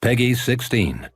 Peggy 16.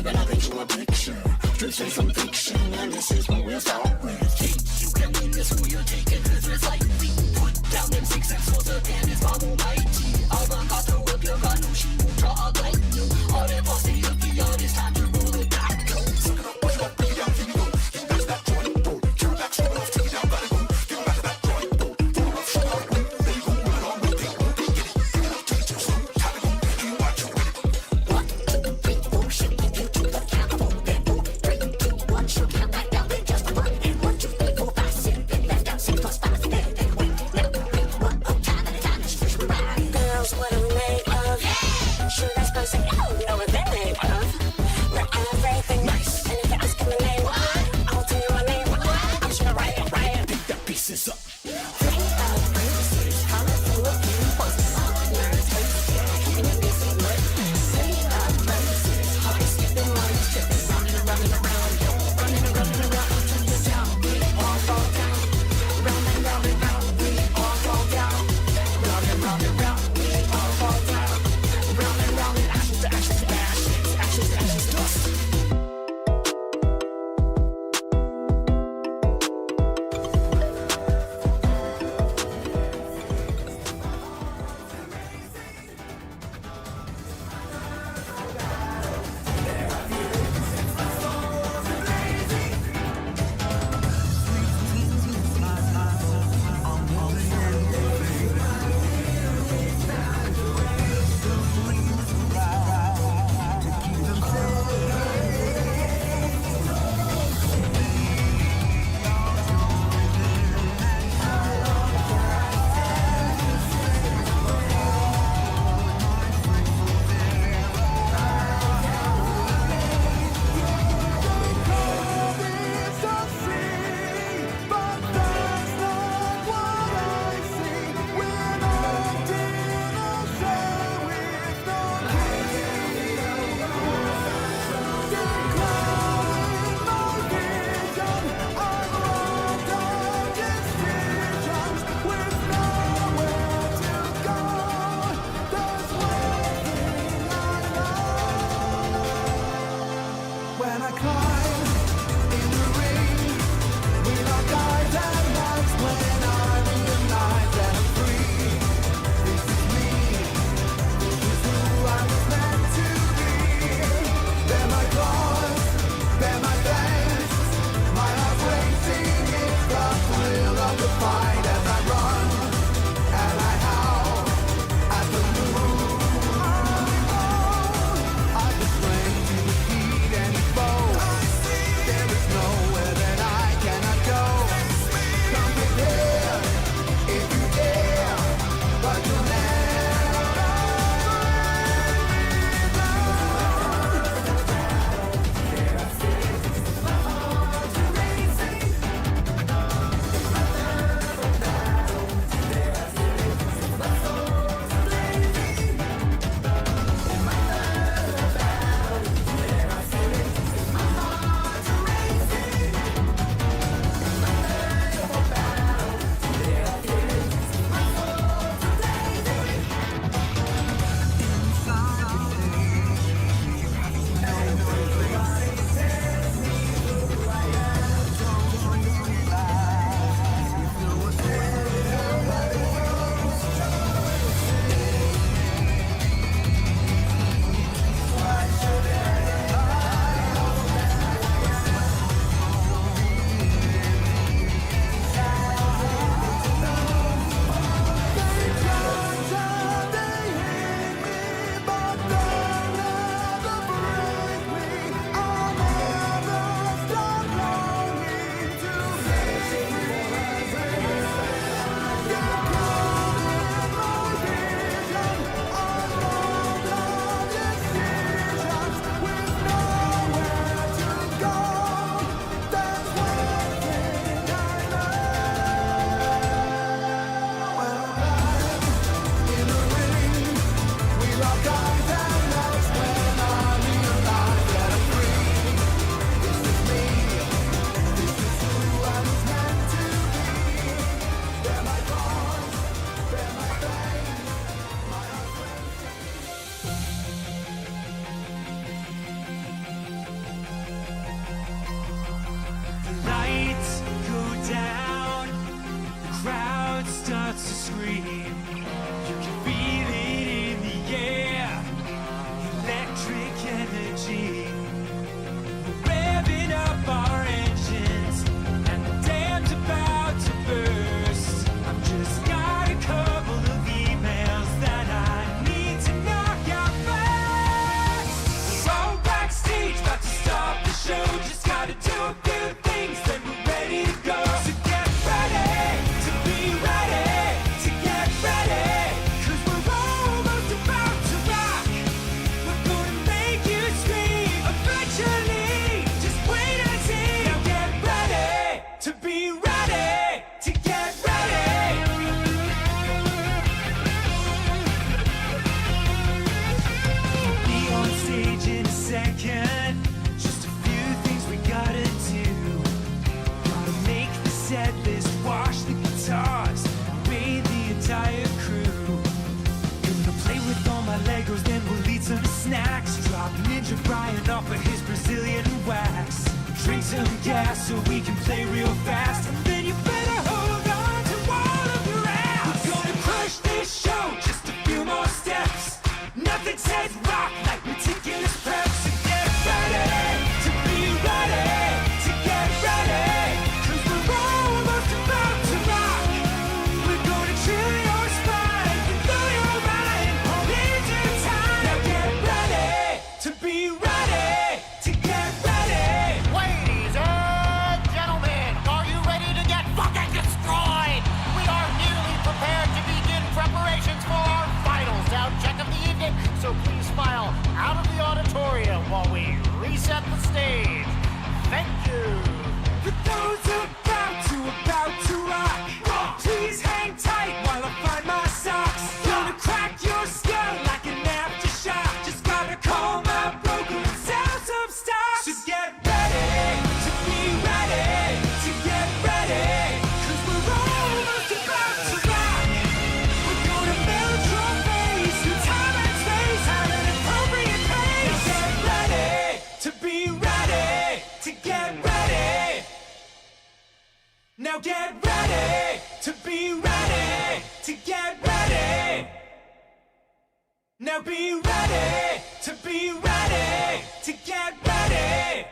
then I'll paint you a picture. Straight from fiction, and this is what we'll start with. Hey, you can win this, who you're taking, cause it's like we put down them 6 and swords up, and it's bomb almighty. Avant-garde whip, you're gonna know she won't draw a blank. All that boss, they up the yard, it's time to roll it back. Go, suck it up, push it up, bring it down, here we go. Get back to that joint, boom. Turn back, show it off, take it down, gotta go. Get back to that joint, boom. Pull it up, show it off, boom. There you go, roll it on, rotate, rotate, get it. Bring it up, take it too slow, time to go. You watch it, with it. 1, 2, 3, 4, shake it, you to the count, boom, then boom. 3, 2, 1, shoot, count back down, then just a run. And 1, 2, 3, 4, 5, 6, then left down, 6 plus 5, then wait, now, wait, 1, oh, time at a time, let's push we ride. Ninja frying off of his Brazilian wax. Drink some gas so we can play real fast. And then you better hold on to all of your ass. We're gonna crush this show, just a few more steps. Nothing says rock like meticulous prep. So get ready to be ready to get ready. Cause we're almost about to rock. We're gonna chill your spine and blow your mind all into time. Now get ready to be ready to get ready. Ladies and gentlemen, are you ready to get fucking destroyed? We are nearly prepared to begin preparations for our final sound check of the evening, so please file out of the auditorium while we reset the stage. Thank you. For those about to rock, please hang tight while I find my socks. Gonna crack your skull like an aftershock. Just gotta call my broker and sell some stock. So get ready to be ready to get ready. Cause we're almost about to rock. We're gonna melt your face through time and space at an appropriate pace. Get ready to be ready to get ready. Now get ready to be ready to get ready. Now be ready to be ready to get ready.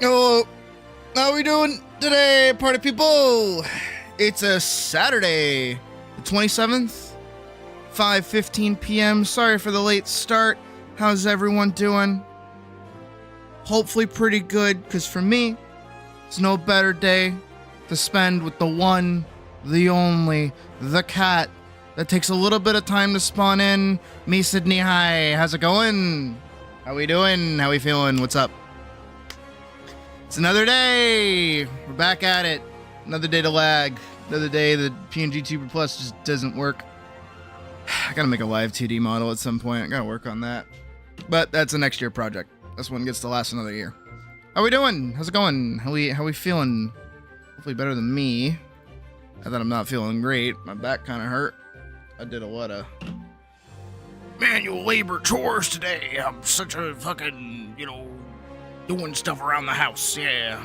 Hello. How we doing today, party people? It's a Saturday, the 27th, 5:15 p.m. Sorry for the late start. How's everyone doing? Hopefully pretty good, because for me, it's no better day to spend with the one, the only, the cat that takes a little bit of time to spawn in. Me, Sydney, hi. How's it going? How we doing? How we feeling? What's up? It's another day. We're back at it. Another day to lag. Another day that PNG Tuber Plus just doesn't work. I gotta make a live 2D model at some point. I gotta work on that. But that's a next year project. This one gets to last another year. How we doing? How's it going? How we feeling? Hopefully better than me. I thought I'm not feeling great. My back kind of hurt. I did a lot of manual labor chores today. I'm such a fucking, doing stuff around the house. Yeah.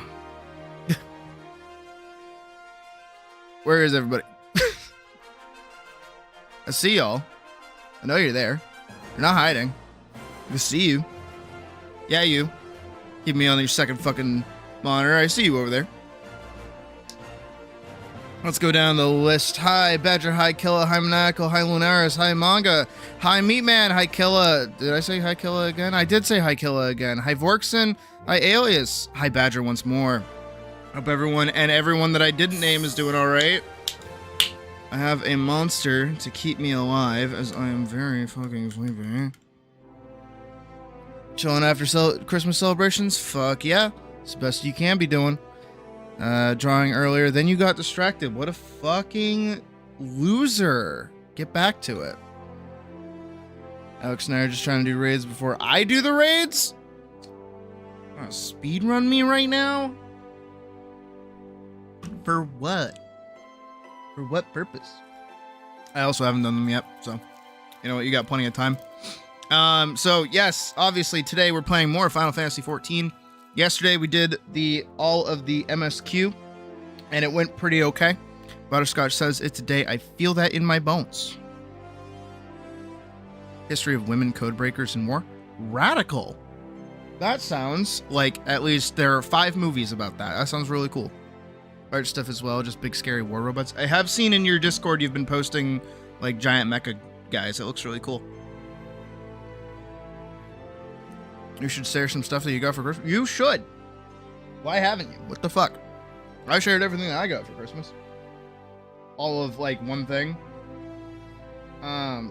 Where is everybody? I see y'all. I know you're there. You're not hiding. I can see you. Yeah, you. Keep me on your second fucking monitor. I see you over there. Let's go down the list. Hi, Badger. Hi, Killa. Hi, Maniacal. Hi, Lunaris. Hi, Manga. Hi, Meatman. Hi, Killa. Did I say hi, Killa again? I did say hi, Killa again. Hi, Vorkson. Hi, Alias. Hi, Badger once more. Hope everyone and everyone that I didn't name is doing all right. I have a monster to keep me alive as I am very fucking sleepy. Chilling after Christmas celebrations? Fuck yeah. It's the best you can be doing. Drawing earlier, then you got distracted. What a fucking loser. Get back to it. Alex and I are just trying to do raids before I do the raids? Speed run me right now? For what? For what purpose? I also haven't done them yet, so you know what, you got plenty of time. So yes, obviously today we're playing more Final Fantasy XIV. Yesterday we did all of the MSQ, and it went pretty okay. Butterscotch says, it's a day I feel that in my bones. History of women codebreakers and more. Radical. That sounds like at least there are 5 movies about that. That sounds really cool. Art stuff as well, just big scary war robots. I have seen in your Discord you've been posting like giant mecha guys. It looks really cool. You should share some stuff that you got for Christmas. You should. Why haven't you? What the fuck? I shared everything that I got for Christmas. All of like one thing.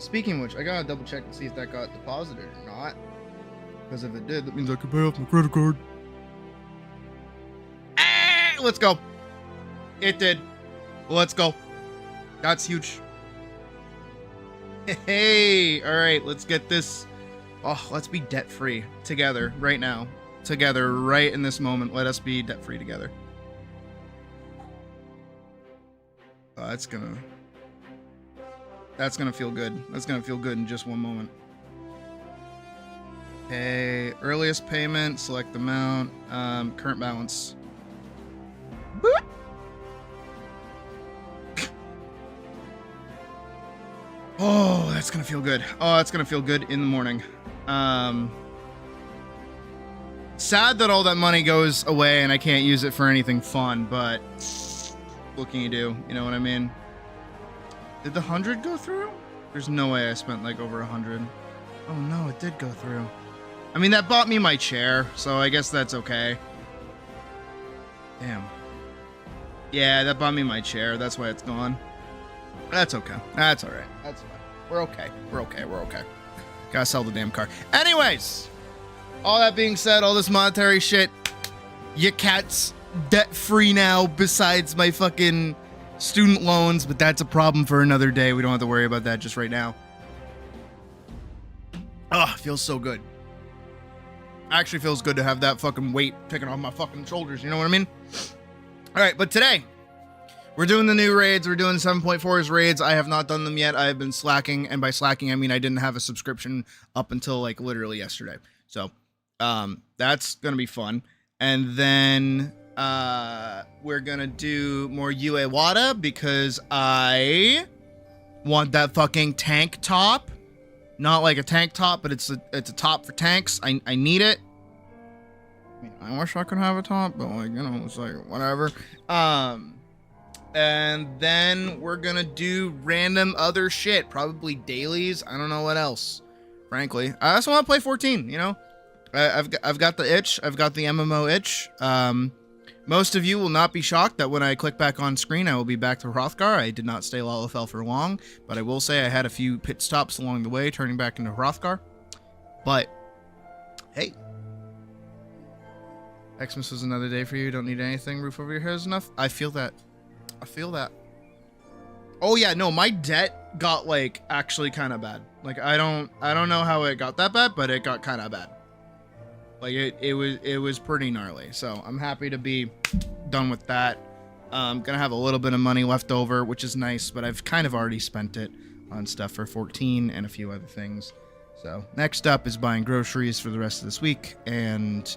Speaking of which, I gotta double check to see if that got deposited or not. Because if it did, that means I could pay off my credit card. Let's go. It did. Let's go. That's huge. Hey, all right, let's get this. Oh, let's be debt-free together right now. Together right in this moment. Let us be debt-free together. Oh, that's gonna feel good. That's gonna feel good in just one moment. Okay, earliest payment, select amount, current balance. Boop. Oh, that's gonna feel good. Oh, that's gonna feel good in the morning. Sad that all that money goes away and I can't use it for anything fun, but what can you do? You know what I mean? Did the 100 go through? There's no way I spent like over 100. Oh no, it did go through. I mean, that bought me my chair, so I guess that's okay. Damn. Yeah, that bought me my chair. That's why it's gone. That's okay. That's all right. That's fine. We're okay. We're okay. We're okay. Gotta sell the damn car. Anyways, all that being said, all this monetary shit, your cat's debt-free now besides my fucking student loans, but that's a problem for another day. We don't have to worry about that just right now. Oh, feels so good. Actually feels good to have that fucking weight taken off my fucking shoulders. You know what I mean? All right, but today we're doing the new raids. We're doing 7.4's raids. I have not done them yet. I have been slacking, and by slacking I mean I didn't have a subscription up until like literally yesterday. So that's gonna be fun. And then we're gonna do more UA Wada because I want that fucking tank top. Not like a tank top, but it's a top for tanks. I need it. I mean, I wish I could have a top, but like, you know, it's like whatever. And then we're gonna do random other shit, probably dailies. I don't know what else. Frankly, I also want to play 14. You know, I've got the itch. I've got the MMO itch. Most of you will not be shocked that when I click back on screen, I will be back to Hrothgar. I did not stay Lalafell for long, but I will say I had a few pit stops along the way, turning back into Hrothgar. But hey, Xmas was another day for you. Don't need anything. Roof over your head is enough. I feel that. I feel that. Oh yeah, no, my debt got like actually kind of bad. Like I don't know how it got that bad, but it got kind of bad. Like it was pretty gnarly. So I'm happy to be done with that. I'm gonna have a little bit of money left over, which is nice, but I've kind of already spent it on stuff for 14 and a few other things. So next up is buying groceries for the rest of this week and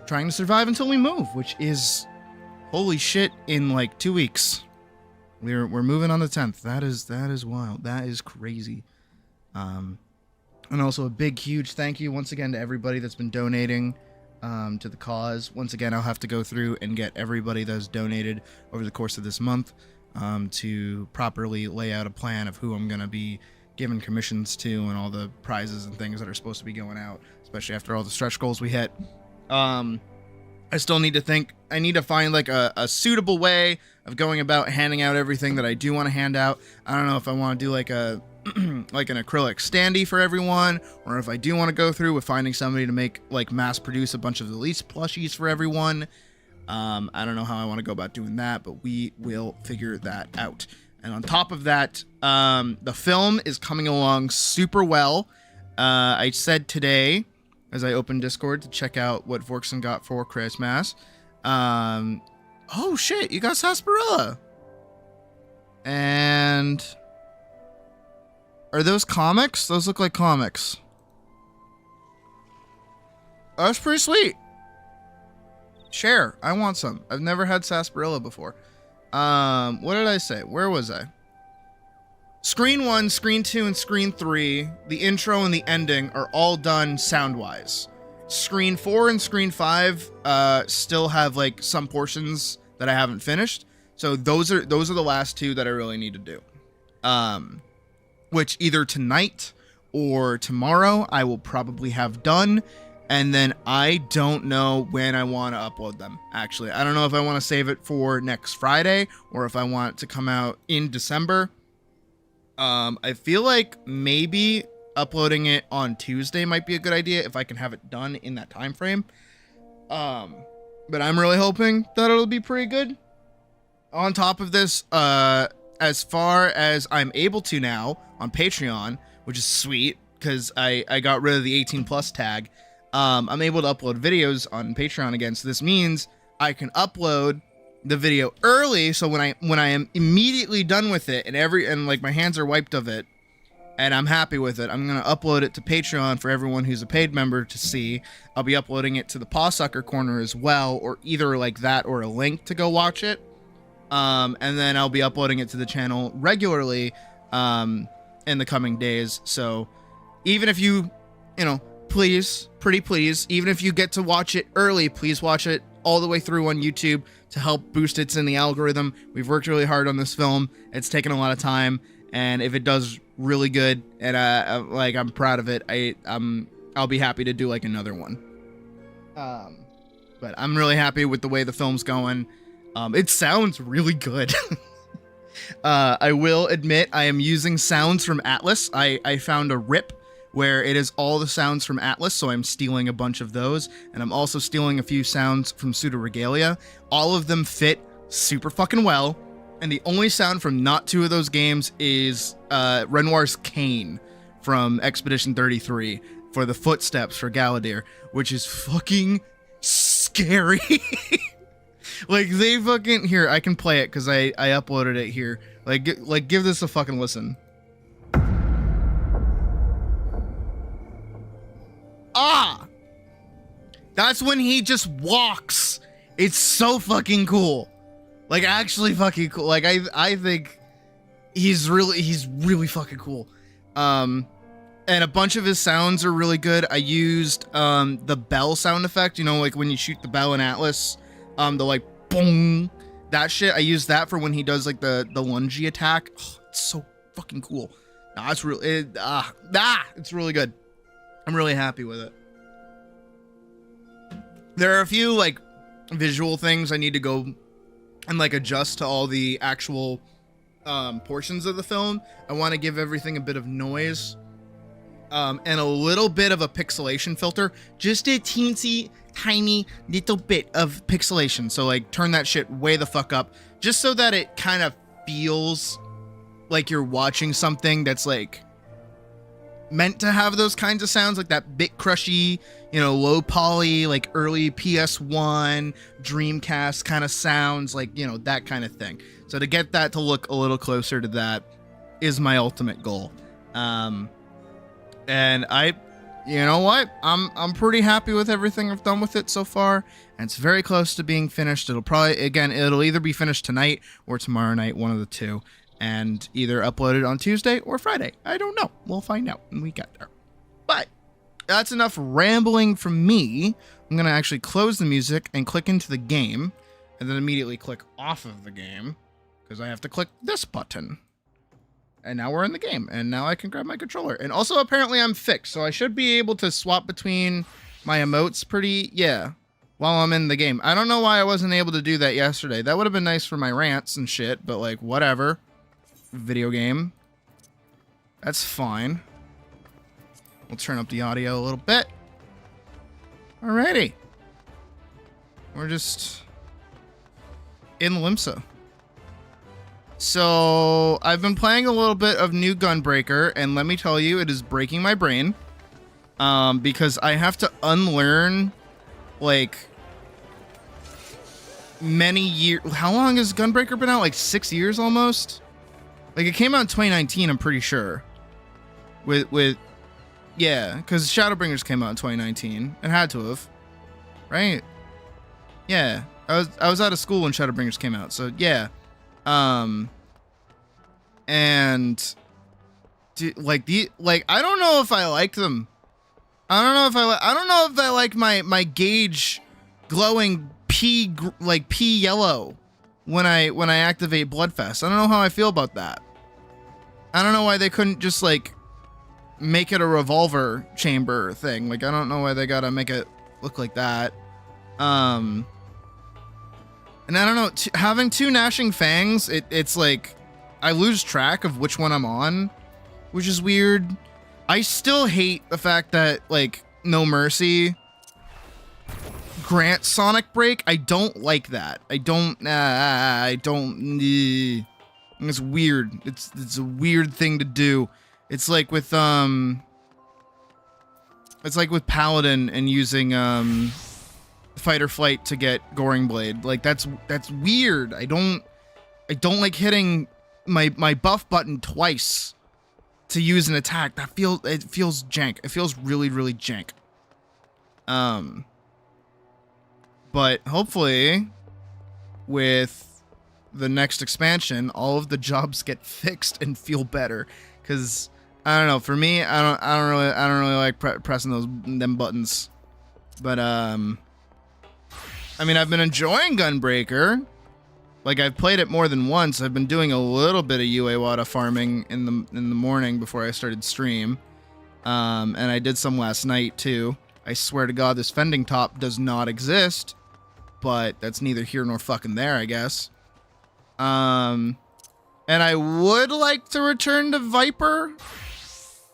trying to survive until we move, which is holy shit in like 2 weeks. We're moving on the 10th. That is wild. That is crazy. And also a big, huge thank you once again to everybody that's been donating to the cause. Once again, I'll have to go through and get everybody that's donated over the course of this month to properly lay out a plan of who I'm going to be giving commissions to and all the prizes and things that are supposed to be going out, especially after all the stretch goals we hit. I still need to think. I need to find like a suitable way of going about handing out everything that I do want to hand out. I don't know if I want to do like a like an acrylic standee for everyone, or if I do want to go through with finding somebody to make like mass produce a bunch of the least plushies for everyone. I don't know how I want to go about doing that, but we will figure that out. And on top of that, the film is coming along super well. I said today, as I opened Discord to check out what Vorkson got for Christmas. Oh shit, you got sarsaparilla. And are those comics? Those look like comics. Oh, that's pretty sweet. Share. I want some. I've never had sarsaparilla before. What did I say? Where was I? Screen 1, Screen 2, and Screen 3, the intro and the ending are all done sound-wise. Screen 4 and Screen 5 still have like some portions that I haven't finished. So those are the last two that I really need to do. Which either tonight or tomorrow I will probably have done. And then I don't know when I want to upload them, actually. I don't know if I want to save it for next Friday or if I want it to come out in December. I feel like maybe uploading it on Tuesday might be a good idea if I can have it done in that time frame. but I'm really hoping that it'll be pretty good. On top of this, as far as I'm able to now on Patreon, which is sweet because I got rid of the 18 plus tag, I'm able to upload videos on Patreon again. So this means I can upload the video early, so when I am immediately done with it and like my hands are wiped of it and I'm happy with it, I'm gonna upload it to Patreon for everyone who's a paid member to see. I'll be uploading it to the Paw Sucker Corner as well, or either like that or a link to go watch it. And then I'll be uploading it to the channel regularly in the coming days. So even if you know, please, pretty please, even if you get to watch it early, please watch it all the way through on YouTube to help boost it in the algorithm. We've worked really hard on this film. It's taken a lot of time, and if it does really good, and I'm proud of it, I'll be happy to do like another one. But I'm really happy with the way the film's going. It sounds really good. I will admit I am using sounds from Atlas. I found a rip where it is all the sounds from Atlas, so I'm stealing a bunch of those, and I'm also stealing a few sounds from Pseudo Regalia. All of them fit super fucking well, and the only sound from not two of those games is Renoir's cane from Expedition 33 for the footsteps for Galadir, which is fucking scary. Like, they fucking... Here, I can play it because I uploaded it here. Like, give this a fucking listen. Ah! That's when he just walks. It's so fucking cool. Like, actually fucking cool. Like, I think he's really fucking cool. And a bunch of his sounds are really good. I used the bell sound effect, you know, like when you shoot the bell in Atlas, the like boom, that shit. I used that for when he does like the lungy attack. Oh, it's so fucking cool. Nah, it's really it's really good. I'm really happy with it. There are a few like visual things I need to go and like adjust to all the actual portions of the film. I want to give everything a bit of noise and a little bit of a pixelation filter, just a teensy tiny little bit of pixelation. So like turn that shit way the fuck up, just so that it kind of feels like you're watching something that's like meant to have those kinds of sounds, like that bit crushy, you know, low poly, like early PS1 Dreamcast kind of sounds, like, you know, that kind of thing. So to get that to look a little closer to that is my ultimate goal. And you know what, I'm pretty happy with everything I've done with it so far, and it's very close to being finished. It'll either be finished tonight or tomorrow night, one of the two, and either uploaded on Tuesday or Friday. I don't know. We'll find out when we get there. But that's enough rambling from me. I'm going to actually close the music and click into the game, and then immediately click off of the game, because I have to click this button. And now we're in the game, and now I can grab my controller. And also, apparently, I'm fixed, so I should be able to swap between my emotes while I'm in the game. I don't know why I wasn't able to do that yesterday. That would have been nice for my rants and shit, but, like, whatever. Video game. That's fine. We'll turn up the audio a little bit. Alrighty. We're just in Limsa. So, I've been playing a little bit of New Gunbreaker, and let me tell you, it is breaking my brain. Because I have to unlearn, like, many years. How long has Gunbreaker been out? Like 6 years almost? Like, it came out in 2019, I'm pretty sure. Yeah, because Shadowbringers came out in 2019. It had to have. Right? Yeah. I was out of school when Shadowbringers came out, so yeah. And I don't know if I liked them. I don't know if I like my gauge glowing pea yellow when I activate Bloodfest. I don't know how I feel about that. I don't know why they couldn't just like make it a revolver chamber thing. Like, I don't know why they gotta make it look like that. And I don't know, having two gnashing fangs, it's like I lose track of which one I'm on, which is weird. I still hate the fact that like No Mercy grant Sonic Break. I don't like that. It's weird. It's a weird thing to do. It's like with Paladin and using Fight or Flight to get Goring Blade. Like that's weird. I don't like hitting my buff button twice to use an attack. It feels jank. It feels really, really jank. But hopefully with the next expansion, all of the jobs get fixed and feel better. Cause I don't know, for me, I don't really like pressing them buttons. But I mean, I've been enjoying Gunbreaker. Like, I've played it more than once. I've been doing a little bit of Uewada farming in the morning before I started stream. And I did some last night too. I swear to God, this fending top does not exist. But that's neither here nor fucking there, I guess. And I would like to return to Viper.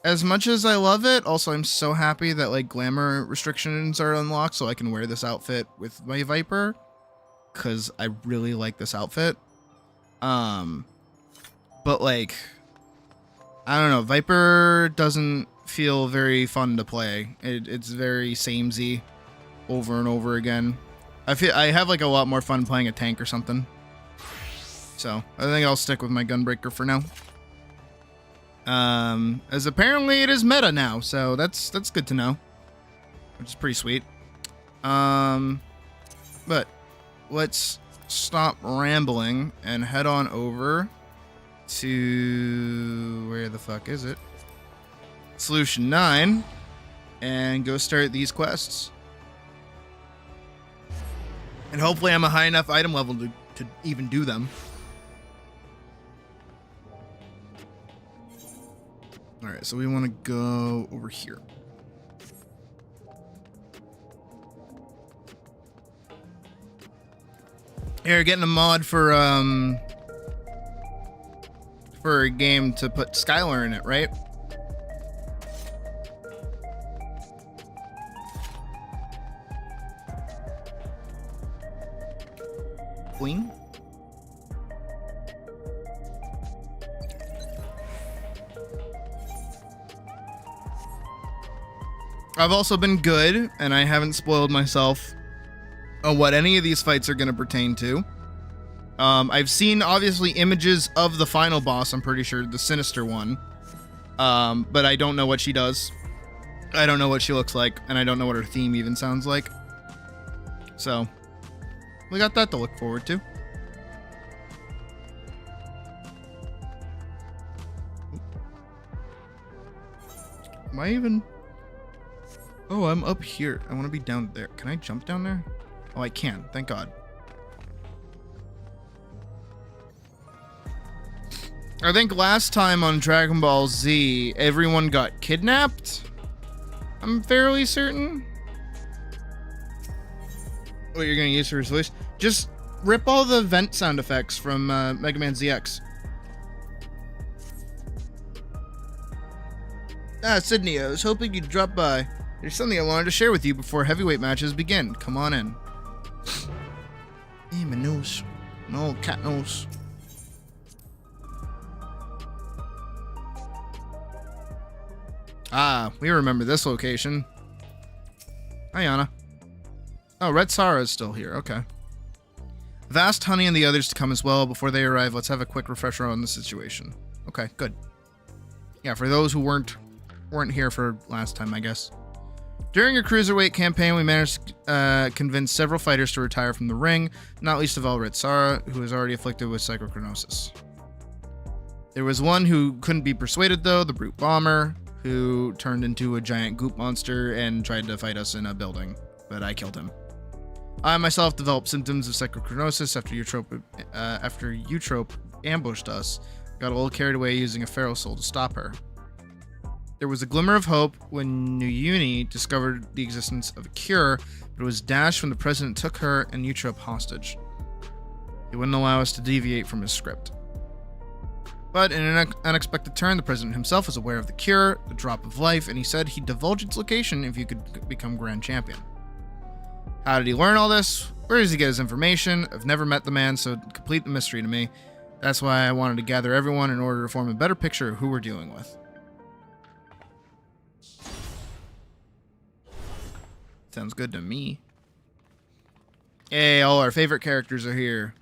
As much as I love it, also I'm so happy that like glamour restrictions are unlocked so I can wear this outfit with my Viper. Because I really like this outfit. But like, I don't know, Viper doesn't feel very fun to play. It's very samey over and over again. I have like a lot more fun playing a tank or something. So I think I'll stick with my Gunbreaker for now. As apparently it is meta now, so that's good to know, which is pretty sweet. But let's stop rambling and head on over to where the fuck is it? Solution 9, and go start these quests. And hopefully I'm a high enough item level to even do them. Alright, so we want to go over here. Here, getting a mod for a game to put Skylar in it, right? Queen? I've also been good, and I haven't spoiled myself on what any of these fights are going to pertain to. I've seen, obviously, images of the final boss, I'm pretty sure, the Sinister one. But I don't know what she does. I don't know what she looks like, and I don't know what her theme even sounds like. So, we got that to look forward to. Am I even... Oh, I'm up here. I want to be down there. Can I jump down there? Oh, I can. Thank God. I think last time on Dragon Ball Z, everyone got kidnapped. I'm fairly certain. What you're going to use for his voice? Just rip all the vent sound effects from Mega Man ZX. Sydney, I was hoping you'd drop by. There's something I wanted to share with you before heavyweight matches begin. Come on in. Hey, my nose. No, cat nose. Ah, we remember this location. Hi, Anna. Oh, Red Sarah is still here. Okay. I've asked Honey and the others to come as well. Before they arrive, let's have a quick refresher on the situation. Okay, good. Yeah, for those who weren't here for last time, I guess. During a cruiserweight campaign, we managed to convince several fighters to retire from the ring, not least of all Red Sarah, who is already afflicted with psychochronosis. There was one who couldn't be persuaded, though, the Brute Bomber, who turned into a giant goop monster and tried to fight us in a building, but I killed him. I myself developed symptoms of psychochronosis after Eutrope ambushed us, got a little carried away using a feral soul to stop her. There was a glimmer of hope when Nuyuni discovered the existence of a cure, but it was dashed when the president took her and Eutrope hostage. He wouldn't allow us to deviate from his script. But in an unexpected turn, the president himself was aware of the cure, the drop of life, and he said he'd divulge its location if you could become grand champion. How did he learn all this? Where does he get his information? I've never met the man, so complete the mystery to me. That's why I wanted to gather everyone in order to form a better picture of who we're dealing with. Sounds good to me. Hey, all our favorite characters are here.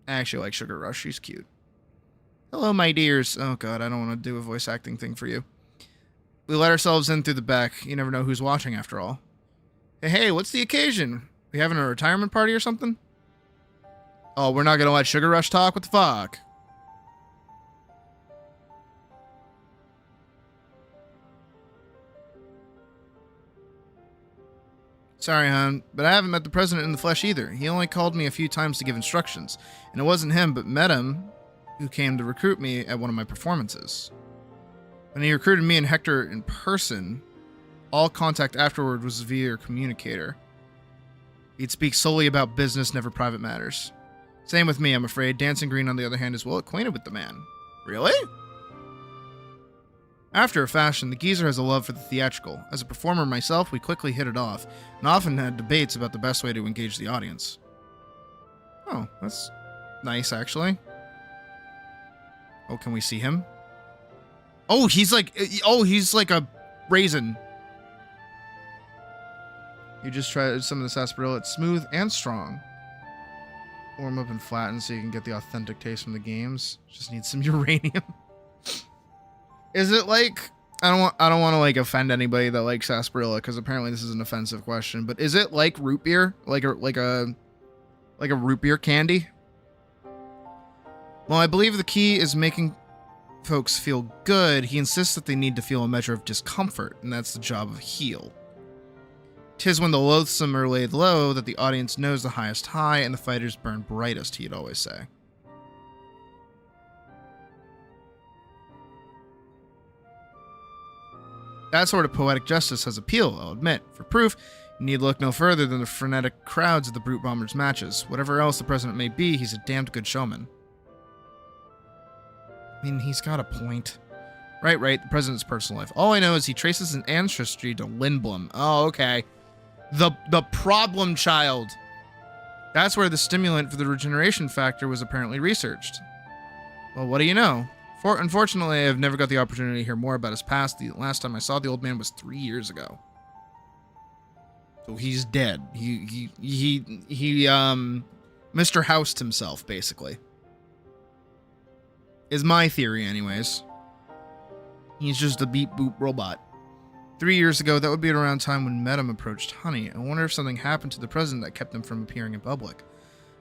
I actually like Sugar Rush. She's cute. Hello, my dears. Oh, God, I don't want to do a voice acting thing for you. We let ourselves in through the back. You never know who's watching, after all. Hey, what's the occasion? We having a retirement party or something? Oh, we're not going to let Sugar Rush talk? What the fuck? Sorry, hon, but I haven't met the president in the flesh either. He only called me a few times to give instructions. And it wasn't him, but Medham, who came to recruit me at one of my performances. When he recruited me and Hector in person, all contact afterward was via your communicator. He'd speak solely about business, never private matters. Same with me, I'm afraid. Dancing Green, on the other hand, is well acquainted with the man. Really? After a fashion, the geezer has a love for the theatrical. As a performer myself, we quickly hit it off, and often had debates about the best way to engage the audience. Oh, that's nice, actually. Oh, can we see him? Oh, he's like a raisin. You just try some of this sarsaparilla. It's smooth and strong. Warm up and flatten so you can get the authentic taste from the games. Just need some uranium. Is it like, I don't want to like offend anybody that likes sarsaparilla, because apparently this is an offensive question, but is it like root beer? Like a root beer candy? Well, I believe the key is making folks feel good. He insists that they need to feel a measure of discomfort, and that's the job of heel. 'Tis when the loathsome are laid low that the audience knows the highest high and the fighters burn brightest, he'd always say. That sort of poetic justice has appeal, I'll admit. For proof, you need look no further than the frenetic crowds of the Brute Bombers matches. Whatever else the president may be, he's a damned good showman. I mean, he's got a point. Right, the president's personal life. All I know is he traces an ancestry to Lindblom. Oh, okay. The problem child. That's where the stimulant for the regeneration factor was apparently researched. Well, what do you know? Unfortunately, I've never got the opportunity to hear more about his past. The last time I saw the old man was 3 years ago. So he's dead. He Mr. Housed himself, basically. Is my theory, anyways. He's just a beep boop robot. 3 years ago, that would be around time when Medham approached Honey. I wonder if something happened to the president that kept him from appearing in public.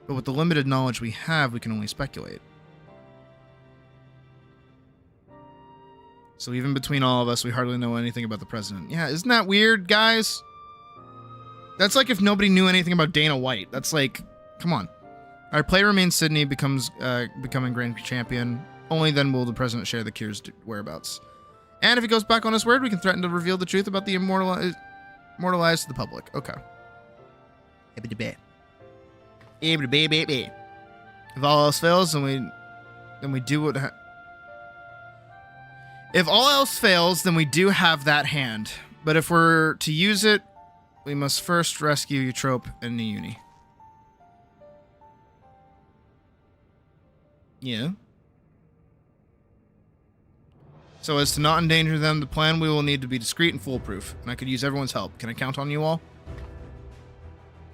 But with the limited knowledge we have, we can only speculate. So even between all of us, we hardly know anything about the president. Yeah, isn't that weird, guys? That's like if nobody knew anything about Dana White. That's like, come on. Our play remains Sydney becoming grand champion. Only then will the president share the cure's whereabouts. And if he goes back on his word, we can threaten to reveal the truth about the immortalized to the public. Okay. If all else fails, then we do what... If all else fails, then we do have that hand. But if we're to use it, we must first rescue Eutrope and Niuni. Yeah. So as to not endanger them, the plan we will need to be discreet and foolproof, and I could use everyone's help. Can I count on you all?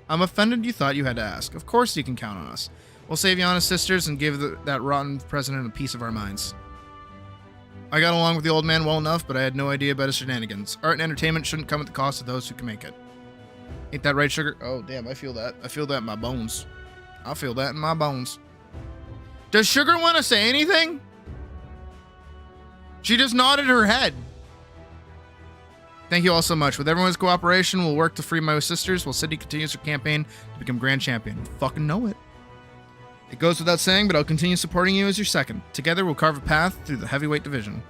I'm offended you thought you had to ask. Of course you can count on us. We'll save Yana's sisters and give that rotten president a piece of our minds. I got along with the old man well enough, but I had no idea about his shenanigans. Art and entertainment shouldn't come at the cost of those who can make it. Ain't that right, Sugar? Oh, damn, I feel that. I feel that in my bones. I feel that in my bones. Does Sugar want to say anything? She just nodded her head. Thank you all so much. With everyone's cooperation, we'll work to free my sisters while Sydney continues her campaign to become grand champion. You fucking know it. It goes without saying, but I'll continue supporting you as your second. Together, we'll carve a path through the heavyweight division.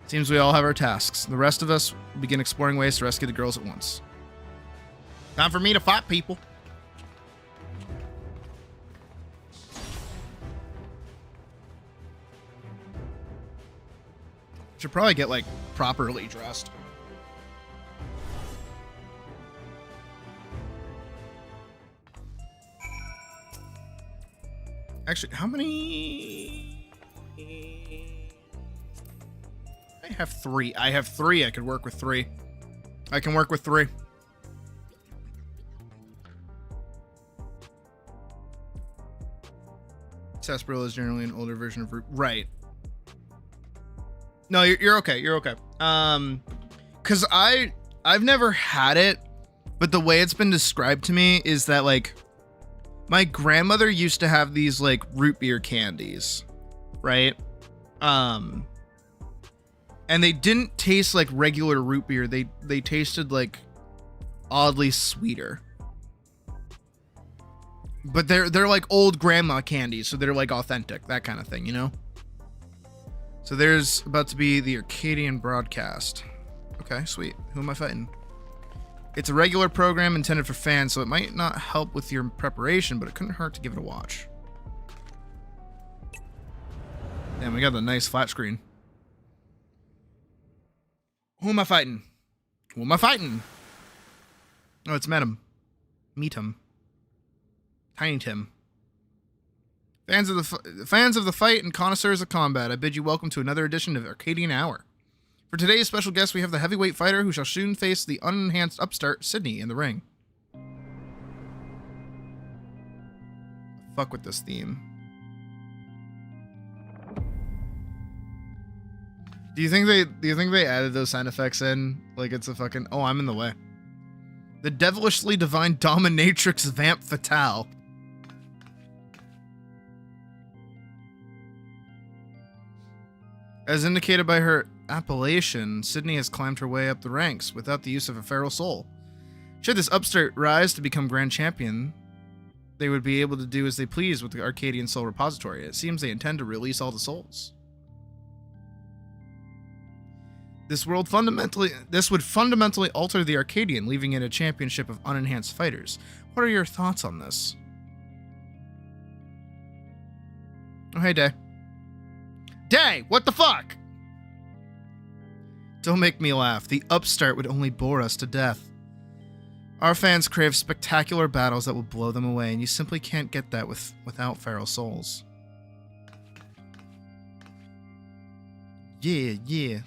Seems we all have our tasks. The rest of us will begin exploring ways to rescue the girls at once. Time for me to fight people. Should probably get, like, properly dressed. Actually, how many? I have 3. I have 3. I could work with 3. I can work with 3. Sarsaparilla is generally an older version of root. Right. No, you're okay. You're okay. Cause I've never had it, but the way it's been described to me is that like my grandmother used to have these like root beer candies, right? And they didn't taste like regular root beer. They tasted like oddly sweeter. But they're like old grandma candies, so they're like authentic, that kind of thing, you know? So there's about to be the Arcadian broadcast. Okay, sweet. Who am I fighting? It's a regular program intended for fans, so it might not help with your preparation, but it couldn't hurt to give it a watch. Damn, we got the nice flat screen. Who am I fighting? Who am I fighting? Oh, it's Metum. Metum. Tiny Tim. Fans of the fight and connoisseurs of combat, I bid you welcome to another edition of Arcadian Hour. For today's special guest, we have the heavyweight fighter who shall soon face the unenhanced upstart Sydney in the ring. Fuck with this theme. Do you think they added those sound effects in? Like it's a fucking I'm in the way. The devilishly divine dominatrix vamp fatale. As indicated by her appellation, Sydney has climbed her way up the ranks without the use of a feral soul. Should this upstart rise to become grand champion, they would be able to do as they please with the Arcadian Soul Repository. It seems they intend to release all the souls. This would fundamentally alter the Arcadian, leaving it a championship of unenhanced fighters. What are your thoughts on this? Oh, hey, Day. Day, what the fuck? Don't make me laugh. The upstart would only bore us to death. Our fans crave spectacular battles that will blow them away, and you simply can't get that without feral souls. Yeah.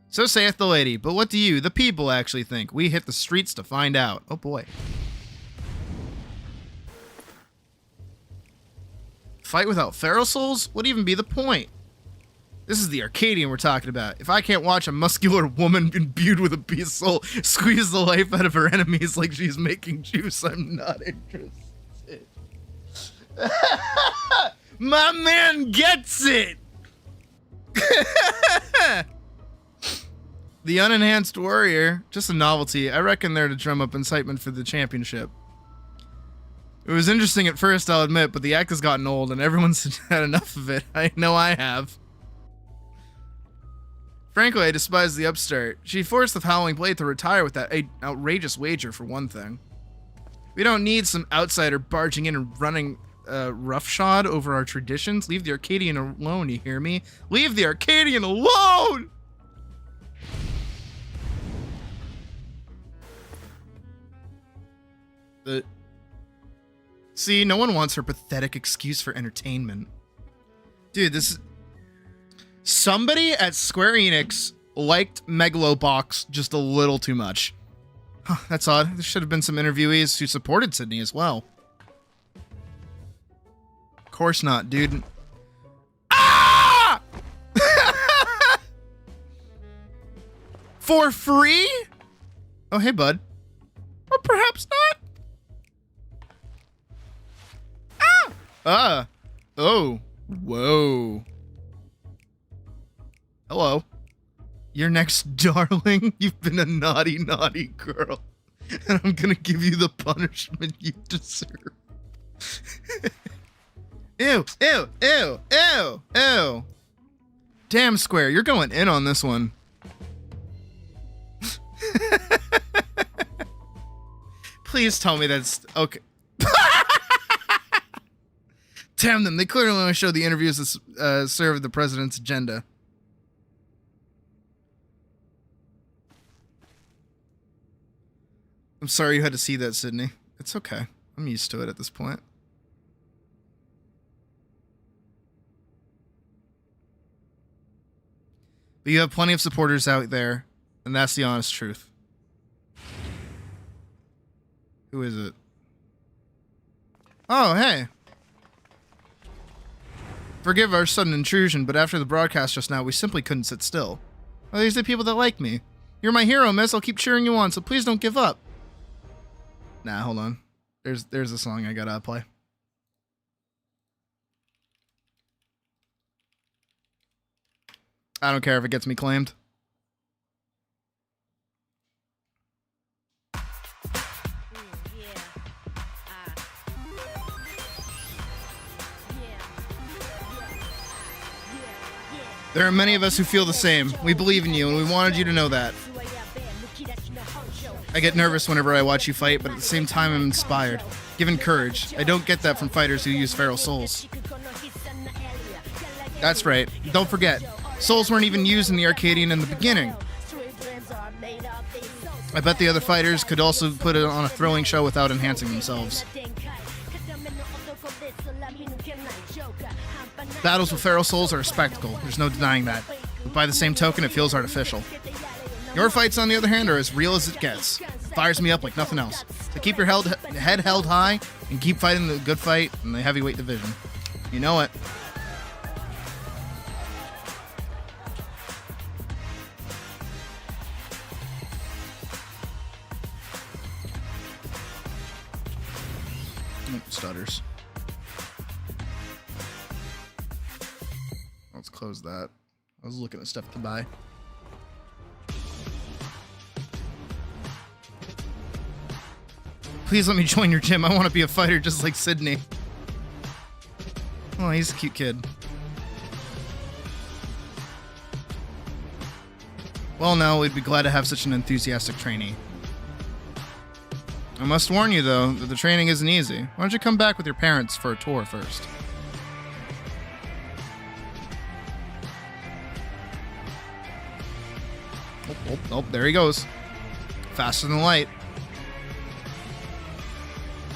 So saith the lady, but what do you, the people, actually think? We hit the streets to find out. Oh boy. Fight without feral souls? Would even be the point? This is the Arcadian we're talking about. If I can't watch a muscular woman imbued with a beast soul squeeze the life out of her enemies like she's making juice, I'm not interested. My man gets it! The unenhanced warrior, just a novelty. I reckon they're to drum up incitement for the championship. It was interesting at first, I'll admit, but the act has gotten old and everyone's had enough of it. I know I have. Frankly, I despise the upstart. She forced the Howling Blade to retire with that outrageous wager, for one thing. We don't need some outsider barging in and running roughshod over our traditions. Leave the Arcadian alone, you hear me? Leave the Arcadian alone! See, no one wants her pathetic excuse for entertainment. Dude, this is... Somebody at Square Enix liked Megalobox just a little too much. Huh, that's odd. There should have been some interviewees who supported Sydney as well. Of course not, dude. Ah! For free? Oh, hey, bud. Or perhaps not. Ah! Oh. Whoa. Hello. You're next, darling. You've been a naughty, naughty girl. And I'm gonna give you the punishment you deserve. Ew, ew, ew, ew, ew. Damn, Square, you're going in on this one. Please tell me that's... Okay. Damn them, they clearly want to show the interviews that serve the president's agenda. I'm sorry you had to see that, Sydney. It's okay. I'm used to it at this point. But you have plenty of supporters out there, and that's the honest truth. Who is it? Oh, hey. Forgive our sudden intrusion, but after the broadcast just now, we simply couldn't sit still. Well, these are the people that like me. You're my hero, miss. I'll keep cheering you on, so please don't give up. Nah, hold on. There's a song I gotta play. I don't care if it gets me claimed. There are many of us who feel the same. We believe in you, and we wanted you to know that. I get nervous whenever I watch you fight, but at the same time I'm inspired, given courage. I don't get that from fighters who use feral souls. That's right. Don't forget, souls weren't even used in the Arcadian in the beginning. I bet the other fighters could also put it on a thrilling show without enhancing themselves. Battles with feral souls are a spectacle, there's no denying that. But by the same token, it feels artificial. Your fights, on the other hand, are as real as it gets. It fires me up like nothing else. So keep your head held high and keep fighting the good fight in the heavyweight division. You know it. Oh, stutters. Let's close that. I was looking at stuff to buy. Please let me join your gym. I want to be a fighter just like Sydney. Oh, he's a cute kid. Well, now we'd be glad to have such an enthusiastic trainee. I must warn you, though, that the training isn't easy. Why don't you come back with your parents for a tour first? Oh, there he goes. Faster than light.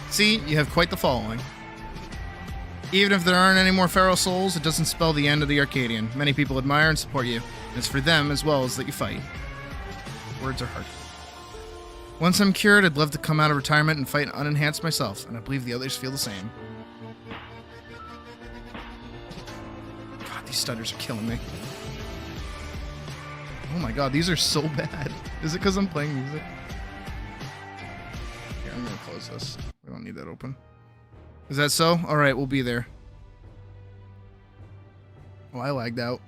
See, you have quite the following. Even if there aren't any more feral souls, it doesn't spell the end of the Arcadian. Many people admire and support you. And it's for them as well as that you fight. Words are hard. Once I'm cured, I'd love to come out of retirement and fight unenhanced myself, and I believe the others feel the same. God, these stutters are killing me. Oh my god, these are so bad. Is it because I'm playing music? Here, I'm gonna close this. We don't need that open. Is that so? Alright, we'll be there. Oh, I lagged out.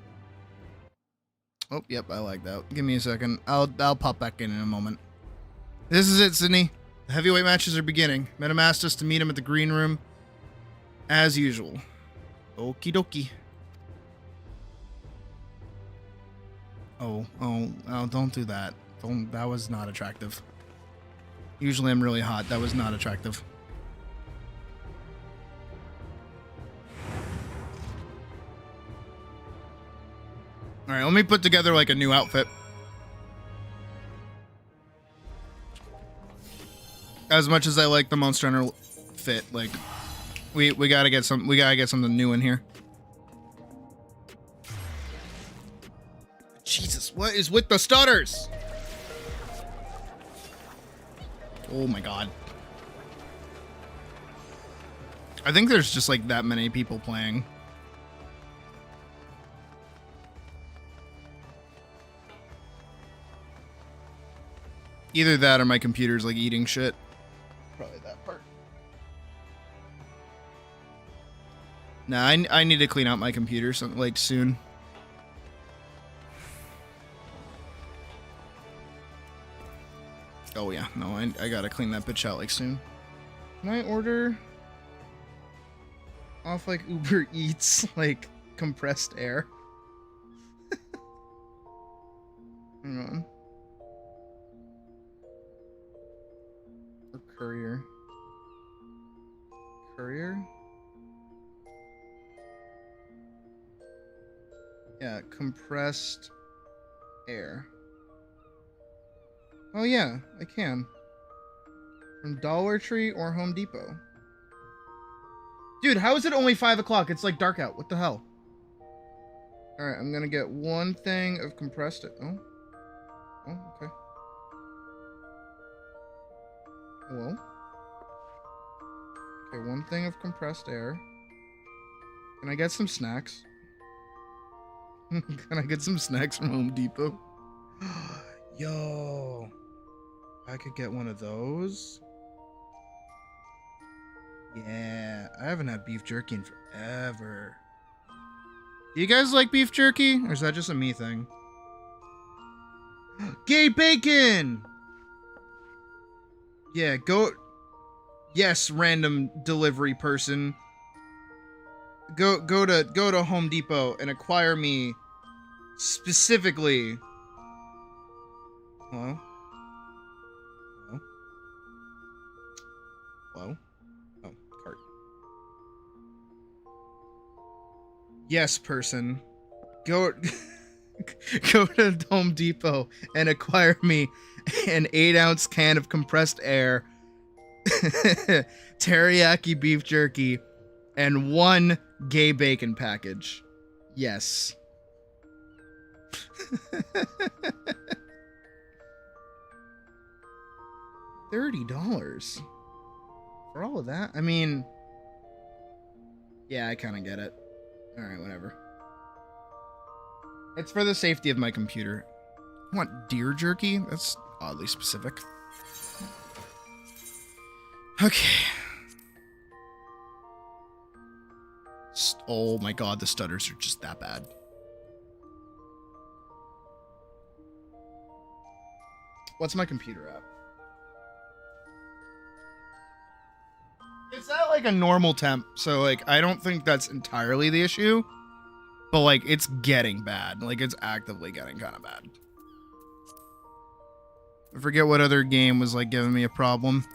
Oh, yep, I lagged out. Give me a second. I'll pop back in a moment. This is it, Sydney. The heavyweight matches are beginning. Madam asked us to meet him at the green room, as usual. Okie dokie. Oh, don't do that. That was not attractive. Usually I'm really hot. That was not attractive. Alright, let me put together like a new outfit. As much as I like the Monster Hunter fit, like we gotta get something new in here. Jesus, what is with the stutters? Oh my god. I think there's just like that many people playing. Either that or my computer's like eating shit. Probably that part. Nah, I need to clean out my computer like soon. Oh yeah, no, I gotta clean that bitch out like soon. Can I order off like Uber Eats like compressed air? Hang on. Or courier. Courier? Yeah, compressed air. Oh yeah, I can. From Dollar Tree or Home Depot. Dude, how is it only 5 o'clock? It's like dark out. What the hell? Alright, I'm gonna get one thing of compressed... Oh, okay. Hello? Okay, one thing of compressed air. Can I get some snacks? Can I get some snacks from Home Depot? Yo, I could get one of those. Yeah, I haven't had beef jerky in forever. Do you guys like beef jerky? Or is that just a me thing? Gay bacon! Yeah, go... Yes, random delivery person. Go to Home Depot and acquire me specifically. Hello? Hello? Hello? Oh, cart. Yes, person. Go go to Home Depot and acquire me an 8-ounce can of compressed air, teriyaki beef jerky, and one gay bacon package. Yes. $30 for all of that? I mean, yeah, I kind of get it. All right, whatever. It's for the safety of my computer. I want deer jerky? That's oddly specific. Okay. Oh my god, the stutters are just that bad. What's my computer at? It's at like a normal temp, so like I don't think that's entirely the issue. But like it's getting bad. Like it's actively getting kind of bad. I forget what other game was like giving me a problem.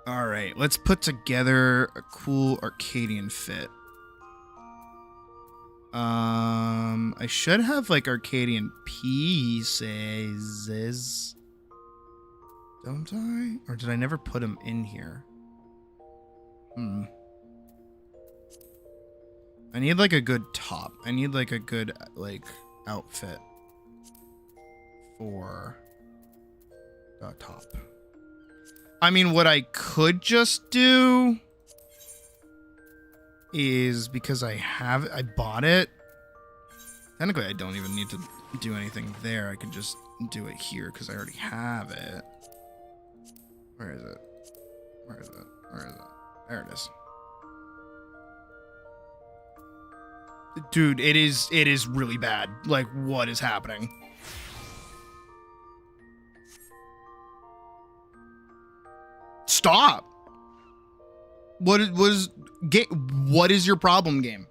Alright, let's put together a cool Arcadian fit. I should have like Arcadian pieces. Don't I? Or did I never put them in here? I need like a good top. I need like a good like outfit for the top. I mean, what I could just do is, because I bought it. Technically, I don't even need to do anything there. I can just do it here because I already have it. Where is it? Where is it? Where is it? There it is. Dude, it is really bad. Like, what is happening? Stop. What is your problem, game?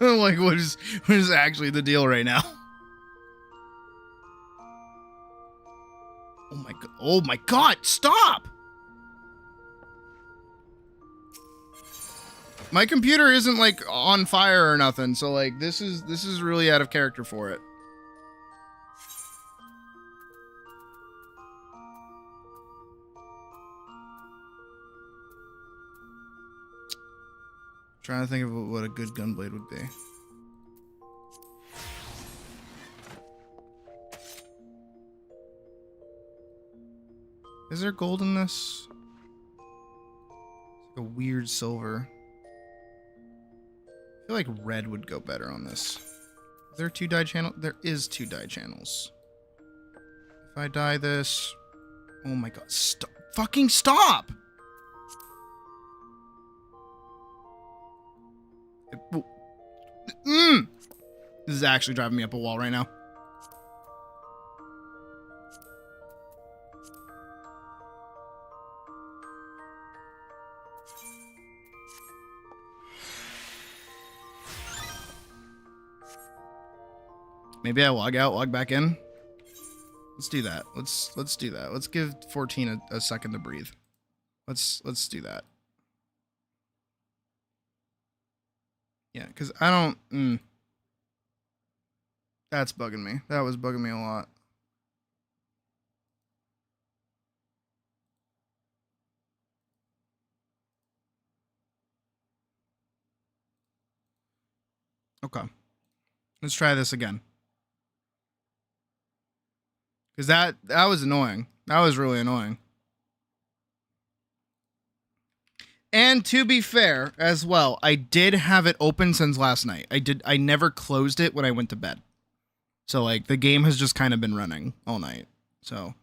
Like, what is actually the deal right now? Oh my god, stop! My computer isn't like on fire or nothing, so like this is really out of character for it. Trying to think of what a good gunblade would be. Is there gold in this? It's like a weird silver. I feel like red would go better on this. Is there 2 dye channels? There is 2 dye channels. If I dye this... Oh my god. Stop. Fucking stop! This is actually driving me up a wall right now. Maybe I log out, log back in. Let's do that. Let's do that. Let's give 14 a second to breathe. Let's do that. Yeah, because I don't... That's bugging me. That was bugging me a lot. Okay. Let's try this again. Because that was annoying. That was really annoying. And to be fair as well, I did have it open since last night. I never closed it when I went to bed. So like the game has just kind of been running all night. So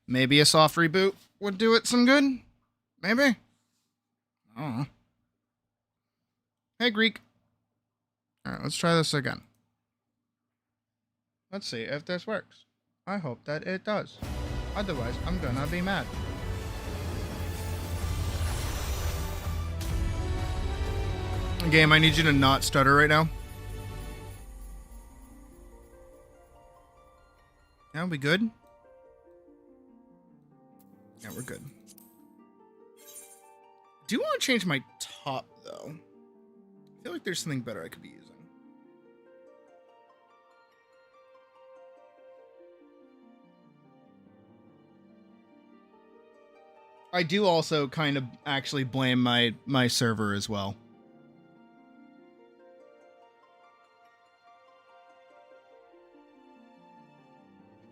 maybe a soft reboot would do it some good. Maybe. I don't know. Hey, Greek. All right, let's try this again. Let's see if this works. I hope that it does. Otherwise, I'm gonna be mad. Game, I need you to not stutter right now. Yeah, we good? Yeah, we're good. Do you want to change my top, though? I feel like there's something better I could be using. I do also kind of actually blame my server as well.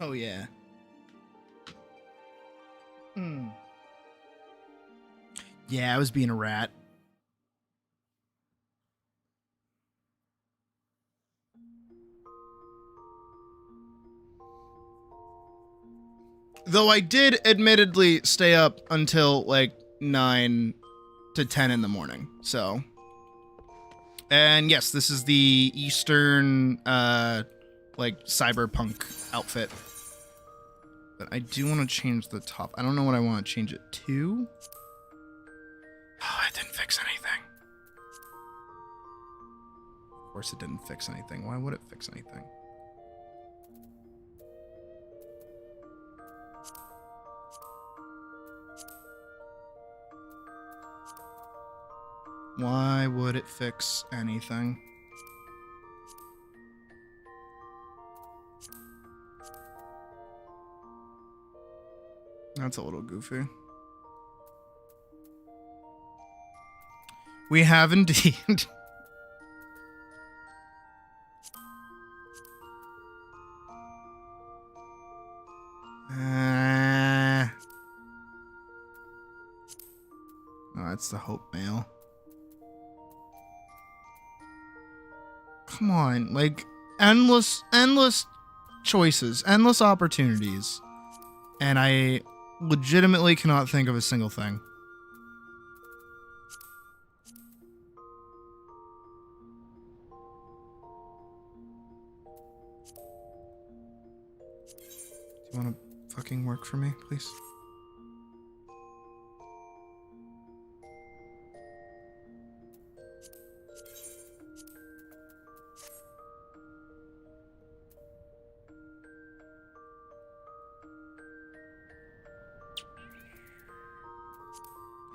Oh, yeah. Yeah, I was being a rat. Though I did admittedly stay up until like 9 to 10 in the morning. So. And yes, this is the Eastern, like cyberpunk outfit. But I do want to change the top. I don't know what I want to change it to. Oh, it didn't fix anything. Of course it didn't fix anything. Why would it fix anything? Why would it fix anything? That's a little goofy. We have indeed. No, it's the Hope Mail. Come on, like endless choices, endless opportunities. And I legitimately cannot think of a single thing. Do you want to fucking work for me, please?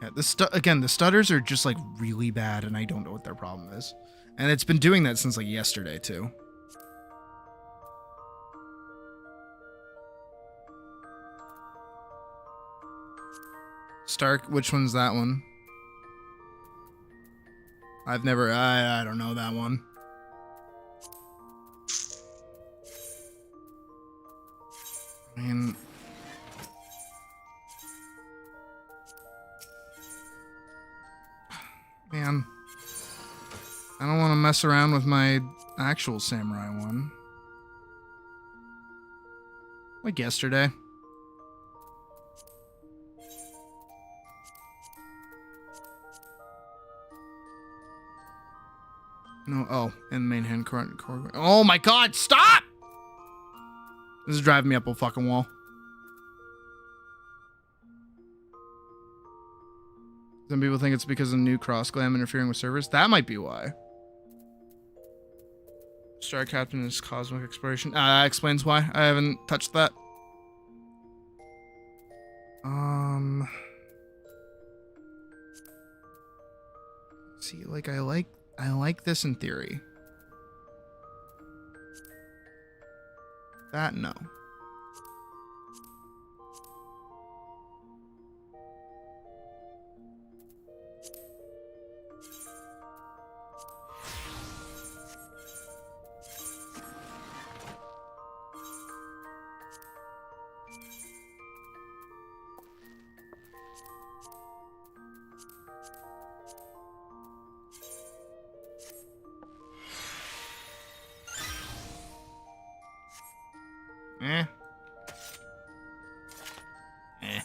Yeah, the stutters are just like really bad, and I don't know what their problem is. And it's been doing that since like yesterday too. Stark, which one's that one? I don't know that one. I mean, man, I don't want to mess around with my actual samurai one. Like yesterday. No, oh, and main hand core. Oh my god, stop! This is driving me up a fucking wall. Some people think it's because of new cross-glam interfering with servers. That might be why. Star Captain is cosmic exploration. That explains why. I haven't touched that. See, like I like this in theory. That no. Eh. Eh.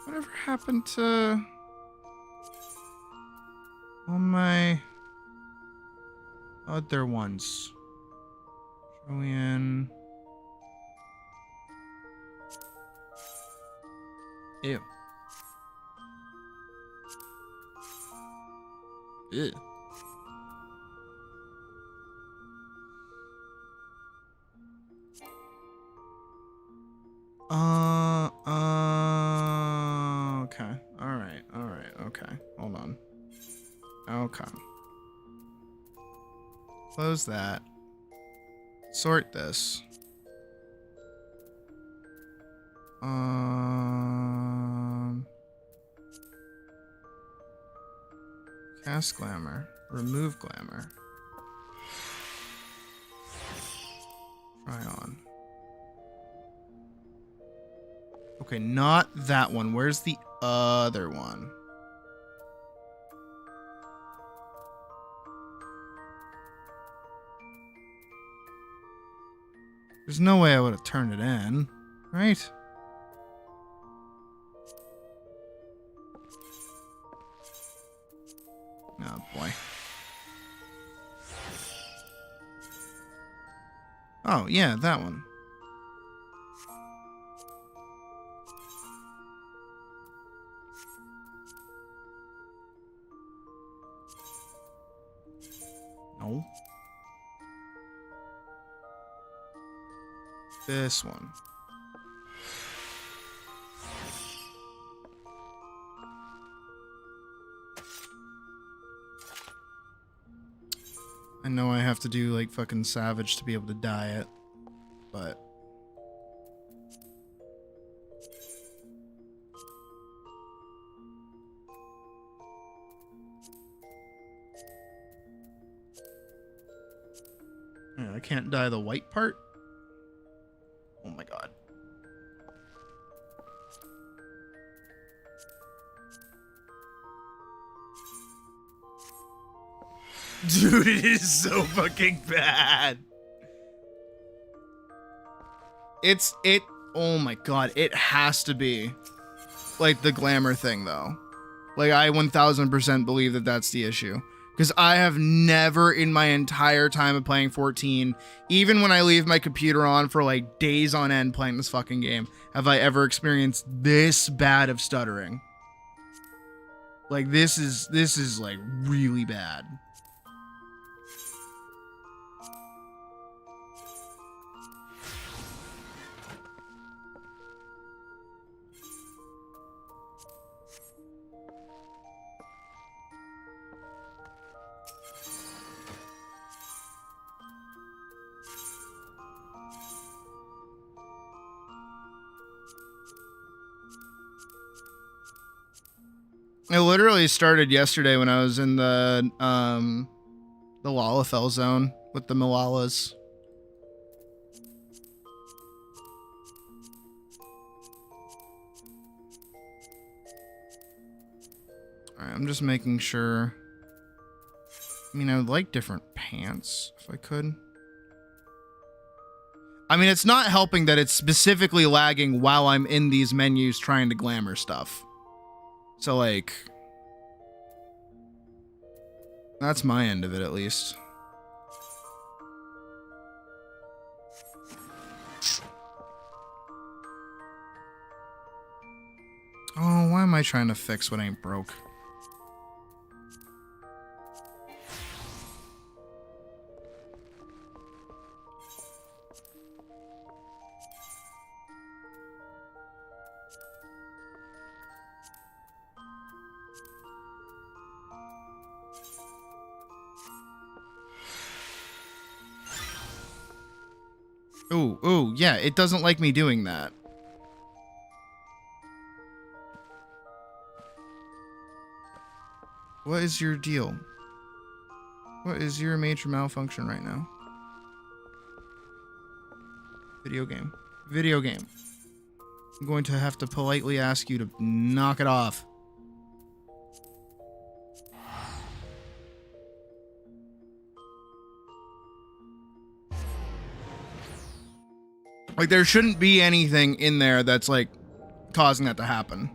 Whatever happened to all my other ones? Julian. Ew. Ew. Okay. All right. Okay. Hold on. Okay. Close that. Sort this. Cast glamour. Remove glamour. Try on. Okay, not that one. Where's the other one? There's no way I would have turned it in, right? Oh boy. Oh, yeah, that one. No. This one. I know I have to do like fucking savage to be able to dye it, but yeah, I can't dye the white part. Oh my god. Dude, it is so fucking bad. Oh my god, it has to be like the glamour thing though. Like I 1000% believe that that's the issue. Because I have never in my entire time of playing 14, even when I leave my computer on for like days on end playing this fucking game, have I ever experienced this bad of stuttering. Like this is like really bad. It literally started yesterday when I was in the Lalafell zone with the Malalas. Alright, I'm just making sure. I mean, I would like different pants if I could. I mean, it's not helping that it's specifically lagging while I'm in these menus trying to glamour stuff. So, like, that's my end of it, at least. Oh, why am I trying to fix what ain't broke? Ooh, yeah, it doesn't like me doing that. What is your deal? What is your major malfunction right now? Video game. Video game. I'm going to have to politely ask you to knock it off. Like, there shouldn't be anything in there that's, like, causing that to happen.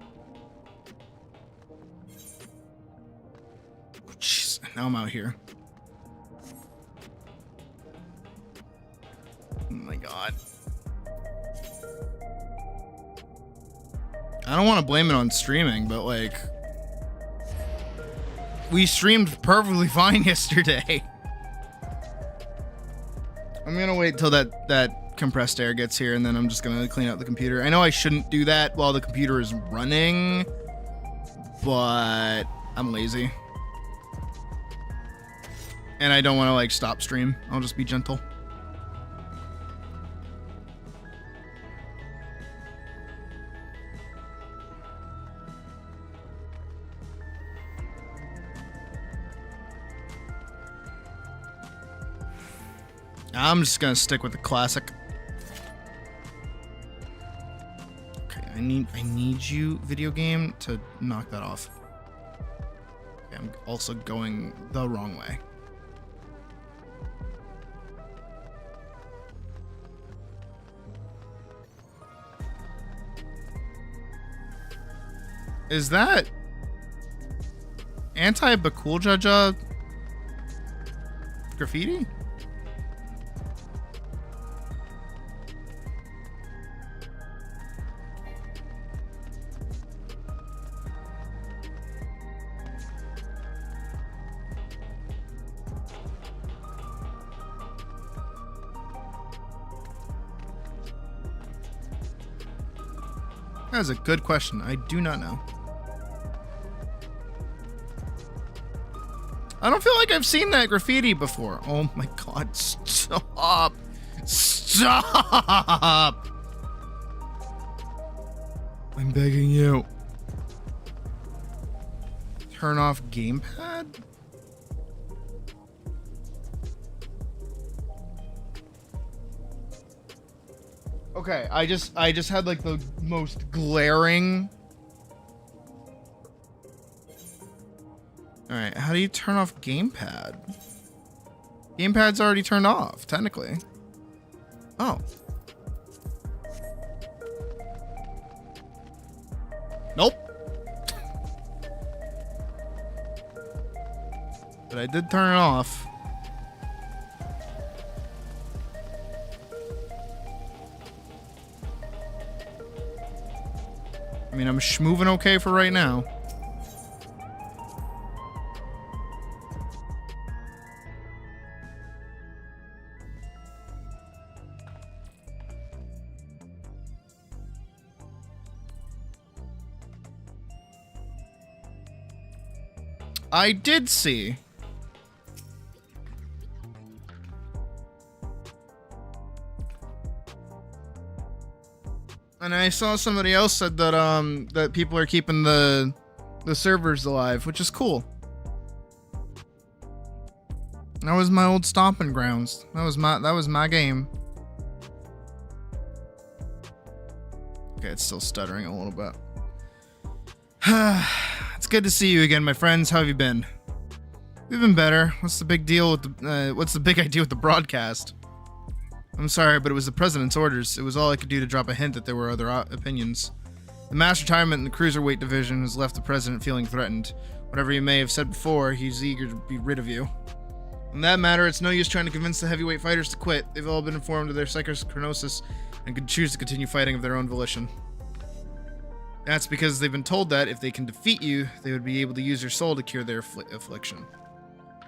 Jeez, now I'm out here. Oh my god. I don't want to blame it on streaming, but like, we streamed perfectly fine yesterday. I'm gonna wait till that compressed air gets here, and then I'm just gonna clean out the computer. I know I shouldn't do that while the computer is running, but I'm lazy. And I don't want to like stop stream. I'll just be gentle. I'm just gonna stick with the classic. Okay, I need you, video game, to knock that off. Okay, I'm also going the wrong way. Is that anti-Bakuljaja graffiti? That is a good question. I do not know. I don't feel like I've seen that graffiti before. Oh my god, stop. Stop! I'm begging you. Turn off gamepad? Okay, I just had like the most glaring. All right, how do you turn off gamepad? Gamepad's already turned off, technically. Oh. Nope. But I did turn it off. I mean, I'm moving okay for right now. I did see. And I saw somebody else said that that people are keeping the servers alive, which is cool. That was my old stomping grounds. That was my game. Okay, it's still stuttering a little bit. It's good to see you again, my friends. How have you been? We've been better. What's the big deal with the what's the big idea with the broadcast? I'm sorry, but it was the president's orders. It was all I could do to drop a hint that there were other opinions. The mass retirement in the cruiserweight division has left the president feeling threatened. Whatever you may have said before, he's eager to be rid of you. On that matter, it's no use trying to convince the heavyweight fighters to quit. They've all been informed of their psychochronosis and could choose to continue fighting of their own volition. That's because they've been told that if they can defeat you, they would be able to use your soul to cure their affliction.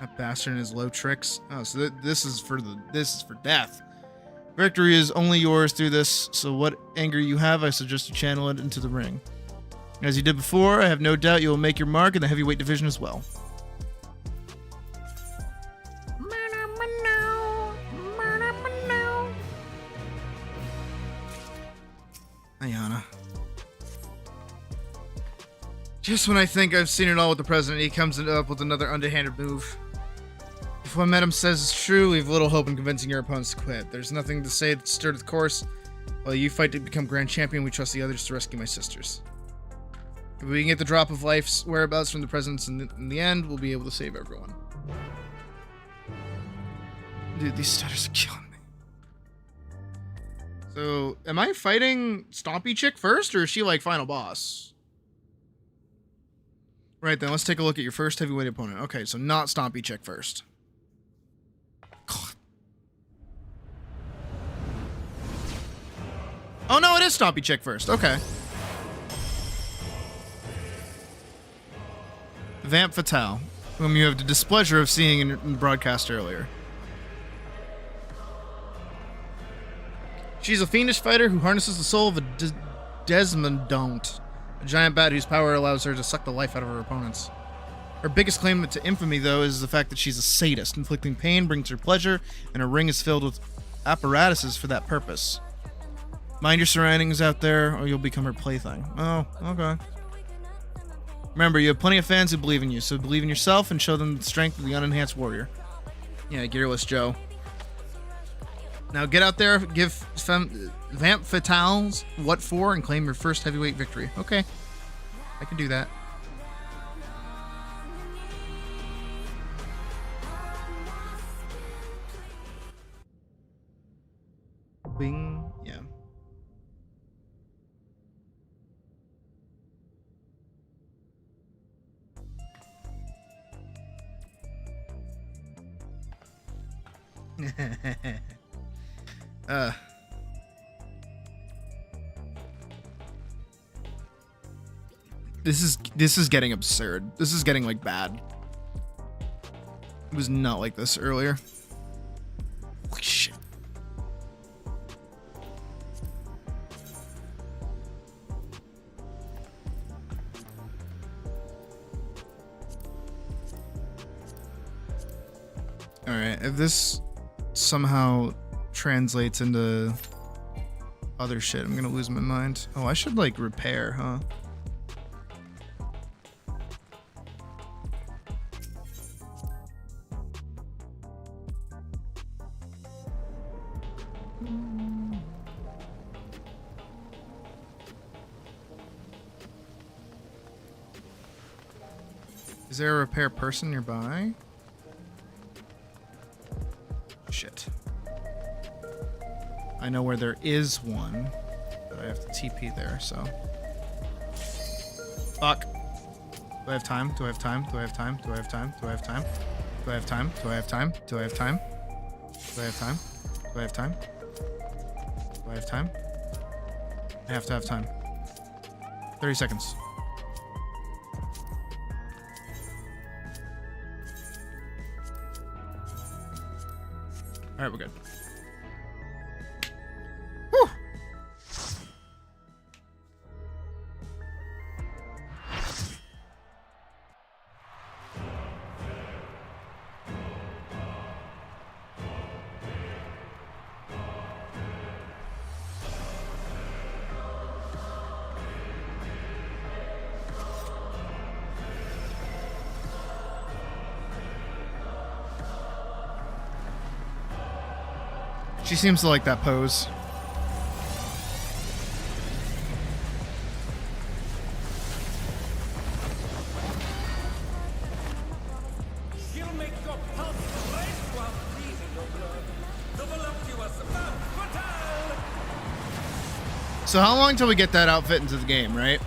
That bastard and his low tricks. Oh, so this is for death. Victory is only yours through this, so what anger you have, I suggest you channel it into the ring. As you did before, I have no doubt you will make your mark in the heavyweight division as well. Ayana. Just when I think I've seen it all with the president, he comes up with another underhanded move. If what Madam says is true, we have little hope in convincing your opponents to quit. There's nothing to say that's stirred the course. While you fight to become grand champion, we trust the others to rescue my sisters. If we can get the drop of life's whereabouts from the presidents in the end, we'll be able to save everyone. Dude, these stutters are killing me. So, am I fighting Stompy Chick first, or is she like final boss? Right then, let's take a look at your first heavyweight opponent. Okay, so not Stompy Chick first. Oh no, it is Stompy Chick first. Okay. Vamp Fatale, whom you have the displeasure of seeing in the broadcast earlier. She's a fiendish fighter who harnesses the soul of a Desmondon't, a giant bat whose power allows her to suck the life out of her opponents. Her biggest claim to infamy, though, is the fact that she's a sadist. Inflicting pain brings her pleasure, and her ring is filled with apparatuses for that purpose. Mind your surroundings out there, or you'll become her plaything. Oh, okay. Remember, you have plenty of fans who believe in you, so believe in yourself and show them the strength of the unenhanced warrior. Yeah, Gearless Joe. Now get out there, give Vamp Fatales what for, and claim your first heavyweight victory. Okay, I can do that. Bing, yeah. This is getting absurd. This is getting like bad. It was not like this earlier. Holy shit. Alright, if this somehow translates into other shit, I'm gonna lose my mind. Oh, I should like repair, huh? Is there a repair person nearby? Shit. I know where there is one, but I have to TP there, so. Fuck. Do I have time? Do I have time? Do I have time? Do I have time? Do I have time? Do I have time? Do I have time? Do I have time? Do I have time? Do I have time? Do I have time? I have to have time. 30 seconds. Alright, we're good. Whew. She seems to like that pose. She'll make your pulse race while freezing your blood. Develop you a femme fatale. So how long till we get that outfit into the game, right?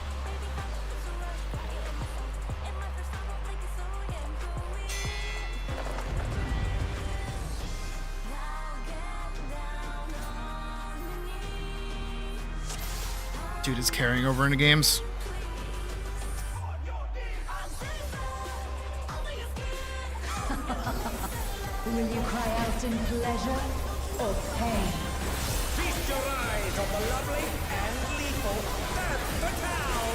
Dude is carrying over into games. Will you cry out in pleasure or pain? Feast your eyes on the lovely and lethal femme fatale.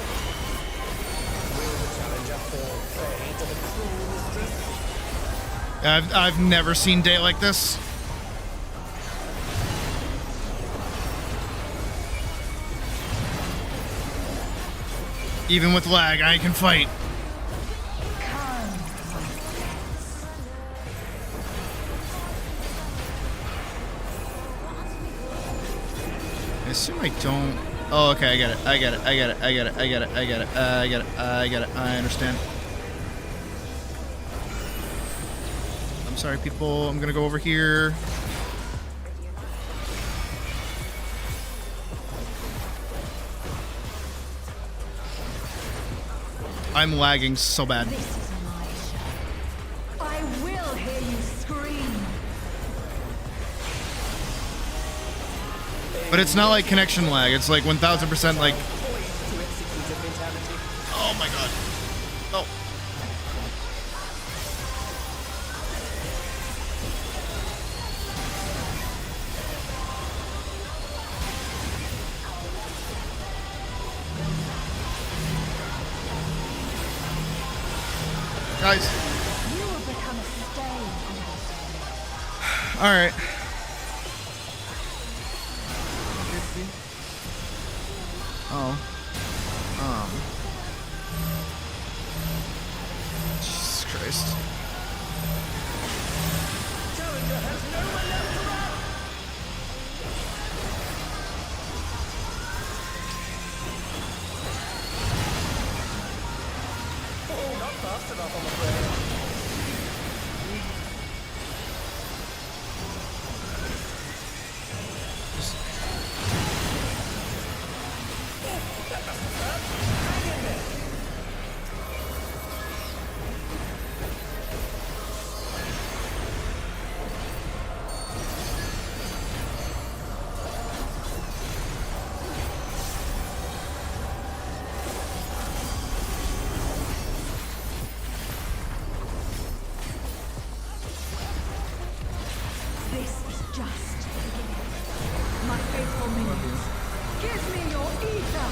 Will the challenger fall prey to the cruel mistress? I've never seen day like this. Even with lag, I can fight. I assume I don't. Oh, okay, I get it. I get it. I get it. I get it. I get it. I get it. I get it. I get it. I understand. I'm sorry, people. I'm gonna go over here. I'm lagging so bad. This is my show. I will hear you scream. But it's not like connection lag. It's like 1000% like. Oh my god. Oh. Guys. You will become a stain on this. All right. Oh. Jesus Christ. This is just the beginning. My faithful minions, give me your ether.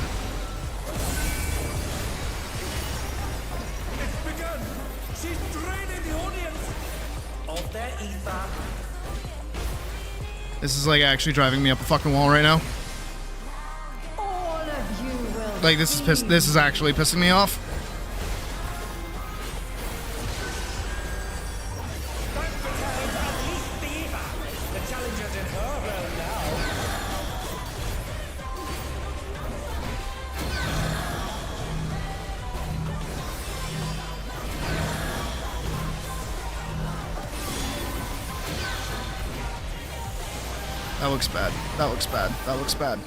It's begun. She's draining the audience of their ether. This is like actually driving me up a fucking wall right now. All of you will. Like this is actually pissing me off. The challenger's in her realm now. That looks bad. That looks bad. That looks bad.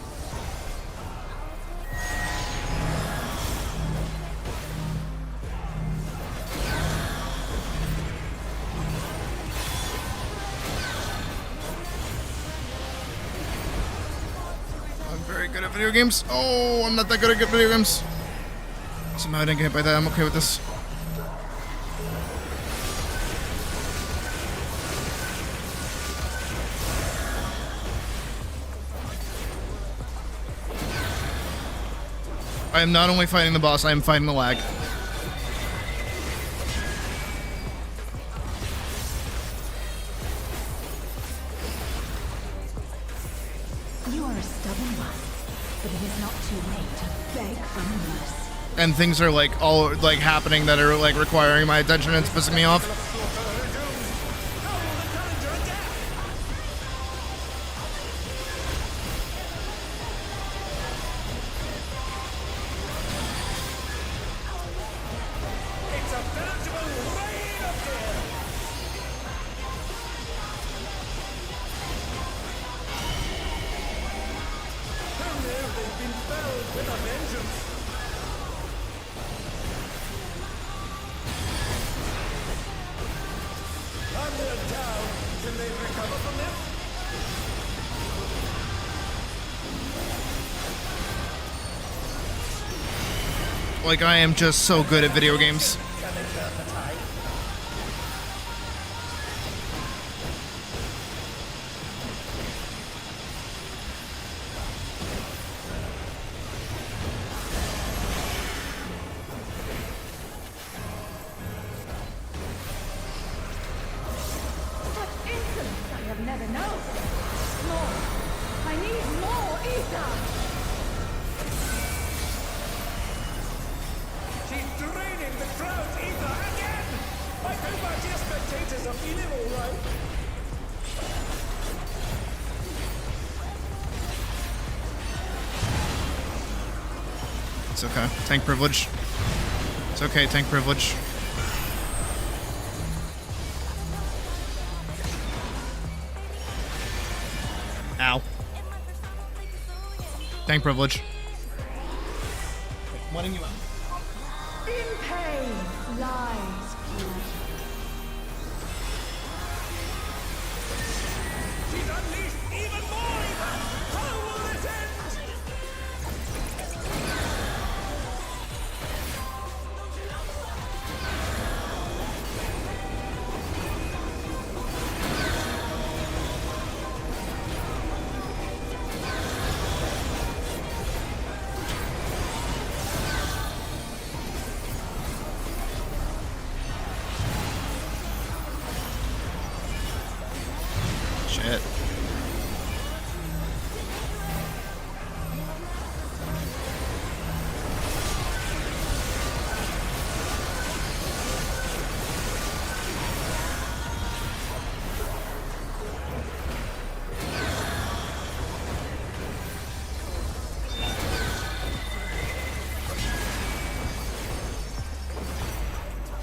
I'm very good at video games. Oh, I'm not that good at video games. Somehow I didn't get hit by that. I'm okay with this. I am not only fighting the boss, I am fighting the lag. You are a stubborn one, but it is not too late to beg for mercy. And things are like all like happening that are like requiring my attention and it's pissing me off. It's a veritable rain of death. How now they've been felled with a vengeance. And they're down. Can they recover from this? Like I am just so good at video games. Can they turn the tide? Such insolence I have never known. More. I need more ether. She's draining the crowd's ether again! I hope our dear spectators are feeling alright. It's okay. Tank privilege. It's okay, tank privilege. Ow. Tank privilege. Wanting you out. In pain lies blood. She's unleashed even more evil! How will this end? Shit.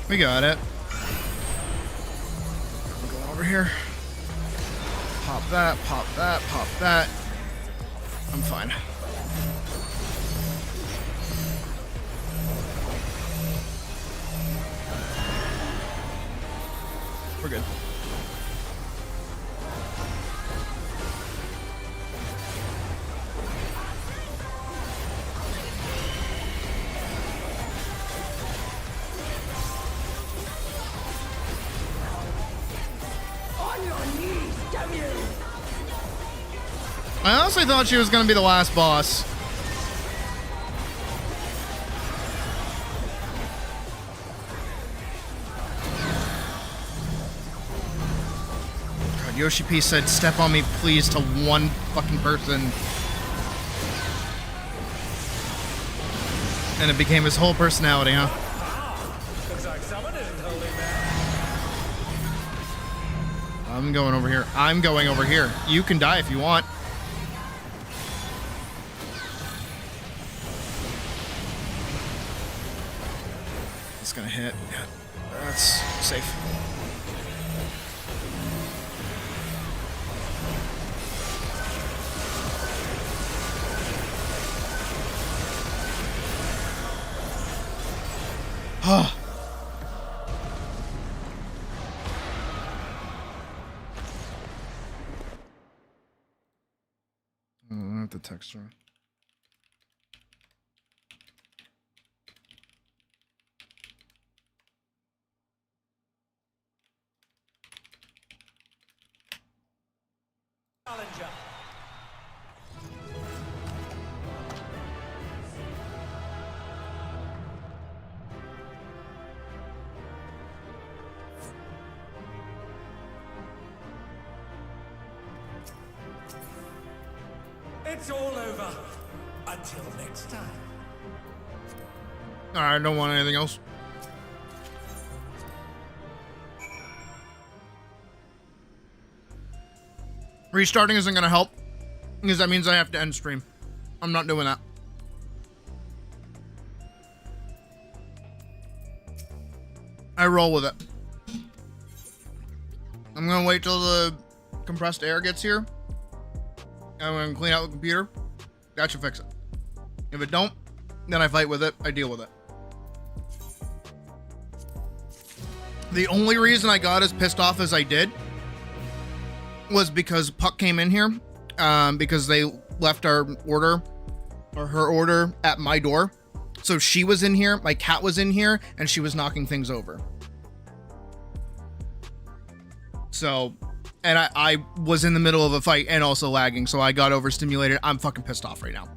We got it. Go over here. Pop that, pop that, pop that. I'm fine. We're good. On your knees, damn you! I honestly thought she was gonna be the last boss. God, Yoshi P said, "Step on me, please," to one fucking person. And it became his whole personality, huh? Looks like someone isn't holding back. I'm going over here. I'm going over here. You can die if you want. It's gonna hit. Yeah, that's safe. Oh. Not the texture. Challenger. It's all over. Until next time. Alright, I don't want anything else. Restarting isn't gonna help, because that means I have to end stream. I'm not doing that. I roll with it. I'm gonna wait till the compressed air gets here. I'm gonna clean out the computer. That should fix it. If it don't, then I fight with it. I deal with it. The only reason I got as pissed off as I did was because Puck came in here, because they left our order, or her order, at my door. So she was in here, my cat was in here, and she was knocking things over. So, and I was in the middle of a fight and also lagging, so I got overstimulated. I'm fucking pissed off right now.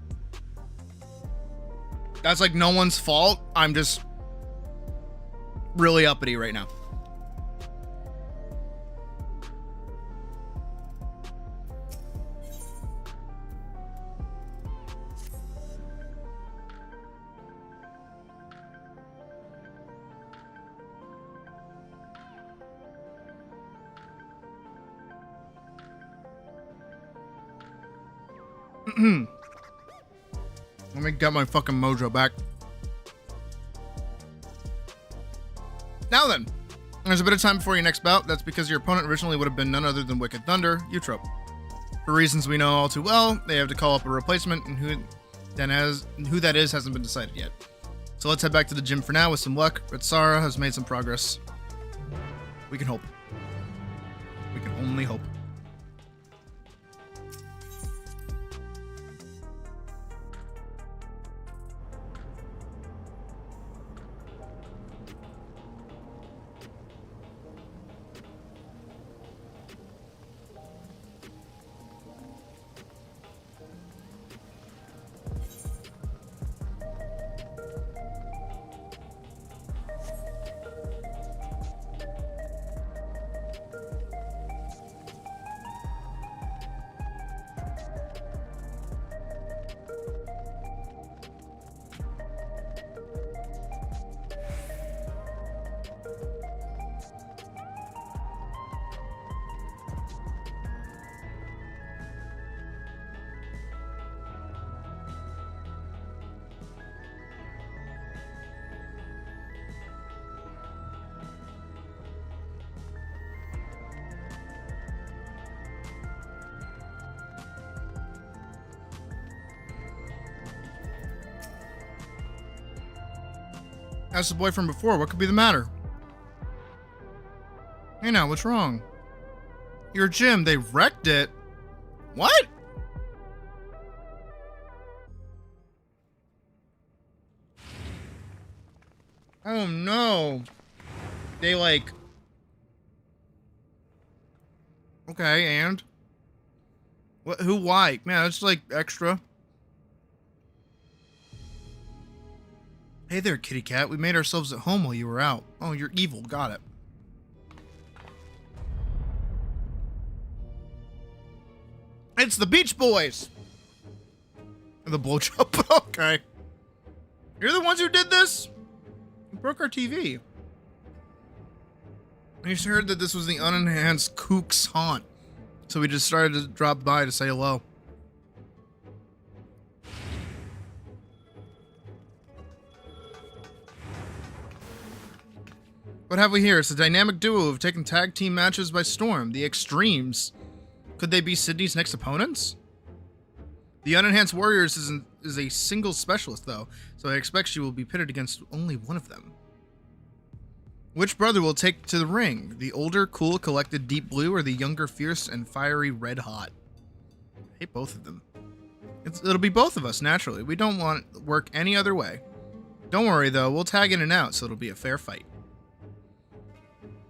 That's like no one's fault. I'm just really uppity right now. Let me get my fucking mojo back. Now then, there's a bit of time before your next bout. That's because your opponent originally would have been none other than Wicked Thunder, Eutrope. For reasons we know all too well, they have to call up a replacement, and who that is hasn't been decided yet. So let's head back to the gym for now with some luck. But Sarah has made some progress. We can hope. We can only hope. Asked the boyfriend before, what could be the matter? Hey now, what's wrong? Your gym, they wrecked it. What? Oh no. They like... Okay, and? What? Who, why? Man, that's like extra. Hey there, kitty cat. We made ourselves at home while you were out. Oh, you're evil. Got it. It's the Beach Boys! The blowjob. Okay. You're the ones who did this? You broke our TV. I just heard that this was the unenhanced kook's haunt. So we just started to drop by to say hello. What have we here? It's a dynamic duo who have taken tag team matches by storm. The Extremes. Could they be Sydney's next opponents? The Unenhanced Warriors is a single specialist, though, so I expect she will be pitted against only one of them. Which brother will take to the ring? The older, cool, collected Deep Blue, or the younger, fierce, and fiery Red Hot? I hate both of them. It'll be both of us, naturally. We don't want it to work any other way. Don't worry, though. We'll tag in and out, so it'll be a fair fight.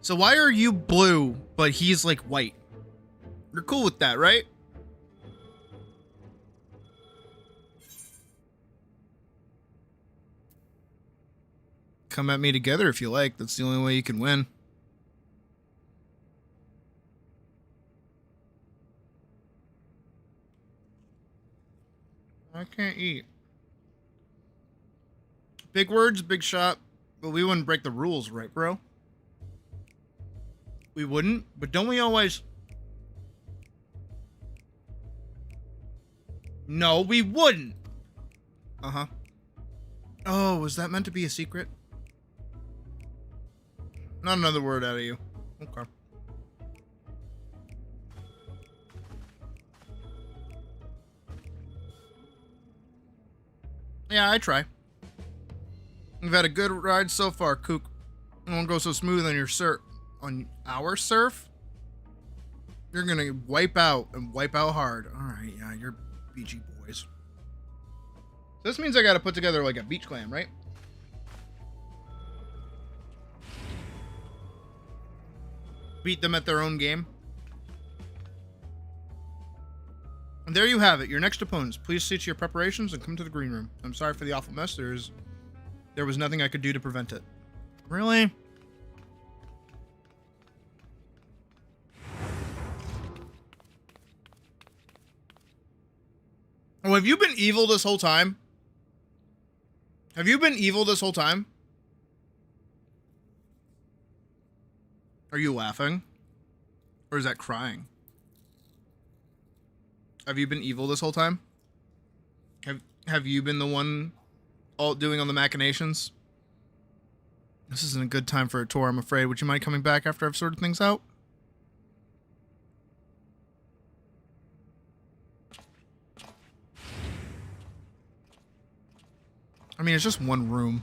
So why are you blue, but he's like white? You're cool with that, right? Come at me together if you like. That's the only way you can win. I can't eat. Big words, big shot, but we wouldn't break the rules, right, bro? We wouldn't, but don't we always... No, we wouldn't. Uh-huh. Oh, was that meant to be a secret? Not another word out of you. Okay. Yeah, I try. We've had a good ride so far, Kook. It won't go so smooth on your surf. On our surf? You're gonna wipe out and wipe out hard. Alright, yeah, you're beachy boys. So this means I gotta put together like a beach clan, right? Beat them at their own game. And there you have it, your next opponents. Please see to your preparations and come to the green room. I'm sorry for the awful mess. There was nothing I could do to prevent it. Really? Oh, have you been evil this whole time? Have you been evil this whole time? Are you laughing? Or is that crying? Have you been evil this whole time? Have you been the one all doing all the machinations? This isn't a good time for a tour, I'm afraid. Would you mind coming back after I've sorted things out? I mean, it's just one room.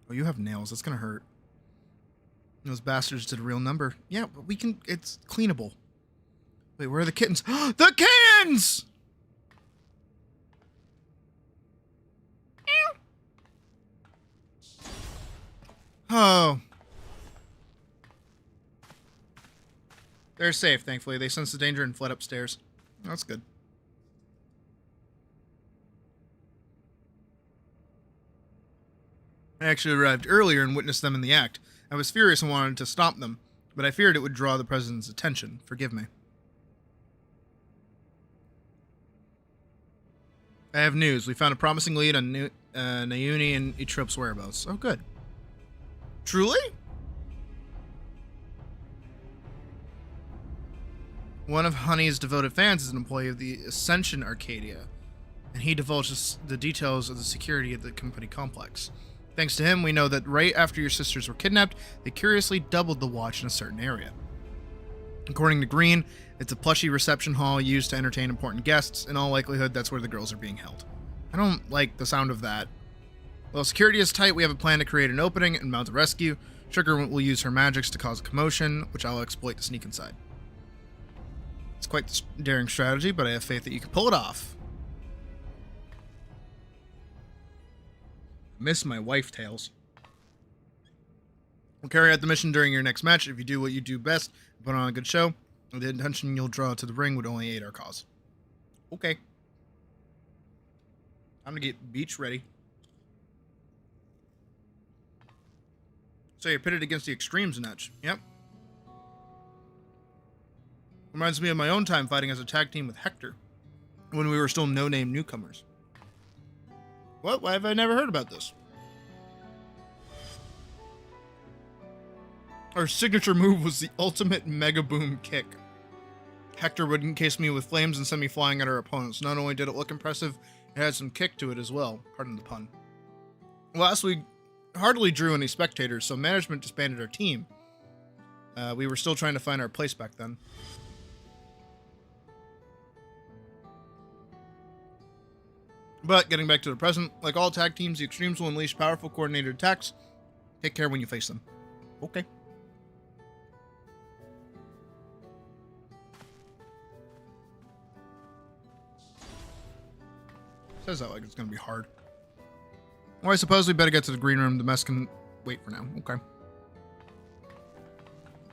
Oh, you have nails. That's gonna hurt. Those bastards did a real number. Yeah, but we can... It's cleanable. Wait, where are the kittens? The kittens! Oh. They're safe, thankfully. They sensed the danger and fled upstairs. That's good. I actually arrived earlier and witnessed them in the act. I was furious and wanted to stop them, but I feared it would draw the president's attention. Forgive me. I have news. We found a promising lead on Nayuni and Etrope's whereabouts. Oh, good. Truly? One of Honey's devoted fans is an employee of the Ascension Arcadia, and he divulges the details of the security of the company complex. Thanks to him, we know that right after your sisters were kidnapped, they curiously doubled the watch in a certain area. According to Green, it's a plushy reception hall used to entertain important guests. In all likelihood, that's where the girls are being held. I don't like the sound of that. While security is tight, we have a plan to create an opening and mount a rescue. Sugar will use her magics to cause a commotion, which I'll exploit to sneak inside. It's quite the daring strategy, but I have faith that you can pull it off. Miss my wife, Tails. We'll carry out the mission during your next match. If you do what you do best, put on a good show, the attention you'll draw to the ring would only aid our cause. Okay. I'm gonna get beach ready. So you're pitted against the extremes, Nutch. Yep. Reminds me of my own time fighting as a tag team with Hector, when we were still no-name newcomers. What? Why have I never heard about this? Our signature move was the ultimate mega boom kick. Hector would encase me with flames and send me flying at our opponents. Not only did it look impressive, it had some kick to it as well. Pardon the pun. Last week, hardly drew any spectators, so management disbanded our team. We were still trying to find our place back then. But getting back to the present, like all tag teams, the Extremes will unleash powerful coordinated attacks. Take care when you face them. Okay. Says that like it's gonna be hard. Well, I suppose we better get to the green room. The mess can wait for now. Okay.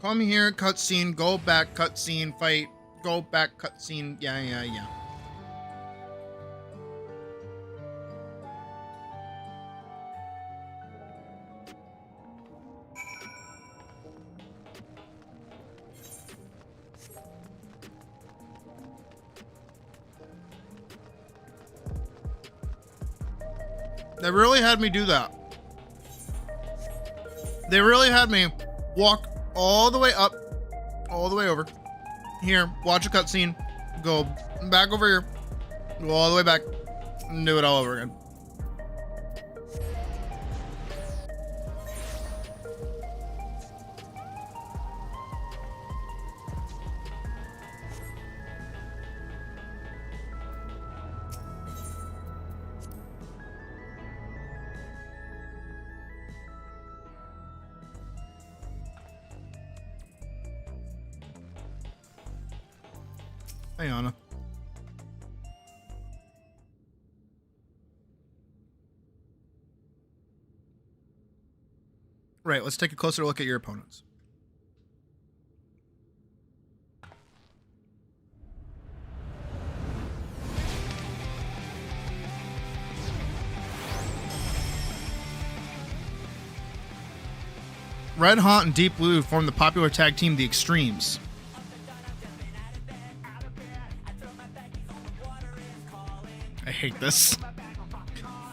Call me here, cutscene, go back, cutscene, fight, go back, cutscene. Yeah. They really had me do that. They really had me walk all the way up, all the way over. Here, watch a cutscene, go back over here, go all the way back, and do it all over again. Hey, Anna. Right, let's take a closer look at your opponents. Red Hot and Deep Blue form the popular tag team The Extremes. I hate this.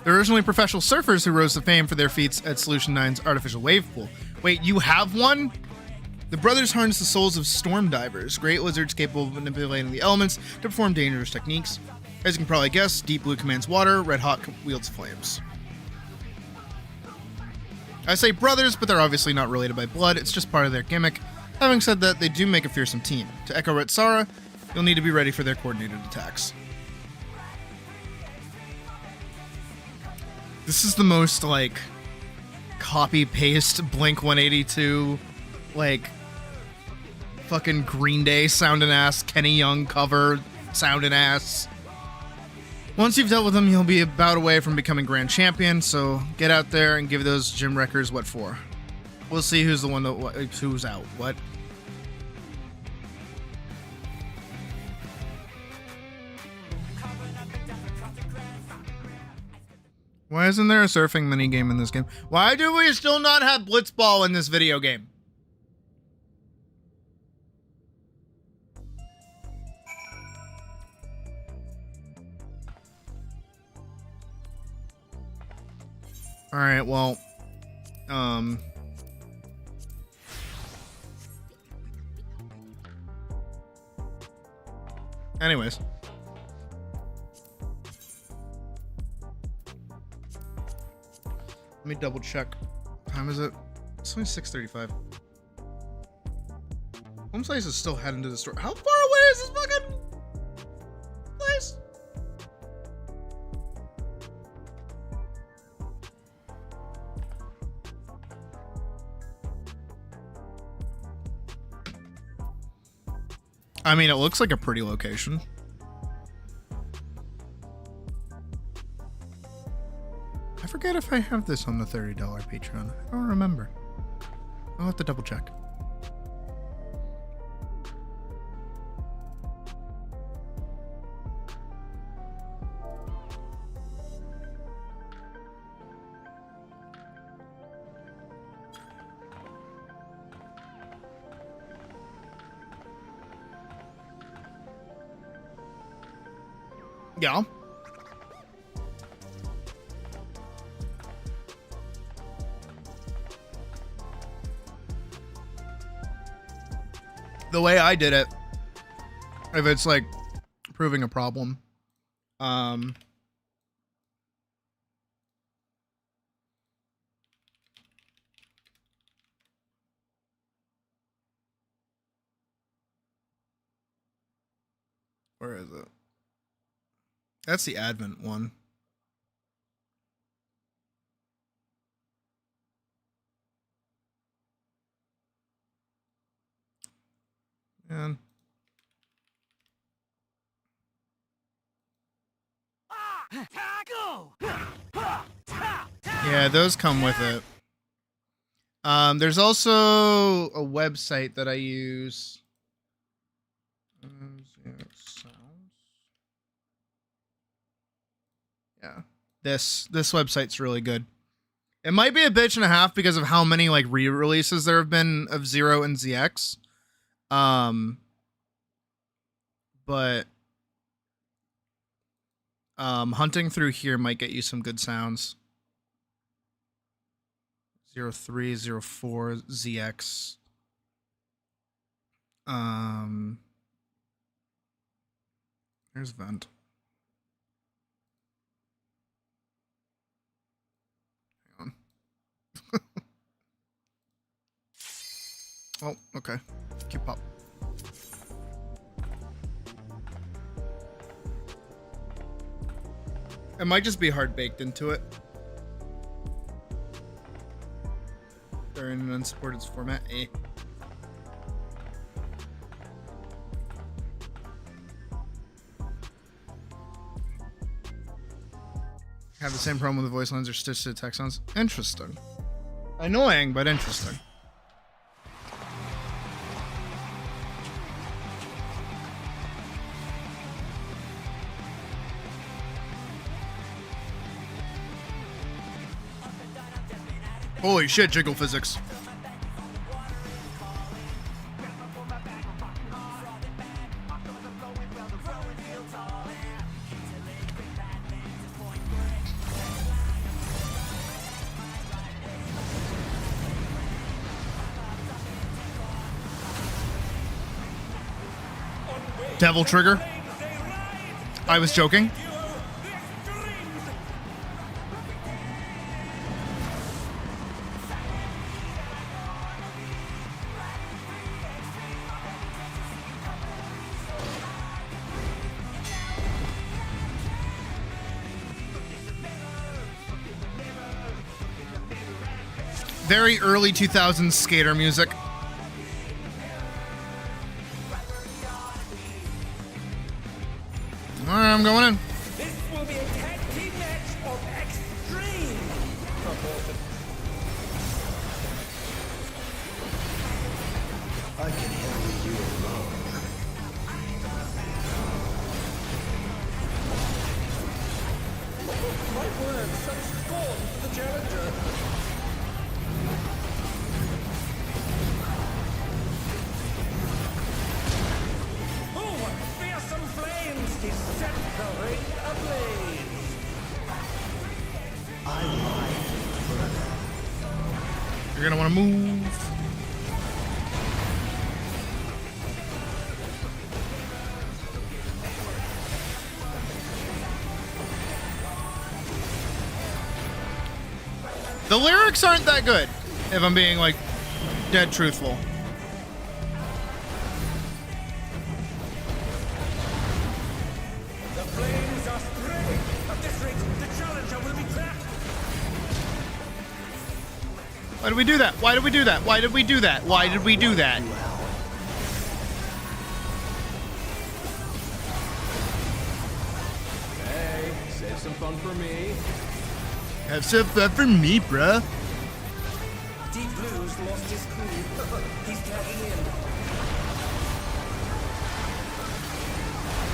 They're originally professional surfers who rose to fame for their feats at Solution 9's artificial wave pool. Wait, you have one? The brothers harness the souls of storm divers, great lizards capable of manipulating the elements to perform dangerous techniques. As you can probably guess, Deep Blue commands water, Red Hot wields flames. I say brothers, but they're obviously not related by blood, it's just part of their gimmick. Having said that, they do make a fearsome team. To echo Retsara, you'll need to be ready for their coordinated attacks. This is the most, like, copy paste Blink 182, like fucking Green Day sounding ass, Kenny Young cover sounding ass. Once you've dealt with them, you'll be about away from becoming grand champion, so get out there and give those gym wreckers what for. We'll see who's the one that who's out. What? Why isn't there a surfing minigame in this game? Why do we still not have Blitzball in this video game? Alright, well, anyways. Let me double check. What time is it? It's only 6:35. Home Slice is still heading to the store. How far away is this fucking place? I mean, it looks like a pretty location. I forget if I have this on the $30 Patreon. I don't remember. I'll have to double check. Yeah. The way I did it, if it's like proving a problem, where is it? That's the Advent one. Man. Yeah, those come with it. There's also a website that I use. Yeah, this website's really good. It might be a bitch and a half because of how many like re-releases there have been of Zero and ZX. But hunting through here might get you some good sounds. 03, 04, ZX. There's Vent. Hang on. Oh, okay. Keep up. It might just be hard baked into it. They're in an unsupported format. Have the same problem with the voice lines or stitched to text sounds. Interesting. Annoying, but interesting. Holy shit, jiggle physics. Devil Trigger. I was joking. Very early 2000s skater music. Alright, I'm going in. This will be a tag team match of extreme proportion. I can handle you alone. My word, such scorn for the challenger. Oh, what fearsome flames to set the ring ablaze! I like further. You're gonna want to move. The lyrics aren't that good, if I'm being, like, dead truthful. The flames are spreading. At this rate, the challenger will be trapped. Why did we do that? Why did we do that? Why did we do that? Why did we do that? Hey, save some fun for me. Have some fun for me, bruh. Deep Blue's lost his cool. He's tagging in.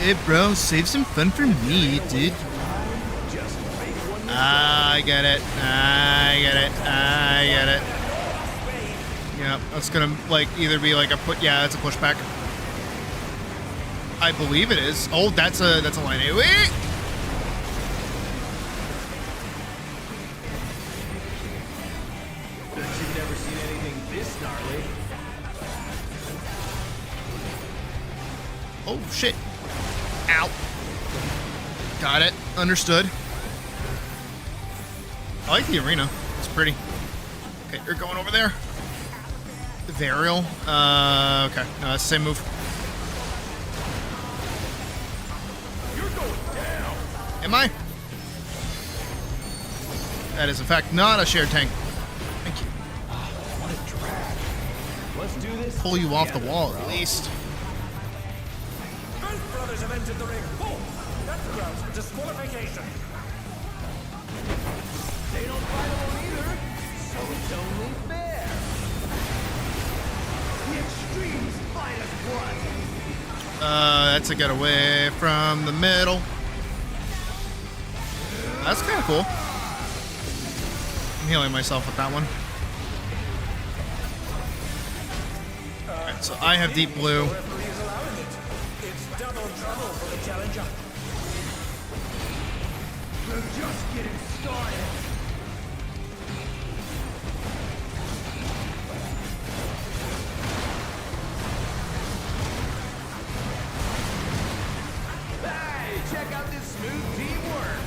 Hey, bro, save some fun for me, dude. I get it. I get it. I get it. Yeah, that's gonna, like, either be like a it's a pushback. I believe it is. Oh, that's a line A. Wait! You've never seen anything this gnarly. Oh, shit. Ow. Got it. Understood. I like the arena. It's pretty. Okay, you're going over there. The Varial. Okay. No, it's the same move. You're going down. Am I? That is, in fact, not a shared tank. Thank you. What a drag. Let's do this. Pull you off the together, wall, bro. at least. Both brothers have entered the ring. Oh, that's grounds for disqualification. They don't fight alone either, so it's only fair. The extremes fight as one. That's a get away from the middle. That's kind of cool. I'm healing myself with that one. Alright, so I have deep blue. The referee is allowing it. It's double trouble for the challenger. We're just getting started. Hey, check out this smooth teamwork.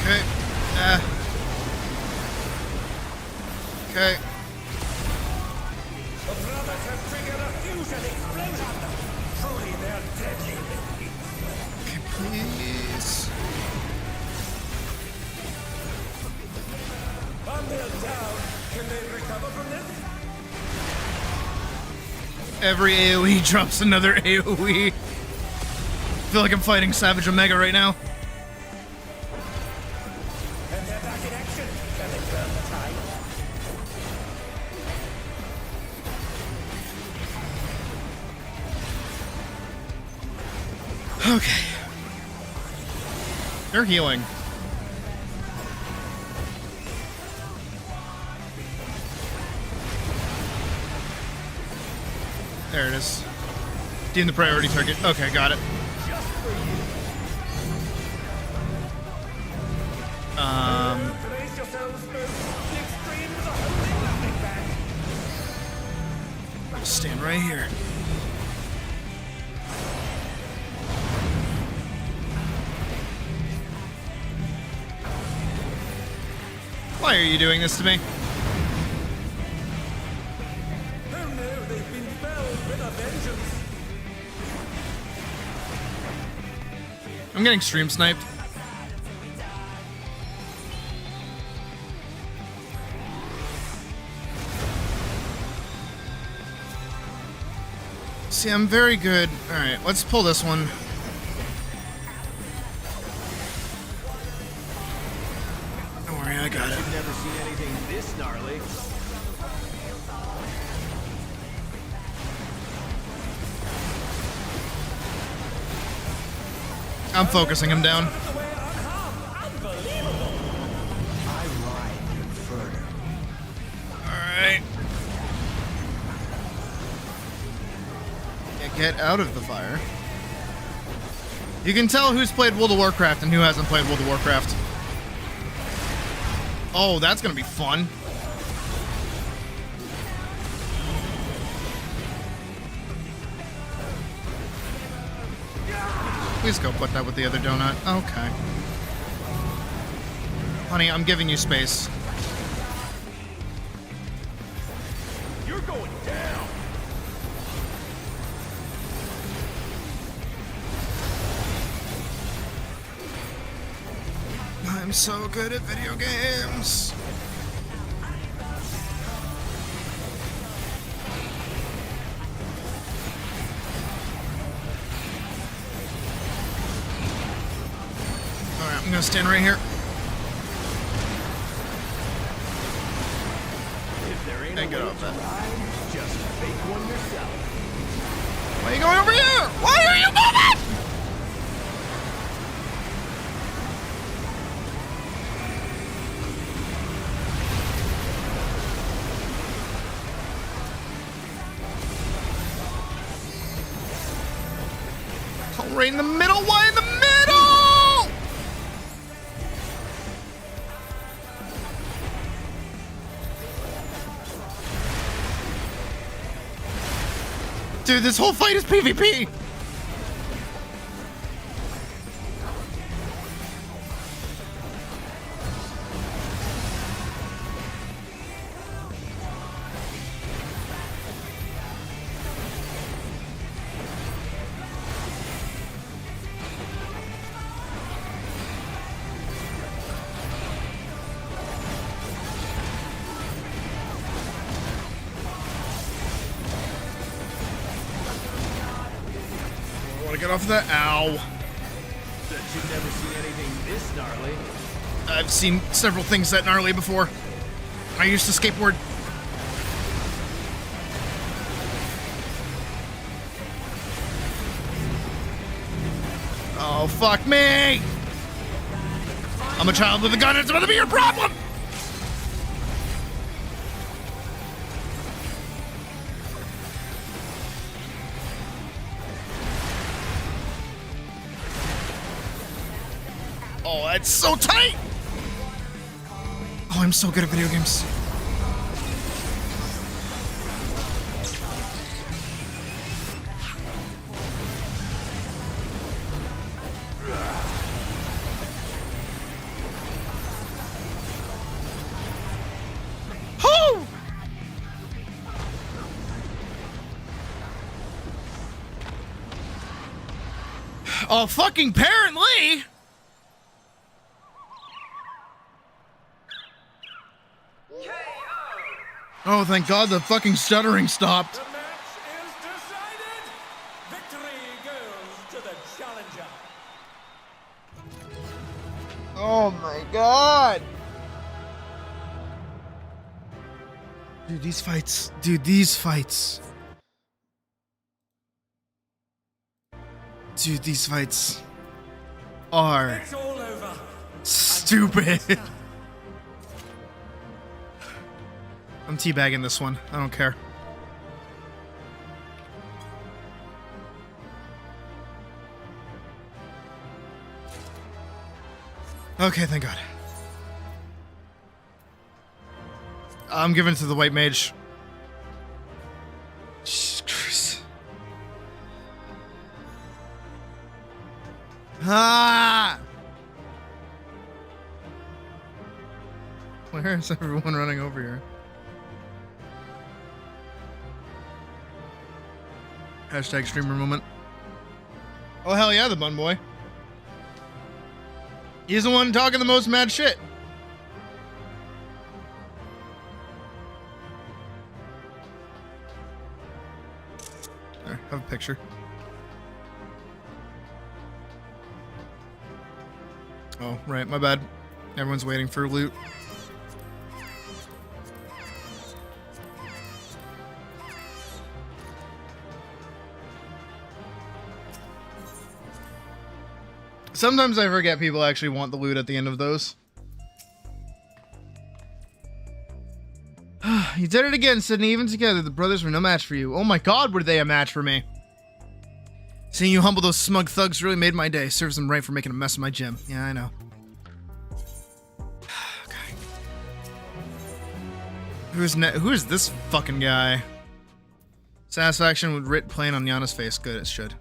Okay. Okay. The brothers have triggered a fusion explosion. Truly, they're deadly. Okay, please. Until down, can they recover from this? Every AoE drops another AoE. I feel like I'm fighting Savage Omega right now. And they're back in action. Can they turn the tide? Okay. They're healing. There it is. Deem the priority target. Okay, got it. Brace yourselves, folks. The extremes are holding nothing back. Just stand right here. Why are you doing this to me? Oh no, they've been felled with a vengeance. I'm getting stream sniped. See, I'm very good. Alright, let's pull this one. Don't worry, I got it. I've never seen anything this gnarly. I'm focusing him down. I ride the inferno. Alright. Yeah, get out of the fire. You can tell who's played World of Warcraft and who hasn't played World of Warcraft. Oh, that's gonna be fun. Please go put that with the other donut. Okay. Honey, I'm giving you space. You're going down. I'm so good at video games. Alright, I'm gonna stand right here. If there ain't Hey, a get way off to that. ride, just make one yourself. Why are you going over here? Why are you moving? Oh, right in the middle. Why in the middle? Dude, this whole fight is PvP. I want to get off of that. Ow. Bet you've never seen anything this gnarly. I've seen several things that gnarly before. I used to skateboard. Oh, fuck me! I'm a child with a gun, it's about to be your problem! Oh, that's so tight! Oh, I'm so good at video games. Whoo! Oh, fucking apparently! Oh, thank God the fucking stuttering stopped. The match is decided. Victory goes to the challenger. Oh my God. Dude, these fights. Dude, these fights. Dude, these fights are It's all over. stupid. I'm teabagging this one. I don't care. Okay, thank God. I'm giving it to the white mage. Jesus Christ. Ah! Where is everyone running over here? Hashtag streamer moment. Oh, hell yeah, the bun boy. He's the one talking the most mad shit. There, have a picture. Oh, right, my bad. Everyone's waiting for loot. Sometimes I forget people actually want the loot at the end of those. You did it again, Sydney. Even together, the brothers were no match for you. Oh my god, were they a match for me? Seeing you humble those smug thugs really made my day. Serves them right for making a mess of my gym. Yeah, I know. Okay. Who is this fucking guy? Satisfaction with writ plain on Yana's face. Good, it should.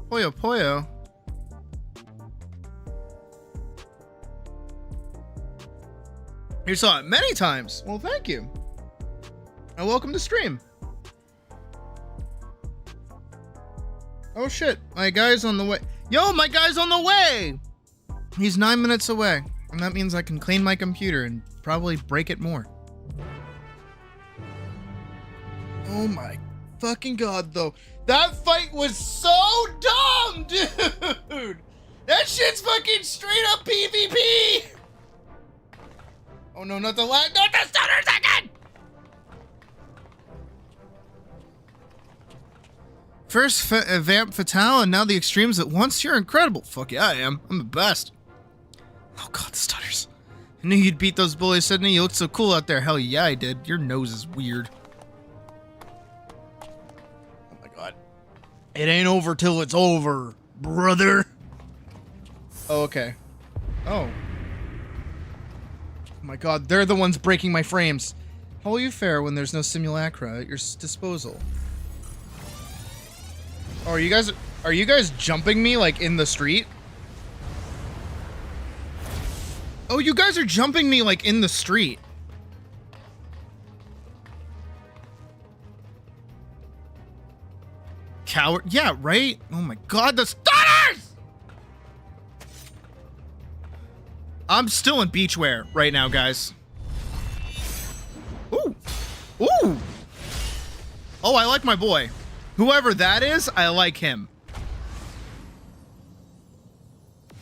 Poyo Poyo. You saw it many times. Well, thank you. And welcome to stream. Oh shit, my guy's on the way. Yo, my guy's on the way! He's 9 minutes away. And that means I can clean my computer and probably break it more. Oh my fucking god, though. That fight was so dumb, dude! That shit's fucking straight up PvP! Oh no, not the lag, not the stutters again! First Vamp Fatale and now the extremes at once? You're incredible. Fuck yeah, I am. I'm the best. Oh god, the stutters. I knew you'd beat those bullies, Sydney. You looked so cool out there. Hell yeah, I did. Your nose is weird. Oh my god. It ain't over till it's over, brother. Oh, okay. Oh. Oh my god, they're the ones breaking my frames. How will you fare when there's no simulacra at your disposal? Oh, are you guys jumping me like in the street? Oh, you guys are jumping me like in the street. Coward. Yeah, right? Oh my god, the stutters! I'm still in beachwear right now, guys. Ooh. Ooh. Oh, I like my boy. Whoever that is, I like him.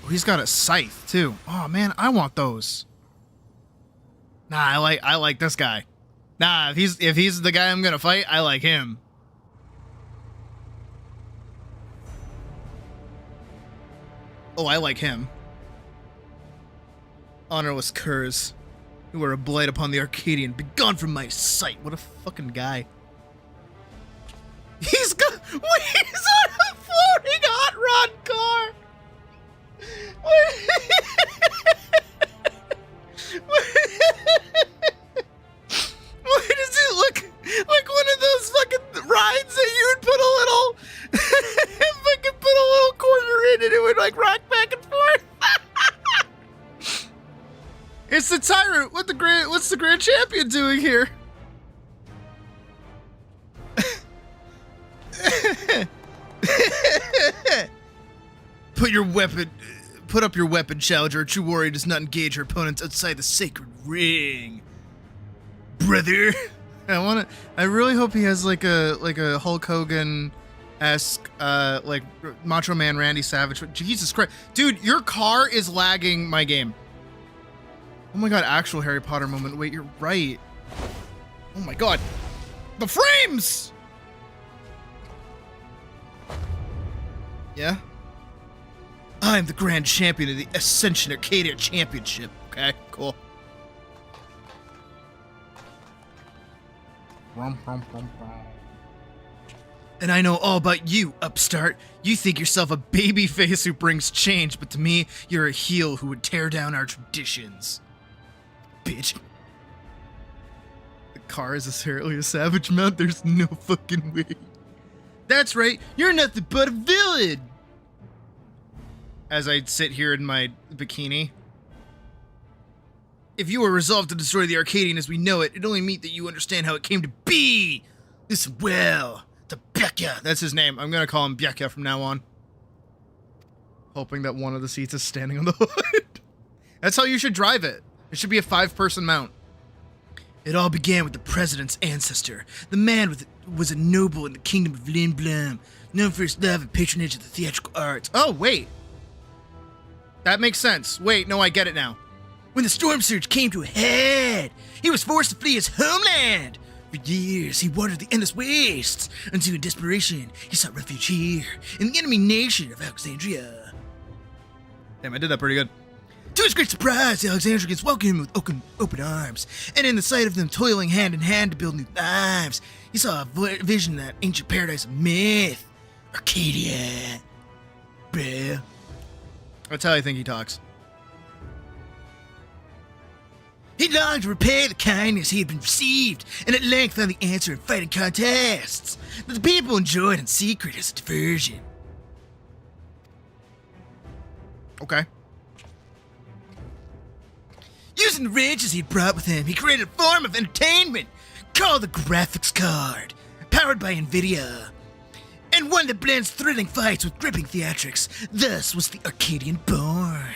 Oh, he's got a scythe too. Oh man, I want those. Nah, I like this guy. Nah, if he's the guy I'm gonna fight, I like him. Oh, I like him. Honorless curs. You are a blight upon the Arcadian. Begone from my sight. What a fucking guy. He's on a floating hot rod car. Why does it look like one of those fucking rides that you would put a little, fucking put a little corner in and it would like rock back and forth? It's the tyrant. What's the grand champion doing here? Put up your weapon, challenger. A true warrior does not engage her opponents outside the sacred ring. Brother. I really hope he has like a Hulk Hogan-esque like Macho Man Randy Savage. Jesus Christ. Dude, your car is lagging my game. Oh my god, actual Harry Potter moment. Wait, you're right. Oh my god. The frames! Yeah? I'm the grand champion of the Ascension Arcadia Championship. Okay, cool. And I know all about you, upstart. You think yourself a babyface who brings change, but to me, you're a heel who would tear down our traditions. Bitch. The car is apparently a savage mount. There's no fucking way. That's right. You're nothing but a villain. As I sit here in my bikini. If you were resolved to destroy the Arcadian as we know it, it'd only mean that you understand how it came to be. Listen well to Becca. That's his name. I'm gonna call him Becca from now on. hoping that one of the seats is standing on the hood. That's how you should drive it. It should be a 5-person mount. It all began with the president's ancestor. The man was a noble in the kingdom of Lindblom, known for his love and patronage of the theatrical arts. Oh, wait. That makes sense. Wait, no, I get it now. When the storm surge came to a head, he was forced to flee his homeland. For years, he wandered the endless wastes, until in desperation, he sought refuge here, in the enemy nation of Alexandria. Damn, I did that pretty good. To his great surprise, the Alexandrians welcomed him with open arms, and in the sight of them toiling hand in hand to build new lives, he saw a vision of that ancient paradise of myth, Arcadia. Bruh. That's how I think he talks. He longed to repay the kindness he had been received, and at length found the answer in fighting contests that the people enjoyed in secret as a diversion. Okay. Using the riches he had brought with him, he created a form of entertainment called the graphics card, powered by NVIDIA, and one that blends thrilling fights with gripping theatrics. Thus was the Arcadian born.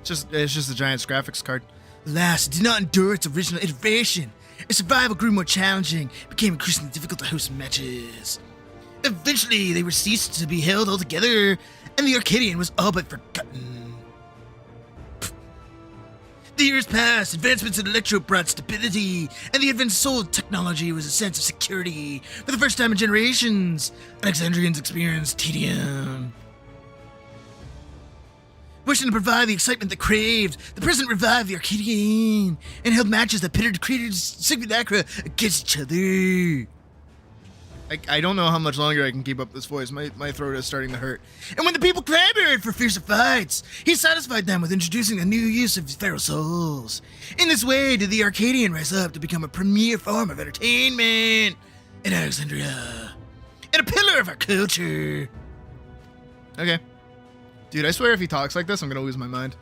It's just a giant graphics card. Alas, it did not endure its original iteration. Its survival grew more challenging, became increasingly difficult to host matches. Eventually, they were ceased to be held altogether, and the Arcadian was all but forgotten. The years passed, advancements in electro brought stability, and the advent of solar technology was a sense of security. For the first time in generations, Alexandrians experienced tedium. Wishing to provide the excitement they craved, the president revived the Arcadian and held matches that pitted created simulacra against each other. I don't know how much longer I can keep up this voice. My throat is starting to hurt. And when the people clamored for fiercer fights, he satisfied them with introducing a new use of feral souls. In this way did the Arcadian rise up to become a premier form of entertainment in Alexandria, and a pillar of our culture. Okay. Dude, I swear if he talks like this, I'm gonna lose my mind.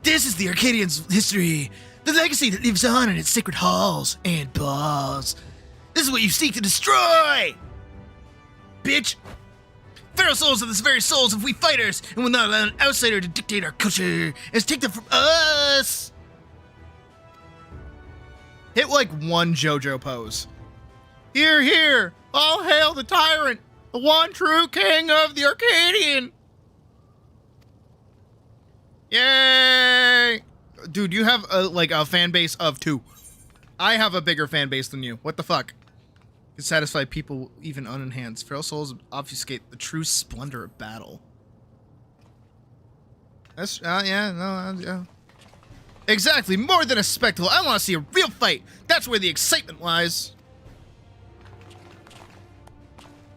This is the Arcadian's history, the legacy that lives on in its sacred halls and balls. This is what you seek to destroy! Bitch! Feral souls are the very souls of we fighters, and will not allow an outsider to dictate our culture, and take them from us! Hit like one JoJo pose. Here, here! All hail the tyrant! The one true king of the Arcadian! Yay! Dude, you have a fan base of 2. I have a bigger fan base than you. What the fuck? Can satisfy people even unenhanced. Feral souls obfuscate the true splendor of battle. That's, yeah. Exactly, more than a spectacle. I want to see a real fight. That's where the excitement lies.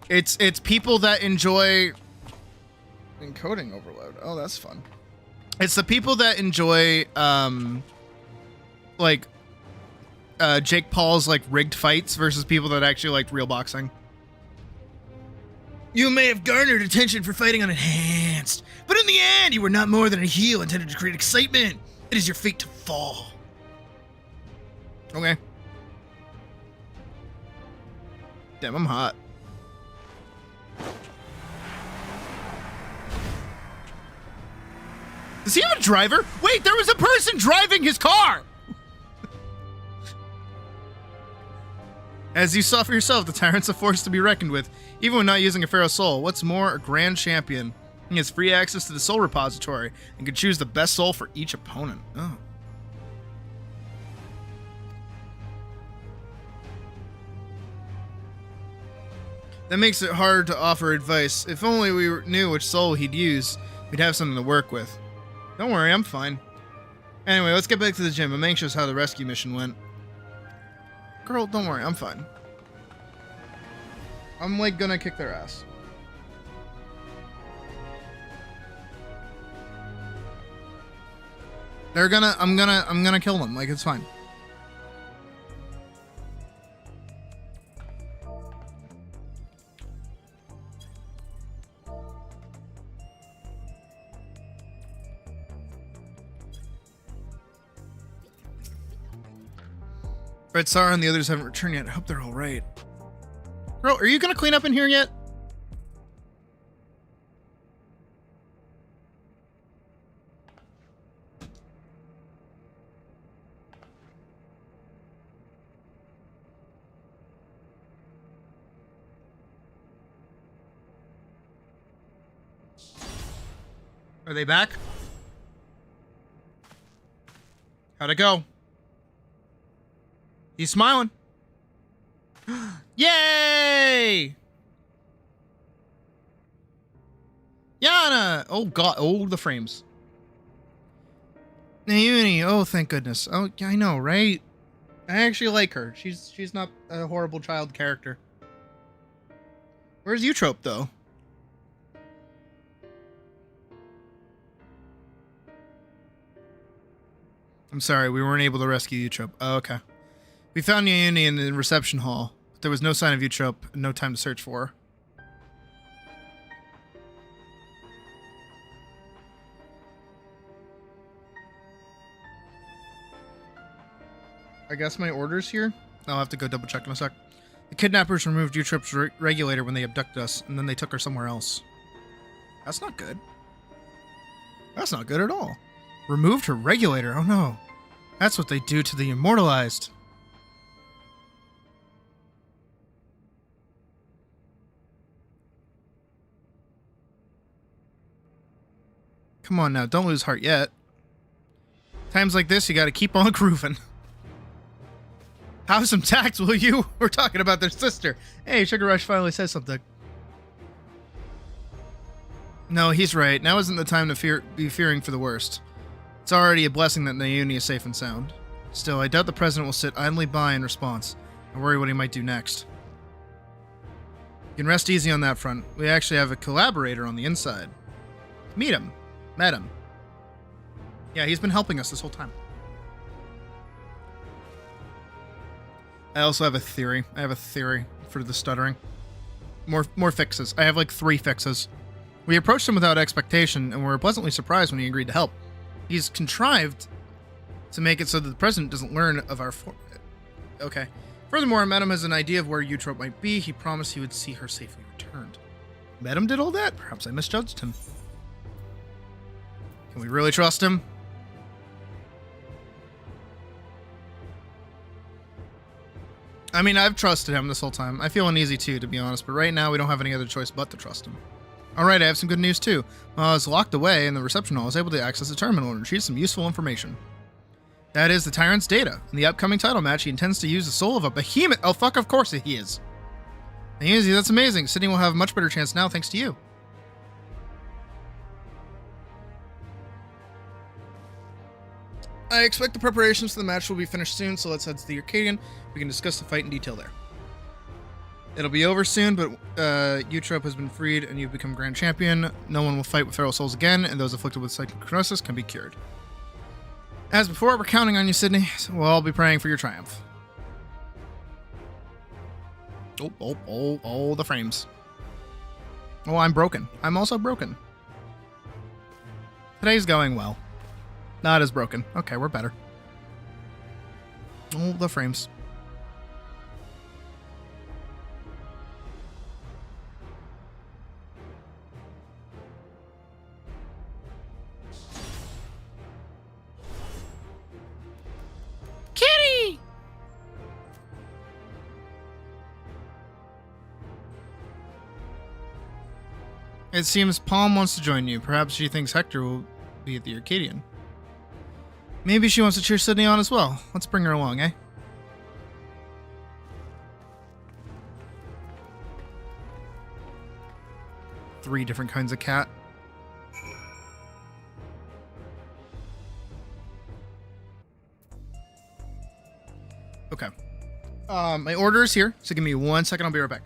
It's people that enjoy encoding overload. Oh, that's fun. It's the people that enjoy Jake Paul's rigged fights versus people that actually like real boxing. You may have garnered attention for fighting unenhanced, but in the end, you were not more than a heel intended to create excitement. It is your fate to fall. Okay. Damn, I'm hot. Does he have a driver? Wait, there was a person driving his car! As you saw for yourself, the tyrant's a force to be reckoned with, even when not using a feral soul. What's more, a grand champion. He has free access to the soul repository and can choose the best soul for each opponent. Oh. That makes it hard to offer advice. If only we knew which soul he'd use, we'd have something to work with. Don't worry, I'm fine. Anyway, let's get back to the gym. I'm anxious how the rescue mission went. Girl, don't worry, I'm fine. I'm gonna kick their ass. I'm gonna kill them. It's fine. Red Sara and the others haven't returned yet. I hope they're all right. Girl, are you gonna clean up in here yet? Are they back? How'd it go? He's smiling. Yay! Yana! Oh god, oh the frames. Naomi, oh thank goodness. Oh, yeah, I know, right? I actually like her. She's not a horrible child character. Where's Eutrope though? I'm sorry, we weren't able to rescue Eutrope. Oh, okay. We found Naomi in the reception hall, but there was no sign of Eutrope and no time to search for her. I guess my order's here? I'll have to go double check in a sec. The kidnappers removed Eutrope's regulator when they abducted us, and then they took her somewhere else. That's not good. That's not good at all. Removed her regulator? Oh no. That's what they do to the immortalized. Come on now, don't lose heart yet. Times like this, you gotta keep on grooving. Have some tact, will you? We're talking about their sister. Hey, Sugar Rush finally says something. No, he's right. Now isn't the time to be fearing for the worst. It's already a blessing that Naomi is safe and sound. Still, I doubt the president will sit idly by in response and worry what he might do next. You can rest easy on that front. We actually have a collaborator on the inside. Meet him. Met him. Yeah, he's been helping us this whole time. I also have a theory. I have a theory for the stuttering. More fixes. I have like 3 fixes. We approached him without expectation, and were pleasantly surprised when he agreed to help. He's contrived to make it so that the president doesn't learn of our Okay. Furthermore, Madam has an idea of where Eutrope might be. He promised he would see her safely returned. Madam did all that? Perhaps I misjudged him. Can we really trust him? I mean, I've trusted him this whole time. I feel uneasy too, to be honest, but right now we don't have any other choice but to trust him. Alright, I have some good news too. While I was locked away in the reception hall, I was able to access the terminal and retrieve some useful information. That is the Tyrant's data. In the upcoming title match, he intends to use the soul of a behemoth. Oh, fuck, of course he is. Easy, that's amazing. Sydney will have a much better chance now thanks to you. I expect the preparations for the match will be finished soon, so let's head to the Arcadian. We can discuss the fight in detail there. It'll be over soon, but Eutrope has been freed and you've become Grand Champion. No one will fight with feral souls again, and those afflicted with psychokinesis can be cured. As before, we're counting on you, Sydney, so we'll all be praying for your triumph. Oh, the frames. Oh, I'm broken. I'm also broken. Today's going well. Not as broken. Okay, we're better. Oh, the frames. Kitty! It seems Palm wants to join you. Perhaps she thinks Hector will be at the Arcadian. Maybe she wants to cheer Sydney on as well. Let's bring her along, eh? Three different kinds of cat. Okay. My order is here, so give me 1 second. I'll be right back.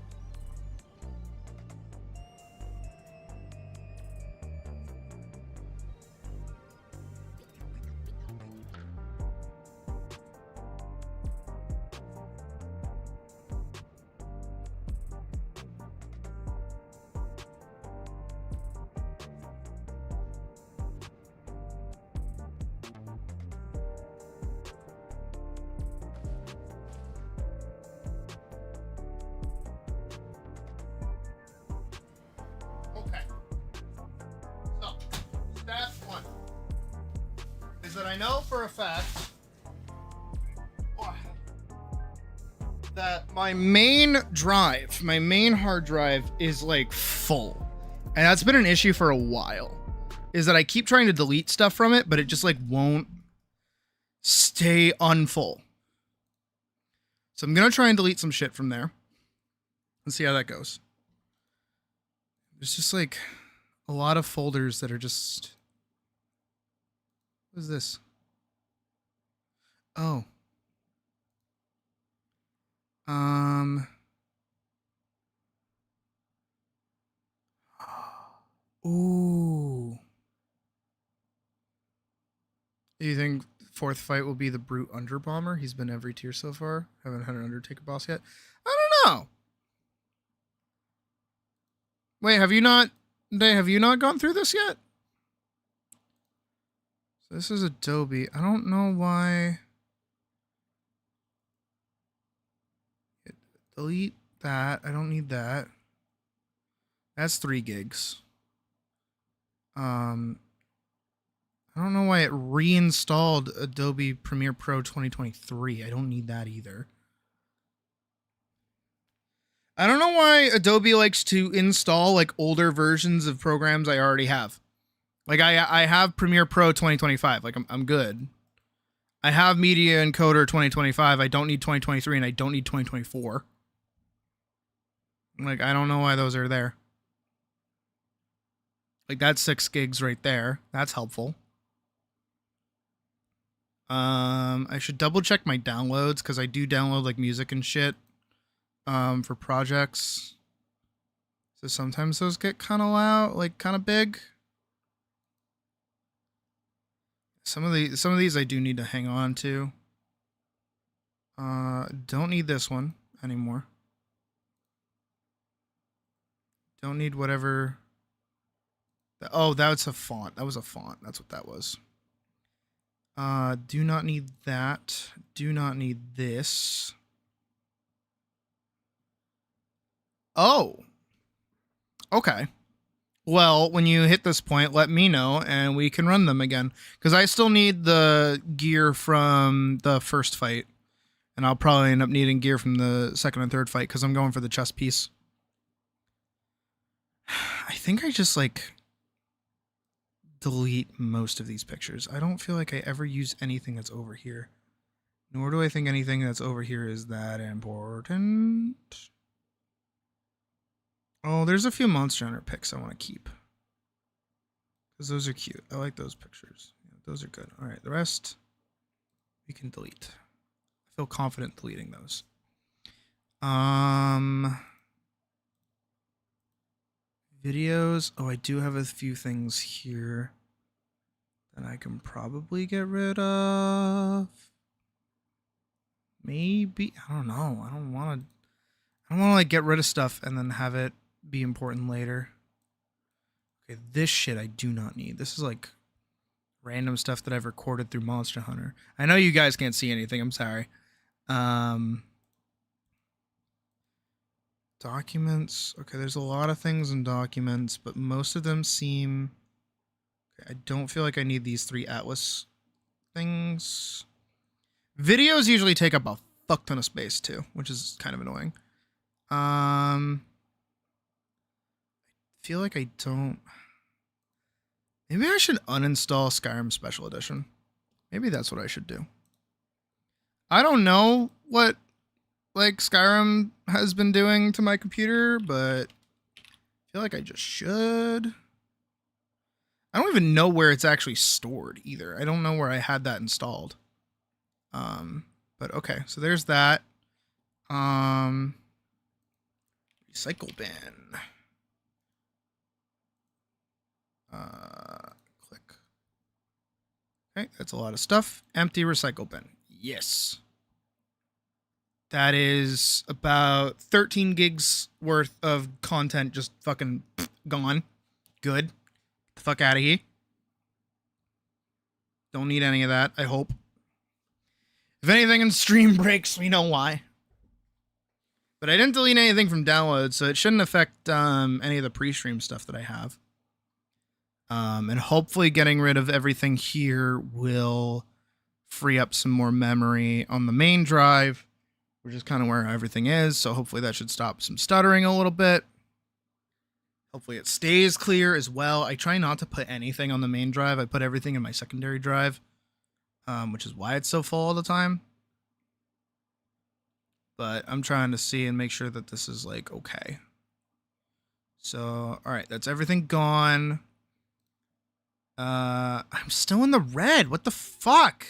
That I know for a fact that my main hard drive is like full, and that's been an issue for a while. is that I keep trying to delete stuff from it, but it just like won't stay unfull. So I'm going to try and delete some shit from there and see how that goes. There's just like a lot of folders that are just... What is this? Oh. Ooh. Do you think fourth fight will be the Brute Underbomber? He's been every tier so far. Haven't had an Undertaker boss yet. I don't know. Wait, have you not gone through this yet? So this is Adobe. I don't know why. Delete that. I don't need that. That's 3 gigs. I don't know why it reinstalled Adobe Premiere Pro 2023. I don't need that either. I don't know why Adobe likes to install like older versions of programs I already have. Like I have Premiere Pro 2025. Like I'm good. I have Media Encoder 2025. I don't need 2023 and I don't need 2024. Like I don't know why those are there. Like that's 6 gigs right there. That's helpful. I should double check my downloads because I do download like music and shit for projects. So sometimes those get kind of loud, like kind of big. Some of these I do need to hang on to. Don't need this one anymore. Don't need whatever. Oh, that's a font. That was a font. That's what that was. Do not need that. Do not need this. Oh. Okay. Well, when you hit this point, let me know and we can run them again. Because I still need the gear from the first fight. And I'll probably end up needing gear from the second and third fight because I'm going for the chest piece. I think I just like delete most of these pictures. I don't feel like I ever use anything that's over here. Nor do I think anything that's over here is that important. Oh, there's a few Monster Hunter pics I want to keep. Because those are cute. I like those pictures. Yeah, those are good. Alright, the rest we can delete. I feel confident deleting those. Videos. Oh, I do have a few things here that I can probably get rid of. Maybe. I don't know. I don't want to like get rid of stuff and then have it be important later. Okay, this shit I do not need. This is like random stuff that I've recorded through Monster Hunter. I know you guys can't see anything. I'm sorry. Documents. Okay, there's a lot of things in documents, but most of them seem... Okay, I don't feel like I need these 3 Atlas things. Videos usually take up a fuck ton of space too, which is kind of annoying. I feel like I don't... Maybe I should uninstall Skyrim Special Edition. Maybe that's what I should do. I don't know what like Skyrim has been doing to my computer, but I feel like I just should. I don't even know where it's actually stored either. I don't know where I had that installed. But okay, so there's that. Recycle bin. Click. Okay, that's a lot of stuff. Empty recycle bin. Yes. That is about 13 gigs worth of content just fucking gone. Good. Get the fuck out of here. Don't need any of that, I hope. If anything in stream breaks, we know why. But I didn't delete anything from downloads, so it shouldn't affect any of the pre-stream stuff that I have. And hopefully getting rid of everything here will free up some more memory on the main drive, which is kind of where everything is. So hopefully that should stop some stuttering a little bit. Hopefully it stays clear as well. I try not to put anything on the main drive. I put everything in my secondary drive, which is why it's so full all the time. But I'm trying to see and make sure that this is like okay. So, all right, that's everything gone. I'm still in the red. What the fuck?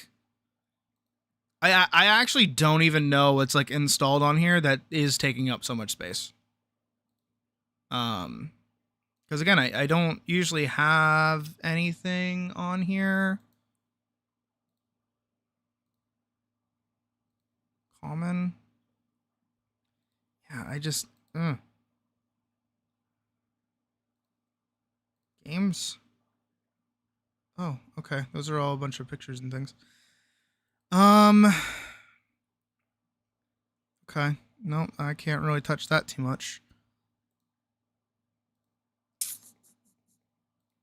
I actually don't even know what's like installed on here that is taking up so much space. Because again, I don't usually have anything on here. Common. Yeah, I just games. Oh, okay. Those are all a bunch of pictures and things. Okay. No, I can't really touch that too much.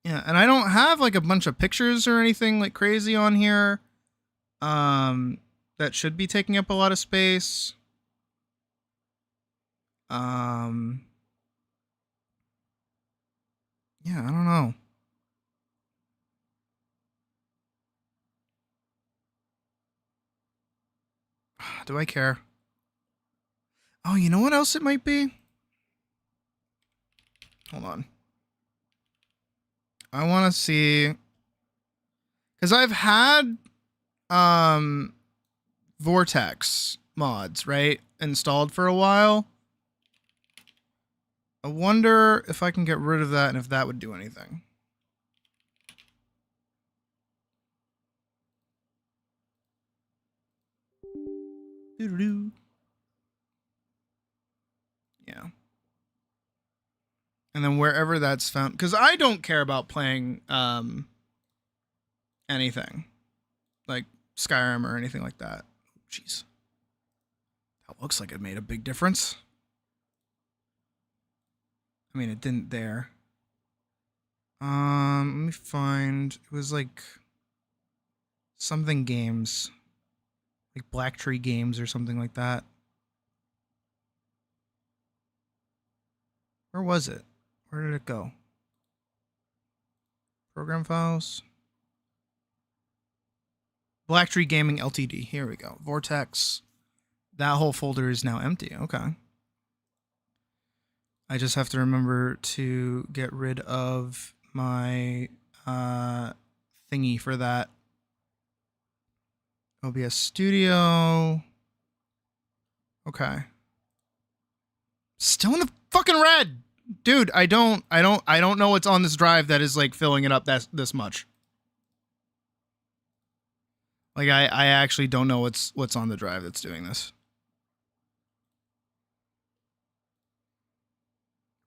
Yeah, and I don't have like a bunch of pictures or anything like crazy on here. That should be taking up a lot of space. Yeah, I don't know. Do I care? Oh, you know what else it might be? Hold on. I want to see, because I've had Vortex mods, right, installed for a while. I wonder if I can get rid of that and if that would do anything. Doo-doo-doo. Yeah. And then wherever that's found, because I don't care about playing anything like Skyrim or anything like that. Jeez, that looks like it made a big difference. I mean, it didn't there. Let me find. It was like something games, like Black Tree Games or something like that. Where was it? Where did it go? Program files. Black Tree Gaming Ltd. Here we go. Vortex. That whole folder is now empty. Okay. I just have to remember to get rid of my thingy for that. OBS Studio. Okay. Still in the fucking red. Dude, I don't know what's on this drive that is like filling it up this much. Like I actually don't know what's on the drive that's doing this.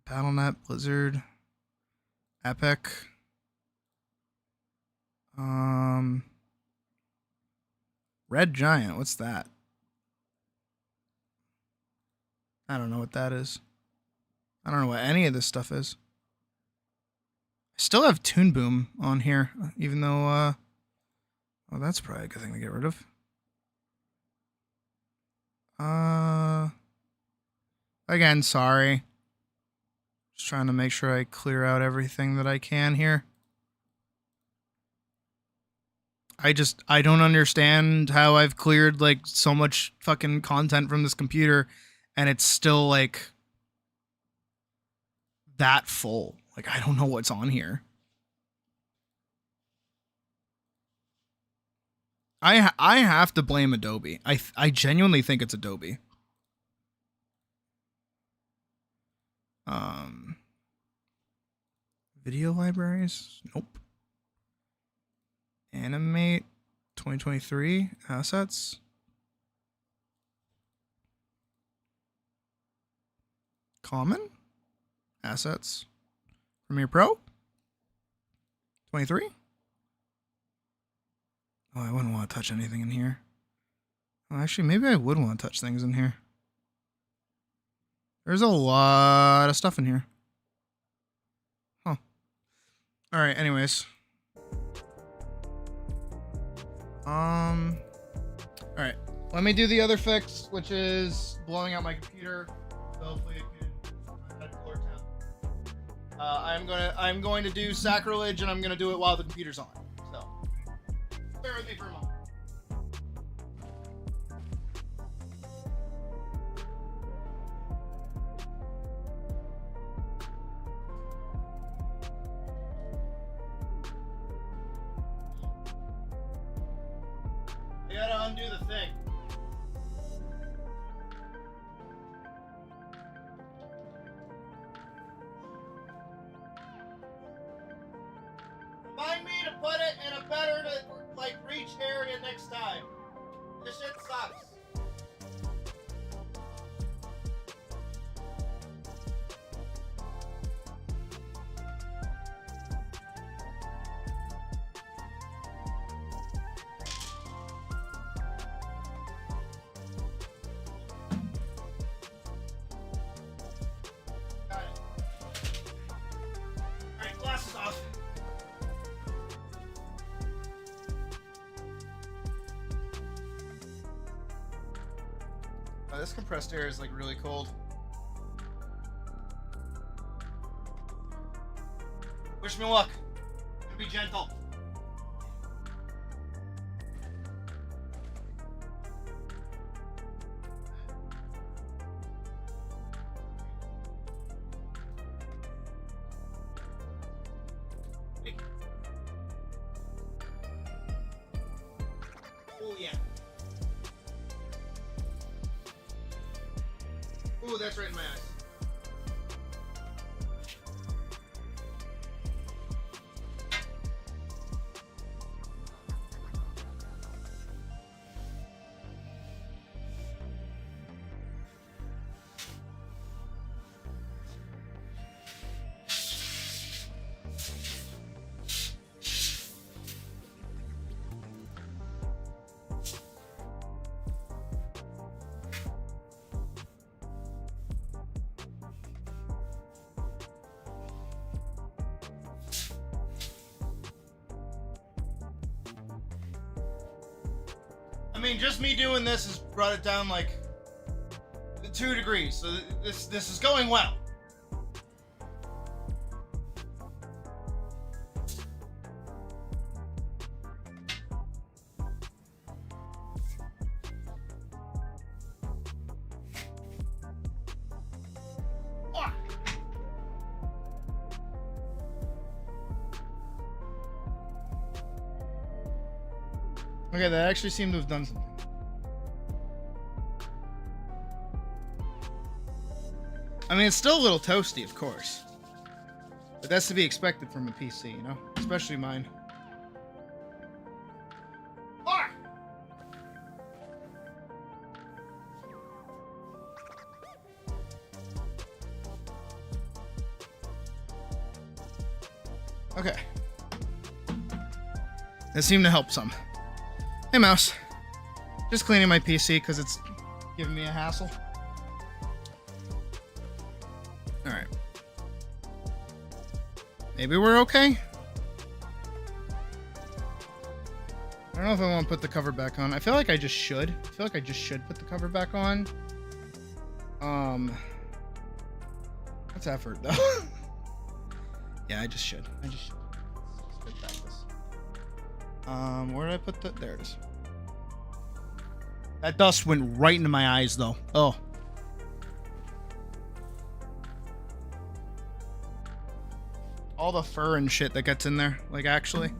BattleNet, Blizzard, Epic. Red Giant, what's that? I don't know what that is. I don't know what any of this stuff is. I still have Toon Boom on here, even though, oh, that's probably a good thing to get rid of. Again, sorry. Just trying to make sure I clear out everything that I can here. I don't understand how I've cleared like so much fucking content from this computer and it's still like that full. Like, I don't know what's on here. I have to blame Adobe. I genuinely think it's Adobe. Video libraries? Nope. Animate 2023 assets. Common assets. Premiere Pro 23. Oh, I wouldn't want to touch anything in here. Well, actually, maybe I would want to touch things in here. There's a lot of stuff in here. Huh. All right, anyways. All right. Let me do the other fix, which is blowing out my computer. So hopefully it can head color temp. I'm going to do sacrilege, and I'm gonna do it while the computer's on. So bear with me for a moment. I gotta undo the thing. Remind me to put it in a better reach area next time. This shit sucks. Got it. Alright, glasses off. Oh, this compressed air is like really cold. Wish me luck. Be gentle. Oh yeah. Ooh, that's right in my eyes. I mean, just me doing this has brought it down like 2 degrees, so this is going well. Ah! Okay, that actually seemed to have done something. I mean, it's still a little toasty, of course. But that's to be expected from a PC, you know? Especially mine. Ah! Okay. That seemed to help some. Hey, mouse. Just cleaning my PC because it's giving me a hassle. Alright. Maybe we're okay? I don't know if I want to put the cover back on. I feel like I just should. I feel like I just should put the cover back on. That's effort, though. Yeah, I just should. Let's good practice. Where did I put the... There it is. That dust went right into my eyes, though. Oh. All the fur and shit that gets in there. Like, actually.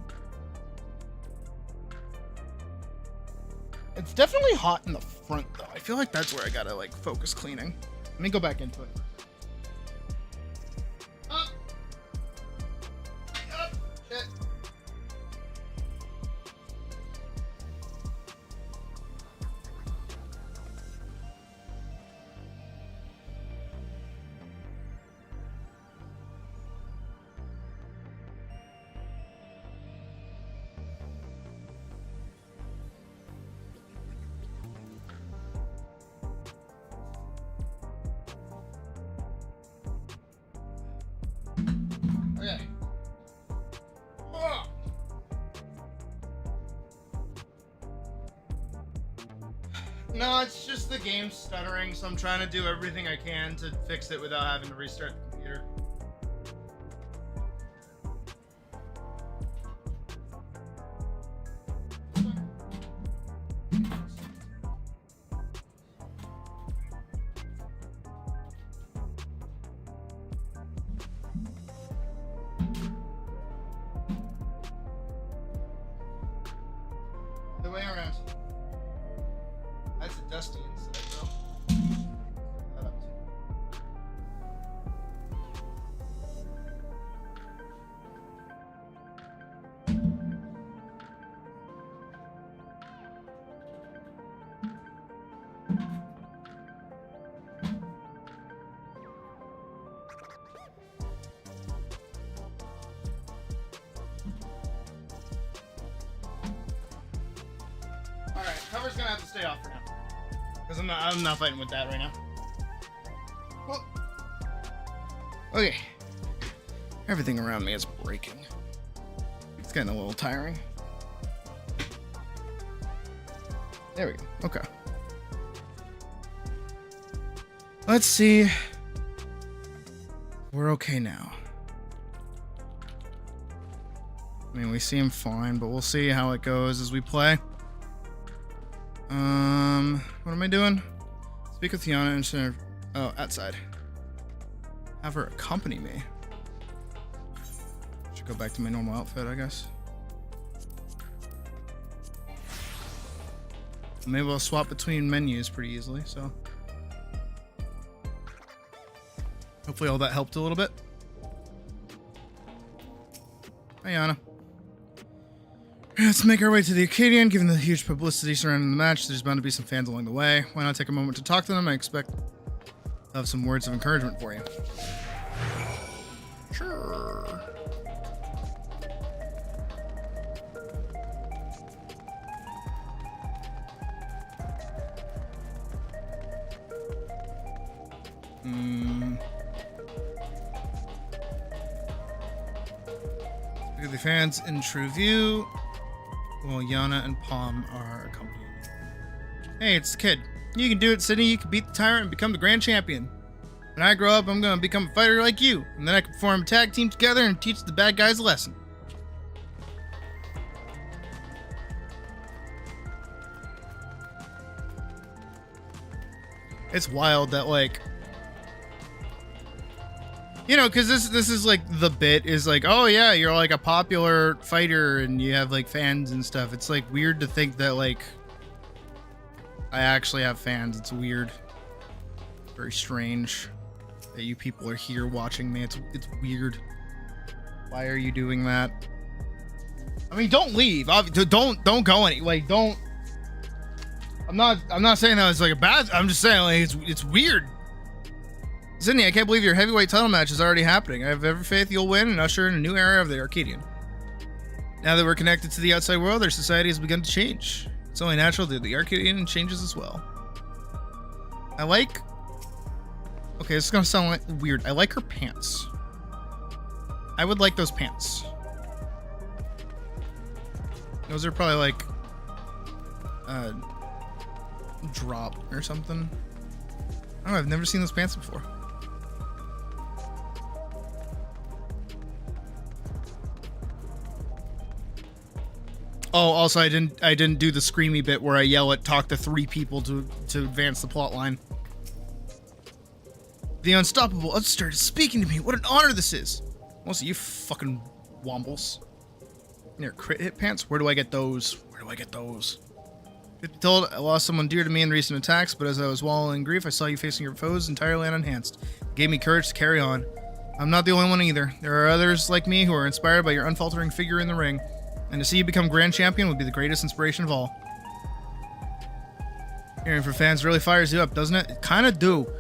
It's definitely hot in the front, though. I feel like that's where I gotta, like, focus cleaning. Let me go back into it. Up. Up. Shit. Okay. Ugh. No, it's just the game stuttering, so I'm trying to do everything I can to fix it without having to restart the computer. toddler's gonna have to stay off for now. Because I'm not fighting with that right now. Well, okay. Everything around me is breaking. It's getting a little tiring. There we go. Okay. Let's see. We're okay now. I mean, we seem fine, but we'll see how it goes as we play. What am I doing? Speak with Yana and oh, outside. Have her accompany me. Should go back to my normal outfit, I guess. Maybe I'll swap between menus pretty easily, so. Hopefully all that helped a little bit. Hi, Yana. Let's make our way to the Acadian. Given the huge publicity surrounding the match, there's bound to be some fans along the way. Why not take a moment to talk to them? I expect to have some words of encouragement for you. Sure. Look at the fans in true view. While Yana and Palm are accompanying. Hey, it's the kid. You can do it, Sydney. You can beat the tyrant and become the grand champion. When I grow up, I'm gonna become a fighter like you, and then I can form a tag team together and teach the bad guys a lesson. It's wild that, like, you know, because this is like the bit is like, oh yeah, you're like a popular fighter and you have like fans and stuff. It's like weird to think that like I actually have fans. It's weird, very strange that you people are here watching me. It's weird. Why are you doing that? I mean, don't leave. Don't go any. Like, don't. I'm not saying that it's like a bad. I'm just saying like it's weird. Sydney, I can't believe your heavyweight title match is already happening. I have every faith you'll win and usher in a new era of the Arcadian. Now that we're connected to the outside world, our society has begun to change. It's only natural that the Arcadian changes as well. I like... Okay, this is gonna sound like weird. I like her pants. I would like those pants. Those are probably like... drop or something. I don't know, I've never seen those pants before. Oh, also I didn't do the screamy bit where I yell at talk to 3 people to advance the plot line. The unstoppable upstart is speaking to me. What an honor this is. Also, you fucking wombles. Near crit hit pants? Where do I get those? Where do I get those? Told I lost someone dear to me in recent attacks, but as I was wallowing in grief, I saw you facing your foes entirely unenhanced. It gave me courage to carry on. I'm not the only one either. There are others like me who are inspired by your unfaltering figure in the ring. And to see you become grand champion would be the greatest inspiration of all. Hearing from fans really fires you up, doesn't it? It kind of do.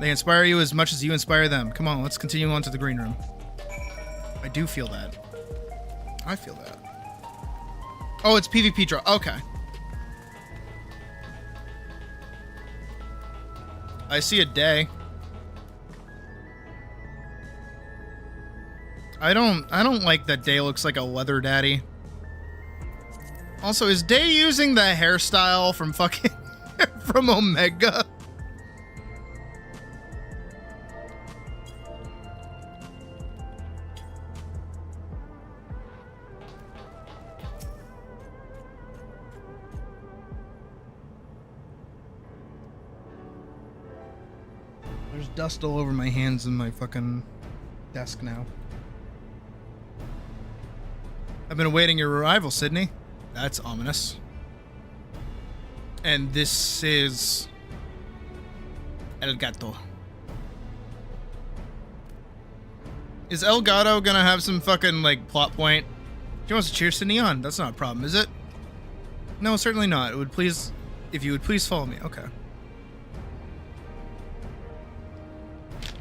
They inspire you as much as you inspire them. Come on, let's continue on to the green room. I do feel that. I feel that. Oh, it's PvP draw. Okay. I see a day. I don't like that Day looks like a leather daddy. Also, is Day using the hairstyle from fucking from Omega? There's dust all over my hands and my fucking desk now. I've been awaiting your arrival, Sydney. That's ominous. And this is... El Gato. Is El Gato gonna have some fucking, like, plot point? She wants to cheer Sydney on. That's not a problem, is it? No, certainly not. It would please... If you would please follow me. Okay.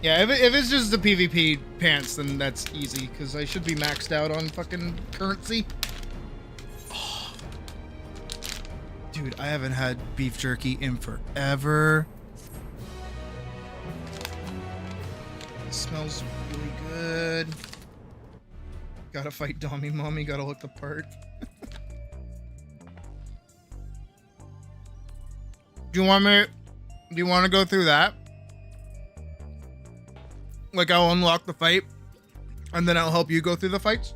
Yeah, if it's just the PvP pants, then that's easy, because I should be maxed out on fucking currency. Oh. Dude, Dude, I haven't had beef jerky in forever. It smells really good. Gotta fight Dommy Mommy, gotta look the part. Do you want to go through that? Like I'll unlock the fight and then I'll help you go through the fights?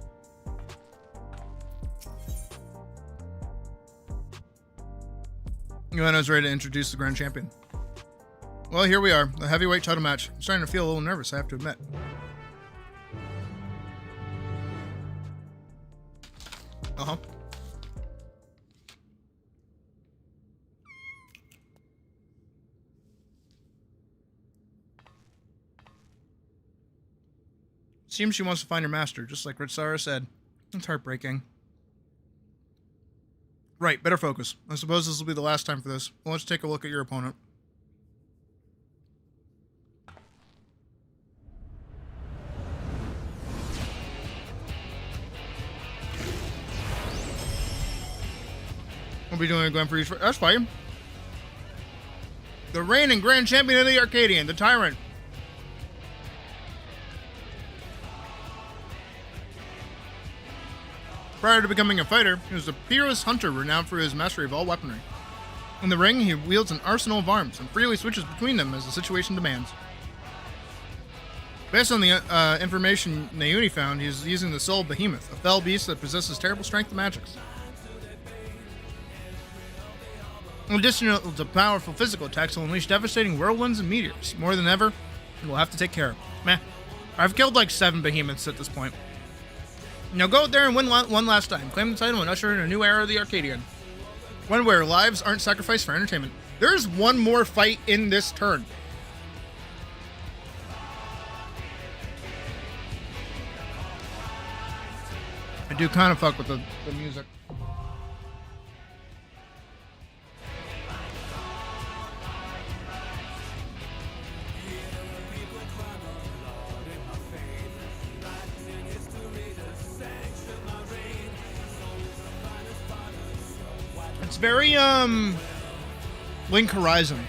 And I was ready to introduce the grand champion. Well, here we are, the heavyweight title match. I'm starting to feel a little nervous, I have to admit. Uh-huh. Seems she wants to find her master, just like Ritsara said. It's heartbreaking. Right, better focus. I suppose this will be the last time for this. Well, let's take a look at your opponent. We'll be doing a Glen for each. That's fine. The reigning grand champion of the Arcadian, the Tyrant. Prior to becoming a fighter, he was a fearless hunter renowned for his mastery of all weaponry. In the ring, he wields an arsenal of arms and freely switches between them as the situation demands. Based on the information Nauni found, he is using the Soul Behemoth, a fell beast that possesses terrible strength and magics. In addition to powerful physical attacks, he'll unleash devastating whirlwinds and meteors. More than ever, we'll have to take care of him. Meh. I've killed like 7 behemoths at this point. Now go out there and win one last time. Claim the title and usher in a new era of the Arcadian. One where lives aren't sacrificed for entertainment. There's one more fight in this turn. I do kind of fuck with the music. It's very, Link Horizon.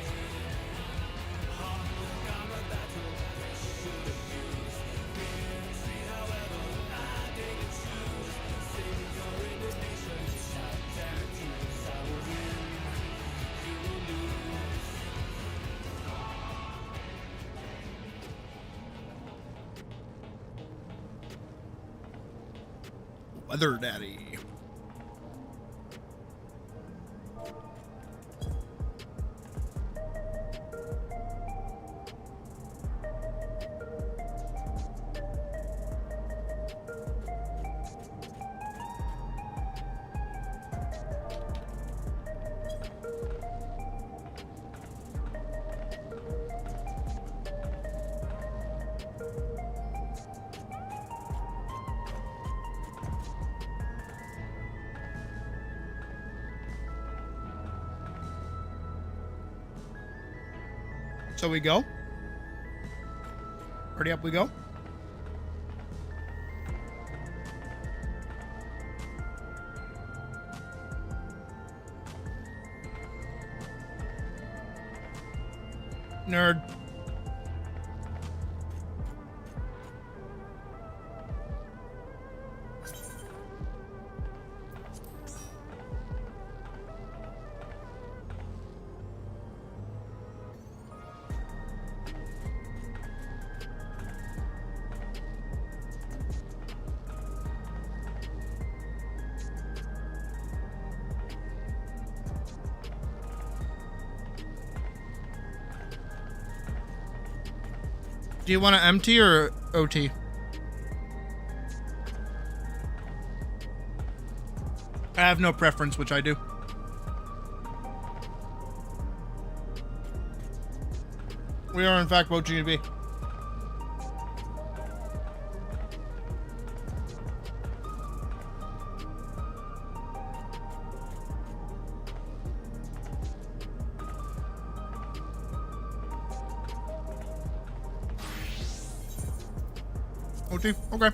Weather Daddy. So we go. Ready up we go. Nerd. Do you want to MT or OT? I have no preference, which I do. We are in fact both GB. OT? Okay.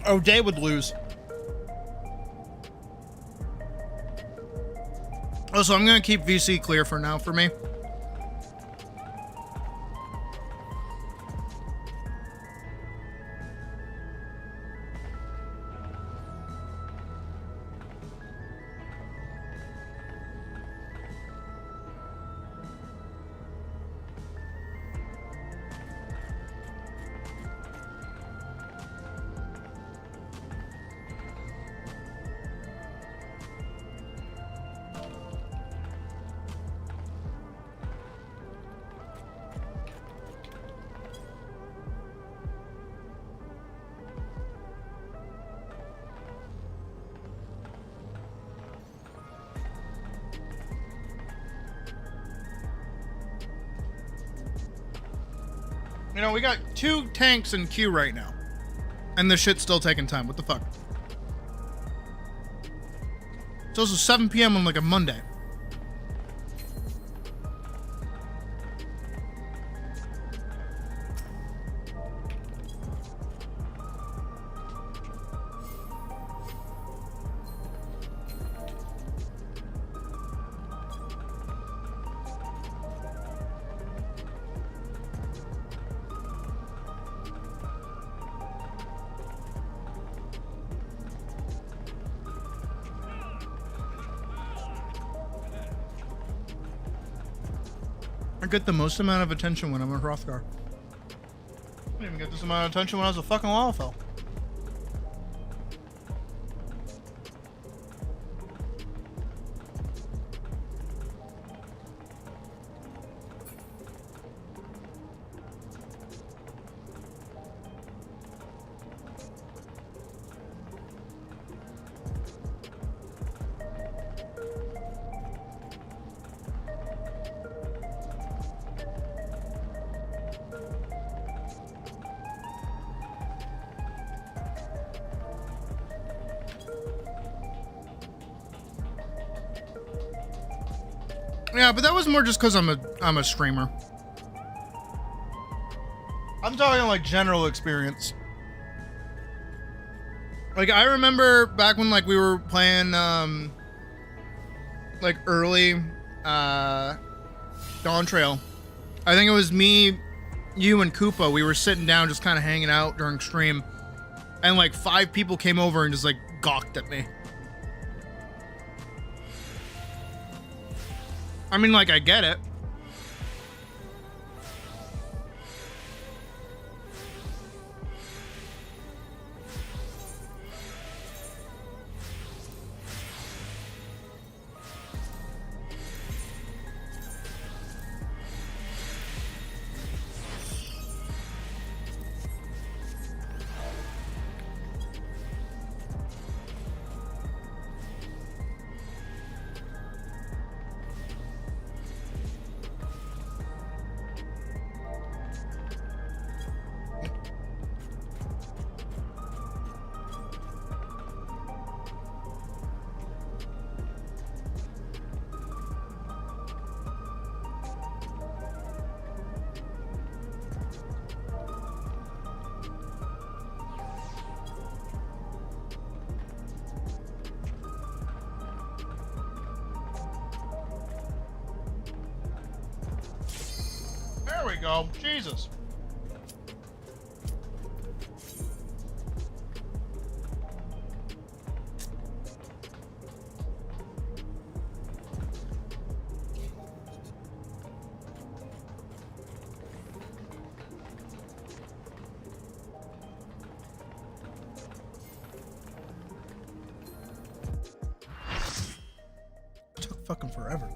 O'Day would lose. Oh, so I'm gonna keep VC clear for now for me. You know, we got 2 tanks in queue right now. And this shit's still taking time. What the fuck? It's also 7 p.m. on like a Monday. I get the most amount of attention when I'm a Hrothgar. I didn't even get this amount of attention when I was a fucking Lalafell. Yeah, but that was more just because I'm a streamer. I'm talking like general experience. Like I remember back when like we were playing like early Dawn Trail. I think it was me, you, and Koopa. We were sitting down just kind of hanging out during stream, and like 5 people came over and just like gawked at me. I mean, like, I get it. There we go. Jesus. It took fucking forever.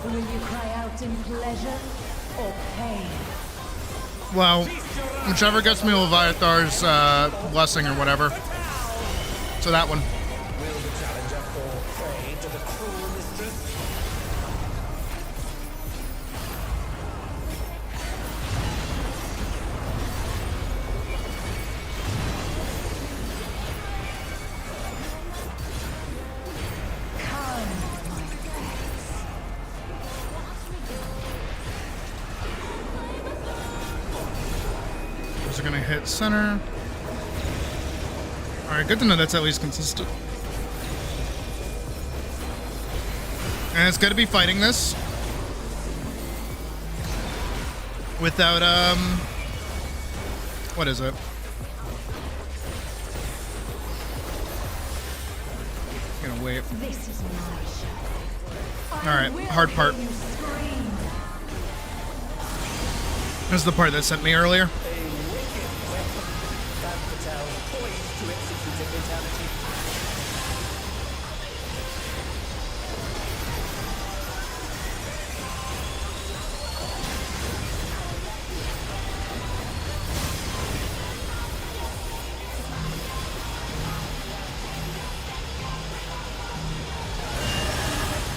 Will you cry out in pleasure or pain? Well, whichever gets me Leviathar's blessing or whatever. So that one. Will the challenger fall prey to the cruel mistress? Those are gonna hit center. Alright, good to know that's at least consistent. And it's gonna be fighting this. Without, what is it? Gonna wait. This is my show. Alright, hard part. You scream. This is the part that sent me earlier. A wicked weapon. Femme fatale, poised to execute a fatality.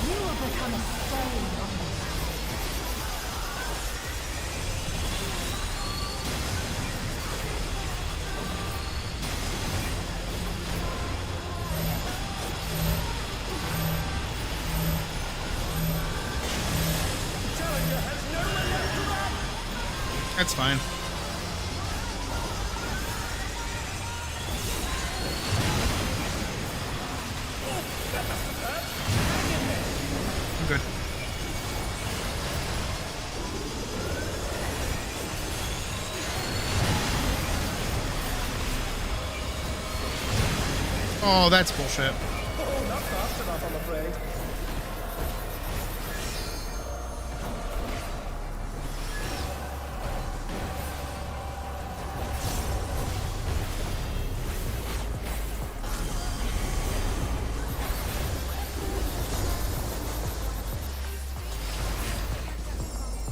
You will become a stain on this. That's fine. I'm good. Oh, that's bullshit. Oh, not fast enough, I'm afraid.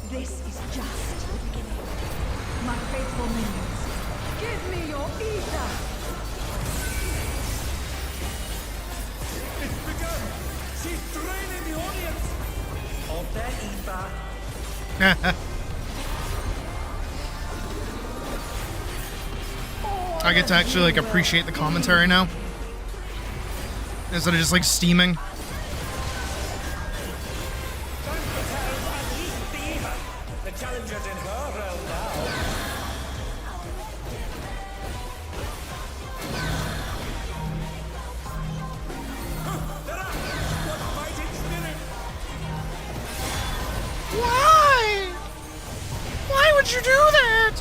This is just the beginning. My faithful minions, give me your ether! It's begun! She's draining the audience! Of their ether. I get to actually like appreciate the commentary now. Instead of just like steaming. Femme fatale unleashed the ether. The challenger's in her realm now. They're up! What fighting spirit! Why? Why would you do that?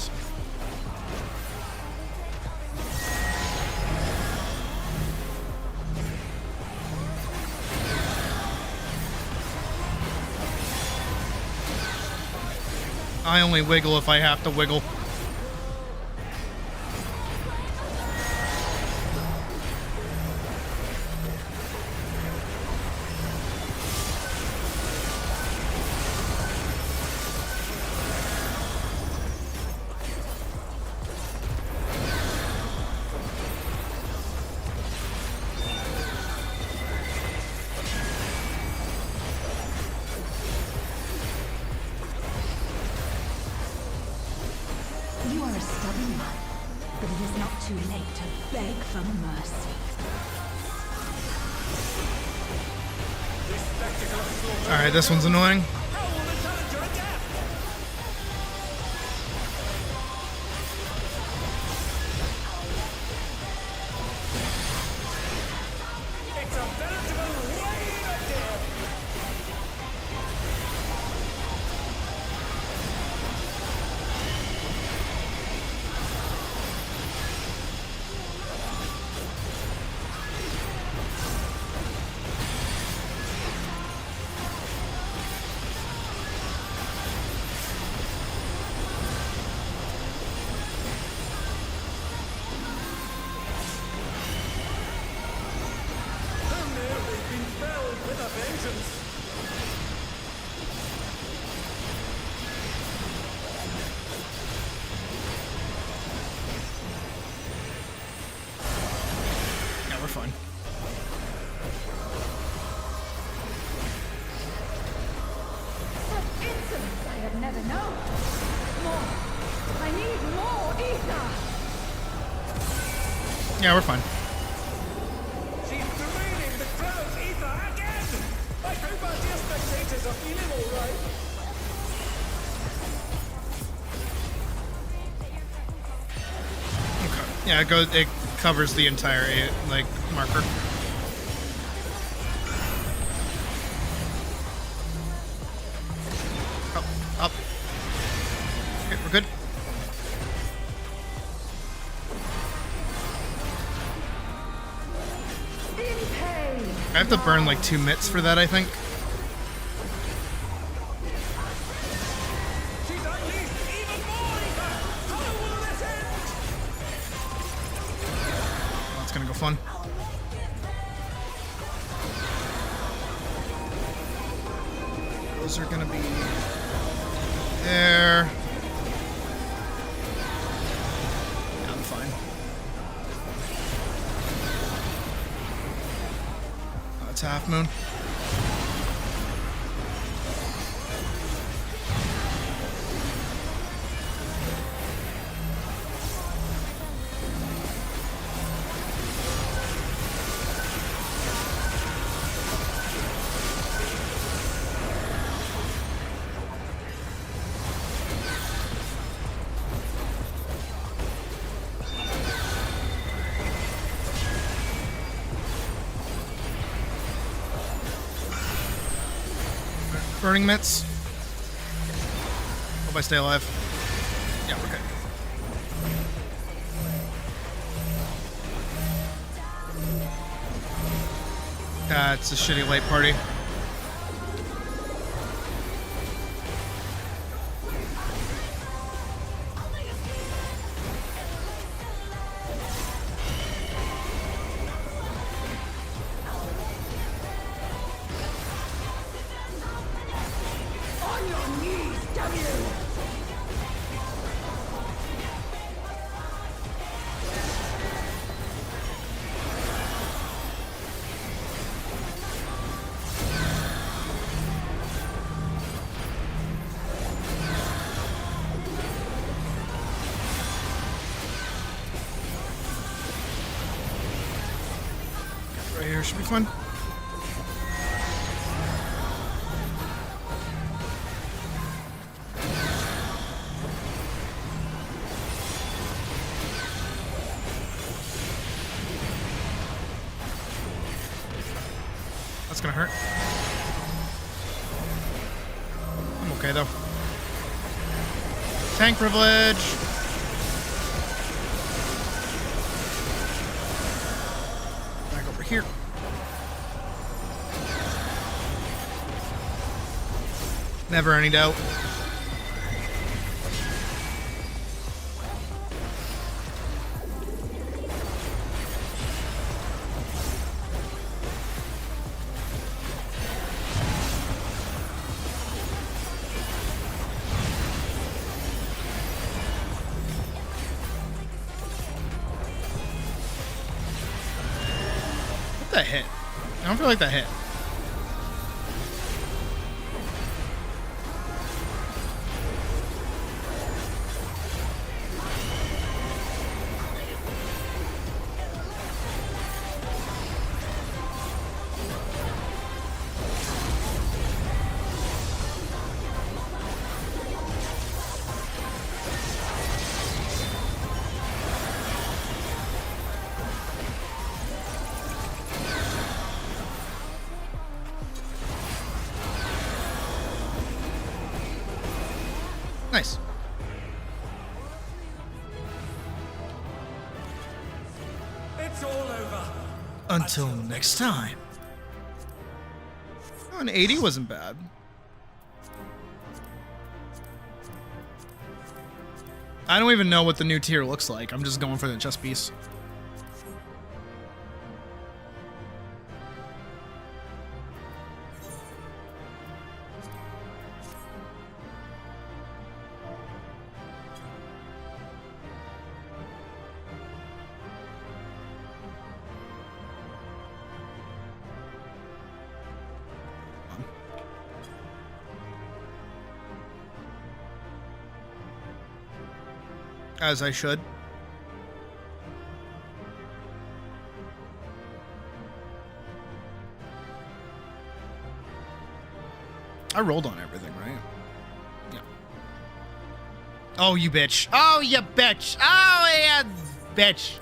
I only wiggle if I have to wiggle. You are a stubborn one, but it is not too late to beg for mercy. Alright, this one's annoying. How will the challenger adapt? It's a veritable wave of death! fine. Such insolence I have never known. More. I need more ether. Yeah, we're fine. She's draining the crowd's ether again! I hope our dear spectators are feeling alright. Okay. Yeah, it covers the entire like marker. Up. Okay, we're good. In pain. I have to burn like 2 mitts for that, I think. She's unleashed even more ether! How will this end? That's gonna go fun. Those are gonna be there. Yeah, I'm fine. That's half moon. Burning mitts. Hope I stay alive. Yeah, we're good. It's a shitty light party. On your knees, damn you! Right here should be fun. That's gonna hurt. I'm okay though. Tank privilege. Back over here. Never any doubt. What that hit? I don't feel like that hit. Nice. It's all over. Until next time. Oh, an 80 wasn't bad. I don't even know what the new tier looks like. I'm just going for the chest piece. As I should. I rolled on everything, right? Yeah. Oh, you bitch. Oh, you bitch. Oh, yeah, bitch.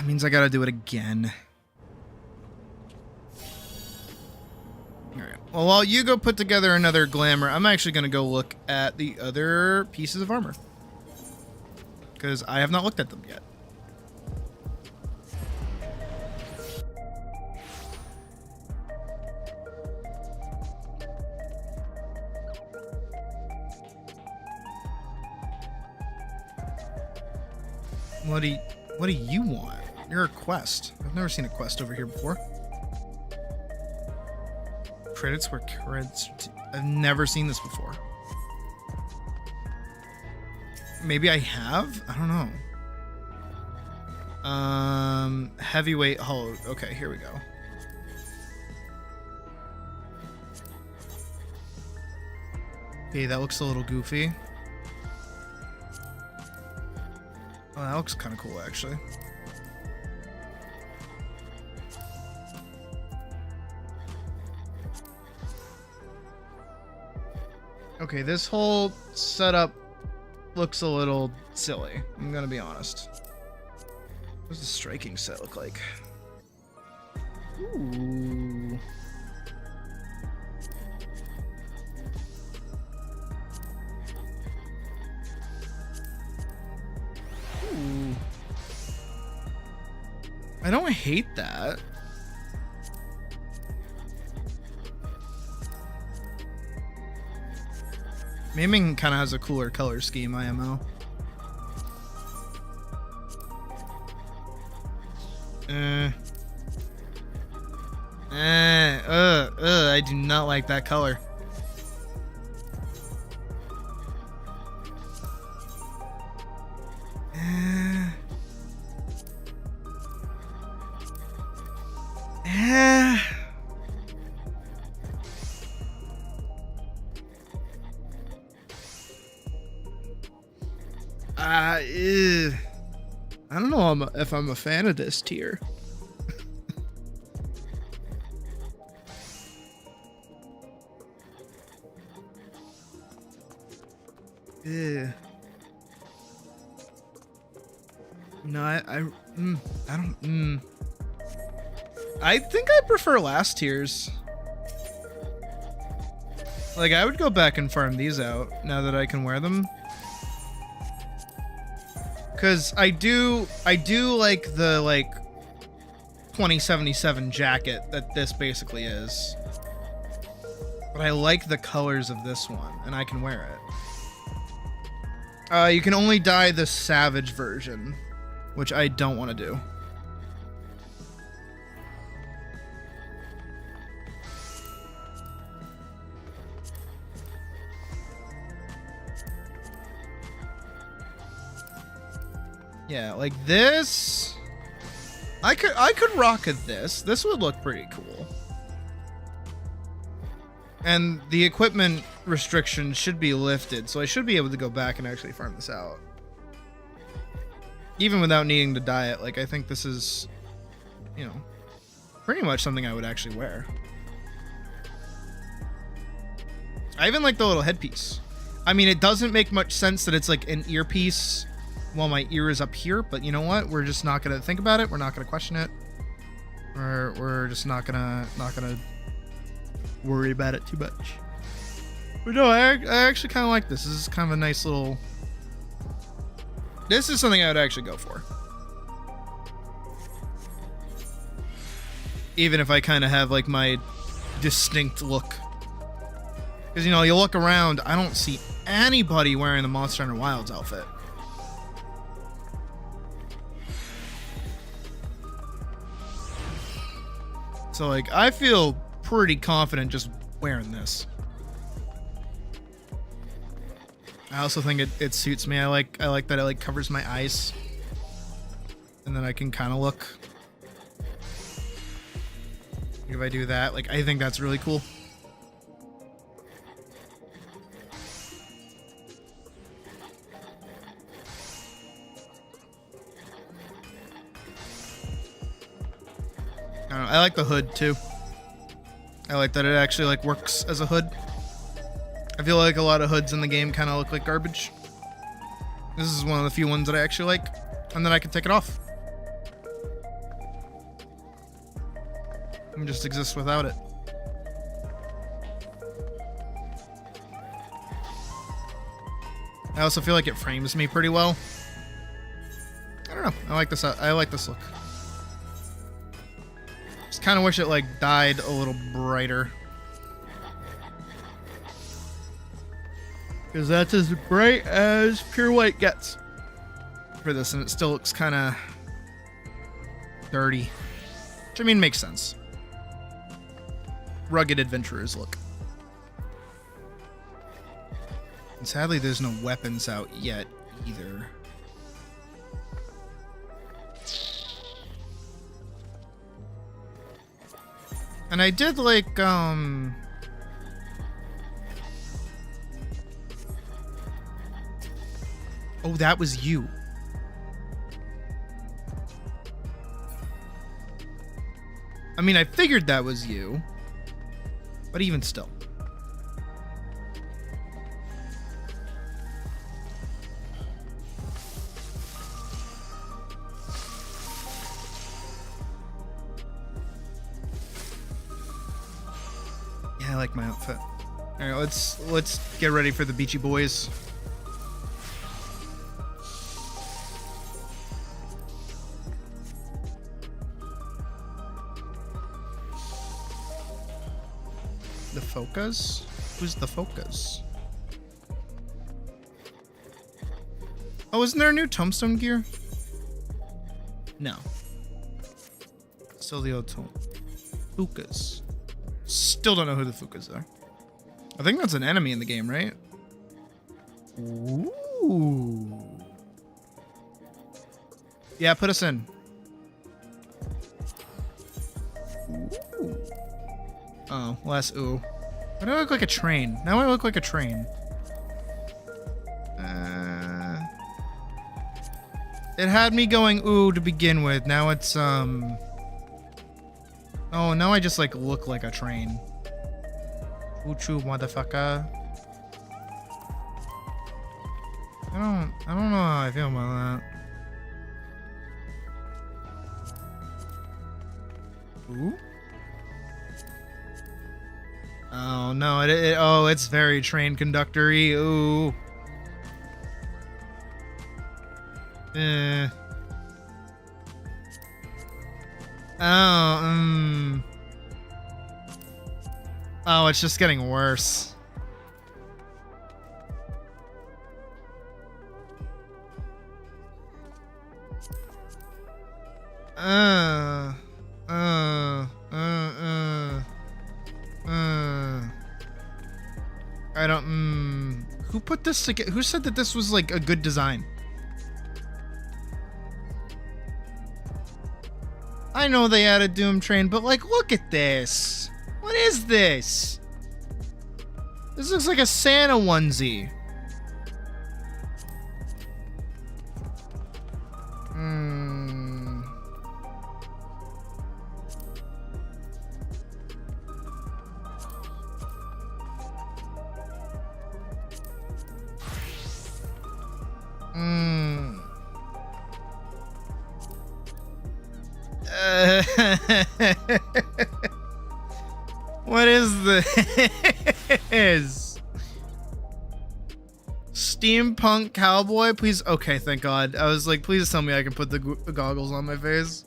Means I gotta do it again. Alright. Well, while you go put together another glamour, I'm actually gonna go look at the other pieces of armor. Because I have not looked at them yet. What do you want? You're a quest. I've never seen a quest over here before. Credits where credits. I've never seen this before. Maybe I have? I don't know. Heavyweight hold. Okay, here we go. Okay, that looks a little goofy. Oh, that looks kind of cool, actually. Okay, this whole setup looks a little silly. I'm gonna be honest. What does the striking set look like? Ooh. Ooh. I don't hate that. Maiming kind of has a cooler color scheme, IMO. I do not like that color. I don't know if I'm a fan of this tier. No, I don't. I think I prefer last tiers. Like, I would go back and farm these out now that I can wear them. Cause I do like the 2077 jacket that this basically is. But I like the colors of this one, and I can wear it. You can only dye the Savage version, which I don't want to do. Yeah, like this. I could rock at this. This would look pretty cool. And the equipment restrictions should be lifted, so I should be able to go back and actually farm this out. Even without needing to dye it, like, I think this is, you know, pretty much something I would actually wear. I even like the little headpiece. I mean, it doesn't make much sense that it's like an earpiece while my ear is up here, but you know what? We're just not gonna think about it. We're not gonna question it. We're just not gonna worry about it too much. But no, I actually kind of like this. This is kind of a nice little. This is something I would actually go for. Even if I kind of have like my distinct look. Because, you know, you look around, I don't see anybody wearing the Monster Hunter Wilds outfit. So, like, I feel pretty confident just wearing this. I also think it suits me. I like that it like covers my eyes. And then I can kind of look. If I do that, like, I think that's really cool. I don't know. I like the hood too. I like that it actually like works as a hood. I feel like a lot of hoods in the game kind of look like garbage. This is one of the few ones that I actually like, and then I can take it off and just exist without it. I also feel like it frames me pretty well. I don't know. I like this. I like this look. Just kind of wish it like dyed a little brighter. Because that's as bright as pure white gets for this, and it still looks kind of dirty. Which I mean makes sense. Rugged adventurers look. And sadly, there's no weapons out yet either. And I did like, oh, that was you. I mean, I figured that was you, but even still. Yeah, I like my outfit. All right, let's get ready for the Beachy Boys. The Focus? Who's the Focus? Oh, isn't there a new Tombstone gear? No. Still the old Tome. Fukas. Still don't know who the Fukas are. I think that's an enemy in the game, right? Ooh. Yeah, put us in. Ooh. Oh, less ooh. Why do I look like a train? Now I look like a train. It had me going ooh to begin with. Now it's oh, now I just like look like a train. Ooh choo motherfucker. I don't know how I feel about that. Ooh. Oh no! Oh, it's very train conductor-y. Ooh. Oh. Oh, it's just getting worse. I don't, who put this together? Who said that this was like a good design? I know they added Doom Train, but like, look at this. What is this? This looks like a Santa onesie. What is this? Steampunk cowboy? Please. Okay, thank God. I was like, please tell me I can put the goggles on my face.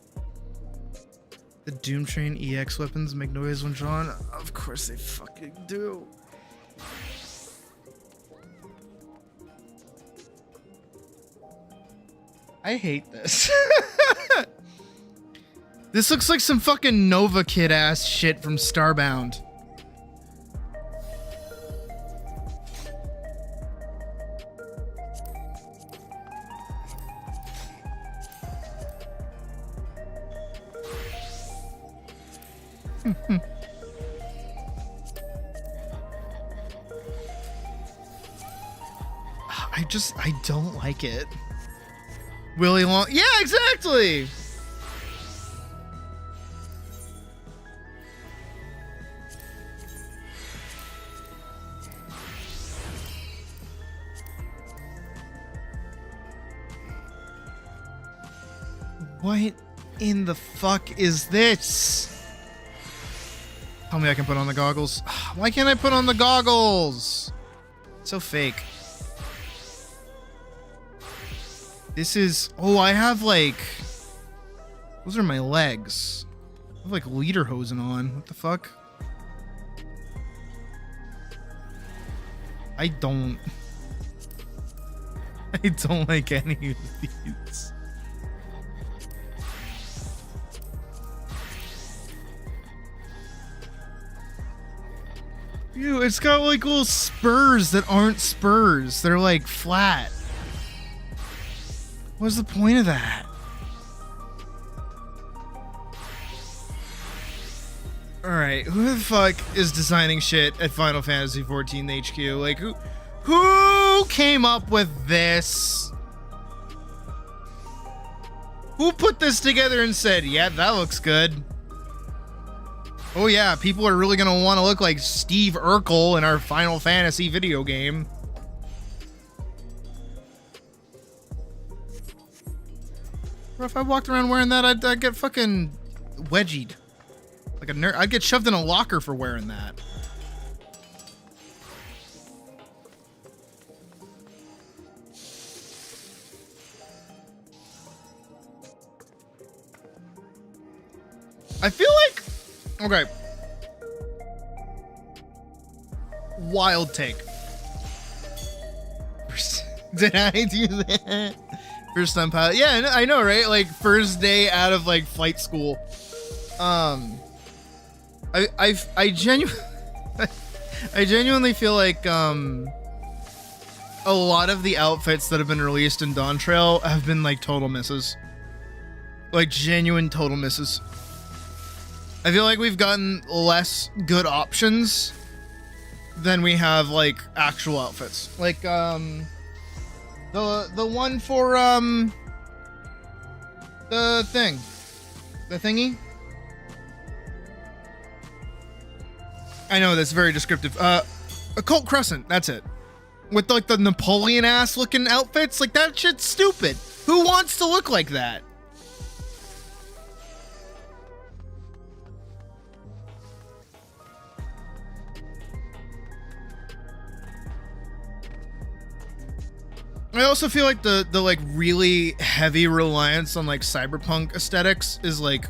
The Doom Train EX weapons make noise when drawn. Of course they fucking do. I hate this. This looks like some fucking Nova Kid ass shit from Starbound. I don't like it. Willy Long. Yeah, exactly. What in the fuck is this? Tell me I can put on the goggles. Why can't I put on the goggles? So fake. This is... Oh, I have like... Those are my legs. I have like lederhosen on. What the fuck? I don't like any of these. Ew, it's got like little spurs that aren't spurs. They're like flat. What's the point of that? Alright, who the fuck is designing shit at Final Fantasy XIV HQ? Like, who came up with this? Who put this together and said, yeah, that looks good? Oh yeah, people are really gonna want to look like Steve Urkel in our Final Fantasy video game. Bro, if I walked around wearing that, I'd get fucking wedgied. Like a nerd. I'd get shoved in a locker for wearing that. I feel like... Okay. Wild take. Did I do that? First time pilot. Yeah, I know, right? Like, first day out of, like, flight school. I genuinely feel like, a lot of the outfits that have been released in Dawn Trail have been, like, total misses. Like, genuine total misses. I feel like we've gotten less good options than we have, like, actual outfits. Like, the one for, the thing. The thingy? I know, that's very descriptive. Occult Crescent, that's it. With, like, the Napoleon-ass looking outfits? Like, that shit's stupid. Who wants to look like that? I also feel like the like really heavy reliance on like cyberpunk aesthetics is like,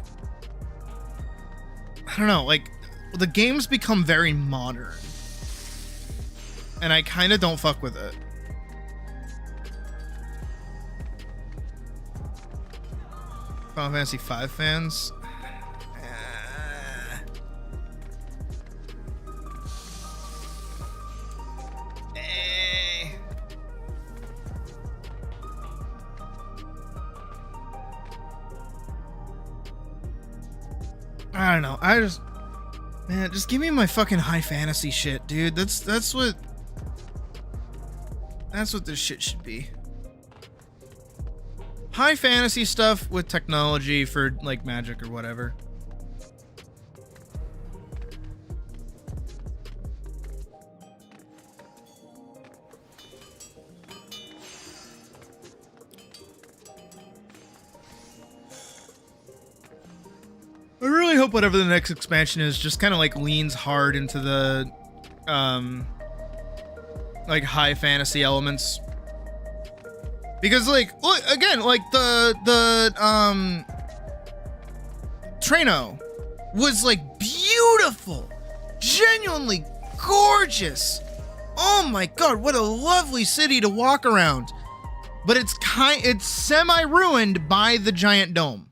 I don't know, like the game's become very modern and I kind of don't fuck with it. Final Fantasy V fans. I don't know. Man, just give me my fucking high fantasy shit, dude. That's what this shit should be. High fantasy stuff with technology for like magic or whatever. I really hope whatever the next expansion is just kind of like leans hard into the like high fantasy elements, because like look again, like the Trano was like beautiful, genuinely gorgeous. Oh my god, what a lovely city to walk around, but it's semi-ruined by the giant dome.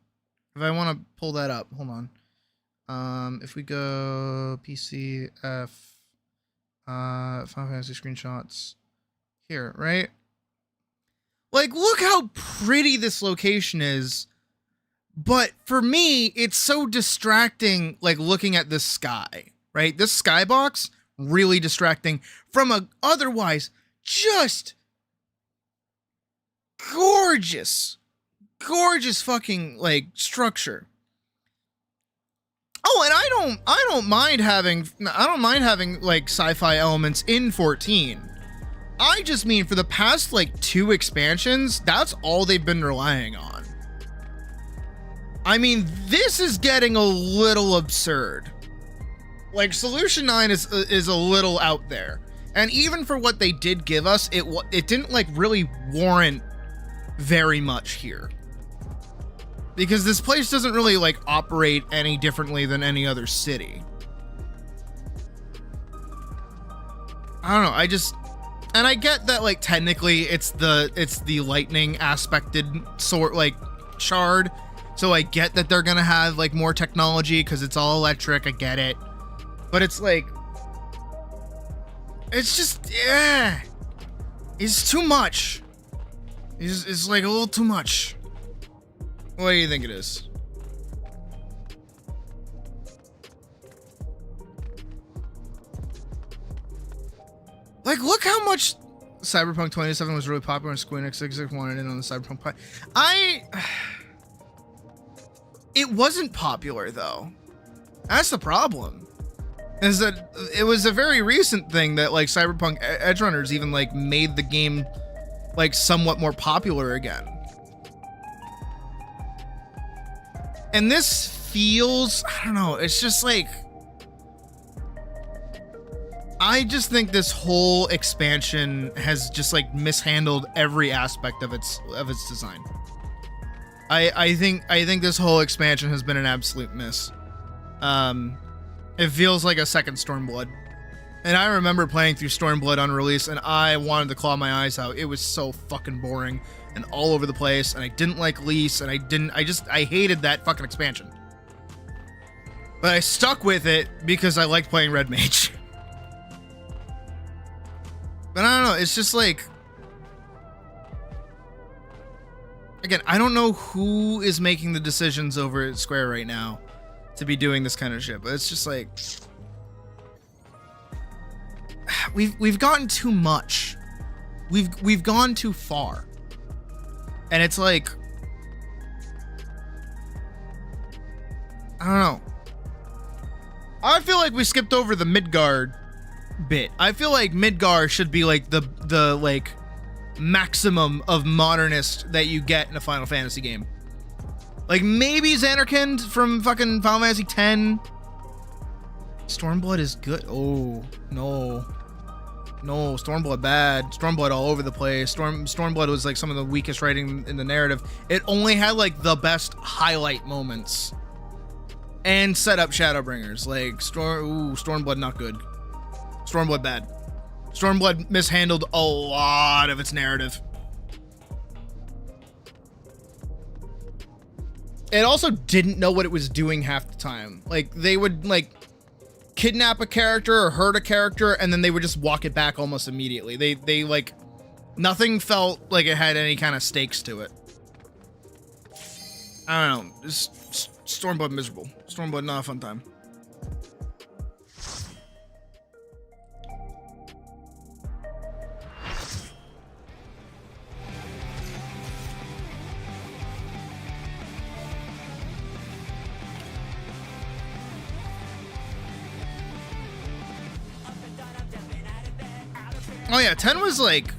If I want to pull that up, hold on. If we go PC F Final Fantasy screenshots here, right? Like, look how pretty this location is. But for me, it's so distracting, like looking at this sky, right? This skybox, really distracting from a otherwise just gorgeous fucking like structure. Oh, and I don't mind having like sci-fi elements in 14. I just mean for the past like 2 expansions, that's all they've been relying on. I mean, this is getting a little absurd. Like, Solution 9 is a little out there. And even for what they did give us, it didn't, like, really warrant very much here. Because this place doesn't really, like, operate any differently than any other city. I don't know, and I get that, like, technically it's the lightning aspected sort, like, shard. So I get that they're gonna have, like, more technology because it's all electric, I get it. But it's like, it's just, yeah, it's too much. It's like a little too much. What do you think it is? Like, look how much Cyberpunk 2077 was really popular and Square Enix wanted in on the Cyberpunk pie. It wasn't popular, though. That's the problem. Is that it was a very recent thing that, like, Cyberpunk Edgerunners even, like, made the game, like, somewhat more popular again. And this feels, I don't know, it's just like, I just think this whole expansion has just, like, mishandled every aspect of its design. I think this whole expansion has been an absolute miss. It feels like a second Stormblood. And I remember playing through Stormblood on release and I wanted to claw my eyes out. It was so fucking boring and all over the place, and I didn't like Lise, and I hated that fucking expansion. But I stuck with it because I liked playing Red Mage. But I don't know, it's just like, again, I don't know who is making the decisions over at Square right now to be doing this kind of shit, but it's just like, we've gotten too much. We've gone too far. And it's like, I don't know. I feel like we skipped over the Midgard bit. I feel like Midgard should be like the like maximum of modernist that you get in a Final Fantasy game. Like maybe Xanarkand from fucking Final Fantasy X. Stormblood is good. Oh no. No, Stormblood bad. Stormblood all over the place. Stormblood was like some of the weakest writing in the narrative. It only had like the best highlight moments. And set up Shadowbringers. Like Stormblood not good. Stormblood bad. Stormblood mishandled a lot of its narrative. It also didn't know what it was doing half the time. Like they would like kidnap a character or hurt a character and then they would just walk it back almost immediately. They like, nothing felt like it had any kind of stakes to it. I don't know, just Stormblood miserable. Stormblood not a fun time. Oh yeah, 10 was like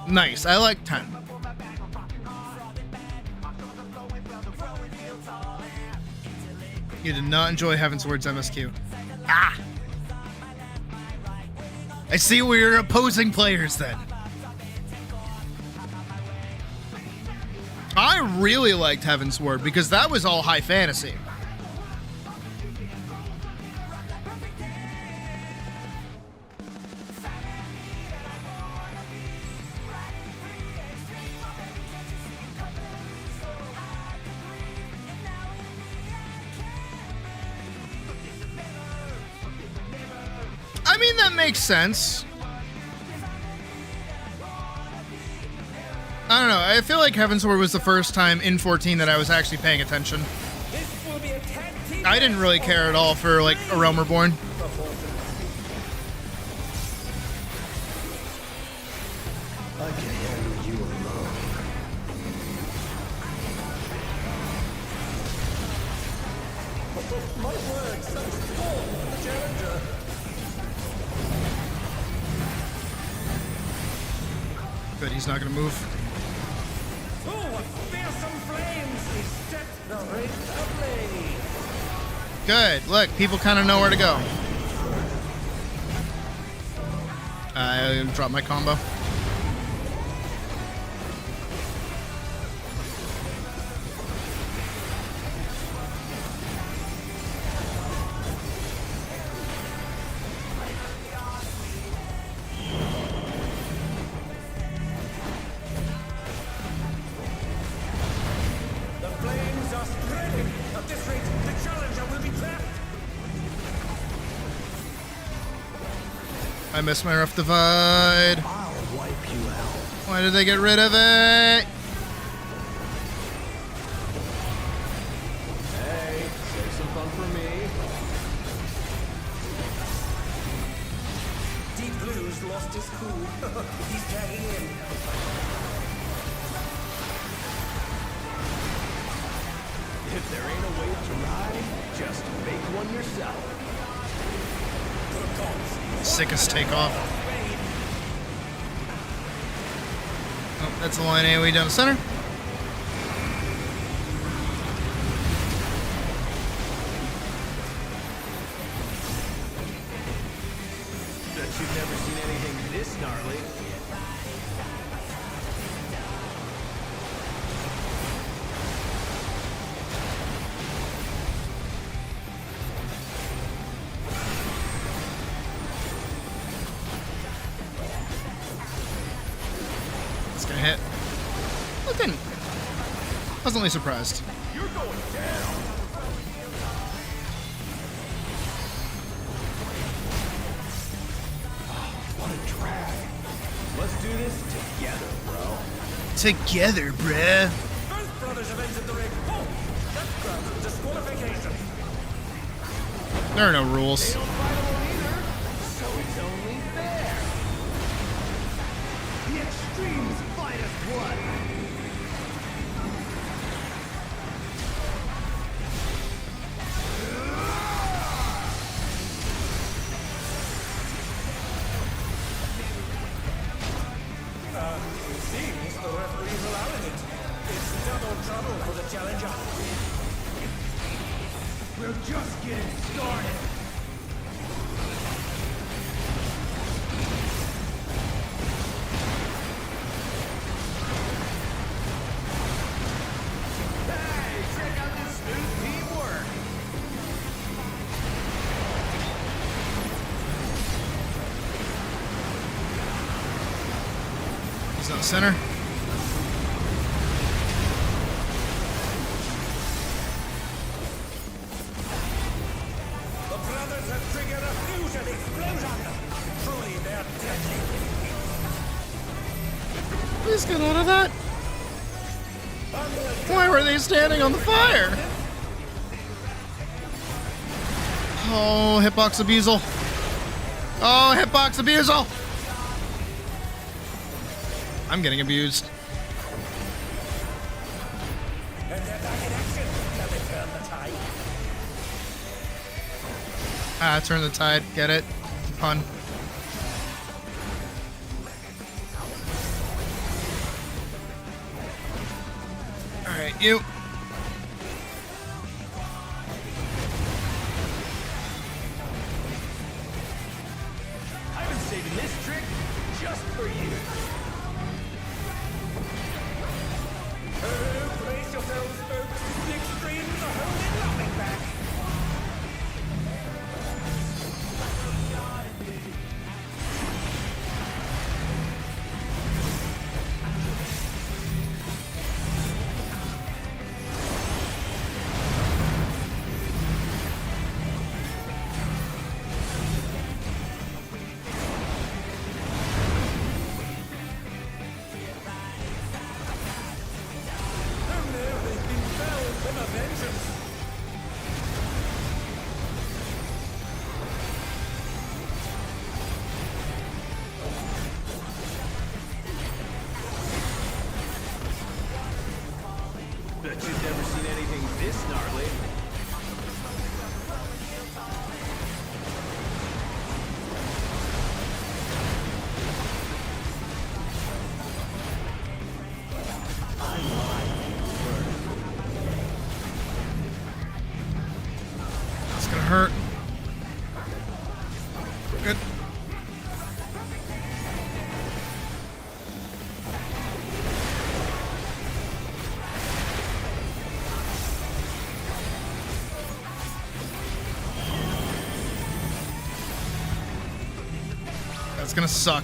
nice. I like 10. You did not enjoy Heavensward's MSQ. Ah! I see we're opposing players then. I really liked Heavensward because that was all high fantasy. I mean, that makes sense. I don't know. I feel like Heavensward was the first time in 14 that I was actually paying attention. This will be a tag team. I didn't really care at all for, like, A Realm Reborn. I can handle you alone. My word, such form for the challenger. But he's not gonna move. Oh, what fearsome flames they set the ring ablaze. Good. Look, people kind of know where to go. I dropped my combo. The flames are spreading. At this rate, the challenger will be trapped. I missed my rough divide. I'll wipe you out. Why did they get rid of it? Hey, save some fun for me. Deep Blue's lost his cool. He's tagging in. If there ain't a wave to ride, just make one yourself. Sickest takeoff. Oh, that's the line AoE down the center. Bet you've never seen anything this gnarly. It's gonna hit. Oh, it didn't. Pleasantly surprised. You're going down. What a drag. Let's do this together, bro. Together, bruh. Both brothers have entered the ring. Oh, that's grounds of disqualification. There are no rules. They don't fight alone either, so it's only fair. The extremes fight as one. It seems the referee's allowing it. It's double trouble for the challenger. We're just getting started. Hey, check out this smooth teamwork. He's on center. The brothers have triggered a fusion explosion. Truly, they're deadly. Please get out of that. Why were they standing on the fire? Oh, hitbox abusal. Oh, hitbox abusal. I'm getting abused. And they're back in action. Can they turn the tide? Ah, turn the tide. Get it? Pun. Alright, you. I've been saving this trick just for you. Oh, brace yourselves, folks. The extremes are holding nothing back. Oh no, they've been felled with a vengeance. Bet you've never seen anything this gnarly. hurt. Good. That's gonna suck.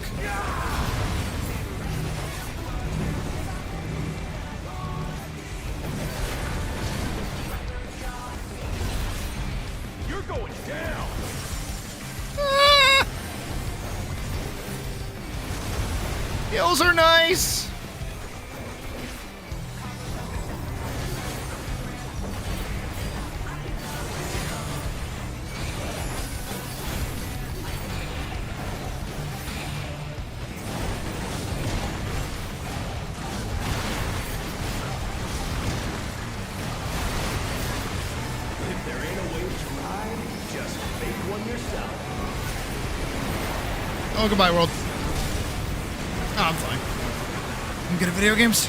You're going down. Ah! Heals are nice. If there ain't a way to ride, just make one yourself. Oh, goodbye, world. Oh, I'm fine. I'm good at video games.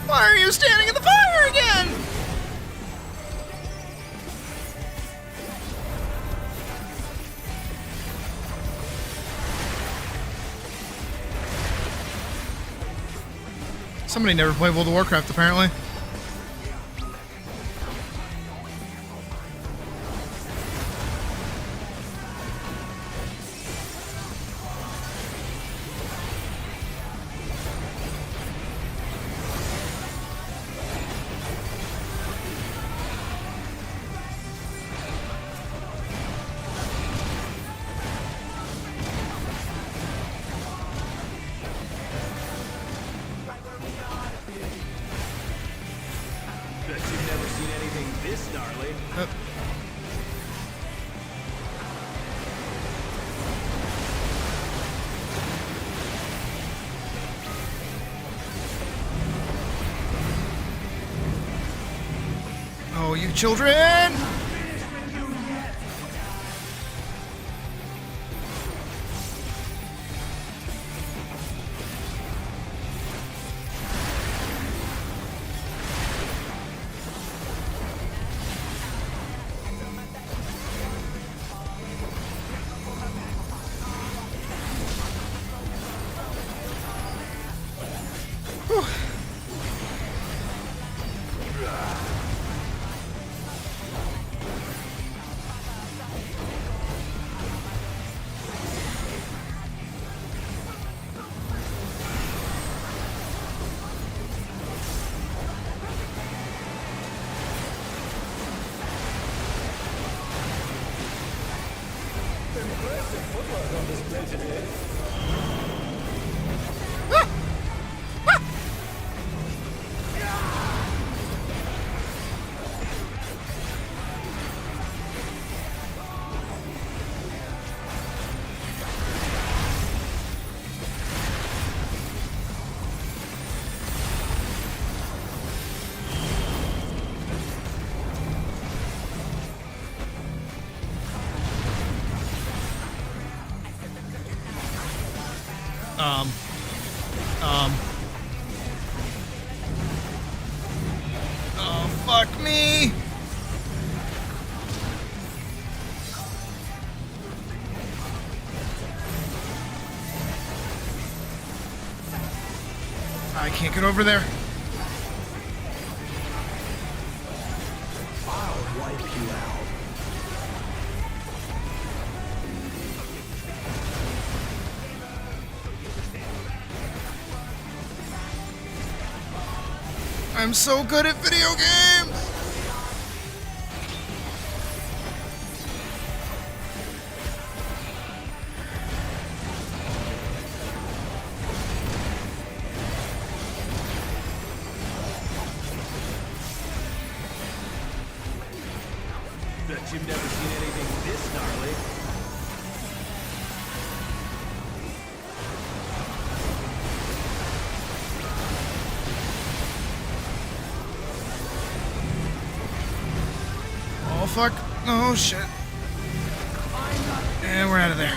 Why are you standing in the fire again? Somebody never played World of Warcraft, apparently. Bet you've never seen anything this gnarly. Oh, you children! Whew. Oh, fuck me! I can't get over there. I'll wipe you out. I'm so good at video games! Bet you've never seen anything this gnarly. Oh, fuck. Oh, shit. And we're out of there.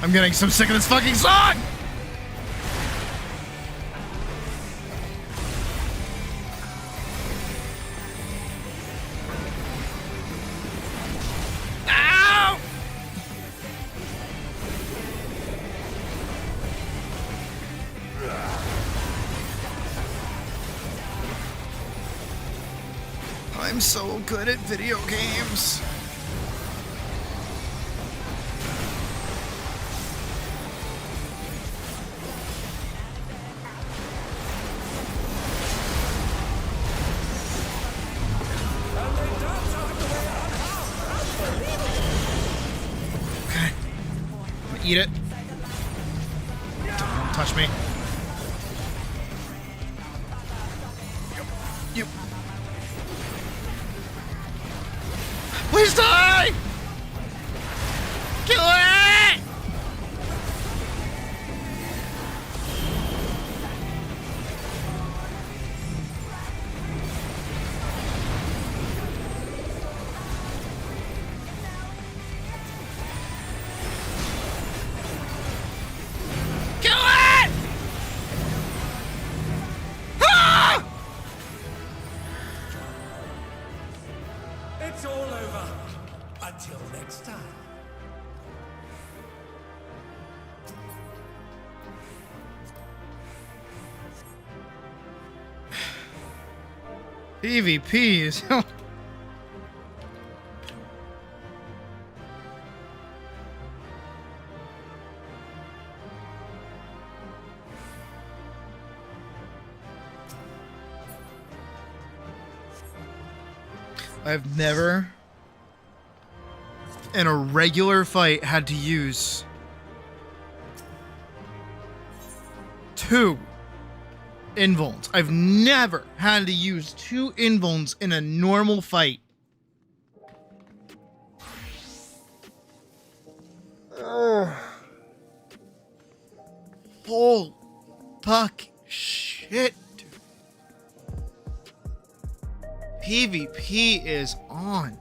I'm getting so sick of this fucking song! Ow! I'm so good at video games. Okay. I'm gonna eat it. Don't touch me. You. Please die! Kill it! Kill it! Ah! It's all over. Until next time. PvP is I've never in a regular fight had to use 2 invulns. I've never had to use 2 invulns in a normal fight. Ugh. Holy fuck shit, dude. PvP is on.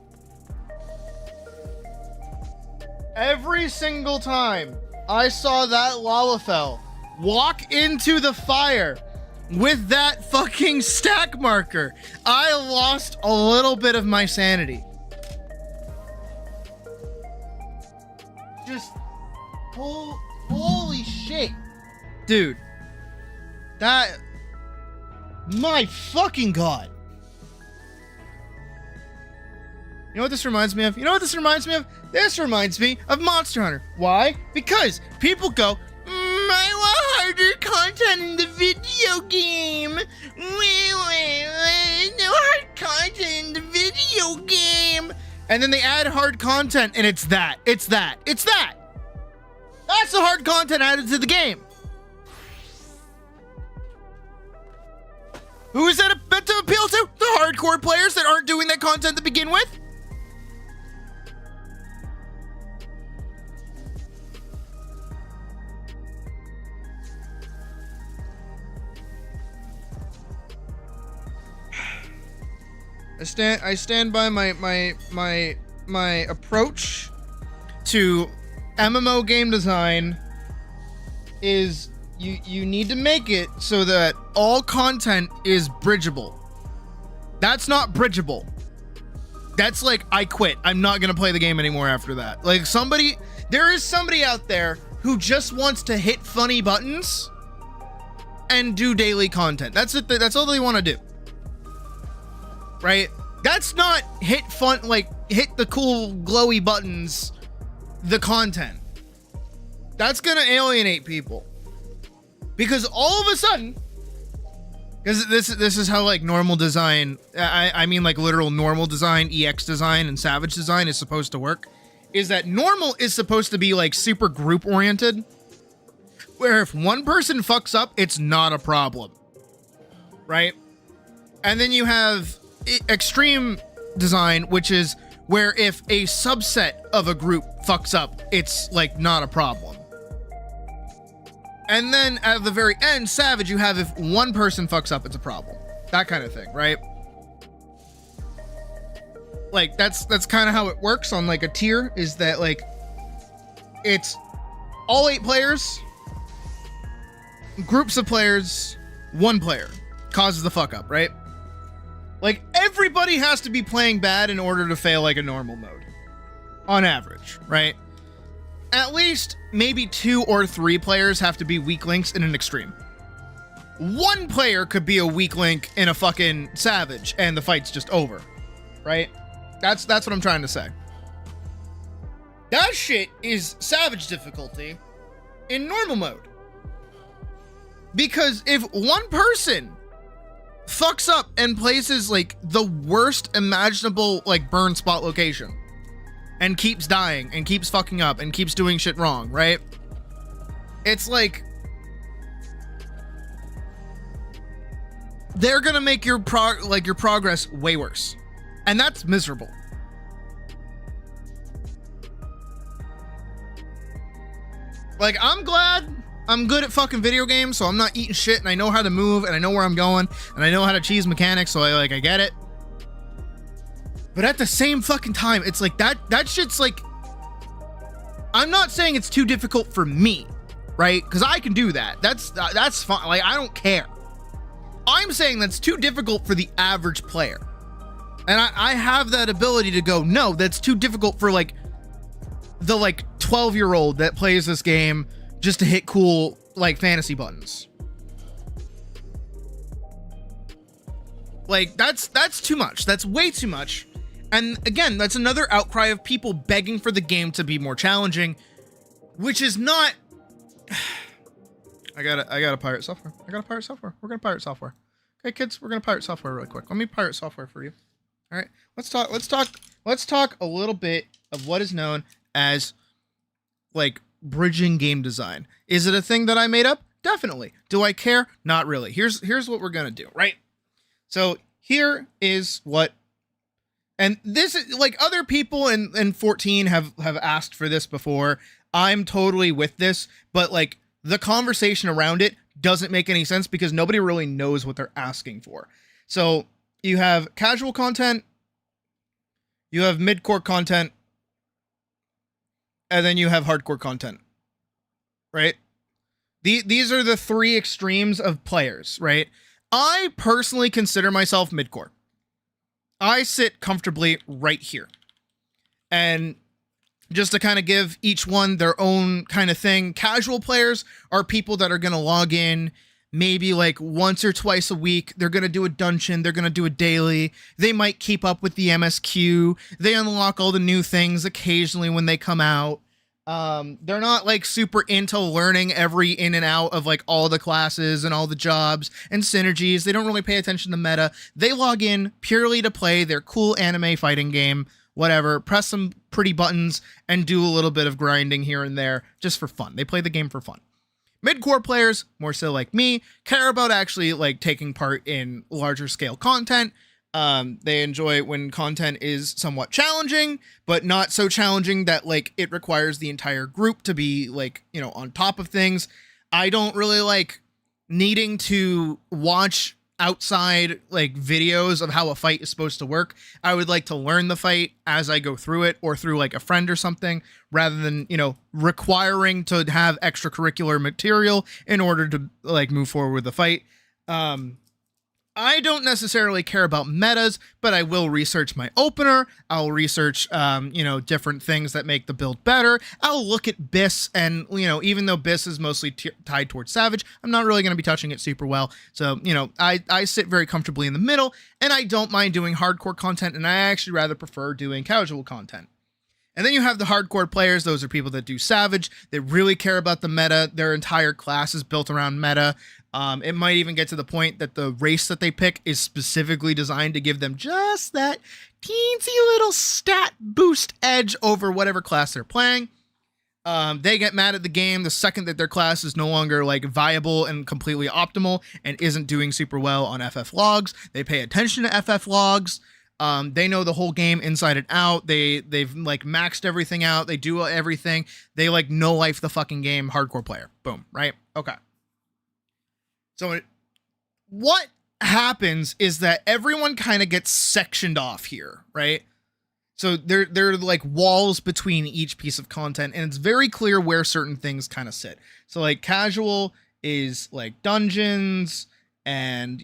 Every single time I saw that Lalafell walk into the fire with that fucking stack marker, I lost a little bit of my sanity. Just holy shit. Dude. That, my fucking god. You know what this reminds me of? This reminds me of Monster Hunter. Why? Because people go, I want harder content in the video game. No hard content in the video game. And then they add hard content and it's that. That's the hard content added to the game. Who is that meant to appeal to? The hardcore players that aren't doing that content to begin with? I stand by my approach to MMO game design is you need to make it so that all content is bridgeable. That's not bridgeable. That's like, I quit. I'm not gonna play the game anymore after that. Like there is somebody out there who just wants to hit funny buttons and do daily content. That's it. That's all they want to do. Right? That's not hit the cool glowy buttons, the content. That's gonna alienate people. Because all of a sudden, because this is how like normal design, I mean like literal normal design, EX design, and Savage design is supposed to work, is that normal is supposed to be like super group oriented, where if one person fucks up, it's not a problem. Right? And then you have extreme design, which is where if a subset of a group fucks up, it's like not a problem. And then at the very end, Savage, you have if one person fucks up, it's a problem. That kind of thing, right? Like that's kind of how it works on like a tier, is that like it's all 8 players, groups of players, 1 player causes the fuck up, right? Like, everybody has to be playing bad in order to fail like a normal mode. On average, right? At least maybe 2 or 3 players have to be weak links in an extreme. 1 player could be a weak link in a fucking Savage and the fight's just over, right? That's what I'm trying to say. That shit is Savage difficulty in normal mode. Because if 1 person fucks up and places like the worst imaginable like burn spot location and keeps dying and keeps fucking up and keeps doing shit wrong, right? It's like they're gonna make your progress way worse, and that's miserable. Like, I'm glad I'm good at fucking video games, so I'm not eating shit, and I know how to move, and I know where I'm going, and I know how to cheese mechanics, so I get it. But at the same fucking time, it's like that shit's like, I'm not saying it's too difficult for me, right? Because I can do that. That's fine. Like, I don't care. I'm saying that's too difficult for the average player. And I have that ability to go, no, that's too difficult for like the 12-year-old that plays this game just to hit cool like fantasy buttons. Like, that's too much. That's way too much. And again, that's another outcry of people begging for the game to be more challenging, which is not. I gotta pirate software. We're gonna pirate software. Okay, kids, we're gonna pirate software really quick. Let me pirate software for you. All right, let's talk a little bit of what is known as like bridging game design. Is it a thing that I made up? Definitely. Do I care? Not really. Here's what we're gonna do, right? So here is what, and this is like other people in 14 have asked for this before. I'm totally with this, but like the conversation around it doesn't make any sense because nobody really knows what they're asking for. So you have casual content, you have mid-core content, and then you have hardcore content, right? These are the 3 extremes of players, right? I personally consider myself mid-core. I sit comfortably right here. And just to kind of give each one their own kind of thing, casual players are people that are going to log in maybe like once or twice a week. They're going to do a dungeon. They're going to do a daily. They might keep up with the MSQ. They unlock all the new things occasionally when they come out. They're not like super into learning every in and out of like all the classes and all the jobs and synergies. They don't really pay attention to meta. They log in purely to play their cool anime fighting game, whatever, press some pretty buttons and do a little bit of grinding here and there just for fun. They play the game for fun. Mid-core players, more so like me, care about actually like taking part in larger scale content. They enjoy when content is somewhat challenging, but not so challenging that like it requires the entire group to be like, you know, on top of things. I don't really like needing to watch outside like videos of how a fight is supposed to work. I would like to learn the fight as I go through it or through like a friend or something, rather than, you know, requiring to have extracurricular material in order to like move forward with the fight. I don't necessarily care about metas, but I will research my opener. I'll research, different things that make the build better. I'll look at BIS, and, you know, even though BIS is mostly tied towards Savage, I'm not really going to be touching it super well. So, you know, I sit very comfortably in the middle, and I don't mind doing hardcore content, and I actually rather prefer doing casual content. And then you have the hardcore players. Those are people that do Savage. They really care about the meta. Their entire class is built around meta. It might even get to the point that the race that they pick is specifically designed to give them just that teensy little stat boost edge over whatever class they're playing. They get mad at the game the second that their class is no longer like viable and completely optimal and isn't doing super well on FF logs. They pay attention to FF logs. They know the whole game inside and out. They've like maxed everything out. They do everything. They like no life the fucking game. Hardcore player. Boom. Right? Okay. So what happens is that everyone kind of gets sectioned off here, right? So there are like walls between each piece of content, and it's very clear where certain things kind of sit. So like casual is like dungeons, and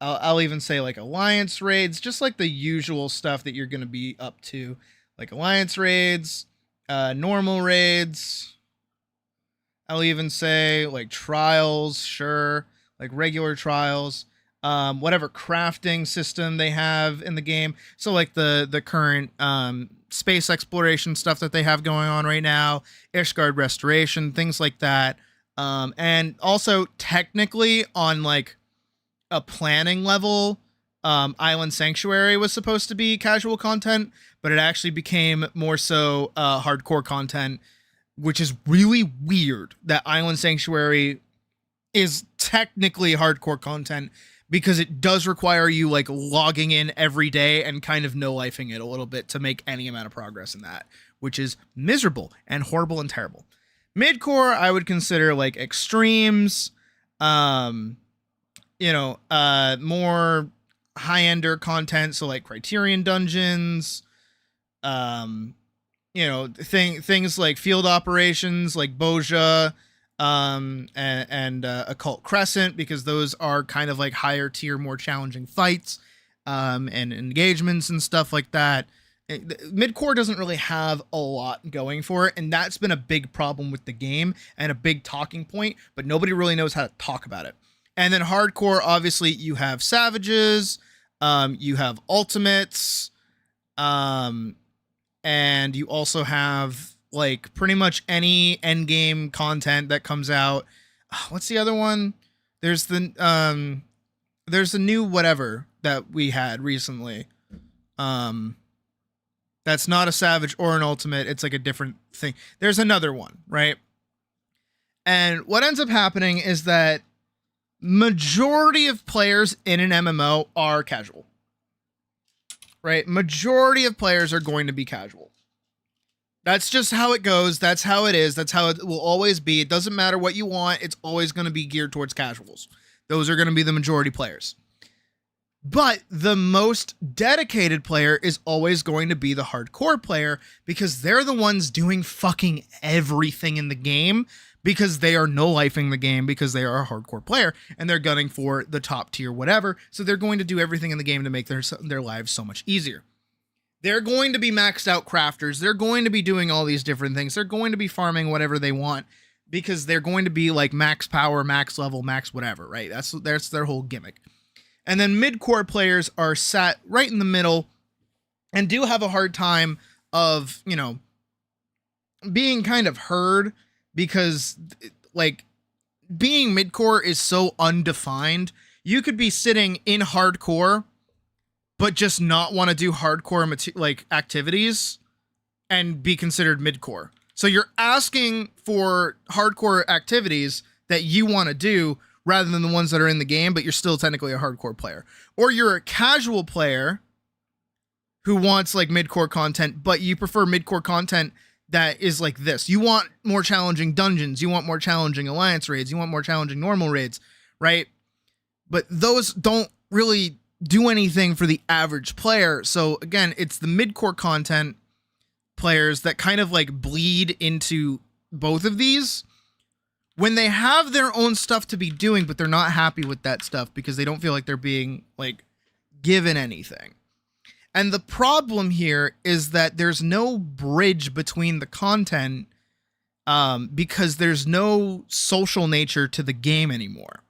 I'll even say like alliance raids, just like the usual stuff that you're going to be up to, like alliance raids, normal raids. I'll even say like trials, sure, like regular trials, whatever crafting system they have in the game. So like the current space exploration stuff that they have going on right now, Ishgard restoration, things like that. And also technically on like a planning level, Island Sanctuary was supposed to be casual content, but it actually became more so hardcore content, which is really weird that Island Sanctuary is technically hardcore content, because it does require you like logging in every day and kind of no-lifing it a little bit to make any amount of progress in that, which is miserable and horrible and terrible. Midcore, I would consider like extremes, more high-ender content, so like Criterion dungeons, things like field operations like Boja, and Occult Crescent, because those are kind of like higher tier, more challenging fights, and engagements and stuff like that. Midcore doesn't really have a lot going for it, and that's been a big problem with the game and a big talking point, but nobody really knows how to talk about it. And then hardcore, obviously, you have savages, you have ultimates, and you also have like pretty much any end game content that comes out. What's the other one? There's the new whatever that we had recently. That's not a savage or an ultimate. It's like a different thing. There's another one, right? And what ends up happening is that majority of players in an MMO are casual, right? Majority of players are going to be casual. That's just how it goes. That's how it is. That's how it will always be. It doesn't matter what you want. It's always going to be geared towards casuals. Those are going to be the majority players. But the most dedicated player is always going to be the hardcore player, because they're the ones doing fucking everything in the game, because they are no-lifing the game, because they are a hardcore player and they're gunning for the top tier whatever. So they're going to do everything in the game to make their lives so much easier. They're going to be maxed out crafters. They're going to be doing all these different things. They're going to be farming whatever they want, because they're going to be like max power, max level, max whatever, right? That's their whole gimmick. And then mid-core players are sat right in the middle and do have a hard time of, being kind of heard, because like being mid-core is so undefined. You could be sitting in hardcore but just not want to do hardcore activities and be considered mid-core. So you're asking for hardcore activities that you want to do rather than the ones that are in the game, but you're still technically a hardcore player. Or you're a casual player who wants like mid-core content, but you prefer mid-core content that is like this. You want more challenging dungeons, you want more challenging alliance raids, you want more challenging normal raids, right? But those don't really do anything for the average player. So again, it's the mid-core content players that kind of like bleed into both of these when they have their own stuff to be doing, but they're not happy with that stuff because they don't feel like they're being like given anything. And the problem here is that there's no bridge between the content, because there's no social nature to the game anymore.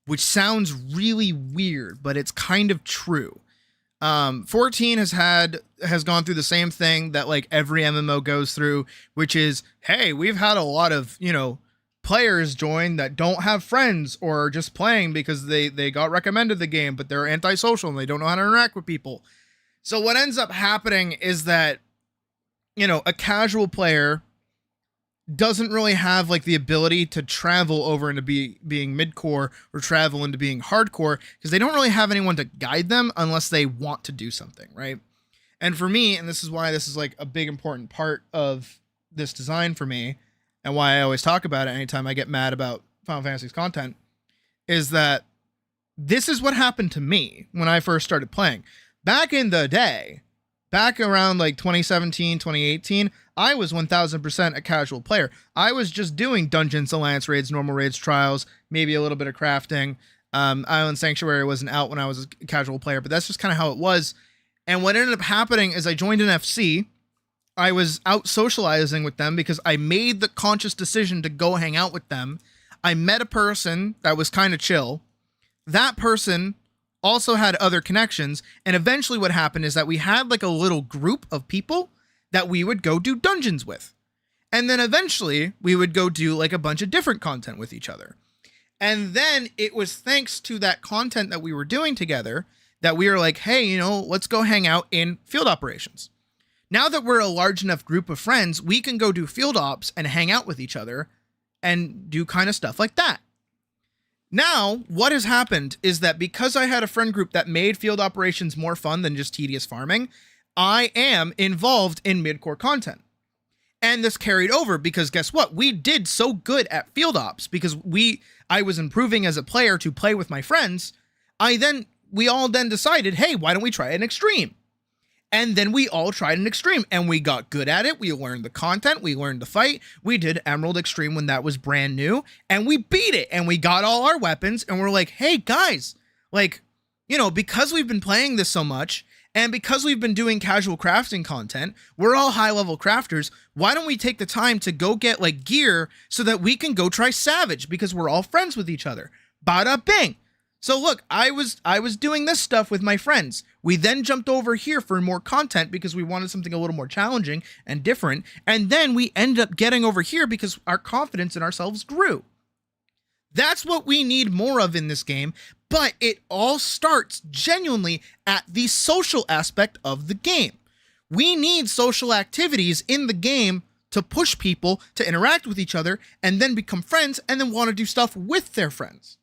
Which sounds really weird, but it's kind of true. 14 has gone through the same thing that like every MMO goes through, which is, hey, we've had a lot of, players join that don't have friends or are just playing because they got recommended the game, but they're antisocial and they don't know how to interact with people. So what ends up happening is that, a casual player doesn't really have like the ability to travel over into being mid-core or travel into being hardcore, because they don't really have anyone to guide them unless they want to do something, right? And for me, and this is why this is like a big important part of this design for me, and why I always talk about it anytime I get mad about Final Fantasy's content, is that this is what happened to me when I first started playing. Back in the day, back around like 2017, 2018, I was 1000% a casual player. I was just doing Dungeons, Alliance raids, normal raids, trials, maybe a little bit of crafting. Island Sanctuary wasn't out when I was a casual player, but that's just kind of how it was. And what ended up happening is I joined an FC. I was out socializing with them because I made the conscious decision to go hang out with them. I met a person that was kind of chill. That person also had other connections. And eventually what happened is that we had like a little group of people that we would go do dungeons with. And then eventually we would go do like a bunch of different content with each other. And then it was thanks to that content that we were doing together that we were like, hey, let's go hang out in field operations. Now that we're a large enough group of friends, we can go do field ops and hang out with each other and do kind of stuff like that. Now, what has happened is that because I had a friend group that made field operations more fun than just tedious farming, I am involved in mid-core content. And this carried over because guess what? We did so good at field ops because I was improving as a player to play with my friends. We all then decided, hey, why don't we try an extreme? And then we all tried an extreme and we got good at it. We learned the content. We learned the fight. We did Emerald Extreme when that was brand new and we beat it and we got all our weapons and we're like, hey guys, because we've been playing this so much and because we've been doing casual crafting content, we're all high level crafters. Why don't we take the time to go get like gear so that we can go try Savage because we're all friends with each other. Bada bing. So look, I was doing this stuff with my friends. We then jumped over here for more content because we wanted something a little more challenging and different. And then we ended up getting over here because our confidence in ourselves grew. That's what we need more of in this game. But it all starts genuinely at the social aspect of the game. We need social activities in the game to push people to interact with each other and then become friends and then want to do stuff with their friends.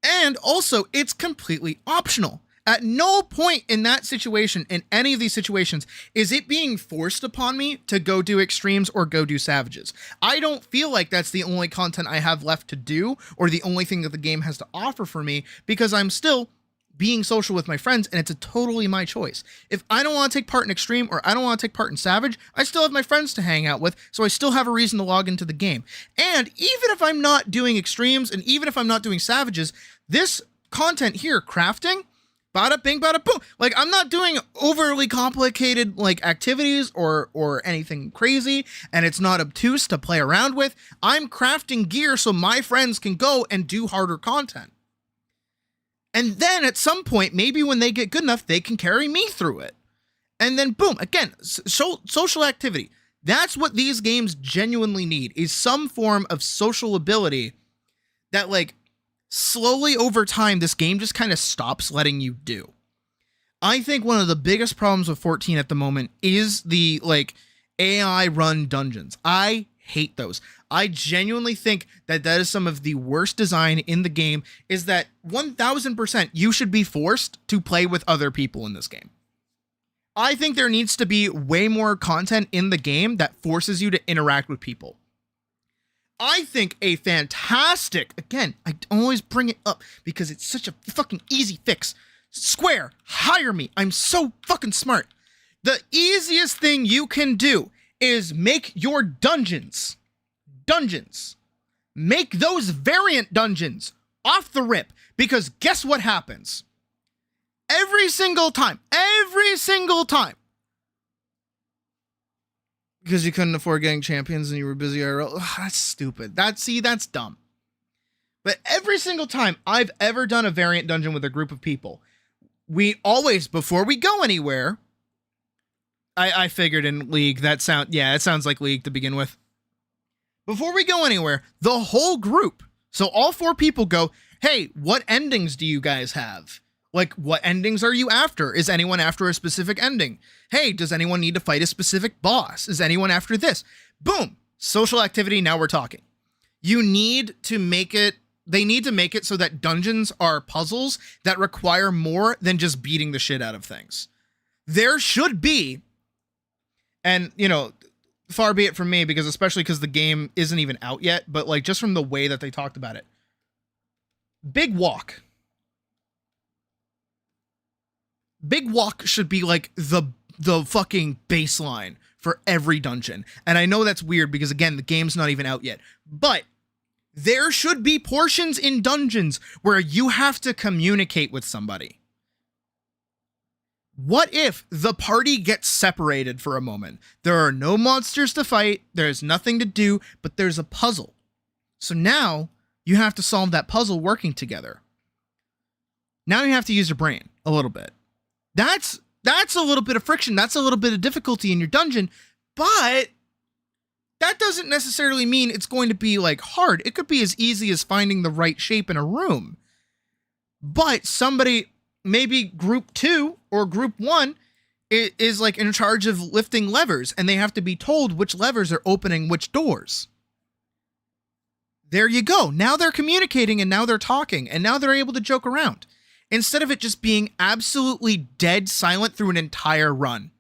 And also, it's completely optional. At no point in that situation, in any of these situations, is it being forced upon me to go do extremes or go do savages. I don't feel like that's the only content I have left to do or the only thing that the game has to offer for me because I'm still being social with my friends and it's totally my choice. If I don't want to take part in extreme or I don't want to take part in savage, I still have my friends to hang out with, so I still have a reason to log into the game. And even if I'm not doing extremes and even if I'm not doing savages, this content here, crafting, bada bing, bada boom. Like I'm not doing overly complicated like activities or anything crazy and it's not obtuse to play around with. I'm crafting gear so my friends can go and do harder content. And then at some point, maybe when they get good enough, they can carry me through it. And then boom, again, social activity. That's what these games genuinely need, is some form of social ability that like slowly over time, this game just kind of stops letting you do. I think one of the biggest problems with 14 at the moment is the like AI run dungeons. I hate those. I genuinely think that is some of the worst design in the game, is that 1000% you should be forced to play with other people in this game. I think there needs to be way more content in the game that forces you to interact with people. I think a fantastic, again, I always bring it up because it's such a fucking easy fix. Square, hire me. I'm so fucking smart. The easiest thing you can do is make your dungeons. Make those variant dungeons off the rip, because guess what happens? Every single time, because you couldn't afford getting champions and you were busy IRL. Ugh, that's stupid. That's dumb. But every single time I've ever done a variant dungeon with a group of people, we always, before we go anywhere, I figured in League, it sounds like League to begin with. Before we go anywhere, the whole group, so all 4 people go, hey, what endings do you guys have? Like, what endings are you after? Is anyone after a specific ending? Hey, does anyone need to fight a specific boss? Is anyone after this? Boom. Social activity, now we're talking. They need to make it so that dungeons are puzzles that require more than just beating the shit out of things. There should be, and, far be it from me, especially because the game isn't even out yet, but like just from the way that they talked about it. Big walk. Big Walk should be like the fucking baseline for every dungeon. And I know that's weird because, again, the game's not even out yet. But there should be portions in dungeons where you have to communicate with somebody. What if the party gets separated for a moment? There are no monsters to fight, there's nothing to do, but there's a puzzle. So now you have to solve that puzzle working together. Now you have to use your brain a little bit. That's a little bit of friction, that's a little bit of difficulty in your dungeon, but that doesn't necessarily mean it's going to be like hard. It could be as easy as finding the right shape in a room. But somebody, maybe group 2 or group 1 is like in charge of lifting levers, and they have to be told which levers are opening which doors. There you go. Now they're communicating, and now they're talking, and now they're able to joke around, instead of it just being absolutely dead silent through an entire run.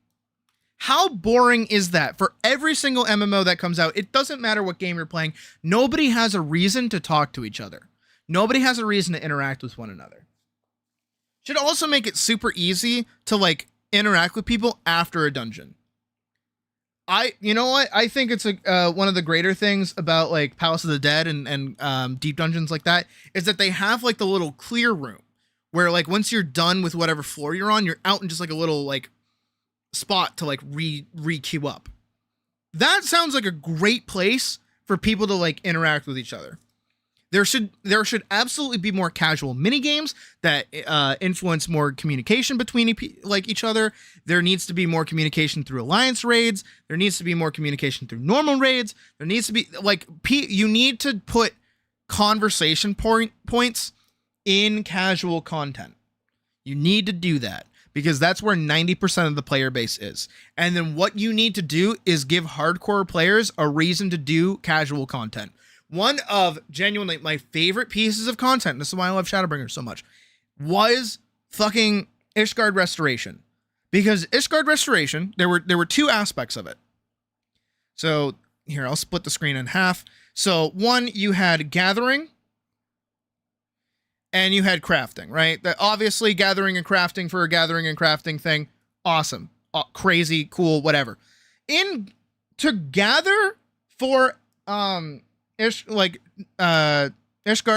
How boring is that? For every single MMO that comes out, it doesn't matter what game you're playing, nobody has a reason to talk to each other. Nobody has a reason to interact with one another. Should also make it super easy to like interact with people after a dungeon. You know what? I think it's one of the greater things about like Palace of the Dead and deep dungeons like that is that they have like the little clear room where like once you're done with whatever floor you're on, you're out in just like a little like spot to like re-queue up. That sounds like a great place for people to like interact with each other. There should absolutely be more casual mini games that influence more communication between each other. There needs to be more communication through alliance raids. There needs to be more communication through normal raids. There needs to be like you need to put conversation points in casual content. You need to do that because that's where 90% of the player base is. And then what you need to do is give hardcore players a reason to do casual content. One of genuinely my favorite pieces of content, this is why I love Shadowbringers so much, was fucking Ishgard Restoration. Because Ishgard Restoration, there were two aspects of it. So here, I'll split the screen in half. So one, you had gathering and you had crafting, right? That obviously gathering and crafting for a gathering and crafting thing, awesome, crazy, cool, whatever. To gather for Ishgard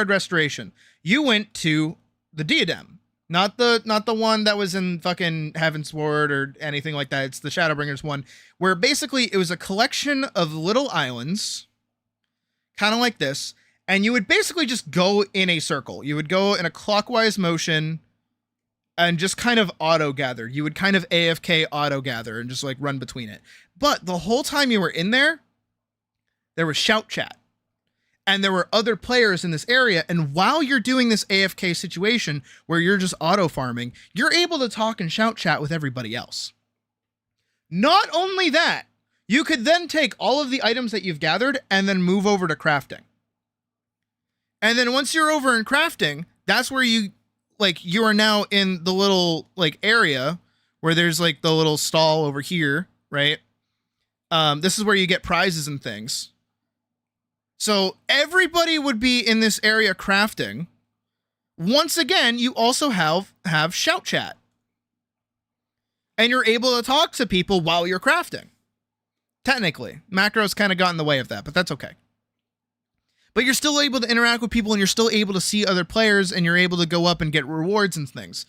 Restoration, you went to the Diadem, not the one that was in fucking Heavensward or anything like that. It's the Shadowbringers one, where basically it was a collection of little islands, kind of like this, and you would basically just go in a circle. You would go in a clockwise motion and just kind of auto gather. You would kind of AFK auto gather and just like run between it. But the whole time you were in there was shout chat. And there were other players in this area, and while you're doing this AFK situation where you're just auto farming, you're able to talk and shout chat with everybody else. Not only that, you could then take all of the items that you've gathered and then move over to crafting. And then once you're over in crafting, that's where you are now in the little like area where there's like the little stall over here, right? This is where you get prizes and things. So everybody would be in this area crafting. Once again, you also have shout chat. And you're able to talk to people while you're crafting. Technically, macros kind of got in the way of that, but that's okay. But you're still able to interact with people and you're still able to see other players and you're able to go up and get rewards and things.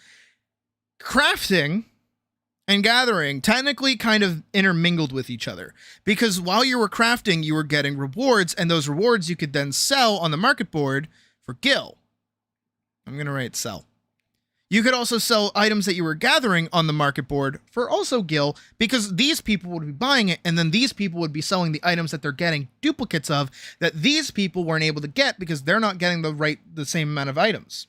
Crafting and gathering technically kind of intermingled with each other because while you were crafting, you were getting rewards, and those rewards you could then sell on the market board for gil. I'm going to write sell. You could also sell items that you were gathering on the market board for also gil, because these people would be buying it, and then these people would be selling the items that they're getting duplicates of that these people weren't able to get because they're not getting the same amount of items.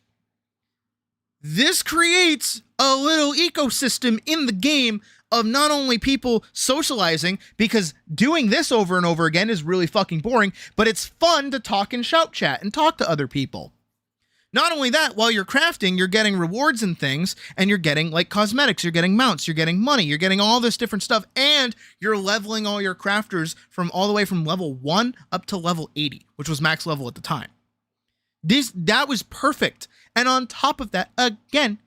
This creates a little ecosystem in the game of not only people socializing, because doing this over and over again is really fucking boring, but it's fun to talk and shout chat and talk to other people. Not only that, while you're crafting, you're getting rewards and things, and you're getting like cosmetics, you're getting mounts, you're getting money, you're getting all this different stuff, and you're leveling all your crafters from all the way from level 1 up to level 80, which was max level at the time. That was perfect. And on top of that, again,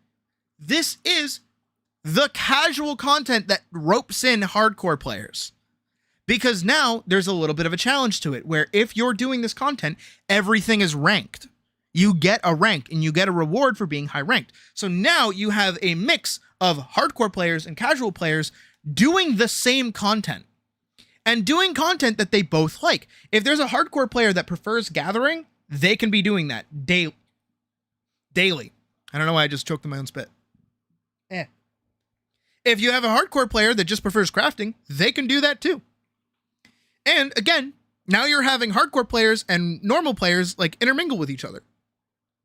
this is the casual content that ropes in hardcore players. Because now there's a little bit of a challenge to it, where if you're doing this content, everything is ranked. You get a rank and you get a reward for being high ranked. So now you have a mix of hardcore players and casual players doing the same content and doing content that they both like. If there's a hardcore player that prefers gathering, they can be doing that daily. I don't know why I just choked on my own spit. If you have a hardcore player that just prefers crafting, they can do that too. And again, now you're having hardcore players and normal players like intermingle with each other.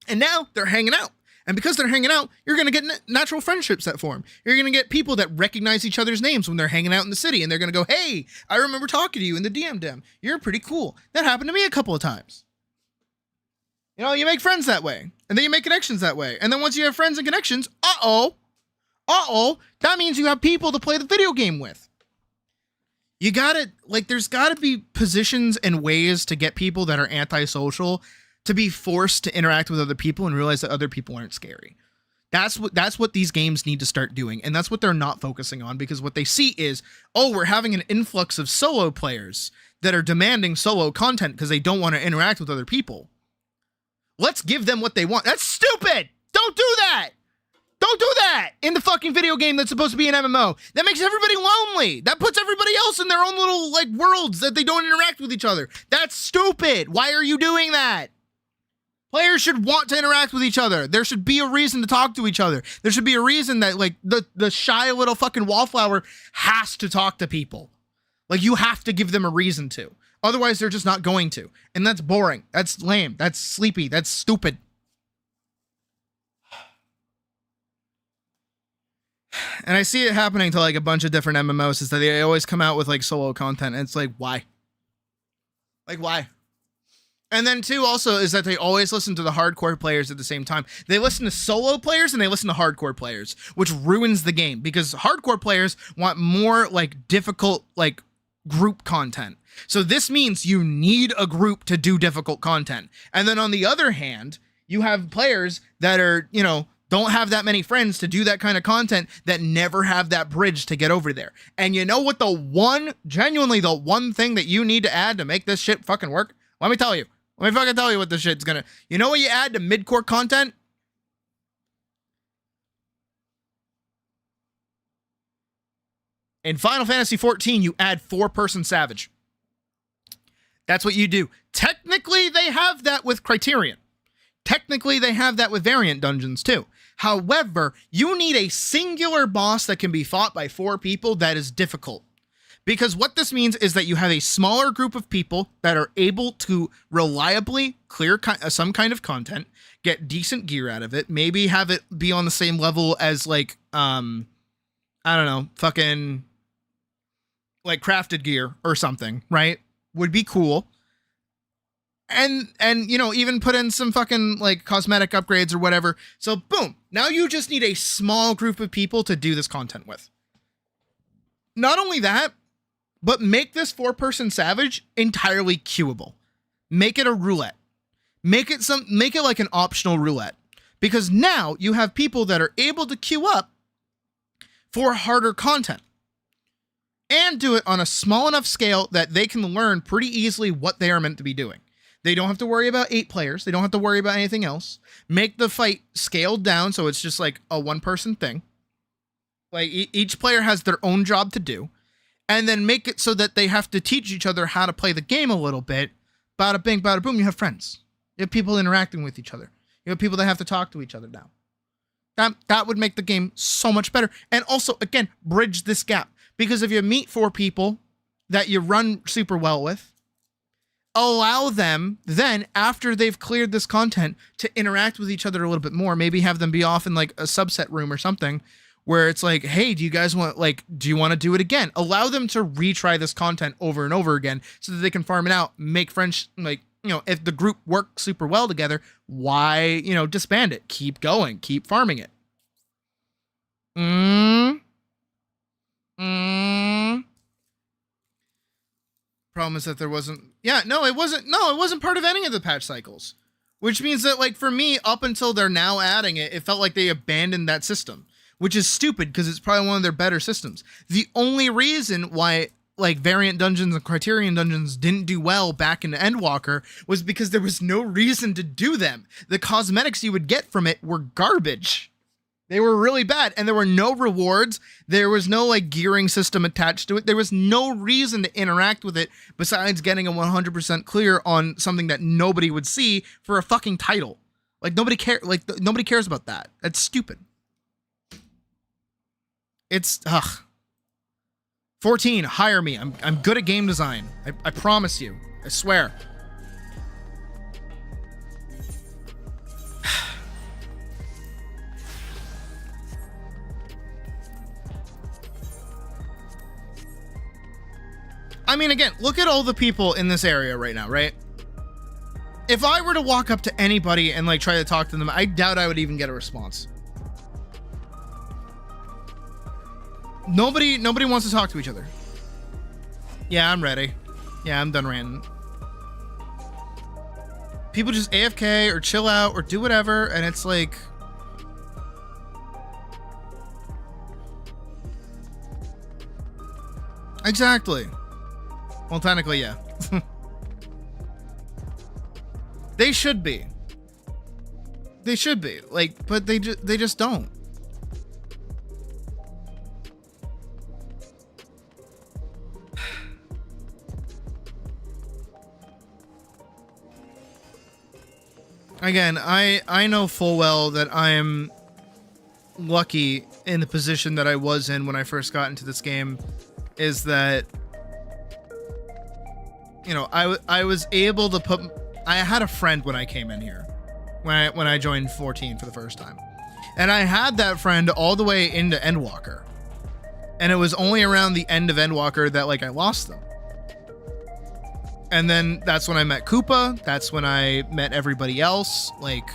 And now they're hanging out. And because they're hanging out, you're going to get natural friendships that form. You're going to get people that recognize each other's names when they're hanging out in the city. And they're going to go, hey, I remember talking to you in the DM dem. You're pretty cool. That happened to me a couple of times. You know, you make friends that way. And then you make connections that way. And then once you have friends and connections, that means you have people to play the video game with. You gotta, like, there's gotta be positions and ways to get people that are antisocial to be forced to interact with other people and realize that other people aren't scary. That's what these games need to start doing. And that's what they're not focusing on, because what they see is, oh, we're having an influx of solo players that are demanding solo content because they don't want to interact with other people. Let's give them what they want. That's stupid. Don't do that. Don't do that in the fucking video game that's supposed to be an MMO. That makes everybody lonely. That puts everybody else in their own little, like, worlds that they don't interact with each other. That's stupid. Why are you doing that? Players should want to interact with each other. There should be a reason to talk to each other. There should be a reason that, like, the shy little fucking wallflower has to talk to people. Like, you have to give them a reason to. Otherwise, they're just not going to. And that's boring. That's lame. That's sleepy. That's stupid. And I see it happening to, like, a bunch of different MMOs, is that they always come out with, like, solo content. And it's like, why? Like, why? And then, too, also, is that they always listen to the hardcore players at the same time. They listen to solo players and they listen to hardcore players, which ruins the game, because hardcore players want more, like, difficult, like, group content. So this means you need a group to do difficult content. And then on the other hand, you have players that are, you know, don't have that many friends to do that kind of content, that never have that bridge to get over there. And you know what genuinely the one thing that you need to add to make this shit fucking work? Let me tell you. Let me fucking tell you what this shit's gonna... You know what you add to mid-core content? In Final Fantasy XIV, you add 4-person Savage. That's what you do. Technically, they have that with Criterion. Technically, they have that with Variant Dungeons, too. However, you need a singular boss that can be fought by 4 people that is difficult. Because what this means is that you have a smaller group of people that are able to reliably clear some kind of content, get decent gear out of it, maybe have it be on the same level as, like, I don't know, fucking, like, crafted gear or something, right? Would be cool. And you know, even put in some fucking, like, cosmetic upgrades or whatever. So boom, now you just need a small group of people to do this content with. Not only that, but make this 4-person Savage entirely queuable. Make it a roulette. Make it like an optional roulette. Because now you have people that are able to queue up for harder content. And do it on a small enough scale that they can learn pretty easily what they are meant to be doing. They don't have to worry about 8 players. They don't have to worry about anything else. Make the fight scaled down so it's just like a 1-person thing. Like, each player has their own job to do. And then make it so that they have to teach each other how to play the game a little bit. Bada bing, bada boom, you have friends. You have people interacting with each other. You have people that have to talk to each other now. That would make the game so much better. And also, again, bridge this gap. Because if you meet 4 people that you run super well with, allow them then, after they've cleared this content, to interact with each other a little bit more. Maybe have them be off in, like, a subset room or something, where it's like, hey, do you guys want, like, do you want to do it again? Allow them to retry this content over and over again so that they can farm it out, make friends, like, you know, if the group works super well together, why, you know, disband it? Keep going, keep farming it. Problem is that there wasn't, it wasn't part of any of the patch cycles. Which means that, like, for me, up until they're now adding it, it felt like they abandoned that system. which is stupid because it's probably one of their better systems. The only reason why like Variant Dungeons and Criterion Dungeons didn't do well back in Endwalker was because there was no reason to do them. The cosmetics you would get from it were garbage. They were really bad, and there were no rewards. There was no like gearing system attached to it. There was no reason to interact with it besides getting a 100% clear on something that nobody would see for a fucking title. Like nobody cares about that. That's stupid. It's 14, hire me. I'm good at game design. I promise you. I swear. I mean, again, look at all the people in this area right now, right? If I were to walk up to anybody and like try to talk to them, I doubt I would even get a response. Nobody wants to talk to each other. Yeah, I'm ready. Yeah, I'm done ranting. People just AFK or chill out or do whatever, and it's like... Exactly. Well, technically, yeah. They should be. They should be. Like, but they just don't. Again, I know full well that I'm lucky in the position that I was in when I first got into this game, is that, you know, I was able to put... I had a friend when I came in here, when I joined 14 for the first time. And I had that friend all the way into Endwalker. And it was only around the end of Endwalker that, like, I lost them. And then that's when I met Koopa. That's when I met everybody else. Like...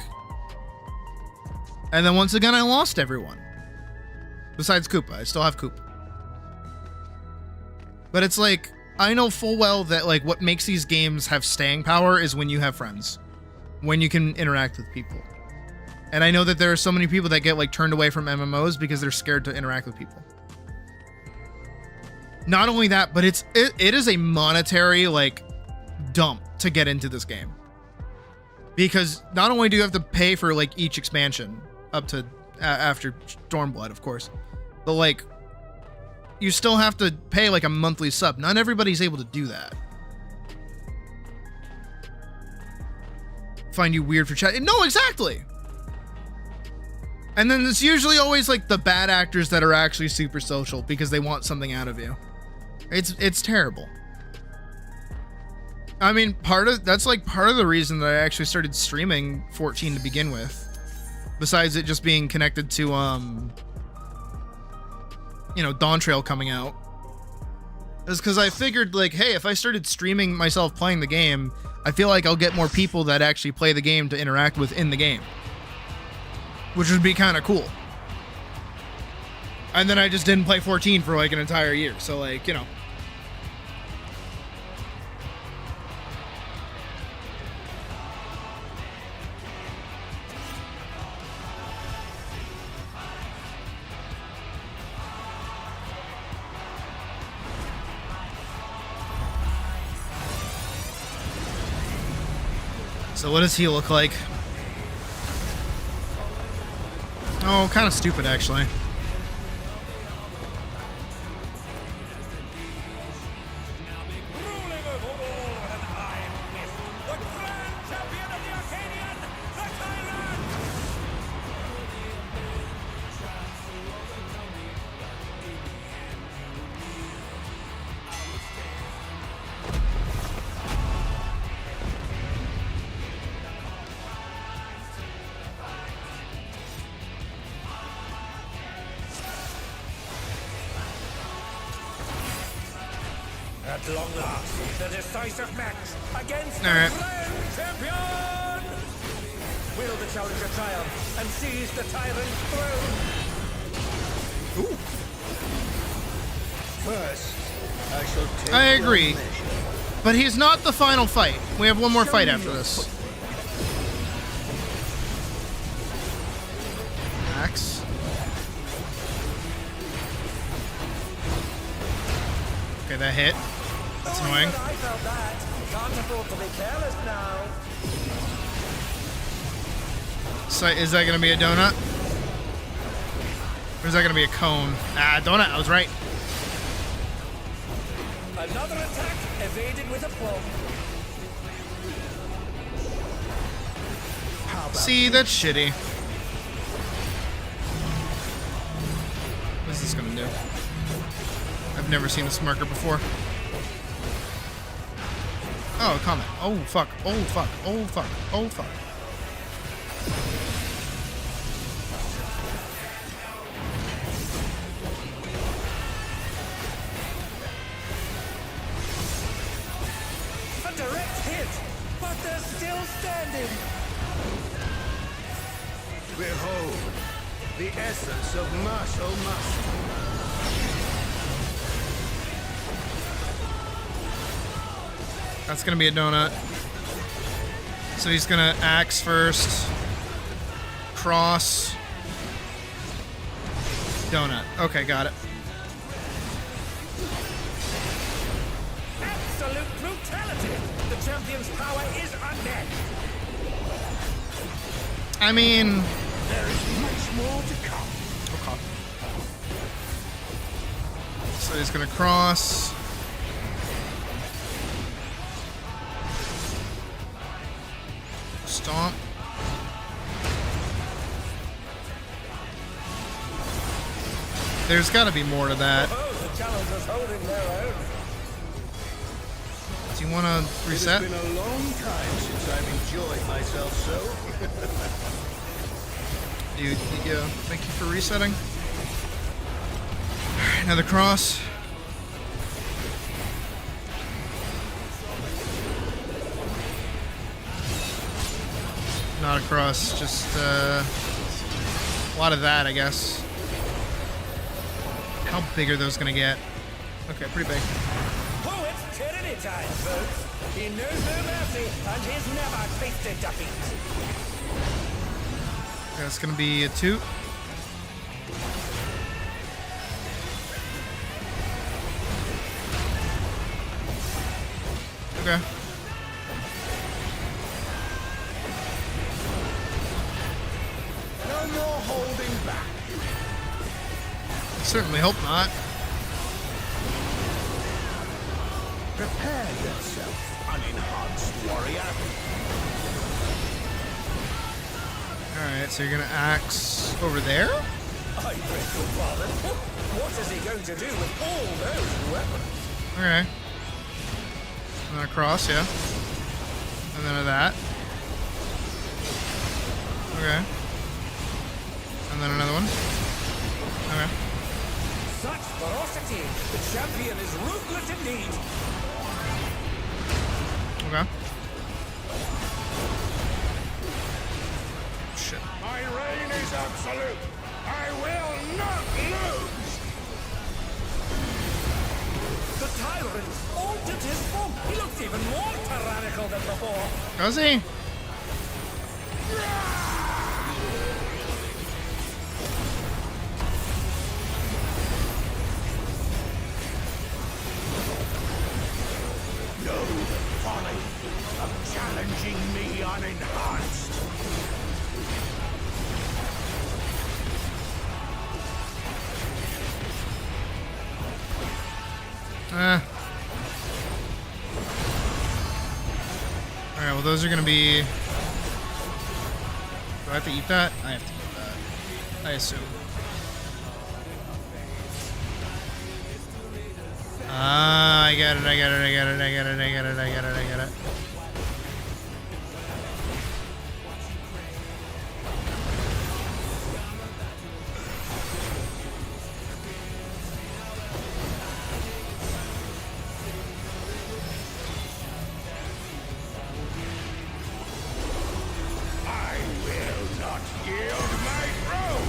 And then once again, I lost everyone. Besides Koopa. I still have Koopa. But it's like... I know full well that like what makes these games have staying power is when you have friends, when you can interact with people. And I know that there are so many people that get like turned away from MMOs because they're scared to interact with people. Not only that, but it is a monetary like dump to get into this game, because not only do you have to pay for like each expansion up to after Stormblood, of course, but like you still have to pay like a monthly sub. Not everybody's able to do that. Find you weird for chat. No, exactly. And then it's usually always like the bad actors that are actually super social because they want something out of you. It's terrible. I mean, that's like part of the reason that I actually started streaming 14 to begin with. Besides it just being connected to you know, Dawn Trail coming out, is because I figured like, hey, if I started streaming myself playing the game, I feel like I'll get more people that actually play the game to interact with in the game, which would be kind of cool. And then I just didn't play 14 for like an entire year, so like, you know. So what does he look like? Oh, kind of stupid, actually. Ruling over all with an iron fist, the grand champion of the Arcadian, the Tyrant! At long last, the decisive match against the Alright. grand champion! Will the challenger triumph and seize the tyrant's throne? First, I shall take I your agree. measure. But he's not the final fight. We have one more fight after this. Axe. Okay, that hit. That's annoying. I felt that. Can't afford to be careless now. So is that gonna be a donut? Or is that gonna be a cone? Ah, donut, I was right. Another attack evaded with a plum. See, that's shitty. What is this gonna do? I've never seen this marker before. Oh, a comment. Oh, fuck. Oh, fuck. Oh, fuck. Oh, fuck. A direct hit, but they're still standing. Behold, the essence of martial mastery. That's gonna be a donut. So he's gonna axe first. Cross. Donut. Okay, got it. Absolute brutality. The champion's power is unmatched. I mean, There is much more to come. okay. So he's gonna cross. Stomp. There's gotta be more to that. Oh, the challenger's holding their own. Do you wanna reset? It's been a long time since I've enjoyed myself so. Dude, yeah, thank you for resetting. Alright, another cross. Not a cross, just a lot of that, I guess. How big are those gonna get? Okay, pretty big. Oh, it's tyranny time, folks. He knows no mercy, and he's never tasted defeat. That's gonna be a 2. Okay. No more holding back. Certainly hope not. Prepare yourself, unenhanced warrior. Alright, so you're gonna axe over there? I beg your pardon. What is he going to do with all those weapons? Okay. And then a cross, yeah. And then a that. Okay. And then another one. Okay. Such ferocity. The champion is ruthless indeed. Okay. Shit. My reign is absolute. I will not lose. The tyrant altered his form. He looks even more tyrannical than before. Does he? No folly of challenging me unenhanced. Alright, well those are gonna be... Do I have to eat that? I have to eat that. I assume. Ah, I get it, I get it, I get it, I get it, I get it, I get it, I get it. I will not yield my throne.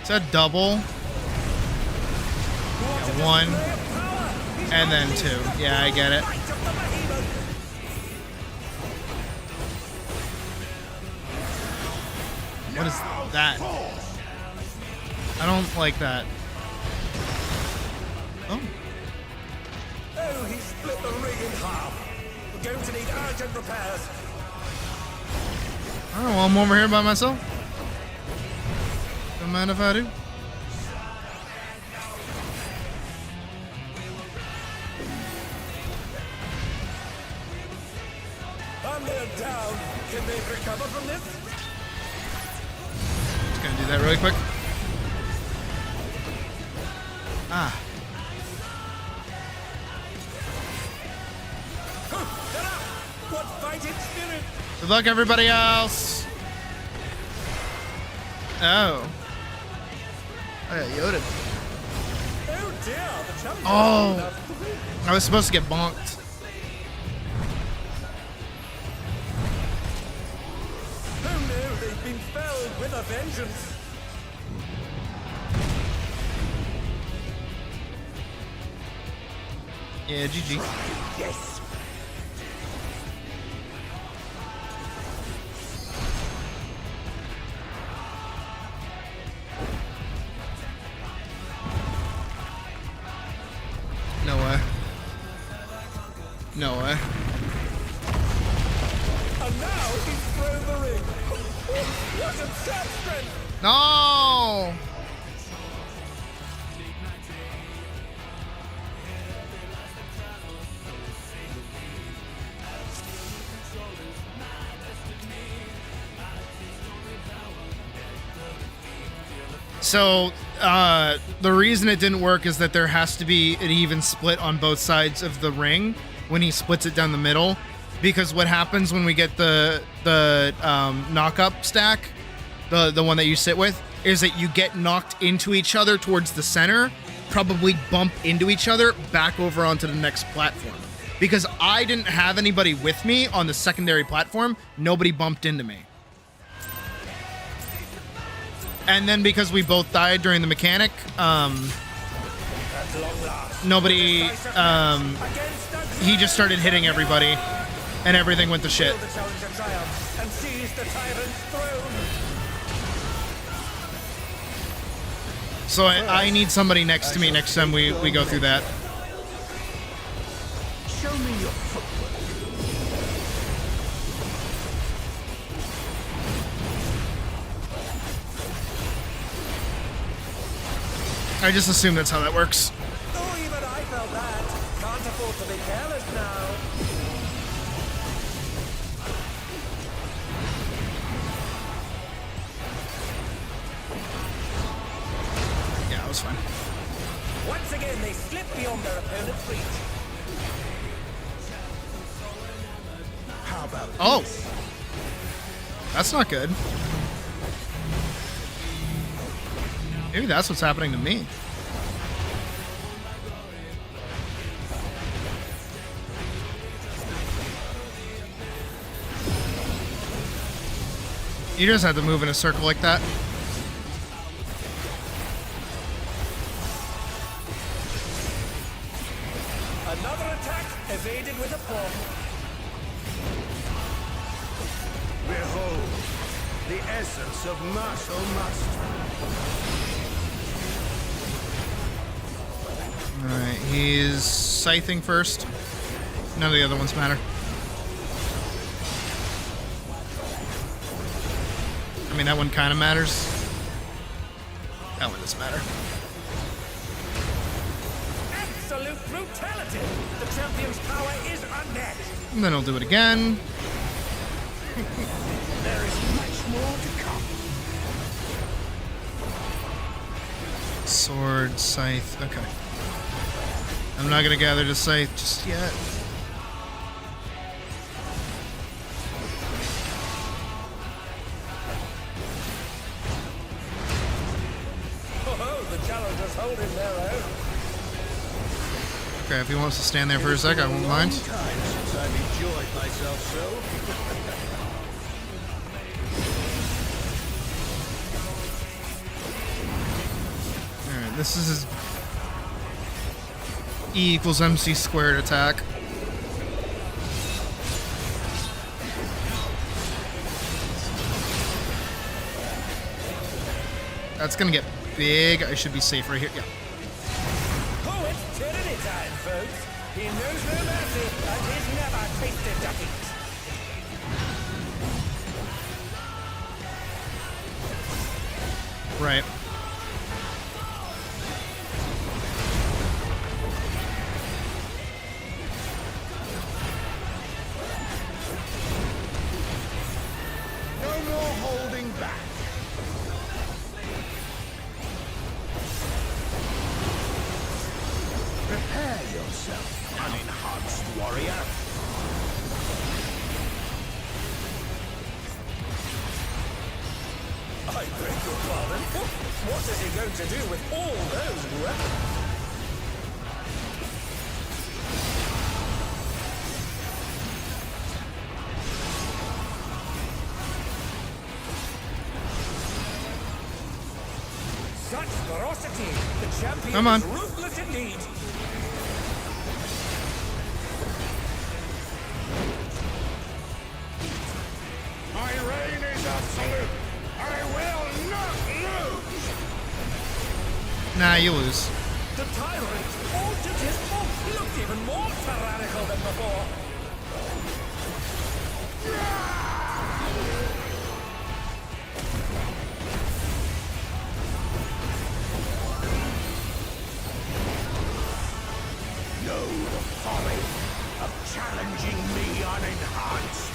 Is that double? Yeah, 1, and then 2. Yeah, I get it. What is that? I don't like that. Oh. Oh, he split the ring in half. We're going to need urgent repairs. Oh, well, I'm over here by myself. Don't mind if I do. I'm near down. Can they recover from this? Just gonna do that really quick. Ah. Get up! What fighting spirit! Good luck, everybody else. Oh. Oh, yeah, Yoda. Oh dear, the champion. Oh. I was supposed to get bonked. Oh no, they've been felled with a vengeance. Yeah, GG. Yes. No way. No way. And now he's thrown the ring. What absurd strength! No! So, the reason it didn't work is that there has to be an even split on both sides of the ring when he splits it down the middle. Because what happens when we get the knock-up stack, the one that you sit with, is that you get knocked into each other towards the center, probably bump into each other, back over onto the next platform. Because I didn't have anybody with me on the secondary platform, nobody bumped into me. And then because we both died during the mechanic, nobody, he just started hitting everybody, and everything went to shit. The challenger triumphs and seize the tyrant's throne. So I need somebody next to me next time we go through that. Show me your footwork. I just assume that's how that works. Oh, even I felt that. Can't afford to be careless now. Yeah, it was fine. Once again, they slip beyond their opponent's reach. How about Oh. That's not good. Maybe that's what's happening to me. You just have to move in a circle like that. Another attack evaded with a paw. behold the essence of martial mastery? Alright, he's scything first. None of the other ones matter. I mean, that one kind of matters. That one doesn't matter. Absolute brutality! The champion's power is unmatched. And then he'll do it again. There is much more to come. Sword, scythe, okay. I'm not gonna gather the scythe just yet. Oh, the challengers holding their own. Okay, if he wants to stand there for a sec, I won't mind. Long time since I've enjoyed myself so. Alright, this is his E equals MC squared attack. That's gonna get big. I should be safe right here. Yeah. Oh, it's tyranny time, folks. He knows no mercy, and he's never tasted defeat. Right. No more holding back. Prepare yourself, unenhanced warrior. I beg your pardon. What is he going to do with all those weapons? Such ferocity! The champion Come on. is ruthless indeed. My reign is absolute. I will not lose. Nah, you lose. The tyrant altered his form. He looked even more tyrannical than before. Know the folly of challenging me unenhanced.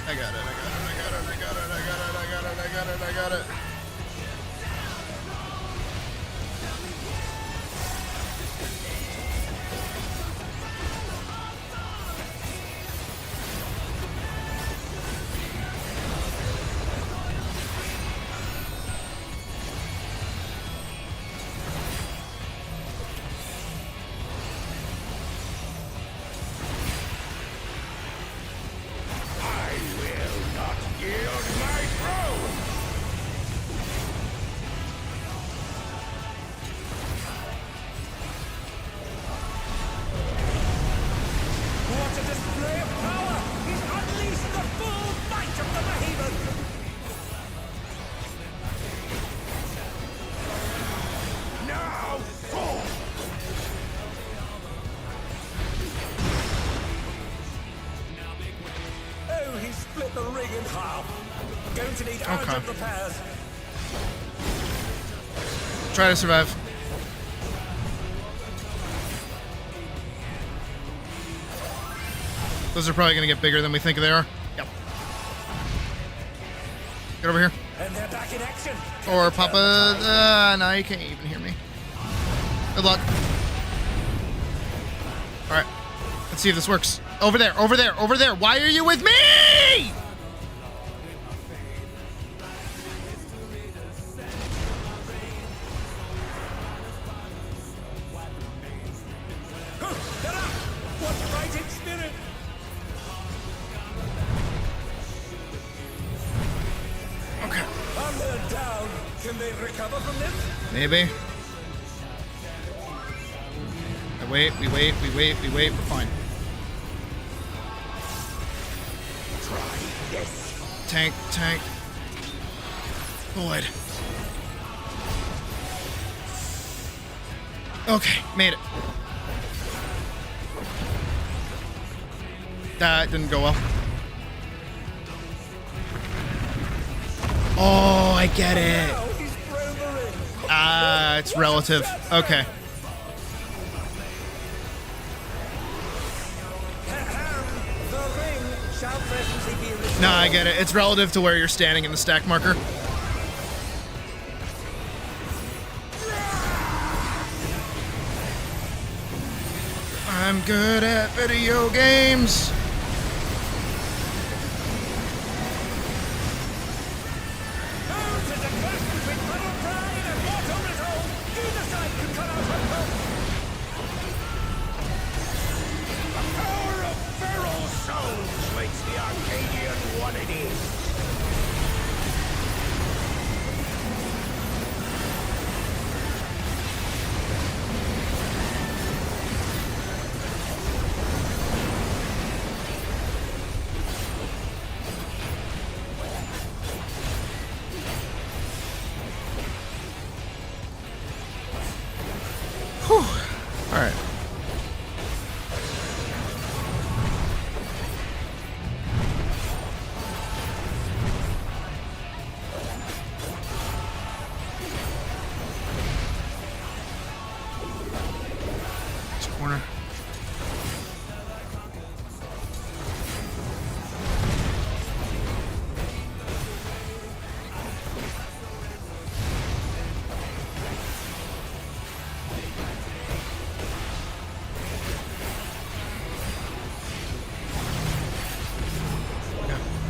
I got it. I got it. I will not yield my throne. What a display of power! He's unleashed the full might of the behemoth! Now fall. Oh, he split the ring in half. Going to need Okay. urgent repairs. Try to survive. Those are probably going to get bigger than we think they are. Yep. Get over here. And they're back in action. Or Papa. No, you can't even hear me. Good luck. Alright. Let's see if this works. Over there. Why are you with me? Get up! What fighting spirit! Okay. And they're down. Can they recover from this? Maybe. We wait. We're fine. Try this. Tank. Void. Okay, made it. That didn't go well. Oh, I get it. Now he's thrown the ring. Ah, it's relative. Okay. The ring shall presently be restored. No, I get it. It's relative to where you're standing in the stack marker. I'm good at video games. Oh, 'tis a clash between battle pride and mortal resolve. Either side can cut out her foe. The power of feral souls makes the Arcadian what it is.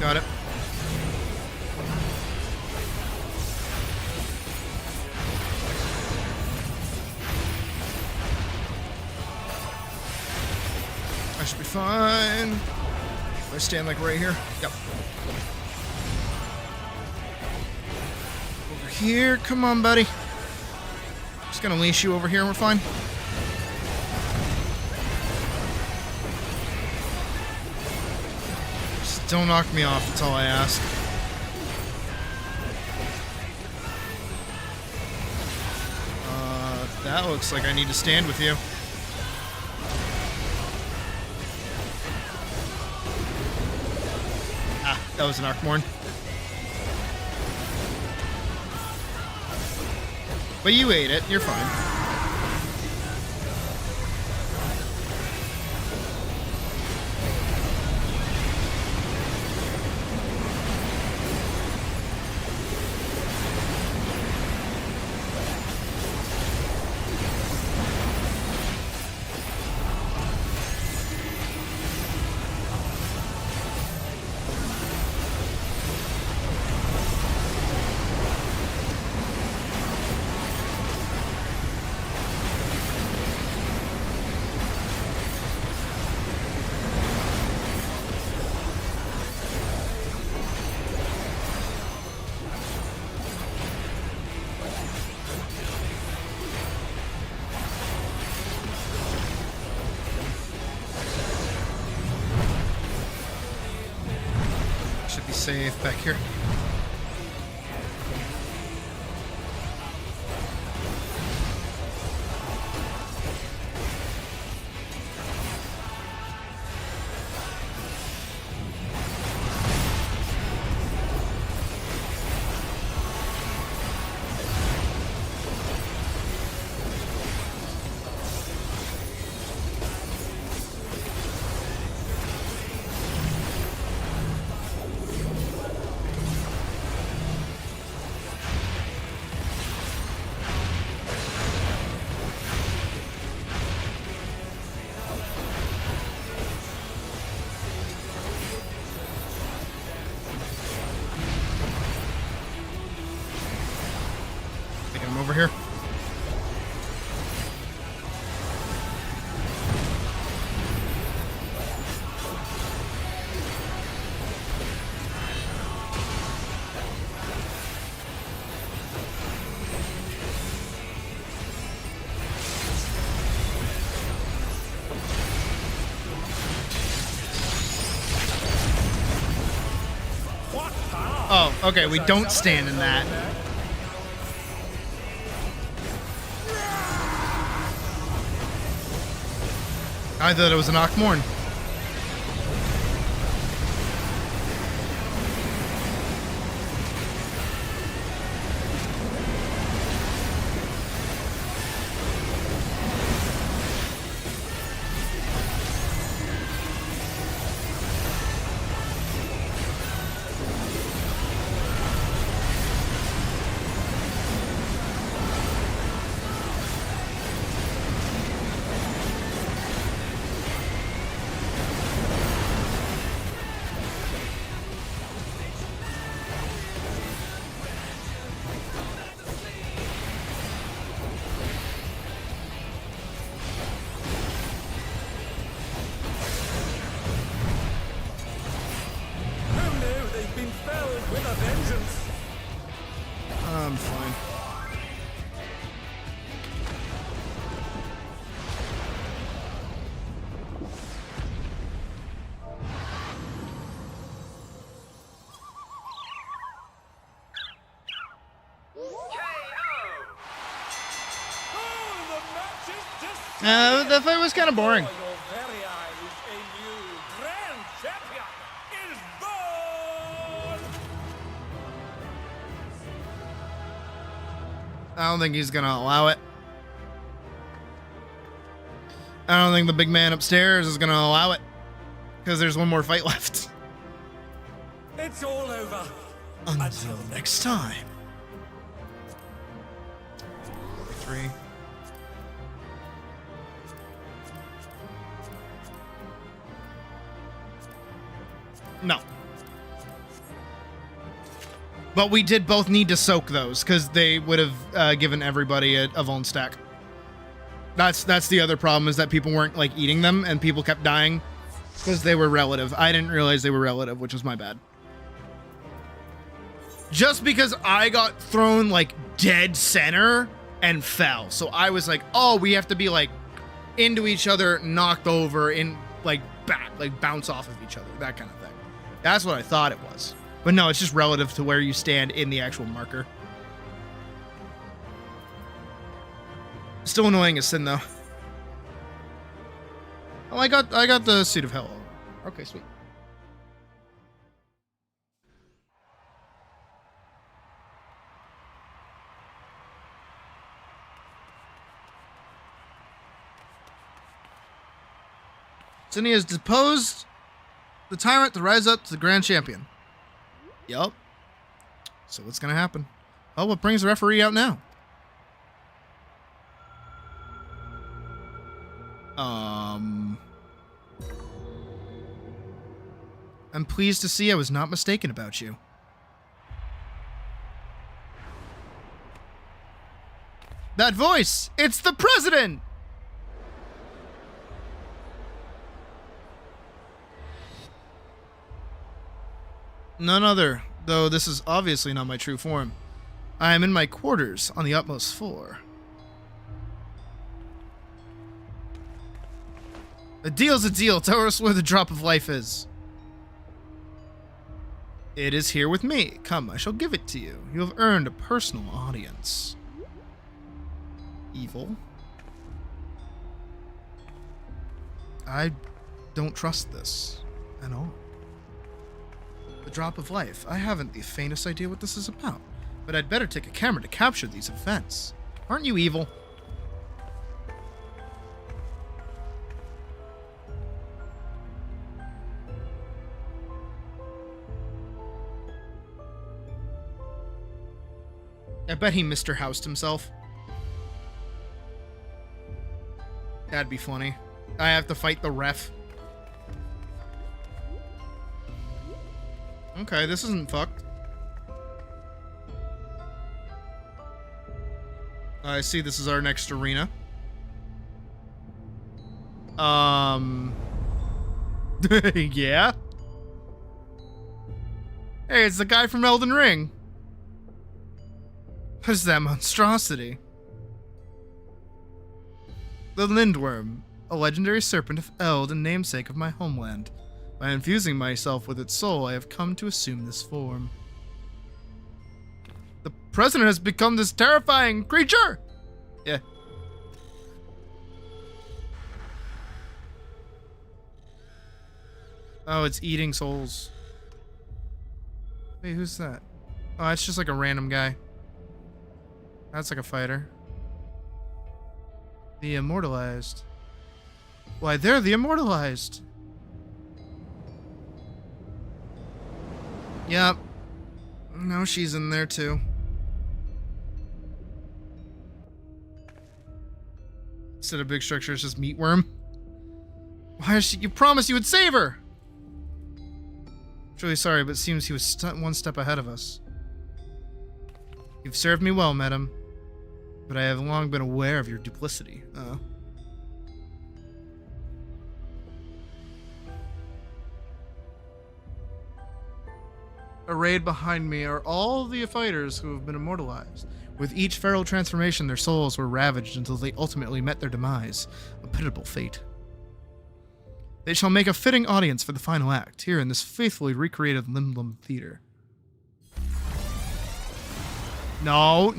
Got it. I should be fine. If I stand like right here. Yep. Over here. Come on, buddy. Just gonna leash you over here and we're fine. Just don't knock me off, that's all I ask. That looks like I need to stand with you. Ah, that was an Arkmorn. But you ate it, you're fine. Should be safe back here. Get him over here. Oh, okay, we don't stand in that. I thought it was an Arkmorn. Who knew they'd been felled with a vengeance? I'm fine. Oh, the match is just The fight was kind of boring. your very eyes. A new grand champion is born! I don't think he's gonna allow it. I don't think the big man upstairs is gonna allow it. Because there's one more fight left. It's all over. Until next time. 3. No. But we did both need to soak those because they would have given everybody a vuln stack. That's the other problem, is that people weren't like eating them and people kept dying because they were relative. I didn't realize they were relative, which was my bad. Just because I got thrown like dead center and fell. So I was like, oh, we have to be like into each other, knocked over, in like back, like bounce off of each other, that kind of thing. That's what I thought it was. But no, it's just relative to where you stand in the actual marker. Still annoying as sin though. Oh, I got the Suit of Hell. Okay, sweet. Zinni has deposed the tyrant to rise up to the grand champion. Yup. So what's gonna happen? Oh, what brings the referee out now? I'm pleased to see I was not mistaken about you. That voice! It's the president! None other, though this is obviously not my true form. I am in my quarters on the utmost floor. A deal's a deal. Tell us where the drop of life is. It is here with me. Come, I shall give it to you. You have earned a personal audience. Evil. I don't trust this at all. The drop of life. I haven't the faintest idea what this is about, but I'd better take a camera to capture these events. Aren't you evil? I bet he Mr. Housed himself. That'd be funny. I have to fight the ref. Okay, this isn't fucked. I see this is our next arena. Yeah? Hey, it's the guy from Elden Ring. What is that monstrosity? The Lindworm, a legendary serpent of Eld and namesake of my homeland. By infusing myself with its soul, I have come to assume this form. The president has become this terrifying creature! Yeah. Oh, it's eating souls. Wait, who's that? Oh, it's just like a random guy. That's like a fighter. The Immortalized. Why, they're the Immortalized. Yep. No, she's in there too. Instead of big structure, it's just meatworm. Why is she? You promised you would save her! I'm truly sorry, but it seems he was one step ahead of us. You've served me well, madam, but I have long been aware of your duplicity. Arrayed behind me are all the fighters who have been immortalized. With each feral transformation, their souls were ravaged until they ultimately met their demise. A pitiable fate. They shall make a fitting audience for the final act, here in this faithfully recreated Limblom Theater. No.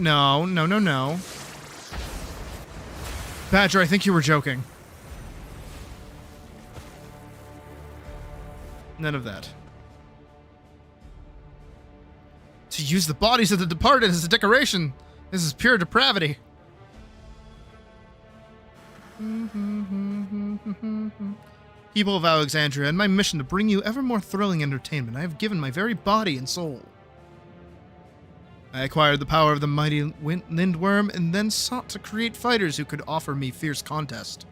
Badger, I think you were joking. None of that. To use the bodies of the departed as a decoration. This is pure depravity. People of Alexandria, in my mission to bring you ever more thrilling entertainment, I have given my very body and soul. I acquired the power of the mighty Lindworm and then sought to create fighters who could offer me fierce contest.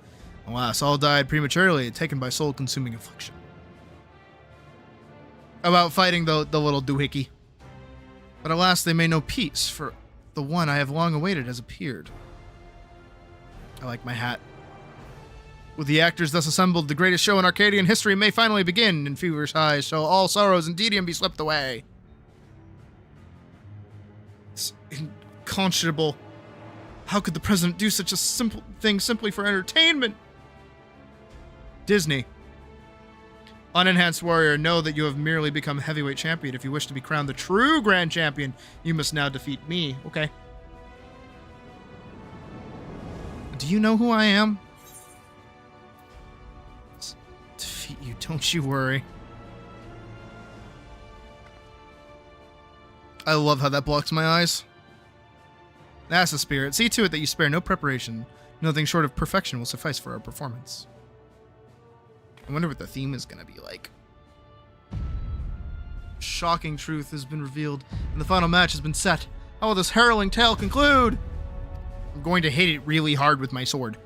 Alas, all died prematurely, taken by soul-consuming affliction. About fighting the little doohickey. But alas, they may know peace, for the one I have long awaited has appeared. I like my hat. With the actors thus assembled, the greatest show in Arcadian history may finally begin. In feverish highs shall all sorrows and tedium be swept away. It's inconscionable. How could the president do such a simple thing simply for entertainment? Disney. Unenhanced warrior, know that you have merely become heavyweight champion. If you wish to be crowned the true grand champion, you must now defeat me. Okay. Do you know who I am? Defeat you, don't you worry. I love how that blocks my eyes. That's the spirit. See to it that you spare no preparation. Nothing short of perfection will suffice for our performance. I wonder what the theme is going to be like. Shocking truth has been revealed, and the final match has been set. How will this harrowing tale conclude? I'm going to hit it really hard with my sword.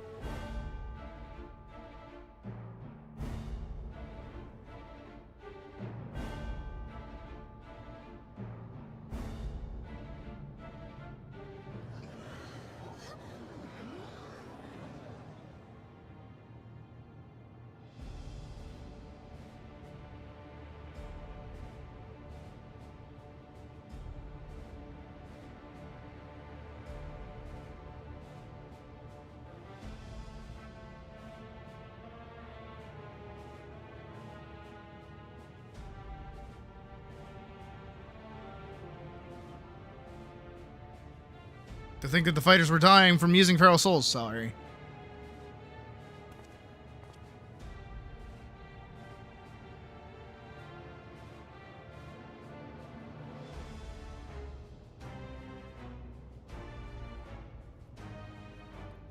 To think that the fighters were dying from using feral souls. Sorry.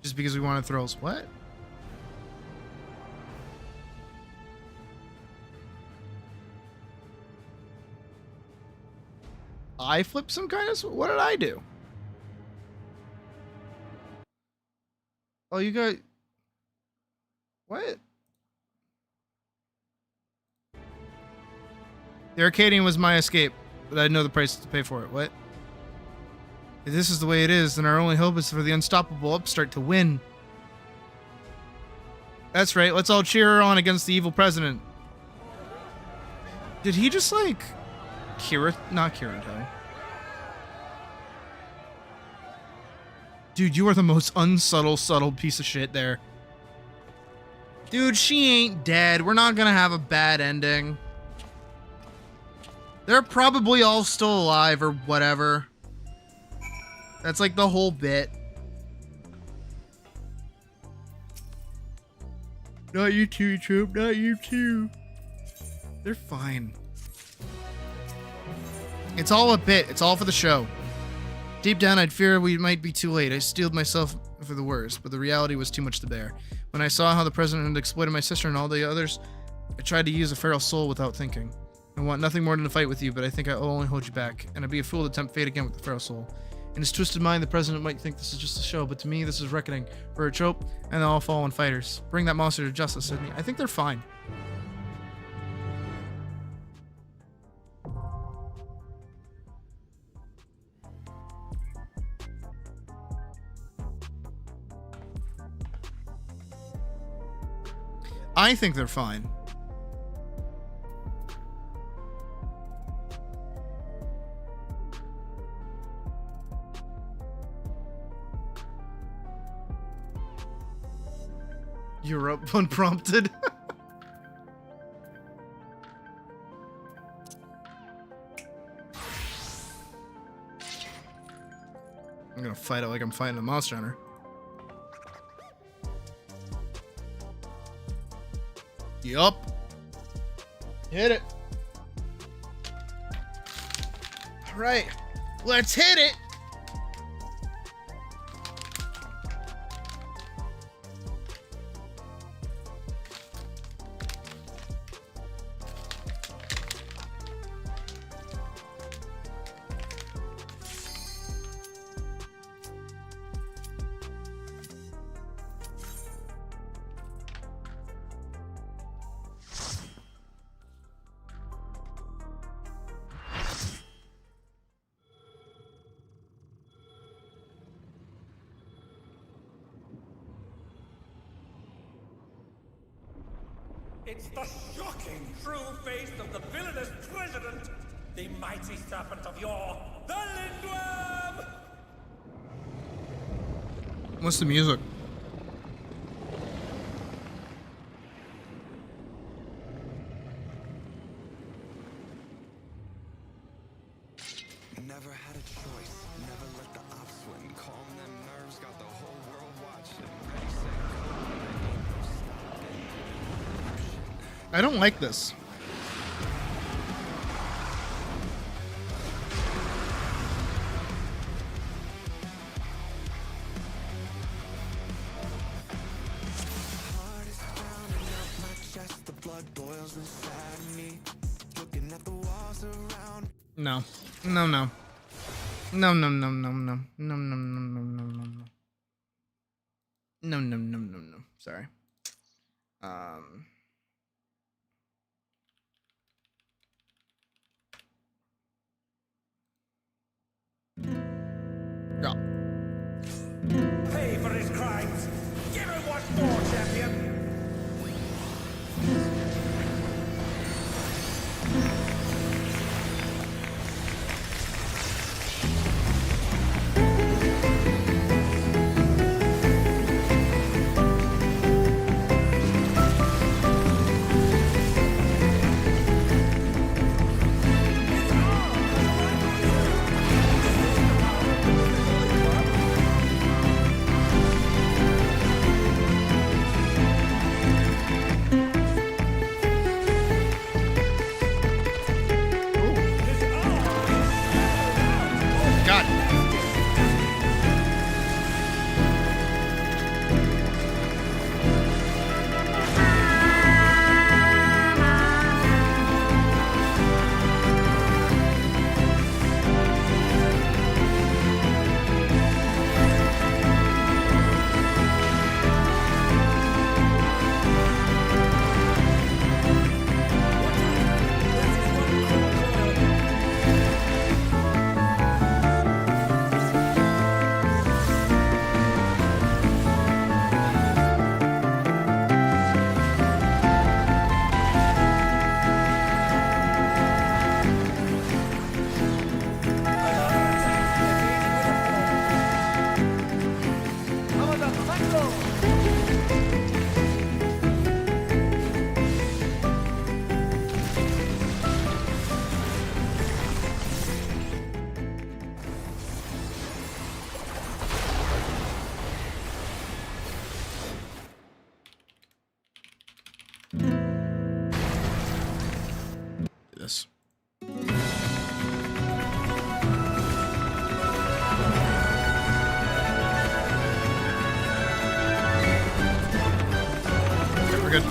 Just because we wanted thrills. What? I flipped some kind of... What did I do? Oh, you got... What? The Arcadian was my escape, but I know the price to pay for it. What? If this is the way it is, then our only hope is for the unstoppable upstart to win. That's right, let's all cheer her on against the evil president. Did he just, like... Not Kirito. Dude, you are the most subtle piece of shit there. Dude, she ain't dead. We're not gonna have a bad ending. They're probably all still alive or whatever. That's like the whole bit. Not you too, Troop. Not you too. They're fine. It's all a bit. It's all for the show. Deep down, I'd fear we might be too late. I steeled myself for the worst, but the reality was too much to bear. When I saw how the president had exploited my sister and all the others, I tried to use a feral soul without thinking. I want nothing more than to fight with you, but I think I'll only hold you back, and I'd be a fool to tempt fate again with the feral soul. In his twisted mind, the president might think this is just a show, but to me, this is reckoning for a trope and all fallen fighters. Bring that monster to justice, Sydney. I think they're fine. I think they're fine. You're up unprompted. I'm gonna fight it like I'm fighting a monster hunter. Yup. Hit it. All right, let's hit it. It's the shocking true face of the villainous president, the mighty serpent of yore, the Lindworm! What's the music? Never had a choice, never let the ops win. Calm them nerves, got the whole world watching. Ready, set, go. I don't like this. Heart is pounding up my chest, the blood boils inside of me. Looking at the walls around. No. No, no. No, no, no, no, no. No, no, no, no, no, no, no. No, no, no, no, no. Sorry. Yeah. Pay for his crimes! Give him what for, champion! God. This. Okay, we're good.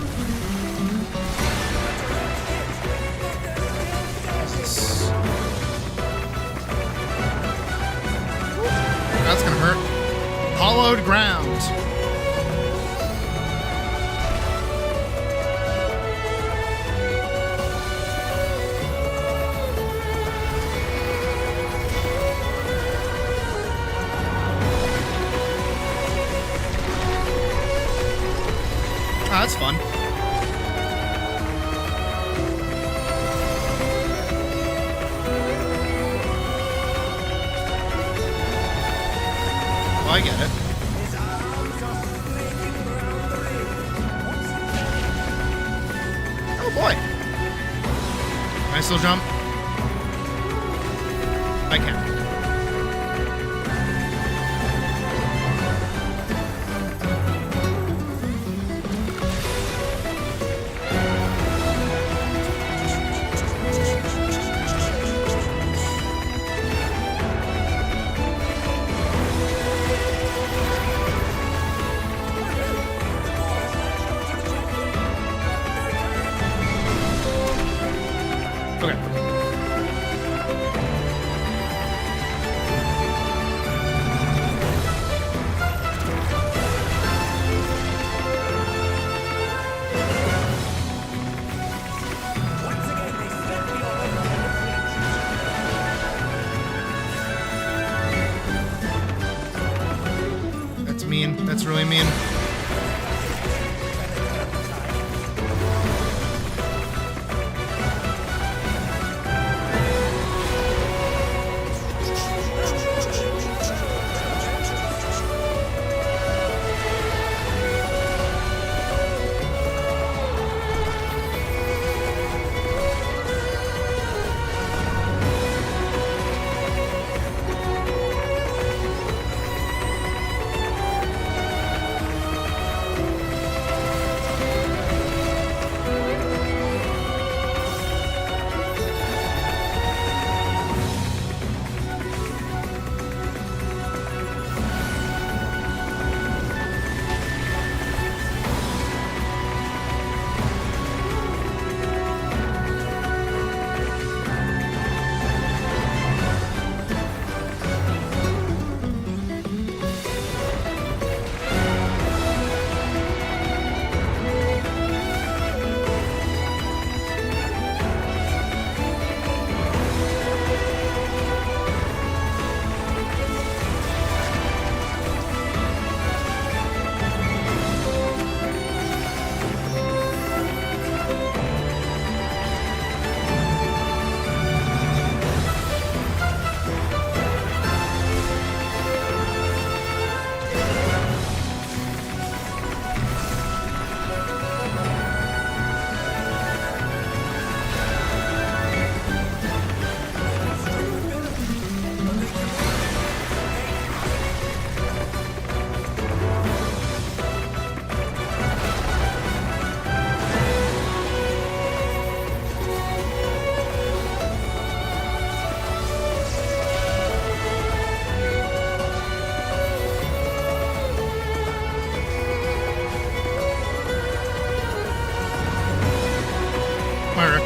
That's gonna hurt. Hollowed ground. Oh, that's fun. Oh, I get it. His arms are flaking around the ring. Oh boy. Can I still jump? I can. Okay. Once again, they set me on the That's mean. That's really mean.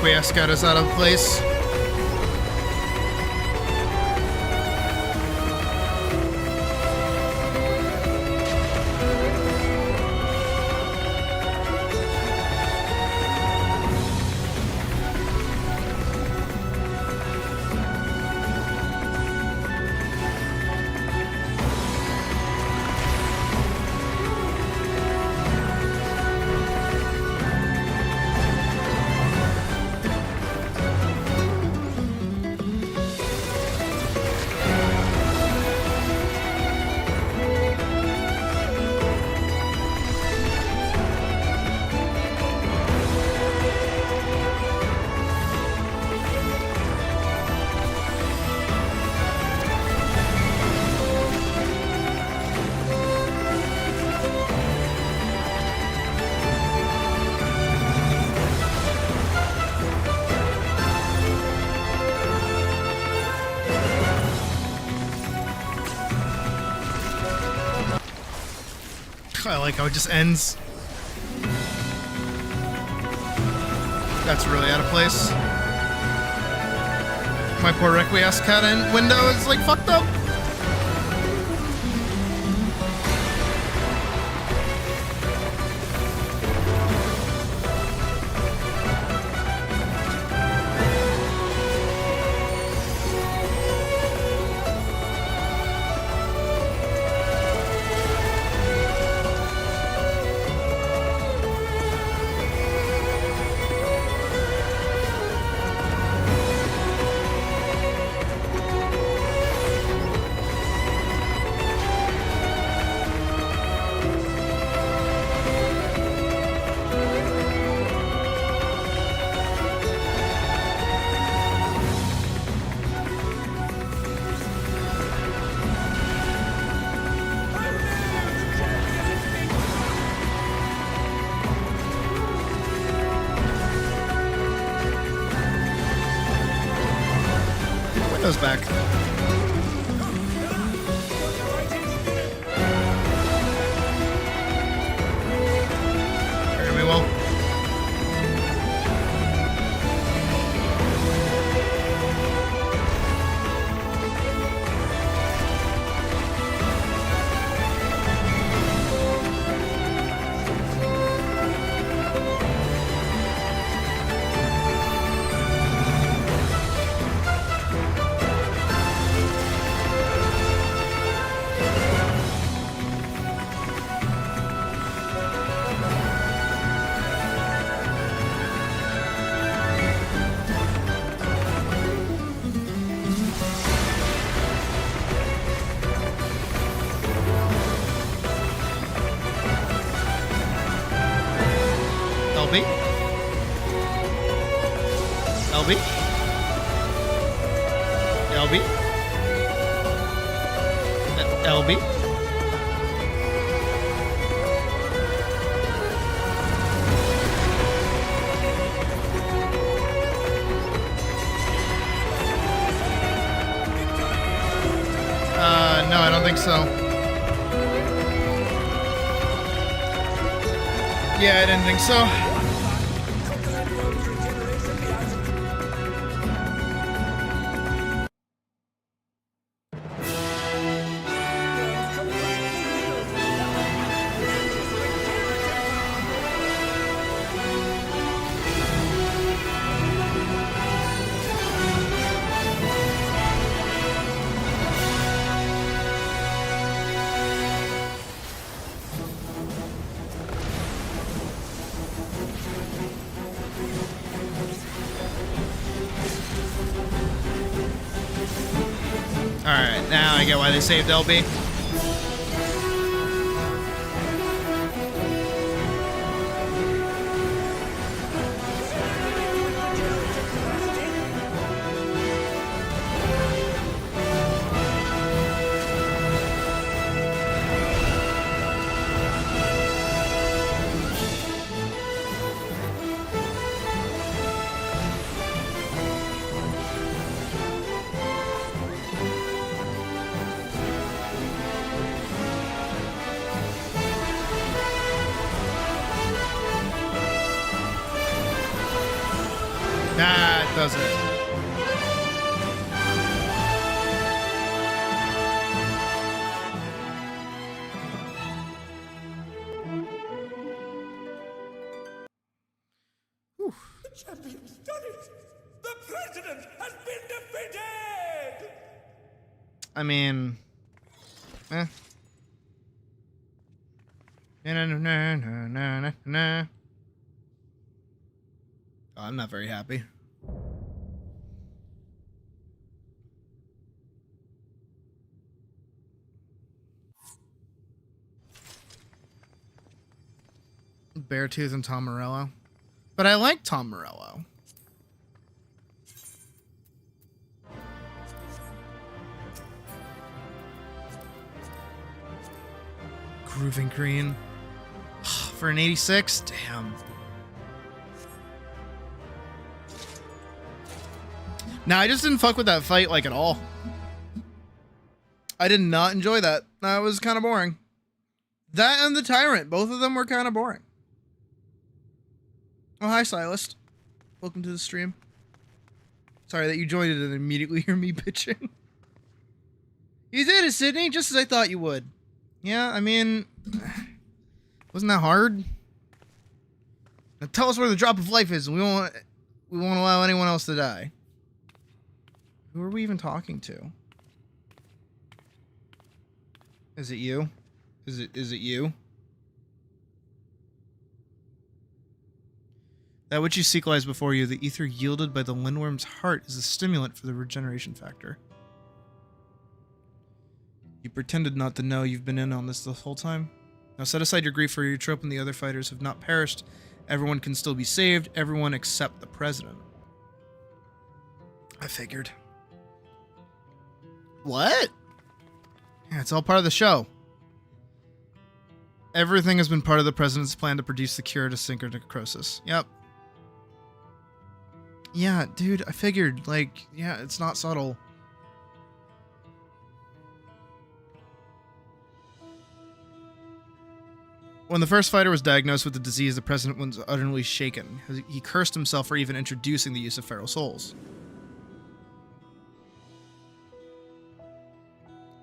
Requiescat got us out of place. I like how it just ends. That's really out of place. My poor Requiescat window is like fucked up. Goes back. Very well. LB? LB? LB? LB? No, I don't think so. Yeah, I didn't think so. Alright, now I get why they saved LB. does it. The champion's done it! The president has been defeated! I mean, eh. Na. Oh, I'm not very happy. Beartooth and Tom Morello. But I like Tom Morello. Grooving Green. For an 86? Damn. Nah, I just didn't fuck with that fight, like, at all. I did not enjoy that. That was kind of boring. That and the Tyrant. Both of them were kind of boring. Oh, hi, Stylist. Welcome to the stream. Sorry that you joined it and immediately hear me bitching. You did it, Sydney, just as I thought you would. Yeah, I mean... Wasn't that hard? Now tell us where the drop of life is, and we won't allow anyone else to die. Who are we even talking to? Is it you? Is it you? That which you seek lies before you. The ether yielded by the lindworm's heart is a stimulant for the regeneration factor. You pretended not to know you've been in on this the whole time. Now set aside your grief, for your trope and the other fighters have not perished. Everyone can still be saved. Everyone except the president. I figured. What? Yeah, it's all part of the show. Everything has been part of the president's plan to produce the cure to synchronocrosis. Yep. Yeah, dude, I figured. Like, yeah, it's not subtle. When the first fighter was diagnosed with the disease, the president was utterly shaken. He cursed himself for even introducing the use of feral souls.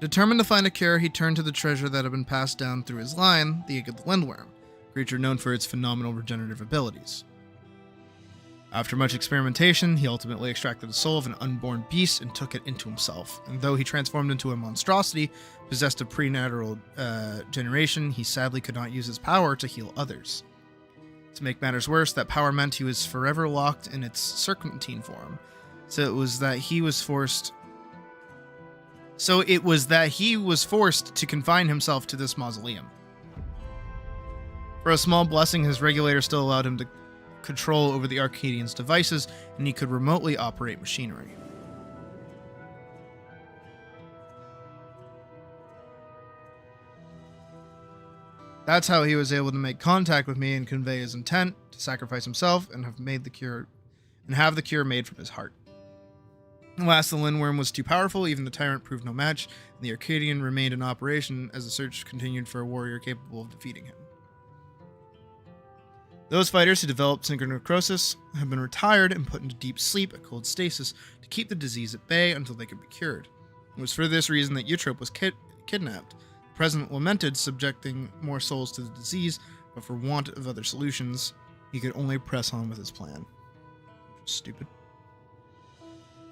Determined to find a cure, he turned to the treasure that had been passed down through his line, the egg of the lindworm, a creature known for its phenomenal regenerative abilities. After much experimentation, he ultimately extracted the soul of an unborn beast and took it into himself. And though he transformed into a monstrosity, possessed of prenatal generation, he sadly could not use his power to heal others. To make matters worse, that power meant he was forever locked in its serpentine form. So it was that he was forced to confine himself to this mausoleum. For a small blessing, his regulator still allowed him to control over the Arcadian's devices, and he could remotely operate machinery. That's how he was able to make contact with me and convey his intent to sacrifice himself and have the cure made from his heart. Alas, the lindworm was too powerful. Even the tyrant proved no match, and the Arcadian remained in operation as the search continued for a warrior capable of defeating him. Those fighters who developed synchronocrosis have been retired and put into deep sleep, a cold stasis, to keep the disease at bay until they could be cured. It was for this reason that Eutrope was kidnapped. The president lamented subjecting more souls to the disease, but for want of other solutions, he could only press on with his plan. Which is stupid.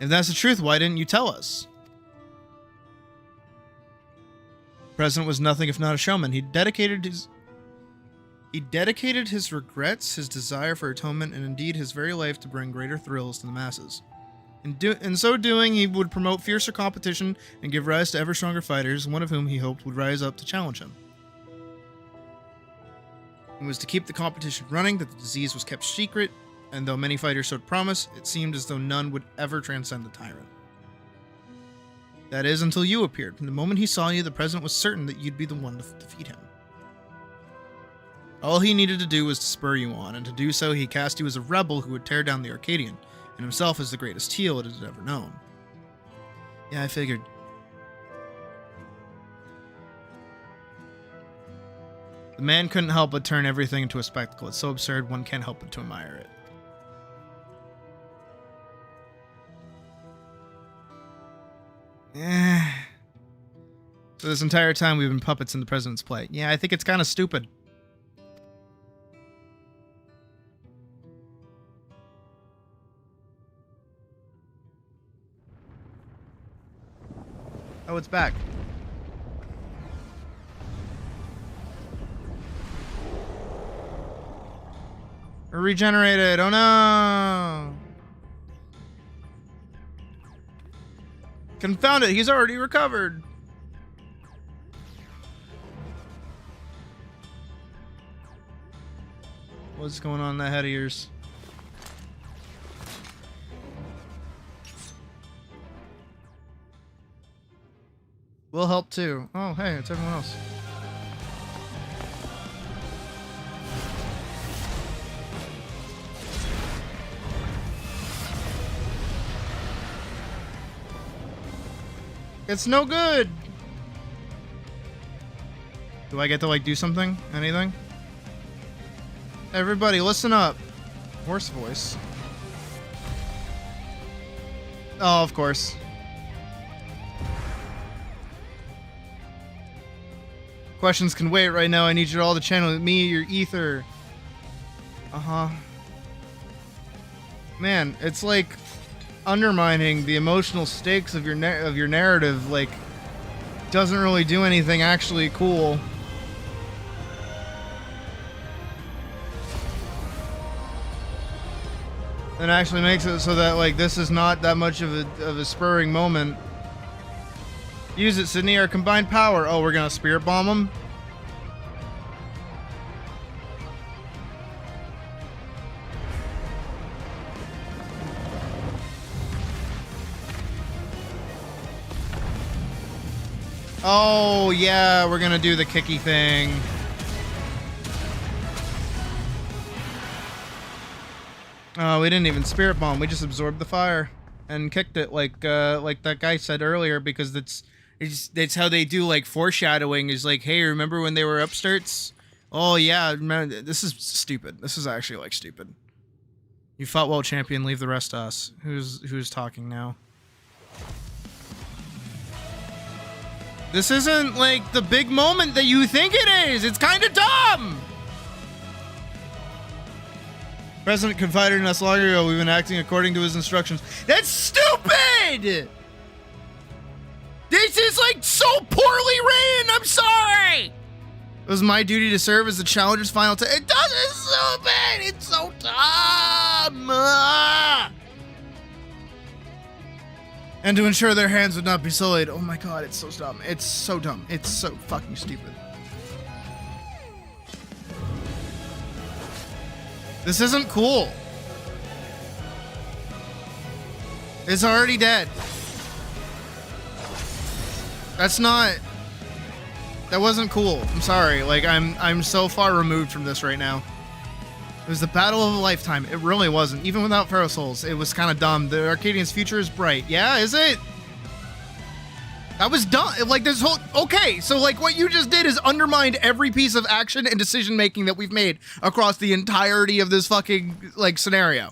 If that's the truth, why didn't you tell us? The president was nothing if not a showman. He dedicated his regrets, his desire for atonement, and indeed his very life to bring greater thrills to the masses. In so doing, he would promote fiercer competition and give rise to ever stronger fighters, one of whom he hoped would rise up to challenge him. It was to keep the competition running that the disease was kept secret, and though many fighters showed promise, it seemed as though none would ever transcend the tyrant. That is, until you appeared. From the moment he saw you, the president was certain that you'd be the one to defeat him. All he needed to do was to spur you on, and to do so he cast you as a rebel who would tear down the Arcadian, and himself as the greatest heel it had ever known. Yeah, I figured. The man couldn't help but turn everything into a spectacle. It's so absurd one can't help but to admire it. So this entire time we've been puppets in the president's play. Yeah, I think it's kind of stupid. Oh, it's back. We're regenerated. Oh no! Confound it, he's already recovered. What's going on in that head of yours? We'll help too. Oh, hey, it's everyone else. It's no good. Do I get to like do something? Anything? Everybody, listen up. Horse voice. Oh, of course. Questions can wait right now. I need you all to channel me, your ether. Man, it's like undermining the emotional stakes of your narrative. Like, doesn't really do anything actually cool. And actually makes it so that like this is not that much of a spurring moment. Use it, Sydney. Our combined power. Oh, we're gonna spirit bomb him. Oh yeah, we're gonna do the kicky thing. Oh, we didn't even spirit bomb. We just absorbed the fire and kicked it like that guy said earlier, because that's how they do like foreshadowing. Is like, hey, remember when they were upstarts? Oh yeah, man, this is stupid. This is actually like stupid. You fought well, champion. Leave the rest to us. Who's talking now? This isn't like the big moment that you think it is. It's kind of dumb. President confided in us long ago. We've been acting according to his instructions. That's stupid! This is like so poorly written. I'm sorry. It was my duty to serve as the challenger's final test. It does. It's so bad. It's so dumb. And to ensure their hands would not be sullied. Oh my god, it's so dumb. It's so dumb. It's so fucking stupid. This isn't cool. It's already dead. That wasn't cool. I'm sorry. Like I'm so far removed from this right now. It was the battle of a lifetime. It really wasn't. Even without Pharaoh Souls, it was kind of dumb. The Arcadian's future is bright. Yeah, is it? That was dumb. Like this whole, okay, so like what you just did is undermined every piece of action and decision making that we've made across the entirety of this fucking like scenario.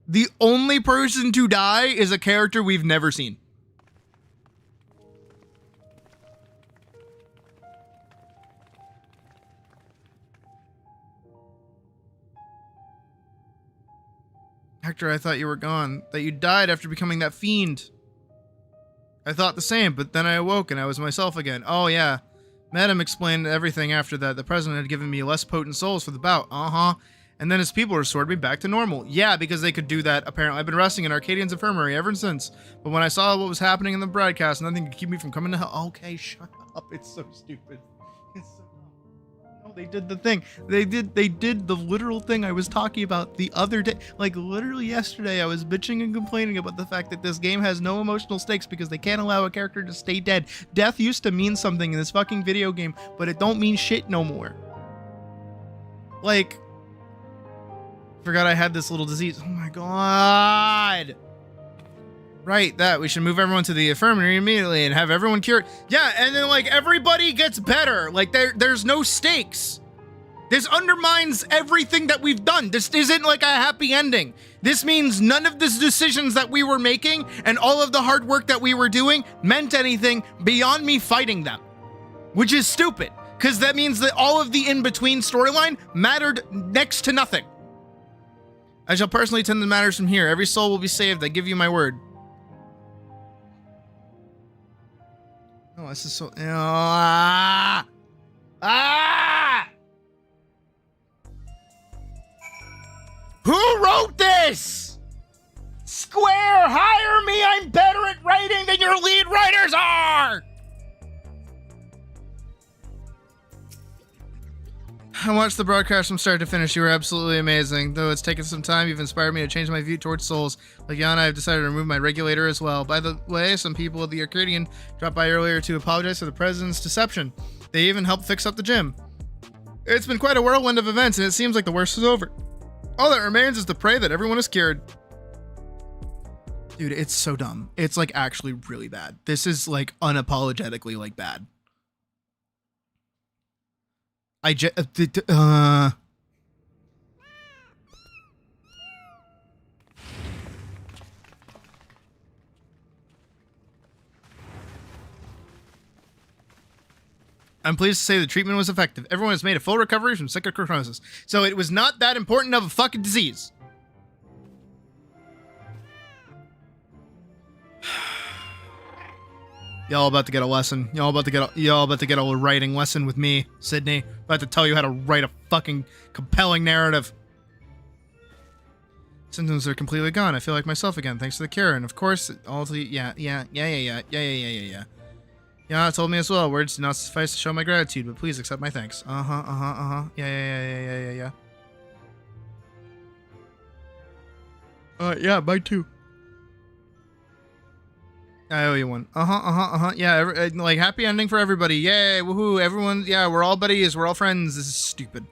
The only person to die is a character we've never seen. Hector, I thought you were gone. That you died after becoming that fiend. I thought the same, but then I awoke and I was myself again. Oh, yeah. Madam explained everything after that. The president had given me less potent souls for the bout. And then his people restored me back to normal. Yeah, because they could do that, apparently. I've been resting in Arcadian's infirmary ever since. But when I saw what was happening in the broadcast, nothing could keep me from coming to hell. Okay, shut up. It's so stupid. It's so dumb. No, they did the thing. They did the literal thing I was talking about the other day. Like, literally yesterday, I was bitching and complaining about the fact that this game has no emotional stakes because they can't allow a character to stay dead. Death used to mean something in this fucking video game, but it don't mean shit no more. Like... Forgot I had this little disease. Oh my god. Right, that. We should move everyone to the infirmary immediately and have everyone cured. Yeah, and then, like, everybody gets better. Like, there's no stakes. This undermines everything that we've done. This isn't like a happy ending. This means none of the decisions that we were making and all of the hard work that we were doing meant anything beyond me fighting them. Which is stupid, because that means that all of the in-between storyline mattered next to nothing. I shall personally tend the matters from here. Every soul will be saved. I give you my word. Oh, this is so... Who wrote this? Square, hire me. I'm better at writing than your lead writers are. I watched the broadcast from start to finish. You were absolutely amazing. Though it's taken some time, you've inspired me to change my view towards souls. Like Yana, I've decided to remove my regulator as well. By the way, some people at the Arcadian dropped by earlier to apologize for the president's deception. They even helped fix up the gym. It's been quite a whirlwind of events, and it seems like the worst is over. All that remains is to pray that everyone is cured. Dude, it's so dumb. It's like actually really bad. This is like unapologetically like bad. I'm pleased to say the treatment was effective. Everyone has made a full recovery from psychochronosis. So it was not that important of a fucking disease. Y'all about to get a lesson. Y'all about to get a writing lesson with me, Sydney. About to tell you how to write a fucking compelling narrative. Symptoms are completely gone. I feel like myself again, thanks to the cure. And of course, all the yeah. Yeah, told me as well. Words do not suffice to show my gratitude, but please accept my thanks. Yeah. Yeah, mine too. I owe you one. Yeah, like happy ending for everybody. Yay, woohoo, everyone. Yeah, we're all buddies. We're all friends. This is stupid.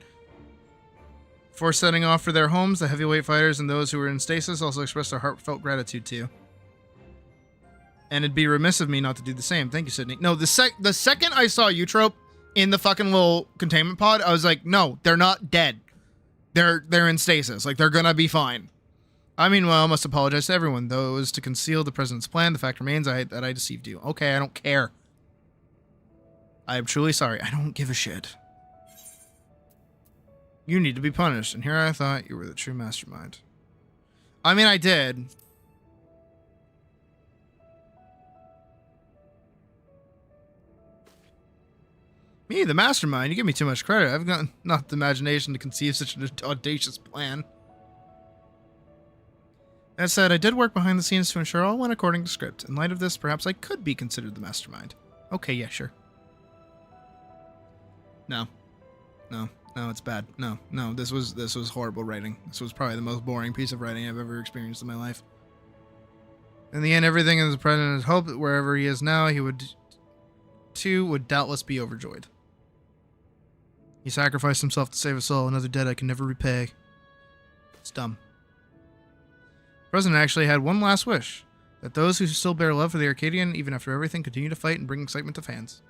Before setting off for their homes, the heavyweight fighters and those who were in stasis also expressed their heartfelt gratitude to you. And it'd be remiss of me not to do the same. Thank you, Sydney. No, the second I saw Eutrope in the fucking little containment pod, I was like, no, they're not dead. They're in stasis. Like, they're gonna be fine. I mean, well, I must apologize to everyone. Though it was to conceal the president's plan, the fact remains that I deceived you. Okay, I don't care. I am truly sorry. I don't give a shit. You need to be punished. And here I thought you were the true mastermind. I mean, I did. Me, the mastermind? You give me too much credit. I've got not the imagination to conceive such an audacious plan. That said, I did work behind the scenes to ensure all went according to script. In light of this, perhaps I could be considered the mastermind. Okay, yeah, sure. No, it's bad. No, this was horrible writing. This was probably the most boring piece of writing I've ever experienced in my life. In the end, everything is the president's hope that wherever he is now, he would doubtless be overjoyed. He sacrificed himself to save us all, another debt I can never repay. It's dumb. The president actually had one last wish, that those who still bear love for the Arcadian, even after everything, continue to fight and bring excitement to fans.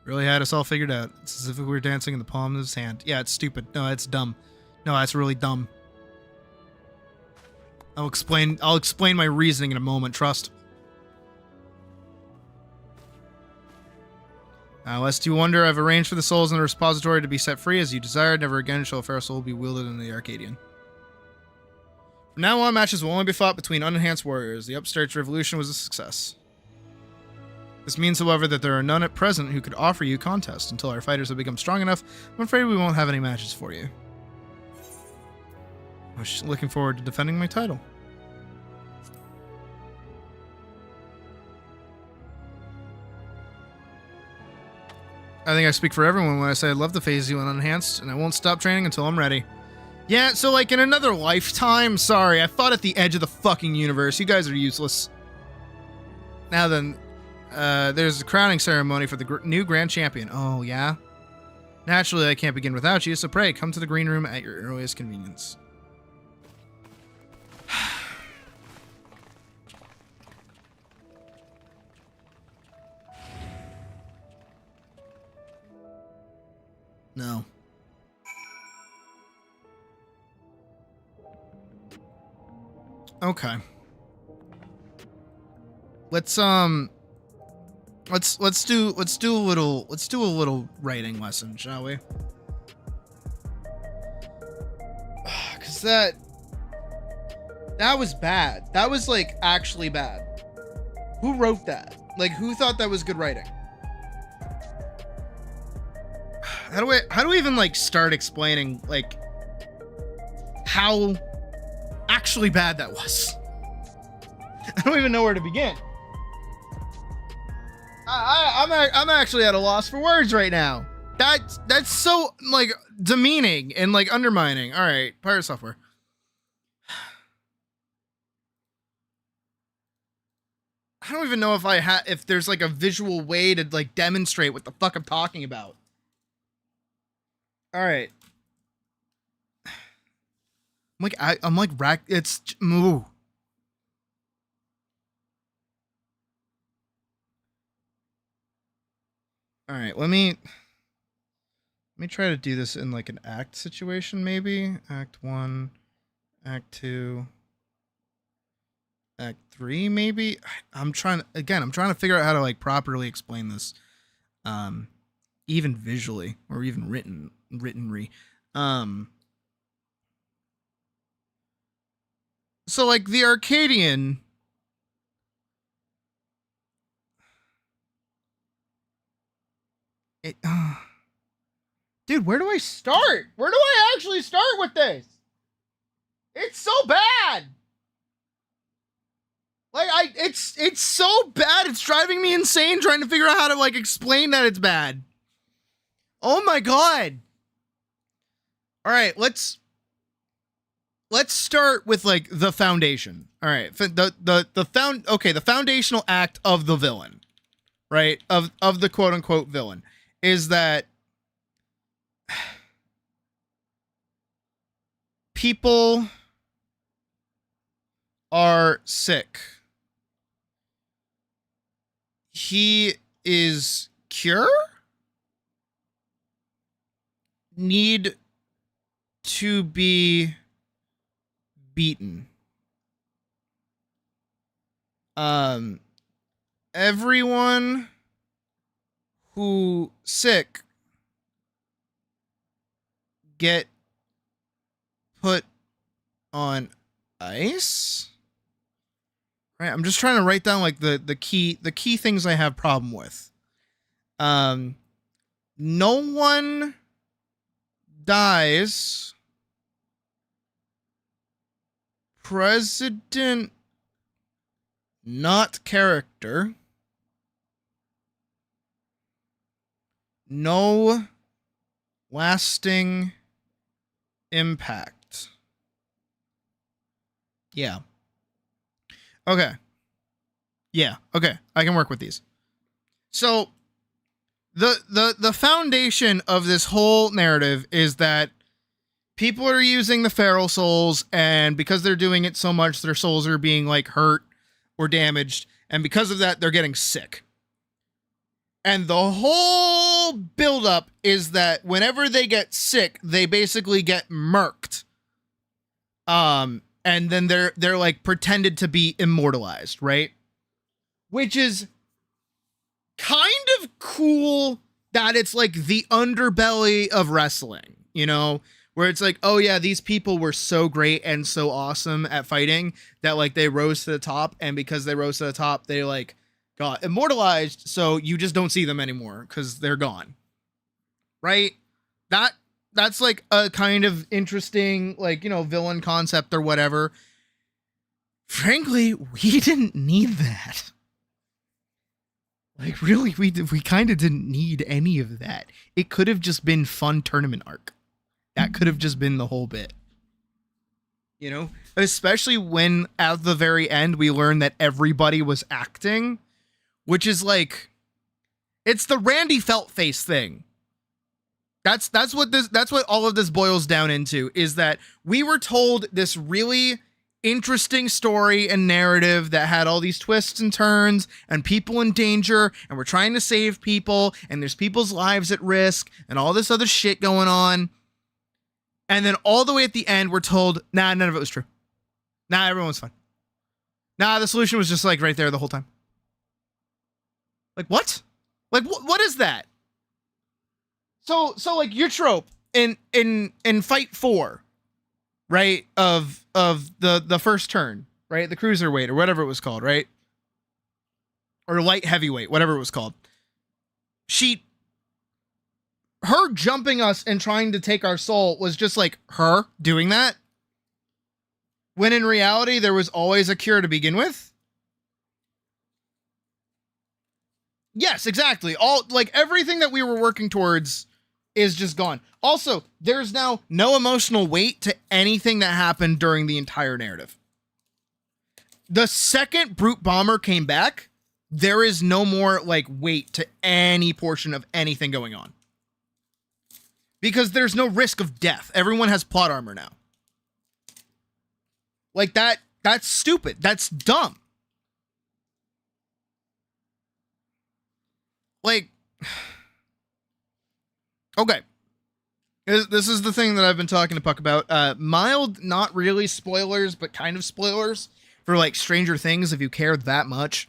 Really had us all figured out. It's as if we were dancing in the palm of his hand. Yeah, it's stupid. No, it's dumb. No, that's really dumb. I'll explain my reasoning in a moment, trust. Lest you wonder, I've arranged for the souls in the repository to be set free as you desired. Never again shall a fair soul be wielded in the Arcadian. From now on, matches will only be fought between unenhanced warriors. The upstarts revolution was a success. This means, however, that there are none at present who could offer you contests. Until our fighters have become strong enough, I'm afraid we won't have any matches for you. I was looking forward to defending my title. I think I speak for everyone when I say I'd love to phase you in unenhanced, and I won't stop training until I'm ready. Yeah, so like in another lifetime? Sorry, I fought at the edge of the fucking universe. You guys are useless. Now then, there's a crowning ceremony for the new Grand Champion. Oh, yeah? Naturally, I can't begin without you, so pray, come to the green room at your earliest convenience. No. Okay. Let's do a little writing lesson, shall we? Cause that was bad. That was like actually bad. Who wrote that? Like, who thought that was good writing? How do we even like start explaining like how actually bad that was? I don't even know where to begin. I'm actually at a loss for words right now. That's so like demeaning and like undermining. All right, Pirate Software. I don't even know if there's like a visual way to like demonstrate what the fuck I'm talking about. All right. I'm like it's moo. All right, let me try to do this in like an act situation, maybe. Act 1, Act 2, Act 3, maybe. I'm trying to figure out how to like properly explain this, even visually or even writtenry. So like the Arcadian. Dude, where do I start? Where do I actually start with this? It's so bad. Like it's so bad. It's driving me insane trying to figure out how to like explain that it's bad. Oh my god. All right, let's start with like the foundation. All right, the foundational act of the villain, right? Of the quote unquote villain is that people are sick. He is cure? Need to be beaten. Everyone who sick get put on ice. Right, I'm just trying to write down like the key things I have problem with. No one dies. President not character. No lasting impact. Yeah. Okay. Yeah, okay. I can work with these. So the foundation of this whole narrative is that people are using the feral souls, and because they're doing it so much, their souls are being like hurt or damaged, and because of that, they're getting sick. And the whole buildup is that whenever they get sick, they basically get murked. And then they're like pretended to be immortalized, right? Which is kind of cool that it's like the underbelly of wrestling, you know, where it's like, oh yeah, these people were so great and so awesome at fighting that like they rose to the top, and because they rose to the top, they like got immortalized, so you just don't see them anymore because they're gone. Right? That's like a kind of interesting, like, you know, villain concept or whatever. Frankly, we didn't need that. Like, really, we kind of didn't need any of that. It could have just been fun tournament arc. That could have just been the whole bit. You know? Especially when, at the very end, we learned that everybody was acting. Which is like... It's the Randy Felt-Face thing. That's what all of this boils down into, is that we were told this really interesting story and narrative that had all these twists and turns and people in danger, and we're trying to save people, and there's people's lives at risk and all this other shit going on. And then all the way at the end, we're told, nah, none of it was true. Nah, everyone was fine. Nah, the solution was just like right there the whole time. Like what? Like what is that? So like your trope in Fight 4, right, of the first turn, right, the cruiserweight or whatever it was called, right, or light heavyweight, whatever it was called. Her jumping us and trying to take our soul was just like her doing that, when in reality there was always a cure to begin with. Yes, exactly. All like everything that we were working towards is just gone. Also, there's now no emotional weight to anything that happened during the entire narrative. The second Brute Bomber came back, there is no more like weight to any portion of anything going on. Because there's no risk of death. Everyone has plot armor now. Like that's stupid. That's dumb. Like, okay. This is the thing that I've been talking to Puck about. Mild, not really spoilers, but kind of spoilers for like Stranger Things if you care that much.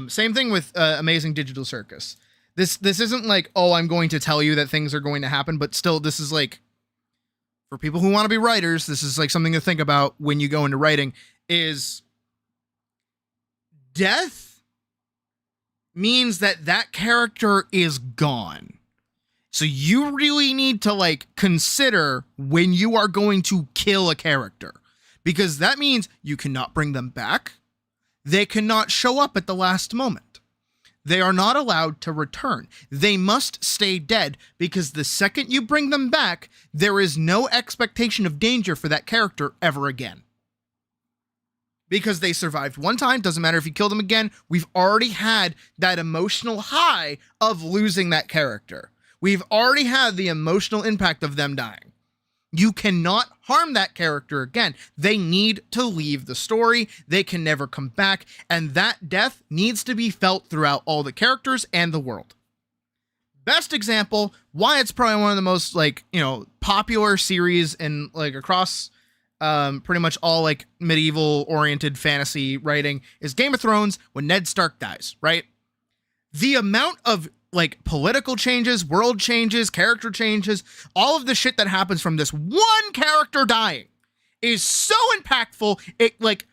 Same thing with Amazing Digital Circus. This isn't like, oh, I'm going to tell you that things are going to happen, but still, this is like, for people who want to be writers, this is like something to think about when you go into writing, is death means that character is gone. So you really need to like consider when you are going to kill a character, because that means you cannot bring them back. They cannot show up at the last moment. They are not allowed to return. They must stay dead, because the second you bring them back, there is no expectation of danger for that character ever again. Because they survived one time, doesn't matter if you kill them again, we've already had that emotional high of losing that character. We've already had the emotional impact of them dying. You cannot harm that character again. They need to leave the story. They can never come back. And that death needs to be felt throughout all the characters and the world. Best example, why it's probably one of the most like, popular series in like across pretty much all like medieval oriented fantasy writing is Game of Thrones when Ned Stark dies, right? The amount of like political changes, world changes, character changes, all of the shit that happens from this one character dying is so impactful. It like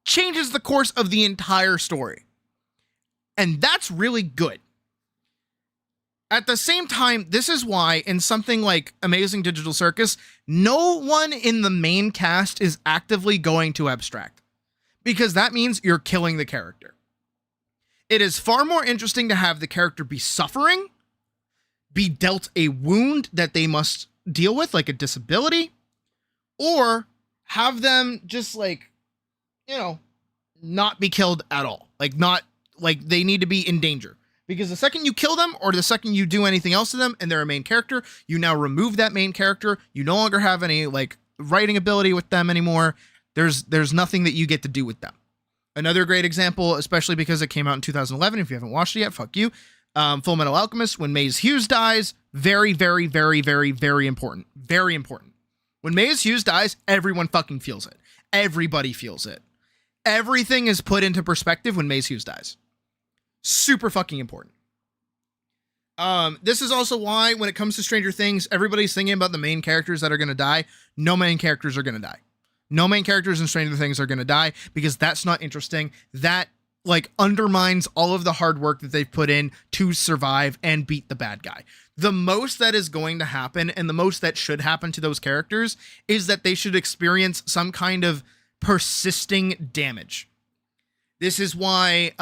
changes the course of the entire story. And that's really good. At the same time, this is why in something like Amazing Digital Circus, no one in the main cast is actively going to abstract, because that means you're killing the character. It is far more interesting to have the character be suffering, be dealt a wound that they must deal with, like a disability, or have them just like, not be killed at all. Like not like they need to be in danger. Because the second you kill them or the second you do anything else to them and they're a main character, you now remove that main character. You no longer have any like writing ability with them anymore. There's nothing that you get to do with them. Another great example, especially because it came out in 2011. If you haven't watched it yet, fuck you. Full Metal Alchemist, when Maze Hughes dies, very, very, very, very, very important. Very important. When Maze Hughes dies, everyone fucking feels it. Everybody feels it. Everything is put into perspective when Maze Hughes dies. Super fucking important. This is also why when it comes to Stranger Things, everybody's thinking about the main characters that are going to die. No main characters are going to die. No main characters in Stranger Things are going to die, because that's not interesting. That like undermines all of the hard work that they've put in to survive and beat the bad guy. The most that is going to happen, and the most that should happen to those characters, is that they should experience some kind of persisting damage. This is why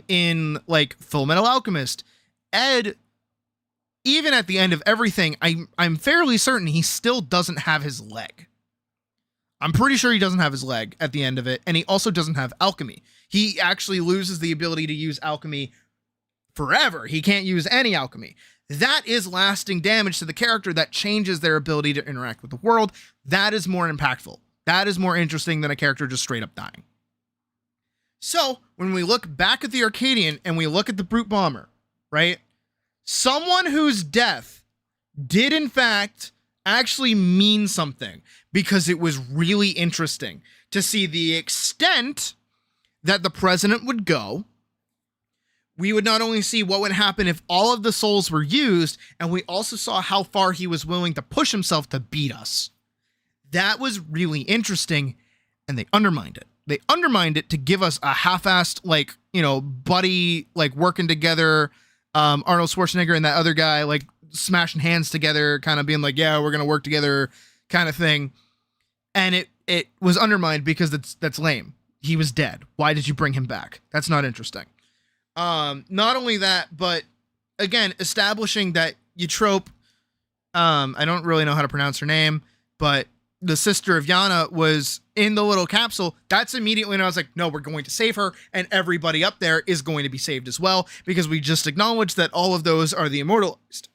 in like Full Metal Alchemist, Ed, even at the end of everything, I'm fairly certain he still doesn't have his leg. I'm pretty sure he doesn't have his leg at the end of it, and he also doesn't have alchemy. He actually loses the ability to use alchemy forever. He can't use any alchemy. That is lasting damage to the character that changes their ability to interact with the world. That is more impactful. That is more interesting than a character just straight up dying. So when we look back at the Arcadian and we look at the Brute Bomber, right? Someone whose death did in fact actually mean something, because it was really interesting to see the extent that the president would go. We would not only see what would happen if all of the souls were used, and we also saw how far he was willing to push himself to beat us. That was really interesting, and they undermined it. They undermined it to give us a half-assed, like, you know, buddy, like, working together, Arnold Schwarzenegger and that other guy, like, smashing hands together, kind of being like, yeah, we're gonna work together, kind of thing. And it was undermined because that's lame. He was dead. Why did you bring him back? That's not interesting. Not only that, but again, establishing that Eutrope, I don't really know how to pronounce her name, but the sister of Yana was in the little capsule. That's immediately when I was like, no, we're going to save her, and everybody up there is going to be saved as well, because we just acknowledged that all of those are the immortalized.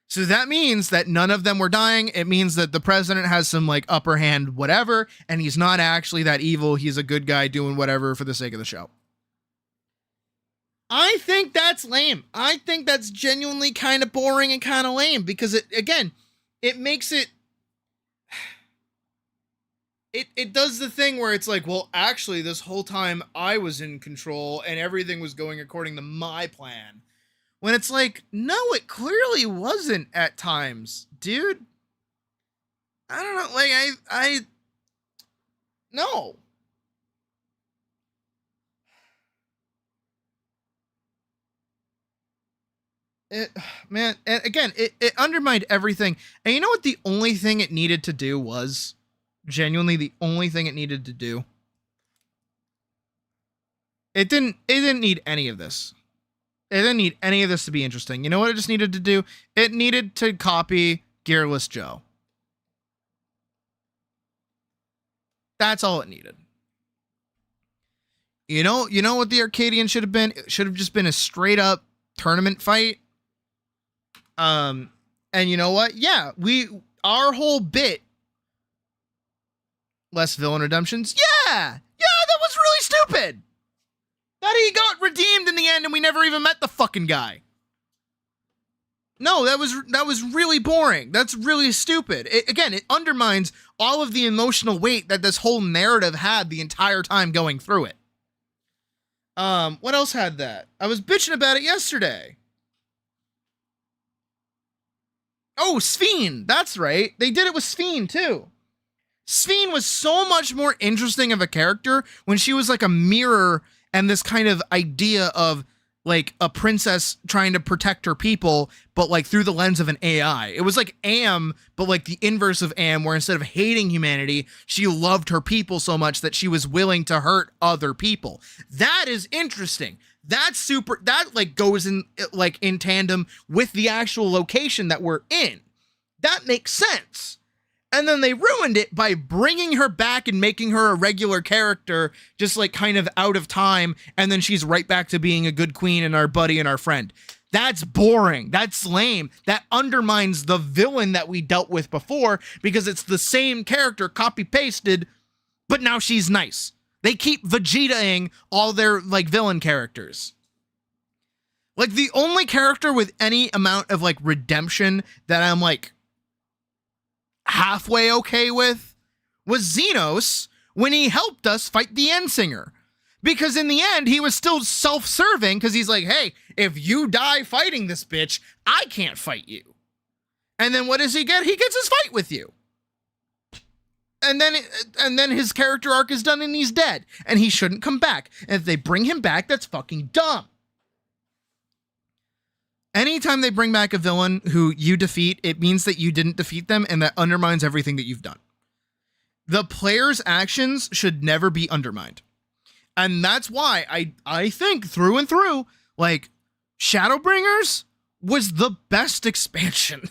So that means that none of them were dying. It means that the president has some like upper hand, whatever, and he's not actually that evil. He's a good guy doing whatever for the sake of the show. I think that's lame. I think that's genuinely kind of boring and kind of lame, because it makes it does the thing where it's like, well, actually this whole time I was in control and everything was going according to my plan. When it's like, no, it clearly wasn't at times, dude. I don't know, like, no. Man, and again, it undermined everything. And you know what the only thing it needed to do was? Genuinely, the only thing it needed to do? It didn't need any of this. It didn't need any of this to be interesting. You know what it just needed to do? It needed to copy Gearless Joe. That's all it needed. You know what the Arcadian should have been? It should have just been a straight up tournament fight. And you know what? Yeah, our whole bit, less villain redemptions. Yeah, that was really stupid. That he got redeemed in the end and we never even met the fucking guy. No, that was really boring. That's really stupid. It undermines all of the emotional weight that this whole narrative had the entire time going through it. What else had that? I was bitching about it yesterday. Oh, Sphene. That's right. They did it with Sphene too. Sphene was so much more interesting of a character when she was like a mirror and this kind of idea of like a princess trying to protect her people, but like through the lens of an AI. It was like Am, but like the inverse of Am, where instead of hating humanity, she loved her people so much that she was willing to hurt other people. That is interesting. That's super, that like goes in like in tandem with the actual location that we're in. That makes sense. And then they ruined it by bringing her back and making her a regular character, just like kind of out of time. And then she's right back to being a good queen and our buddy and our friend. That's boring. That's lame. That undermines the villain that we dealt with before, because it's the same character copy pasted, but now she's nice. They keep Vegeta-ing all their like villain characters. Like the only character with any amount of like redemption that I'm like halfway okay with was Xenos when he helped us fight the Endsinger. Because in the end, he was still self-serving because he's like, hey, if you die fighting this bitch, I can't fight you. And then what does he get? He gets his fight with you. And then his character arc is done and he's dead. And he shouldn't come back. And if they bring him back, that's fucking dumb. Anytime they bring back a villain who you defeat, it means that you didn't defeat them, and that undermines everything that you've done. The player's actions should never be undermined. And that's why I think through and through, like, Shadowbringers was the best expansion.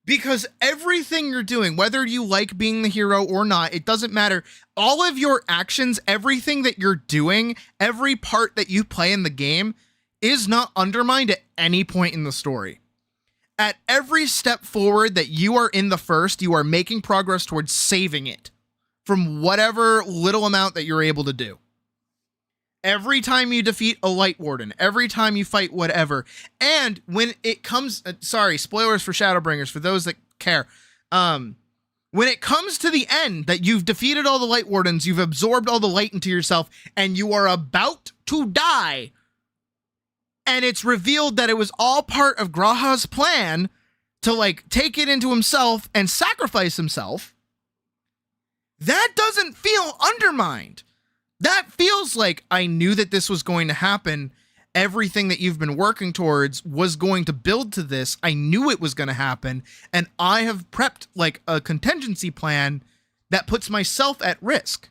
Because everything you're doing, whether you like being the hero or not, it doesn't matter. All of your actions, everything that you're doing, every part that you play in the game is not undermined at any point in the story. at every step forward that you are in the first, you are making progress towards saving it from whatever little amount that you're able to do. Every time you defeat a Light Warden, every time you fight whatever, and when it comes, sorry, spoilers for Shadowbringers, for those that care, when it comes to the end, that you've defeated all the Light Wardens, you've absorbed all the light into yourself, and you are about to die, and it's revealed that it was all part of Graha's plan to, like, take it into himself and sacrifice himself, that doesn't feel undermined. That feels like, I knew that this was going to happen. Everything that you've been working towards was going to build to this. I knew it was going to happen. And I have prepped like a contingency plan that puts myself at risk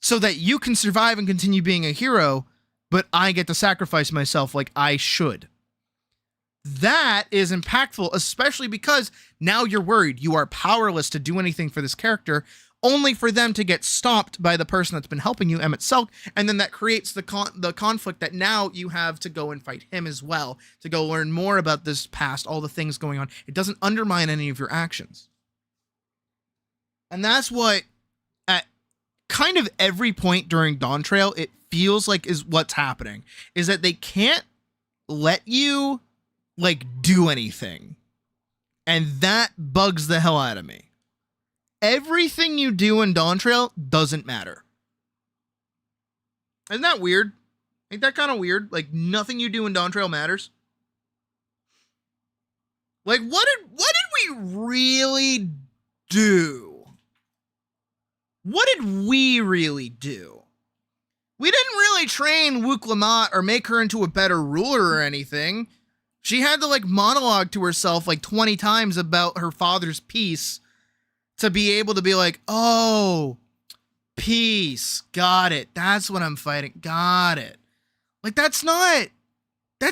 so that you can survive and continue being a hero, but I get to sacrifice myself like I should. That is impactful, especially because now you're worried. You are powerless to do anything for this character, only for them to get stopped by the person that's been helping you, Emmett Selk, and then that creates the conflict that now you have to go and fight him as well, to go learn more about this past, all the things going on. It doesn't undermine any of your actions. And that's what, at kind of every point during Dawn Trail, it feels like is what's happening, is that they can't let you, like, do anything. And that bugs the hell out of me. Everything you do in Dawn Trail doesn't matter. Isn't that weird? Ain't that kind of weird? Like, nothing you do in Dawn Trail matters. Like, what did we really do? What did we really do? We didn't really train Wook Lamont or make her into a better ruler or anything. She had to, like, monologue to herself like 20 times about her father's peace to be able to be like, oh, peace, got it. That's what I'm fighting. Got it. Like, that's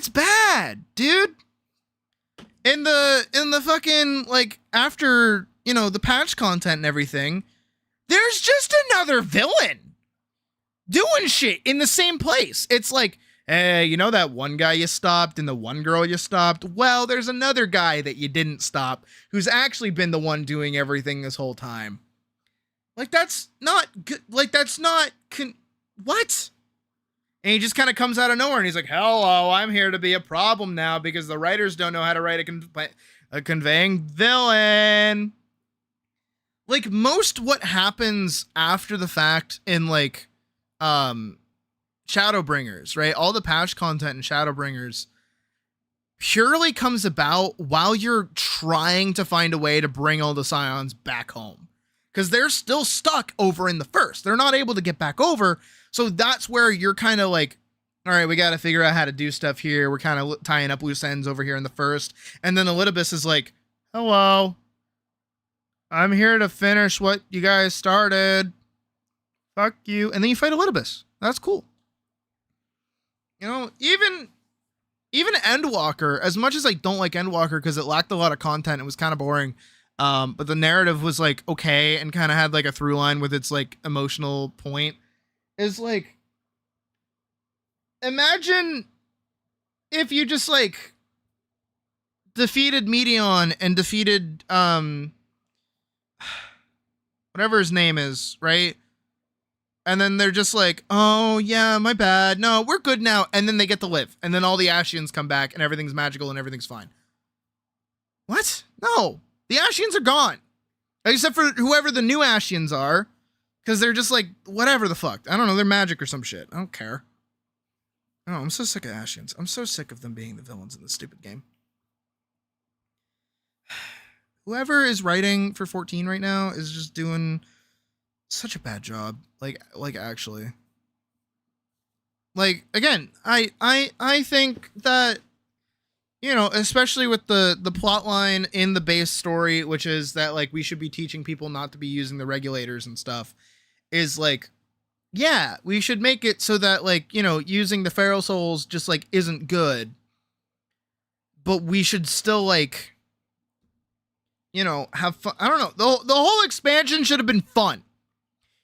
bad, dude. In the fucking, like, after, you know, the patch content and everything, there's just another villain doing shit in the same place. It's like, hey, you know that one guy you stopped and the one girl you stopped? Well, there's another guy that you didn't stop who's actually been the one doing everything this whole time. Like, that's not good. Like, that's not... what? And he just kind of comes out of nowhere and he's like, hello, I'm here to be a problem now because the writers don't know how to write a conveying villain. Like, most what happens after the fact in, like, Shadowbringers, right? All the patch content in Shadowbringers purely comes about while you're trying to find a way to bring all the Scions back home. Because they're still stuck over in the first. They're not able to get back over. So that's where you're kind of like, all right, we got to figure out how to do stuff here. We're kind of tying up loose ends over here in the first. And then Elidibus is like, hello, I'm here to finish what you guys started. Fuck you. And then you fight Elidibus. That's cool. You know, even Endwalker, as much as I don't like Endwalker because it lacked a lot of content, it was kind of boring. But the narrative was like okay and kind of had like a through line with its like emotional point. Is like, imagine if you just like defeated Meteon and defeated whatever his name is, right? And then they're just like, oh, yeah, my bad. No, we're good now. And then they get to live. And then all the Ashians come back and everything's magical and everything's fine. What? No. The Ashians are gone. Except for whoever the new Ashians are. Because they're just like, whatever the fuck. I don't know. They're magic or some shit. I don't care. Oh, I'm so sick of Ashians. I'm so sick of them being the villains in this stupid game. Whoever is writing for 14 right now is just doing such a bad job. Like actually. Like, again, I think that, you know, especially with the plot line in the base story, which is that, like, we should be teaching people not to be using the regulators and stuff, is like, yeah, we should make it so that, like, you know, using the Feral Souls just, like, isn't good. But we should still, like, you know, have fun. I don't know. The whole expansion should have been fun.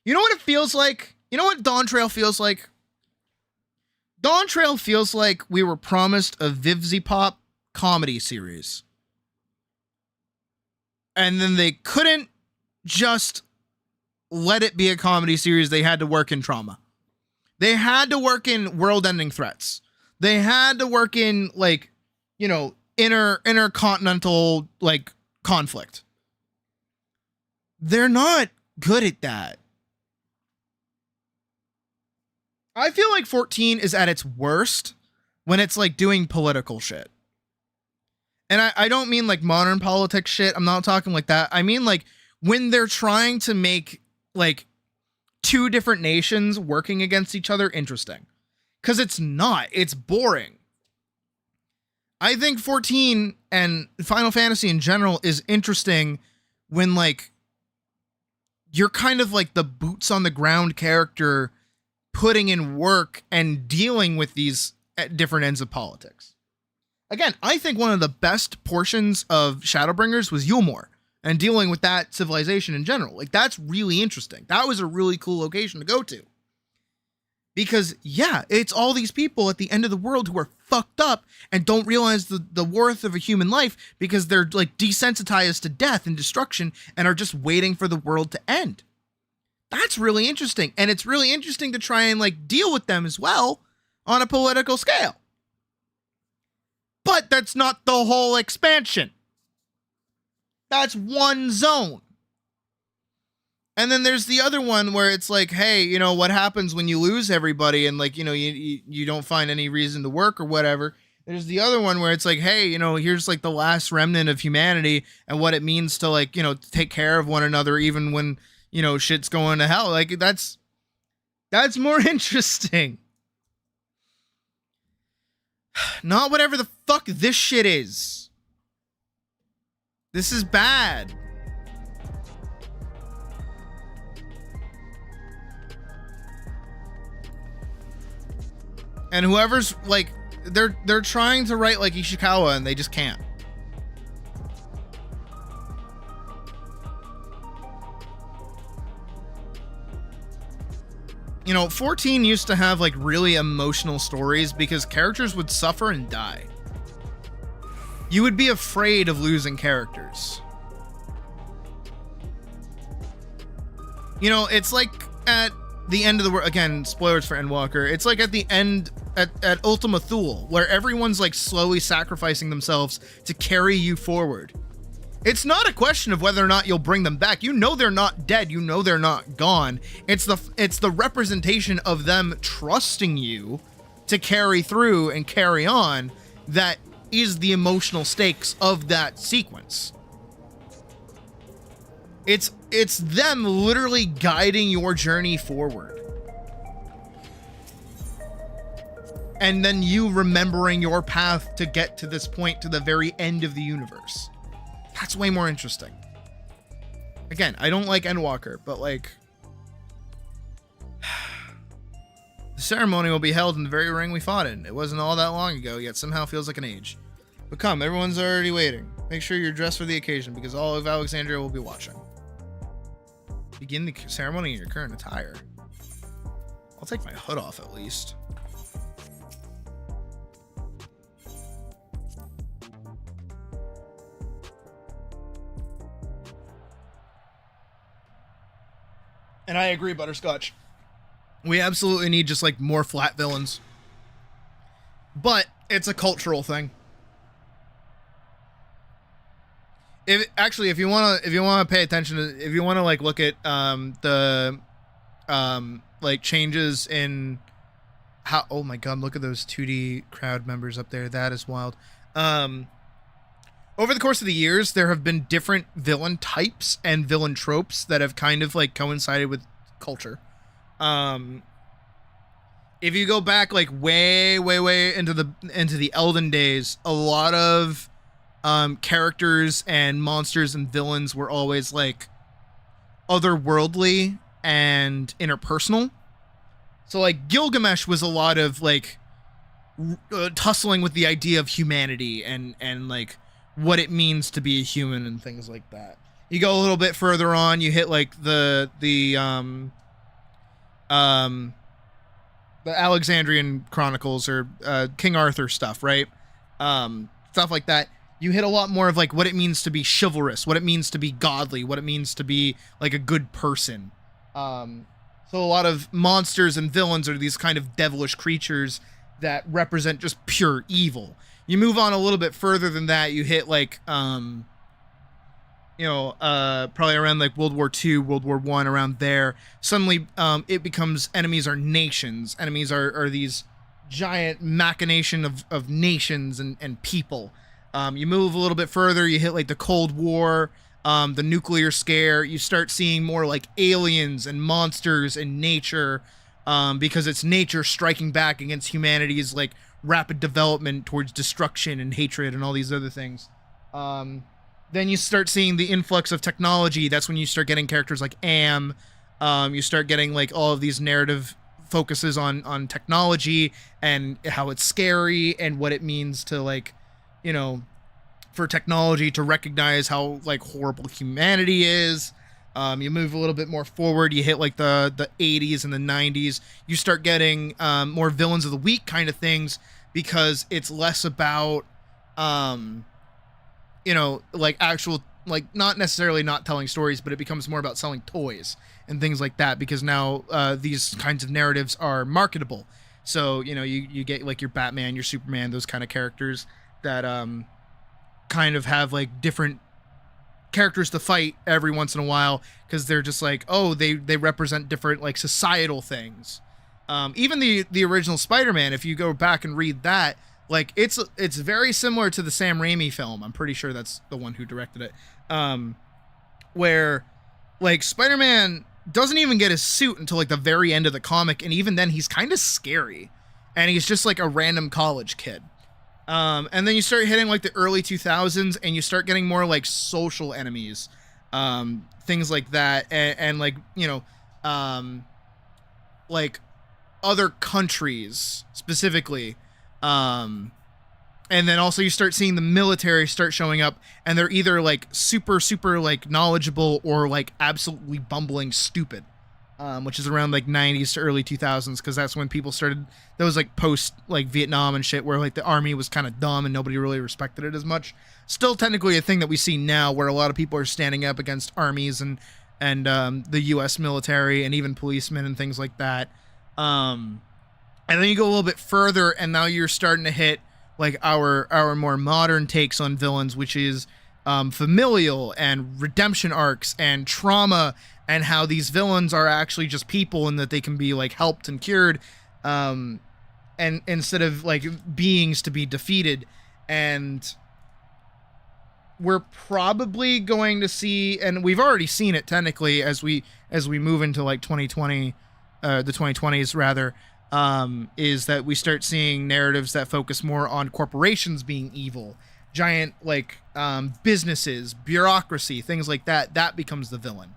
You know what it feels like? You know what Dawn Trail feels like? Dawn Trail feels like we were promised a Vivzy Pop comedy series. And then they couldn't just let it be a comedy series. They had to work in trauma. They had to work in world-ending threats. They had to work in, like, you know, intercontinental, like, conflict. They're not good at that. I feel like 14 is at its worst when it's, like, doing political shit. And I don't mean, like, modern politics shit. I'm not talking like that. I mean, like, when they're trying to make, like, two different nations working against each other interesting. Because it's not. It's boring. I think 14 and Final Fantasy in general is interesting when, like, you're kind of like the boots on the ground character putting in work and dealing with these at different ends of politics. Again, I think one of the best portions of Shadowbringers was Yulmore and dealing with that civilization in general. Like, that's really interesting. That was a really cool location to go to. Because, yeah, it's all these people at the end of the world who are fucked up and don't realize the worth of a human life because they're, like, desensitized to death and destruction and are just waiting for the world to end. That's really interesting. And it's really interesting to try and, like, deal with them as well on a political scale. But that's not the whole expansion. That's one zone. And then there's the other one where it's like, hey, you know, what happens when you lose everybody and, like, you know, you don't find any reason to work or whatever. There's the other one where it's like, hey, you know, here's, like, the last remnant of humanity and what it means to, like, you know, take care of one another even when, you know, shit's going to hell. Like, that's more interesting. Not whatever the fuck this shit is. This is bad. And whoever's, like, they're trying to write like Ishikawa and they just can't. You know, 14 used to have, like, really emotional stories because characters would suffer and die. You would be afraid of losing characters. You know, it's like at the end of the world, again, spoilers for Endwalker, it's like at the end, at Ultima Thule, where everyone's, like, slowly sacrificing themselves to carry you forward. It's not a question of whether or not you'll bring them back. You know they're not dead. You know they're not gone. It's the representation of them trusting you to carry through and carry on that is the emotional stakes of that sequence. It's them literally guiding your journey forward. And then you remembering your path to get to this point, to the very end of the universe. That's way more interesting. Again, I don't like Endwalker, but, like, the ceremony will be held in the very ring we fought in. It wasn't all that long ago, yet somehow feels like an age. But come, everyone's already waiting. Make sure you're dressed for the occasion, because all of Alexandria will be watching. Begin the ceremony in your current attire. I'll take my hood off at least. And I agree, Butterscotch. We absolutely need just, like, more flat villains. But it's a cultural thing. If you wanna pay attention to, if you wanna, like, look at like, changes in how, oh my god, look at those 2D crowd members up there. That is wild. Over the course of the years, there have been different villain types and villain tropes that have kind of, like, coincided with culture. If you go back, like, way into the Elden days, a lot of characters and monsters and villains were always, like, otherworldly and interpersonal. So, like, Gilgamesh was a lot of, like, tussling with the idea of humanity and like what it means to be a human and things like that. You go a little bit further on, you hit, like, the Alexandrian Chronicles or King Arthur stuff, right? stuff like that, you hit a lot more of like what it means to be chivalrous, what it means to be godly, what it means to be like a good person. So a lot of monsters and villains are these kind of devilish creatures that represent just pure evil. You move on a little bit further than that, you hit like, probably around like World War II, World War I, around there. Suddenly, it becomes enemies are nations. Enemies are these giant machination of nations and people. You move a little bit further, you hit like the Cold War, the nuclear scare. You start seeing more like aliens and monsters and nature, because it's nature striking back against humanity's like rapid development towards destruction and hatred and all these other things. Then you start seeing the influx of technology. That's when you start getting characters like Am. You start getting like all of these narrative focuses on technology and how it's scary and what it means to like, for technology to recognize how like horrible humanity is. You move a little bit more forward, you hit like the 80s and the 90s. You start getting more villains of the week kind of things, because it's less about like actual, like not necessarily not telling stories, but it becomes more about selling toys and things like that, because now these kinds of narratives are marketable. So you get like your Batman, your Superman, those kind of characters that kind of have like different characters to fight every once in a while, because they're just like, oh, they represent different like societal things. Even the original Spider-Man, if you go back and read that, like it's very similar to the Sam Raimi film. I'm pretty sure that's the one who directed it. Where like Spider-Man doesn't even get his suit until like the very end of the comic, and even then he's kind of scary, and he's just like a random college kid. And then you start hitting like the early 2000s, and you start getting more like social enemies, things like that, and like like other countries specifically. And then also you start seeing the military start showing up, and they're either like super like knowledgeable or like absolutely bumbling stupid, which is around like 90s to early 2000s, because that's when people started, that was like post like Vietnam and shit, where like the army was kind of dumb and nobody really respected it as much. Still technically a thing that we see now, where a lot of people are standing up against armies and the US military and even policemen and things like that. And then you go a little bit further, and now you're starting to hit like our more modern takes on villains, which is familial and redemption arcs and trauma, and how these villains are actually just people and that they can be like helped and cured, and instead of like beings to be defeated. And we're probably going to see, and we've already seen it technically as we move into like 2020, the 2020s rather, is that we start seeing narratives that focus more on corporations being evil, giant like businesses, bureaucracy, things like that. That becomes the villain.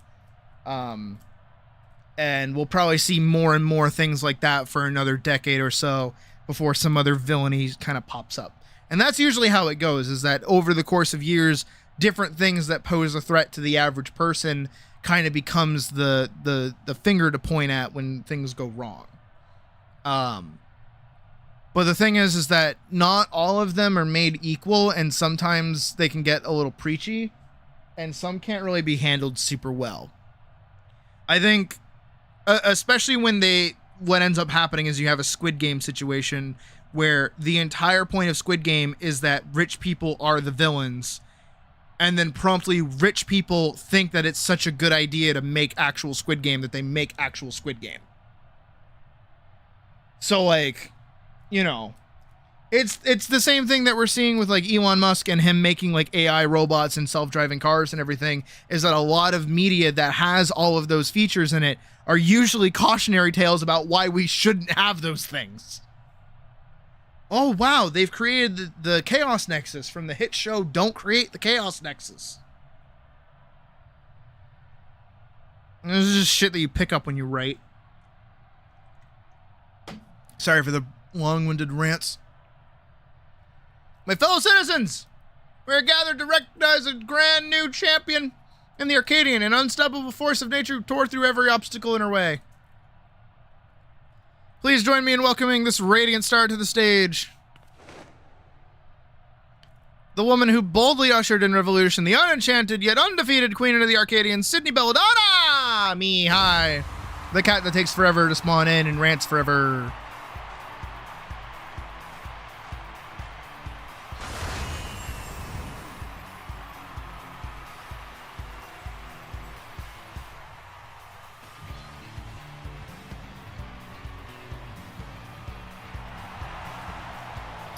And we'll probably see more and more things like that for another decade or so before some other villainy kind of pops up. And that's usually how it goes, is that over the course of years, different things that pose a threat to the average person kind of becomes the finger to point at when things go wrong. But the thing is that not all of them are made equal, and sometimes they can get a little preachy, and some can't really be handled super well. I think, especially when what ends up happening is you have a Squid Game situation where the entire point of Squid Game is that rich people are the villains, and then promptly rich people think that it's such a good idea to make actual Squid Game that they make actual Squid Game. So like, it's the same thing that we're seeing with like Elon Musk and him making like AI robots and self-driving cars and everything, is that a lot of media that has all of those features in it are usually cautionary tales about why we shouldn't have those things. Oh wow, they've created the Chaos Nexus from the hit show Don't Create the Chaos Nexus. And this is just shit that you pick up when you write. Sorry for the long-winded rants. My fellow citizens, we are gathered to recognize a grand new champion in the Arcadian, an unstoppable force of nature who tore through every obstacle in her way. Please join me in welcoming this radiant star to the stage. the woman who boldly ushered in revolution, the unenchanted yet undefeated queen of the Arcadians, Sydney Belladonna! Me, hi. The cat that takes forever to spawn in and rants forever.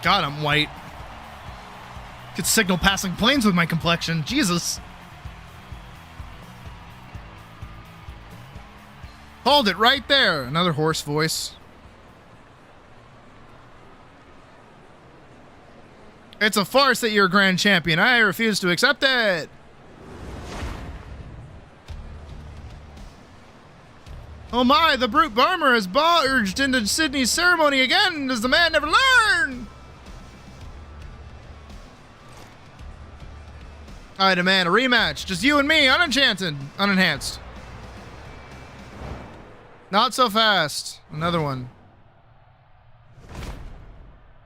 God, I'm white. Could signal passing planes with my complexion. Jesus. Hold it right there. Another hoarse voice. It's a farce that you're a grand champion. I refuse to accept it. Oh my, the brute farmer has barged into Sydney's ceremony again. Does the man never learn? I demand a rematch. Just you and me, unenhanced. Not so fast. Another one.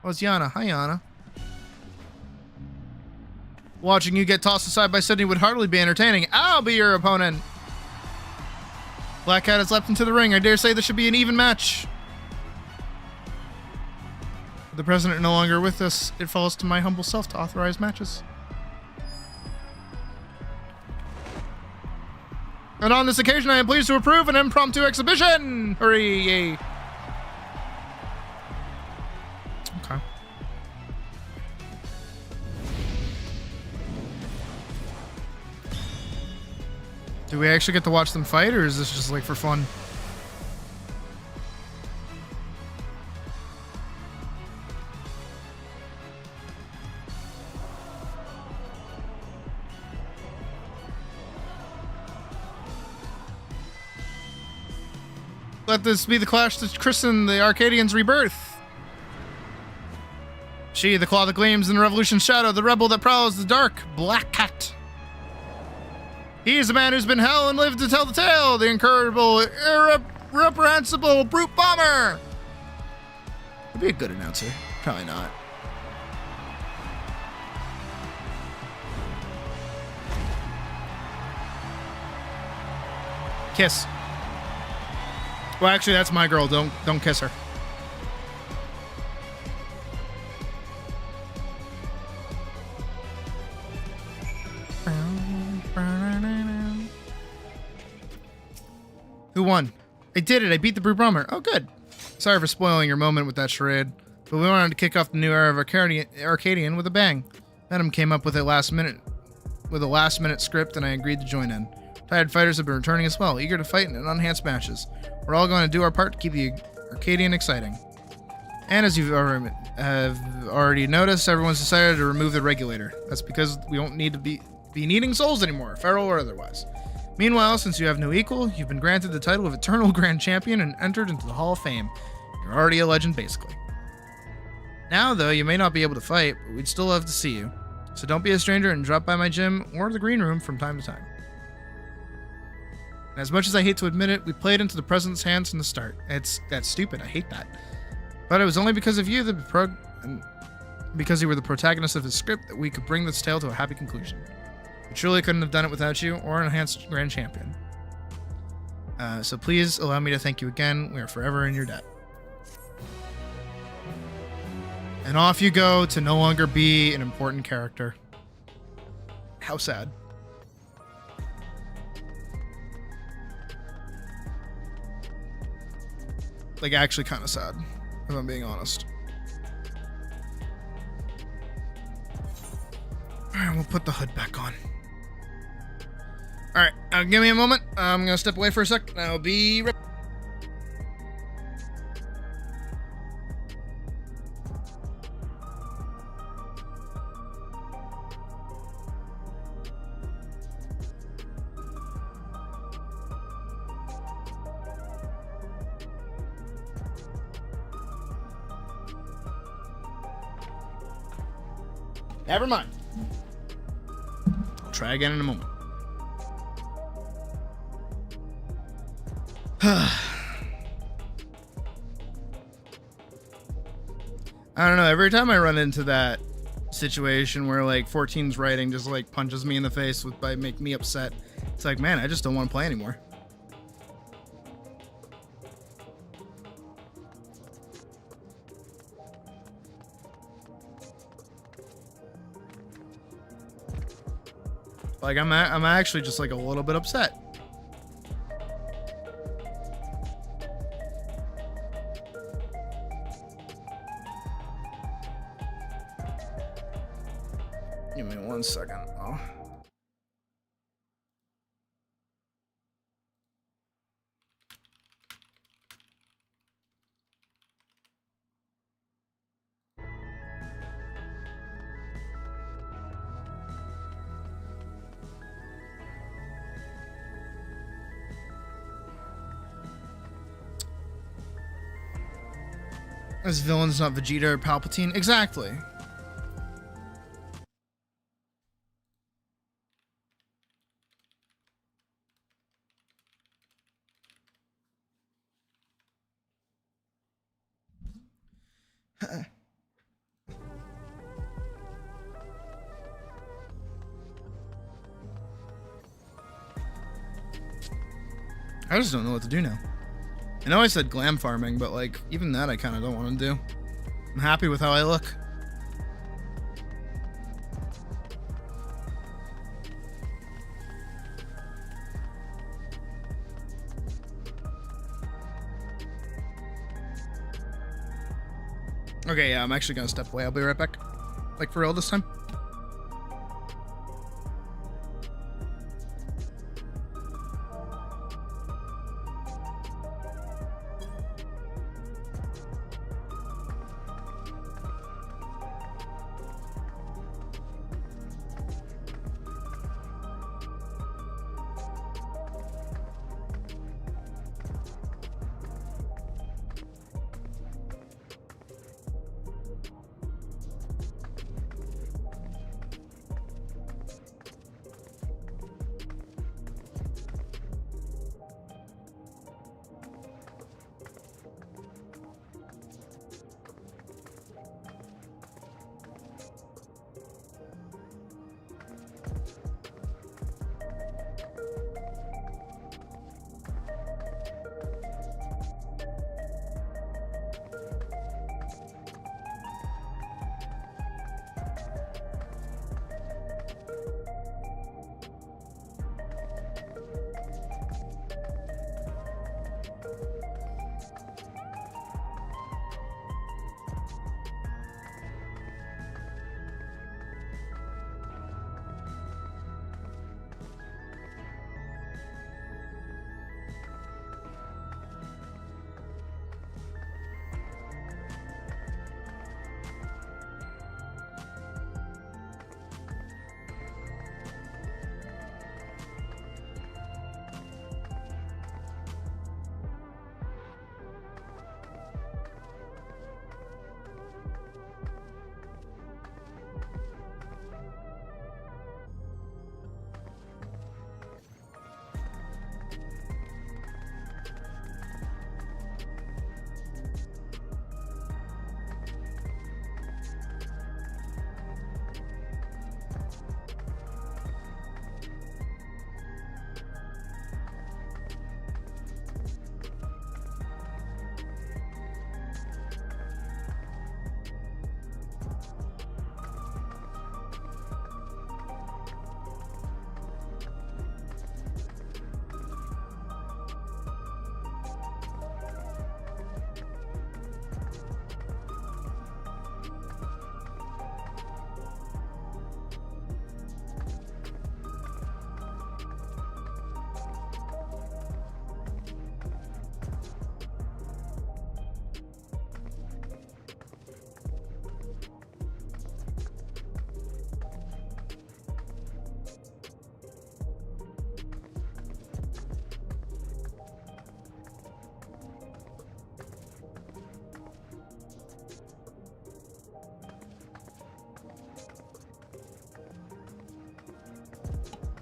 Oh, it's Yana. Hi, Yana. Watching you get tossed aside by Sydney would hardly be entertaining. I'll be your opponent. Black Cat has leapt into the ring. I dare say this should be an even match. With the president no longer with us, it falls to my humble self to authorize matches. And on this occasion, I am pleased to approve an impromptu exhibition. Hooray! Okay. Do we actually get to watch them fight, or is this just like for fun? Let this be the clash to christen the Arcadians' rebirth. She, the claw that gleams in the revolution's shadow, the rebel that prowls the dark, Black Cat. He is a man who's been hell and lived to tell the tale, the incurable, irreprehensible brute bomber. Would be a good announcer. Probably not. Kiss. Well, actually, that's my girl. Don't kiss her. Who won? I did it. I beat the Brute Bomber. Oh, good. Sorry for spoiling your moment with that charade, but we wanted to kick off the new era of Arcadian with a bang. Venom came up with a last minute script, and I agreed to join in. Tired fighters have been returning as well, eager to fight in unenhanced matches. We're all going to do our part to keep the Arcadian exciting. And as you've already noticed, everyone's decided to remove the regulator. That's because we don't need to be needing souls anymore, feral or otherwise. Meanwhile, since you have no equal, you've been granted the title of Eternal Grand Champion and entered into the Hall of Fame. You're already a legend, basically. Now, though, you may not be able to fight, but we'd still love to see you. So don't be a stranger and drop by my gym or the green room from time to time. And as much as I hate to admit it, we played into the president's hands from the start. That's stupid. I hate that. But it was only because of you, because you were the protagonist of his script, that we could bring this tale to a happy conclusion. We truly couldn't have done it without you or an enhanced grand champion. So please allow me to thank you again. We are forever in your debt. And off you go to no longer be an important character. How sad. Like, actually kind of sad, if I'm being honest. Alright, we'll put the hood back on. Alright, give me a moment. I'm gonna step away for a sec, and I'll be right back. Never mind. I'll try again in a moment. I don't know. Every time I run into that situation where like 14's writing just like punches me in the face by making me upset. It's like, man, I just don't want to play anymore. Like I'm actually just like a little bit upset. Give me 1 second. Oh. This villain's not Vegeta or Palpatine. Exactly. I just don't know what to do now. I know I said glam farming, but like even that I kind of don't want to do. I'm happy with how I look. Okay, yeah, I'm actually gonna step away. I'll be right back. Like for real this time.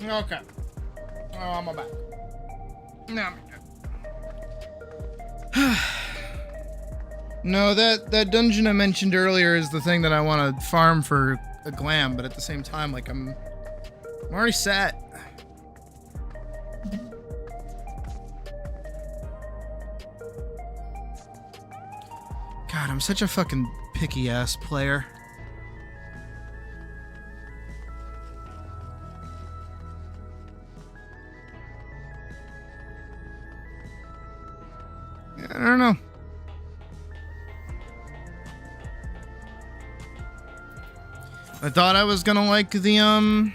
Okay. Oh, I'm back. No, I'm good. No, that dungeon I mentioned earlier is the thing that I want to farm for a glam, but at the same time, like I'm already set. God, I'm such a fucking picky ass player. I don't know. I thought I was gonna like the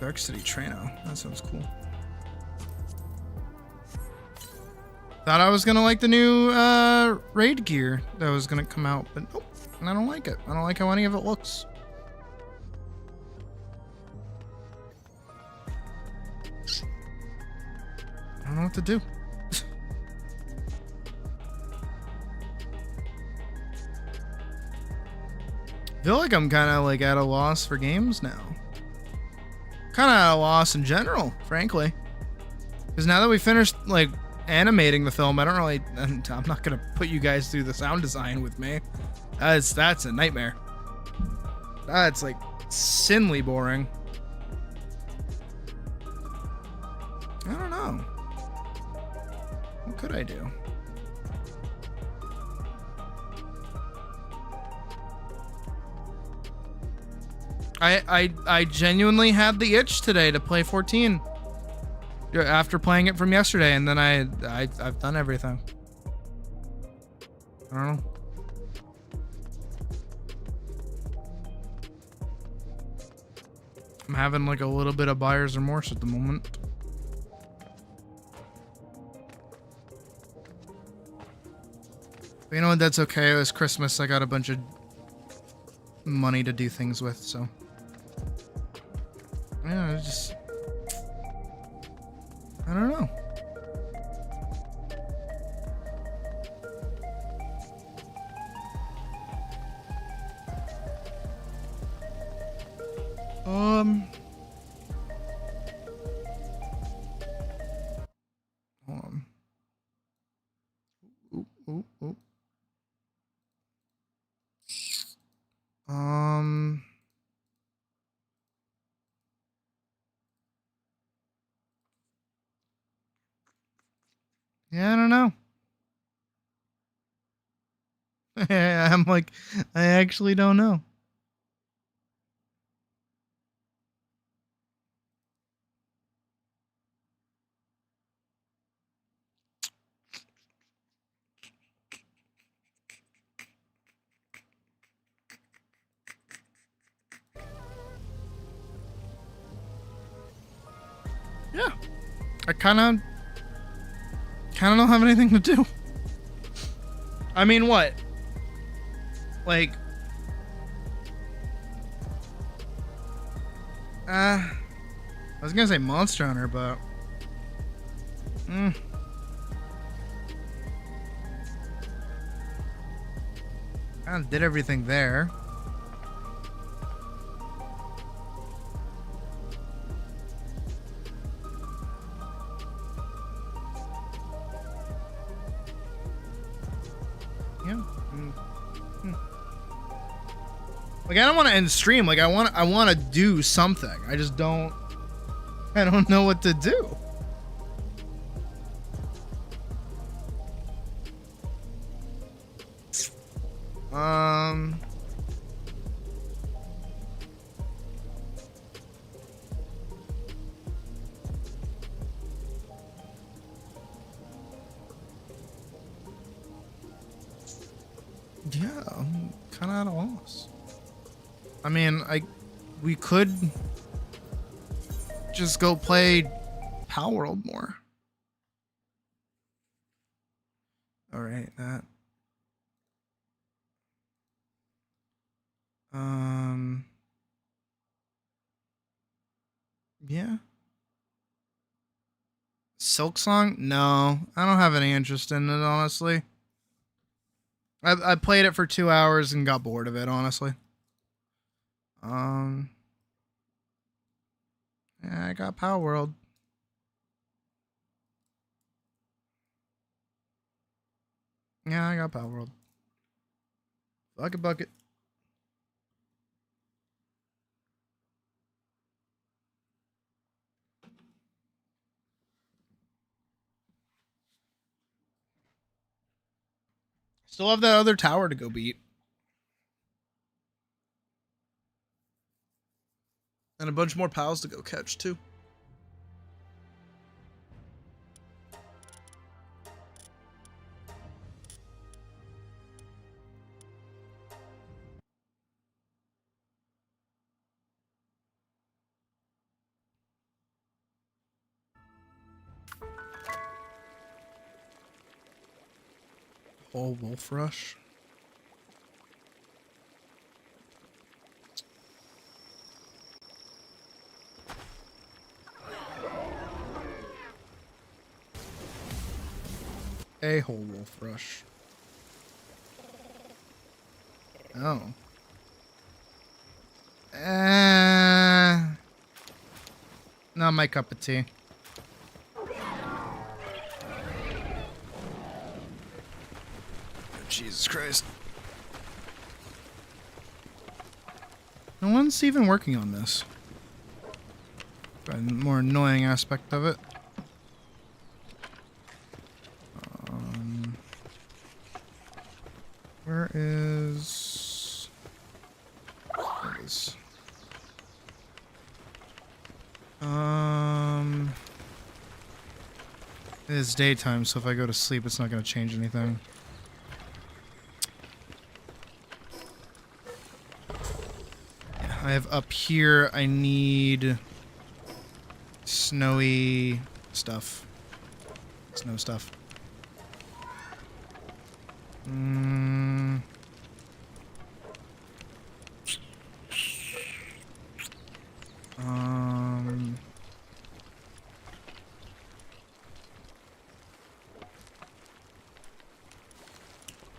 Dark City Trano. That sounds cool. Thought I was gonna like the new raid gear that was gonna come out, but nope. I don't like it. I don't like how any of it looks. I don't know what to do. I feel like I'm kind of like at a loss for games now. Kind of at a loss in general, frankly. Because now that we finished like animating the film, I don't really. I'm not gonna put you guys through the sound design with me. That's a nightmare. That's like sinly boring. I don't know. What could I do? I genuinely had the itch today to play 14 after playing it from yesterday, and then I've done everything. I don't know. I'm having like a little bit of buyer's remorse at the moment. But you know what? That's okay. It was Christmas. I got a bunch of money to do things with, so. Yeah, it's just. I don't know. Hold on. Ooh. Yeah, I don't know. I'm like, I actually don't know. Yeah. I kind of don't have anything to do. I mean, what? Like, I was gonna say Monster Hunter, but kind of did everything there. Yeah. Like, I don't want to end stream. Like, I want to do something. I just don't. I don't know what to do. Yeah, I'm kind of at a loss. I mean, we could just go play Power World more. All right, that. Yeah. Silk Song? No, I don't have any interest in it, honestly. I played it for 2 hours and got bored of it, honestly. Yeah, I got Power World. Yeah, I got Power World. Fuck a bucket. Still have that other tower to go beat. And a bunch more pals to go catch, too. Whole wolf rush. A whole wolf rush. Oh. Not my cup of tea. Jesus Christ. No one's even working on this. The more annoying aspect of it. Where is... There it is. It is daytime, so if I go to sleep, it's not going to change anything. I have up here, I need snowy stuff. Snow stuff.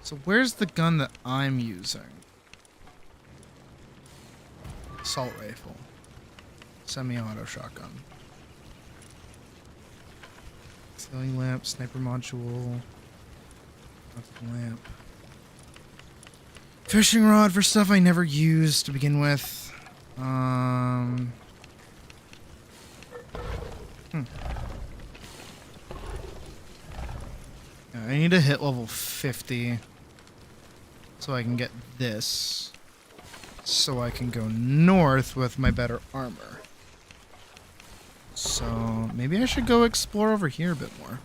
So where's the gun that I'm using? Assault rifle. Semi-auto shotgun. Ceiling lamp, sniper module. Lamp. Fishing rod for stuff I never used to begin with. Yeah, I need to hit level 50 so I can get this. So I can go north with my better armor. So maybe I should go explore over here a bit more.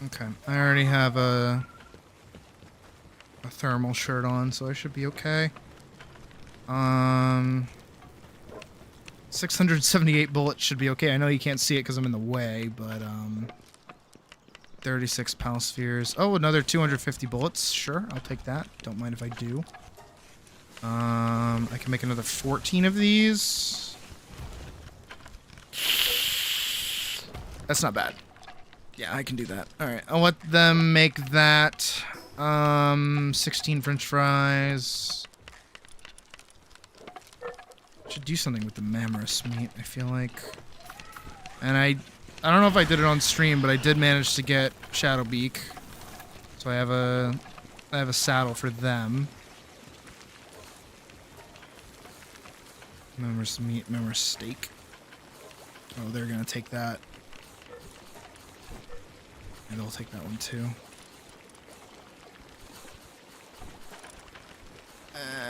Okay, I already have a thermal shirt on, so I should be okay. 678 bullets should be okay. I know you can't see it because I'm in the way, but 36 pal spheres. Oh, another 250 bullets. Sure, I'll take that. Don't mind if I do. I can make another 14 of these. That's not bad. Yeah, I can do that. Alright, I'll let them make that. 16 french fries. Should do something with the mammoth meat, I feel like. And I don't know if I did it on stream, but I did manage to get Shadowbeak. So I have a saddle for them. Mammoth meat, mammoth steak. Oh, they're gonna take that. And they'll take that one too.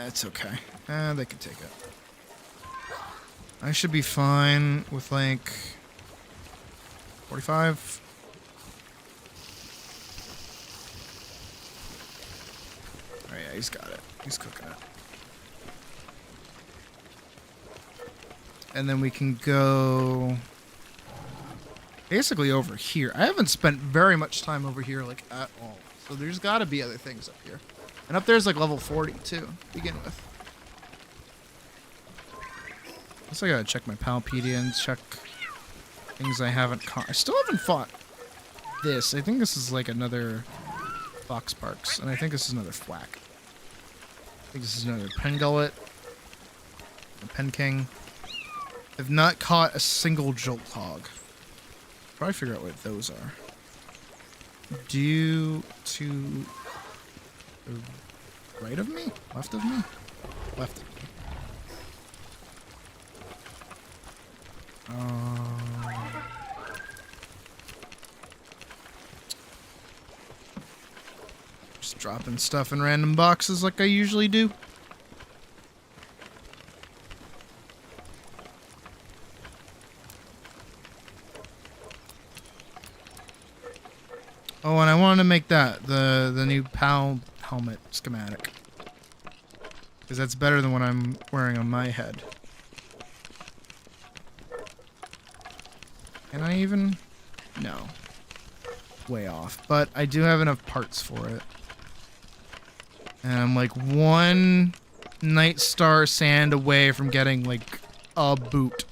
It's okay. They can take it. I should be fine with like 45. Oh yeah, he's got it. He's cooking it. And then we can go basically over here. I haven't spent very much time over here like at all. So there's got to be other things up here. And up there's like level 40 too, to begin with. Guess I gotta check my Palpedia and check things I haven't I still haven't fought this. I think this is like another Fox Parks, and I think this is another Thwack. think this is another pen gullet. A pen king. I've not caught a single jolt hog. Probably figure out what those are. Due to the right of me? Left of me? Left of me. Just dropping stuff in random boxes like I usually do. Oh, and I wanted to make that the new PAL helmet schematic. Because that's better than what I'm wearing on my head. Can I even? No. Way off. But I do have enough parts for it. And I'm like one Night Star sand away from getting like a boot.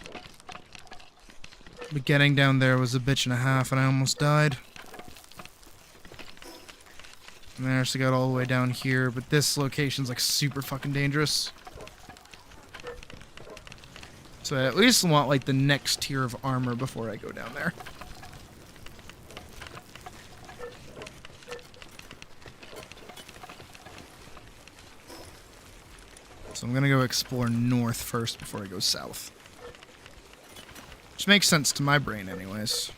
But getting down there was a bitch and a half and I almost died. And then I actually got all the way down here, but this location's like super fucking dangerous. So I at least want like the next tier of armor before I go down there. So I'm gonna go explore north first before I go south. Which makes sense to my brain anyways.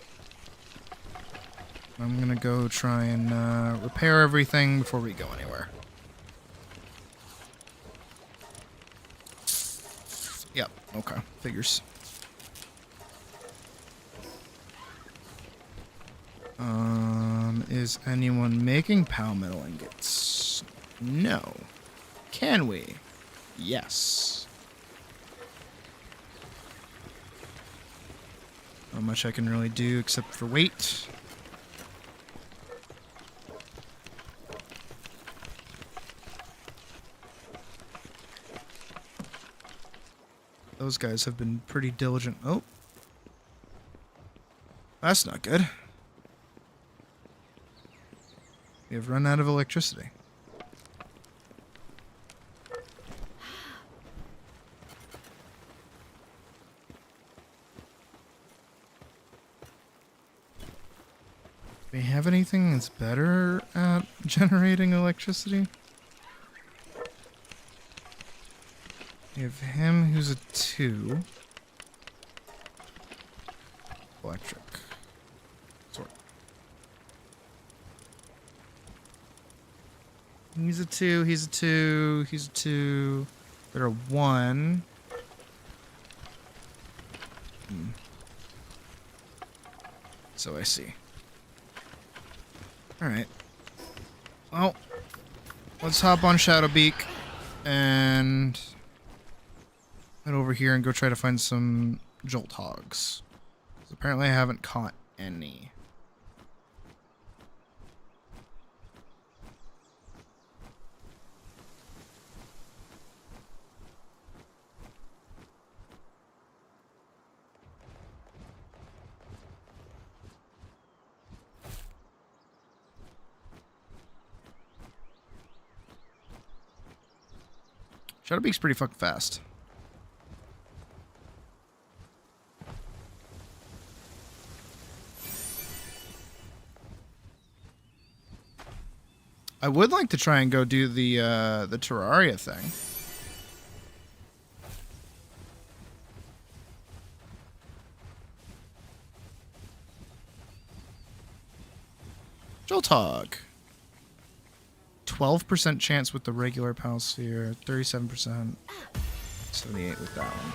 I'm gonna go try and repair everything before we go anywhere. Yep, okay, figures. Is anyone making PAL metal ingots? No. Can we? Yes. Not much I can really do except for wait. Those guys have been pretty diligent. Oh. That's not good. We have run out of electricity. Do we have anything that's better at generating electricity? We have him who's a 2. Electric. Sort. He's a 2, he's a 2, he's a 2. They're a 1. So I see. Alright. Well, let's hop on Shadowbeak and head over here and go try to find some jolt hogs. 'Cause apparently I haven't caught any. Shadowbeak's pretty fucking fast. I would like to try and go do the Terraria thing. Jolthog. 12% chance with the regular PAL sphere, 37%, 78 with that one.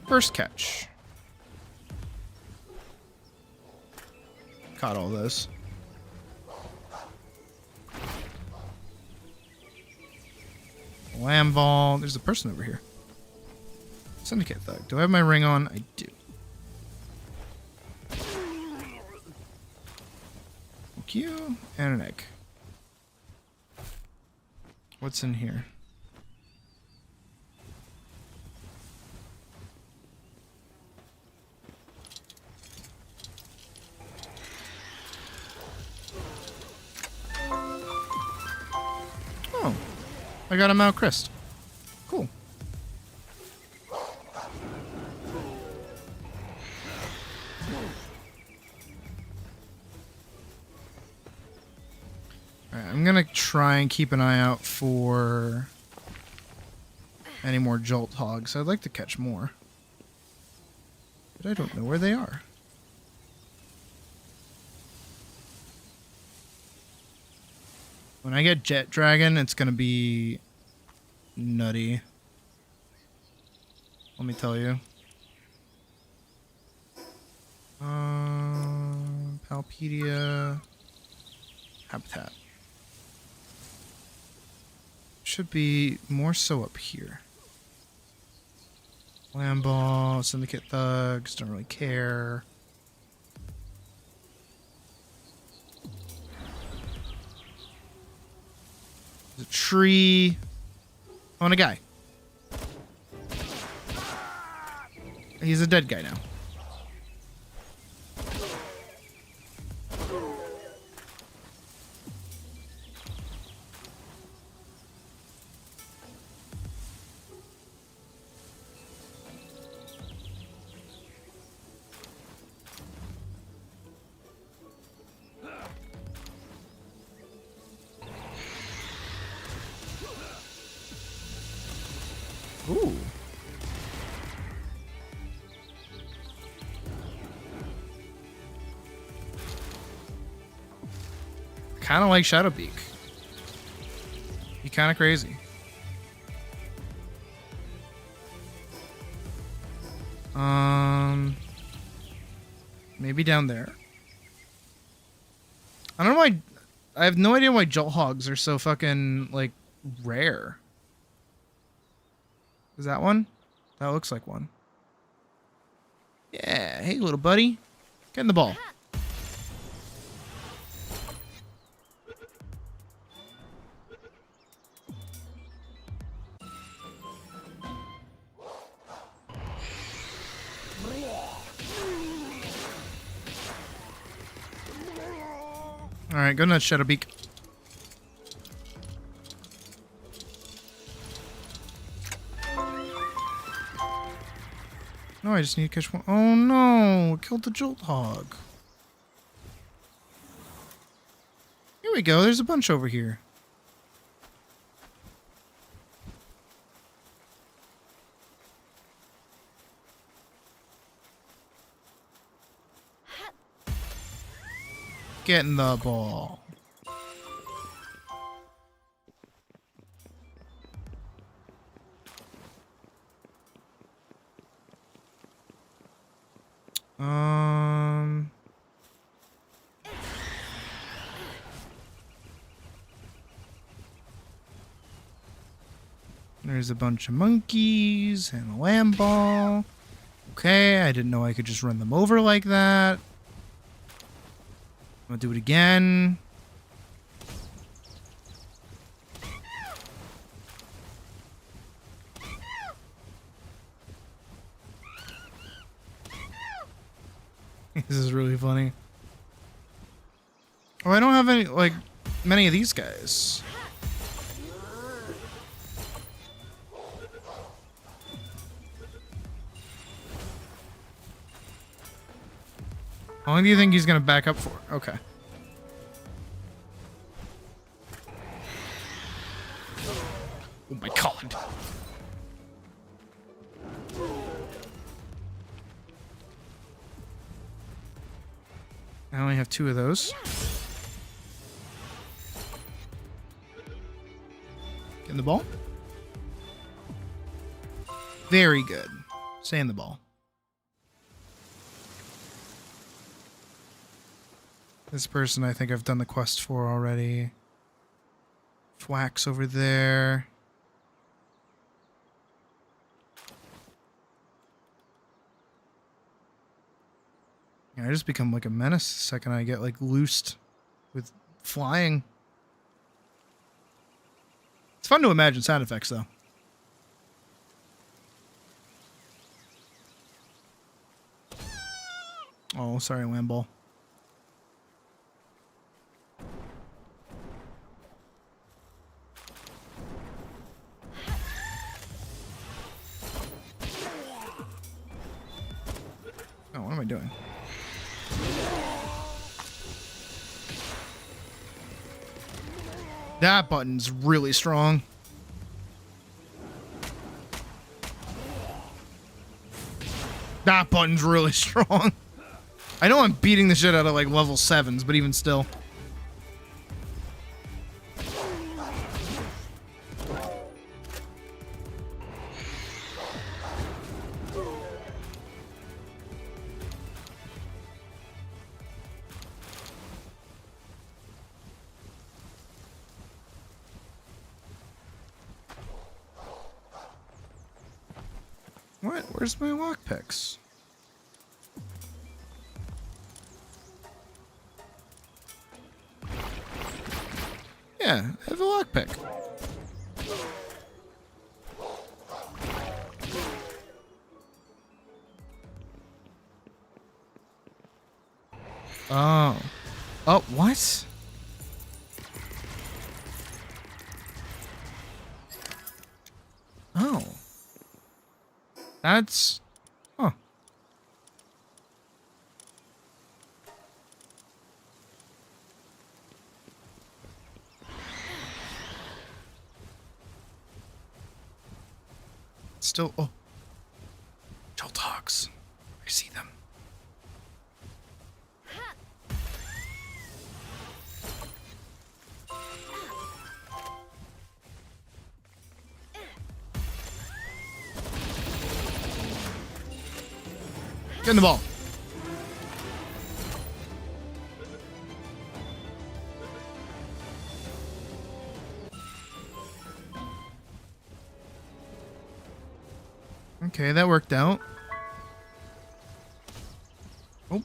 First catch. Caught all those. Lamb ball. There's a person over here. Syndicate thug. Do I have my ring on? I do. Thank you. And an egg. What's in here? I got a Mount Crest. Cool. Alright, I'm gonna try and keep an eye out for any more jolt hogs. I'd like to catch more, but I don't know where they are. When I get Jet Dragon, it's gonna be nutty. Let me tell you. Palpedia habitat should be more so up here. Lamball, Syndicate Thugs, don't really care. There's a tree. Oh, and a guy. He's a dead guy now. Ooh. Kind of like Shadowbeak. Be kind of crazy. Maybe down there. I don't know why. I have no idea why Jolt Hogs are so fucking like rare. Is that one? That looks like one. Yeah. Hey, little buddy. Get in the ball. Alright, go nuts, Shadowbeak. No, I just need to catch one. Oh no! Killed the Jolt Hog. Here we go. There's a bunch over here. Get in the ball. There's a bunch of monkeys and a lamb ball. Okay, I didn't know I could just run them over like that. I'm gonna do it again. This is really funny. Oh, I don't have any, like, many of these guys. How long do you think he's gonna back up for? Okay. Oh my god. I only have 2 of those. Get in the ball. Very good. Stay in the ball. This person I think I've done the quest for already. Thwack's over there. Yeah, I just become like a menace the second I get like loosed with flying. It's fun to imagine sound effects though. Oh, sorry, Lamball. doing? That button's really strong. That button's really strong. I know I'm beating the shit out of like level 7s, but even still. What? Where's my lockpicks? Yeah, I have a lockpick. Oh. Oh, what? Oh. That's... Huh. Still... Oh. Chill dogs. I see them. Get in the ball. Okay, that worked out. Oh.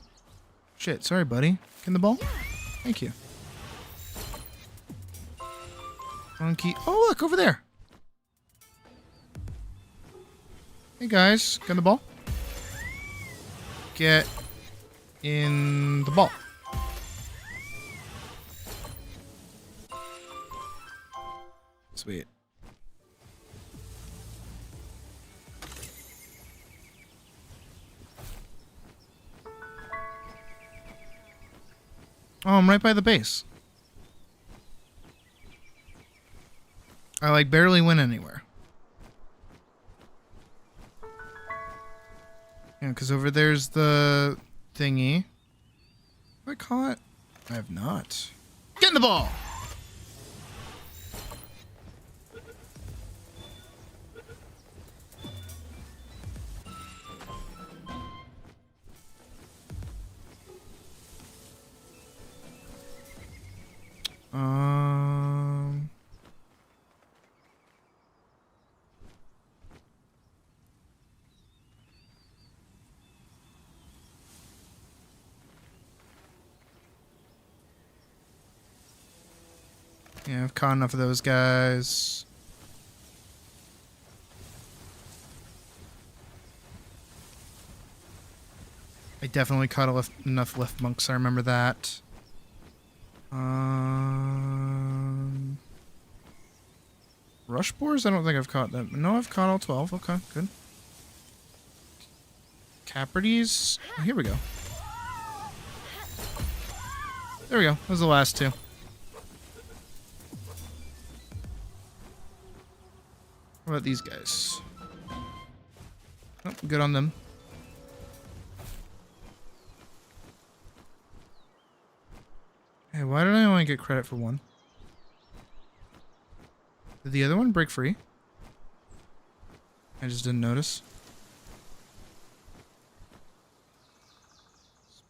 Shit, sorry, buddy. Get in the ball. Thank you. Monkey. Oh, look, over there. Hey, guys. Get in the ball. Get in the ball. Sweet. Oh, I'm right by the base. I like barely went anywhere. Yeah, because over there's the thingy. Have I caught? I have not. Get in the ball! Yeah, I've caught enough of those guys. I definitely caught enough left monks, I remember that. Rush boars? I don't think I've caught them. No, I've caught all 12. Okay, good. Caprides? Oh, here we go. There we go. Those are the last two. What about these guys? Oh, good on them. Hey, why did I only get credit for one? Did the other one break free? I just didn't notice.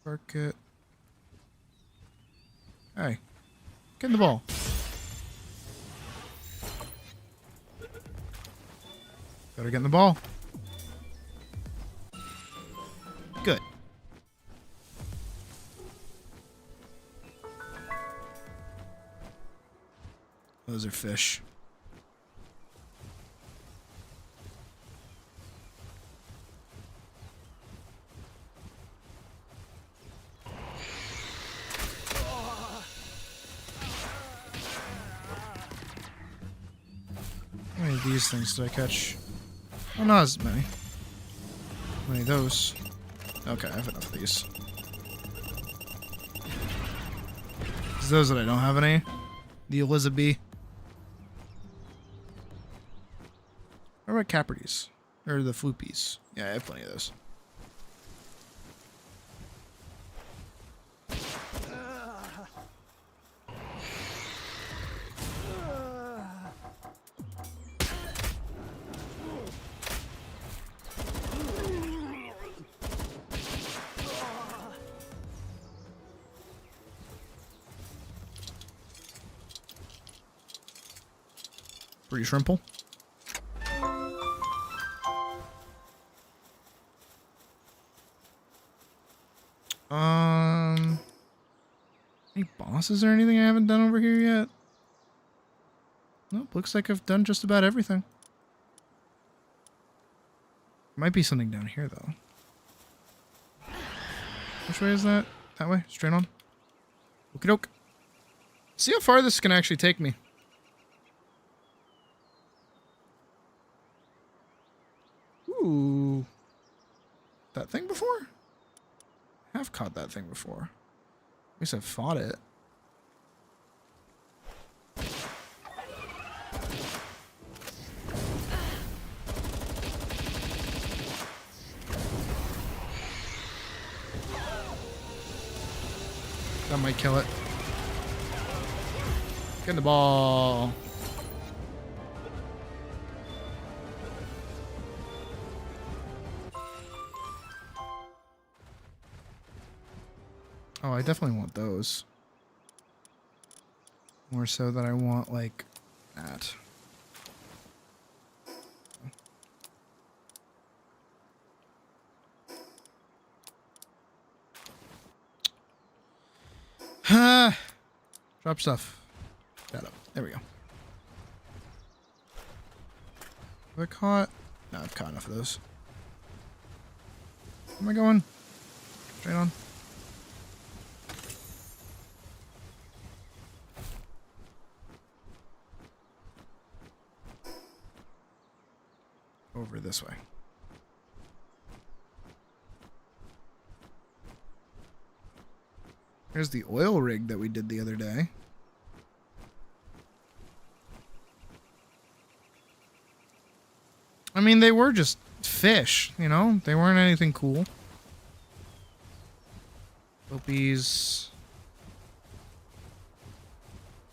Spark it. Hey, get in the ball. Better get in the ball. Good. Those are fish. How many of these things did I catch? Oh, not as many. How many of those? Okay, I have enough of these. It's those that I don't have any. The Elizabeth. What about Caprides? Or the Floopies? Yeah, I have plenty of those. Pretty shrimple. Any bosses or anything I haven't done over here yet? Nope, looks like I've done just about everything. Might be something down here though. Which way is that? That way? Straight on? Okie doke. See how far this can actually take me. Ooh. That thing before? I have caught that thing before. At least I've fought it. That might kill it. Get in the ball. Oh, I definitely want those. More so than I want, like, that. Drop stuff. Shut up. There we go. Have I caught? No, I've caught enough of those. Where am I going? Straight on. Over this way. There's the oil rig that we did the other day. I mean, they were just fish, you know? They weren't anything cool. Opie's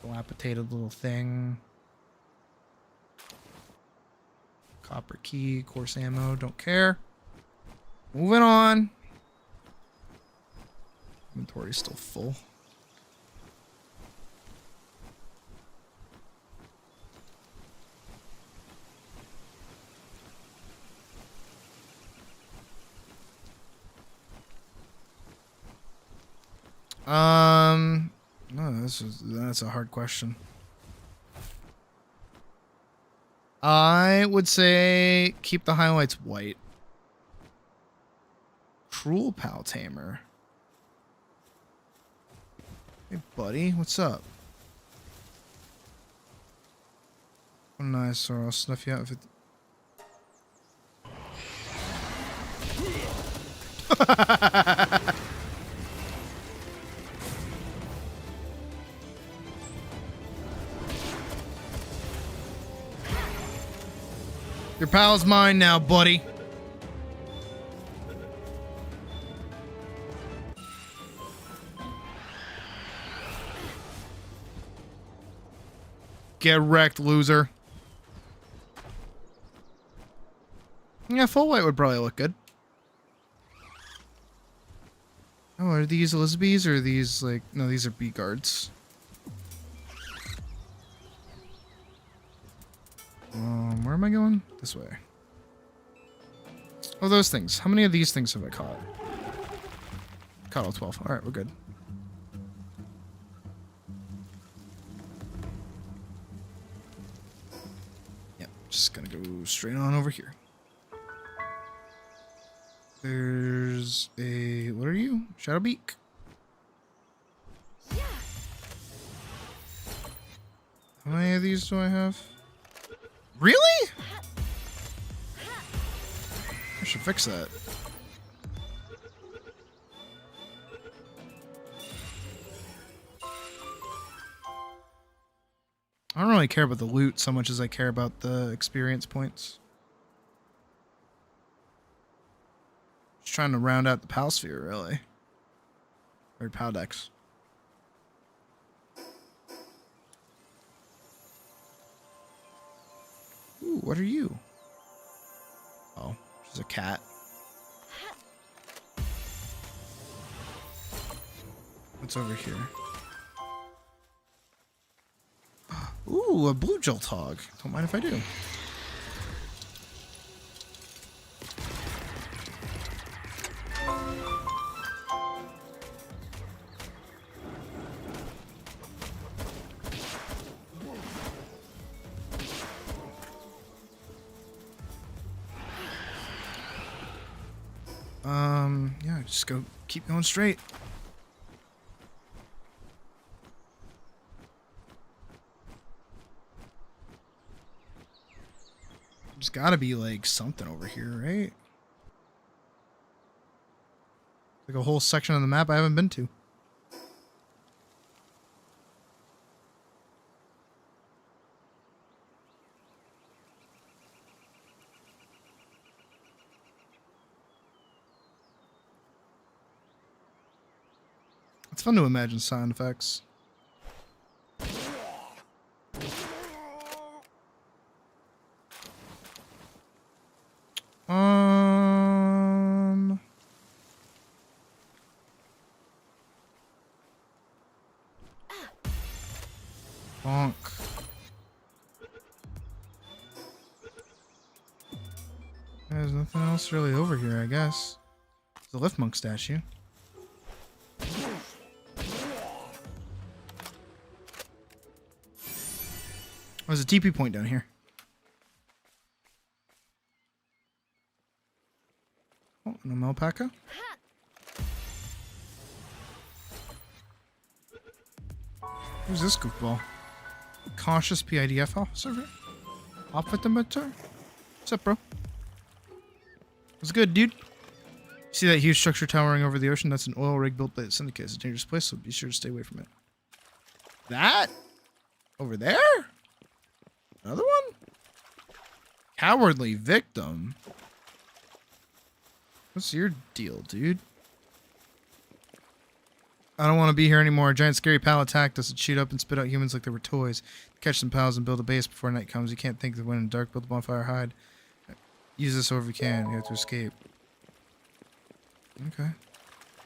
dilapidated little thing. Copper key, course ammo, don't care. Moving on. Inventory's still full. No, that's a hard question. I would say keep the highlights white. Cruel Pal Tamer. Hey, buddy, what's up? Oh, nice, or I'll snuff you out if it. Your pal's mine now, buddy. Get wrecked, loser. Yeah, full white would probably look good. Oh, are these Elizabeths or are these like... No, these are bee guards. Where am I going? This way. Oh, those things. How many of these things have I caught? Caught all 12. Alright, we're good. Yep, just gonna go straight on over here. There's a... What are you? Shadowbeak? How many of these do I have? Really? I should fix that. I don't really care about the loot so much as I care about the experience points. Just trying to round out the PAL sphere, really. Or PAL decks. Ooh, what are you? Oh, she's a cat. What's over here? Ooh, a blue Joltog. Don't mind if I do. Yeah, just keep going straight. There's gotta be like something over here, right? Like a whole section of the map I haven't been to. It's fun to imagine sound effects. Bonk. There's nothing else really over here, I guess. There's a Lift Monk statue. There's a TP point down here. Oh, an alpaca. Who's this goofball? Cautious PIDF officer? Officer? What's up, bro? What's good, dude? See that huge structure towering over the ocean? That's an oil rig built by the Syndicate. It's a dangerous place, so be sure to stay away from it. That? Over there? Another one? Cowardly victim? What's your deal, dude? I don't want to be here anymore. A giant scary pal attacked us and shoot up and spit out humans like they were toys. Catch some pals and build a base before night comes. You can't think that when in the dark, build a bonfire, hide. Use this over you can. You have to escape. Okay.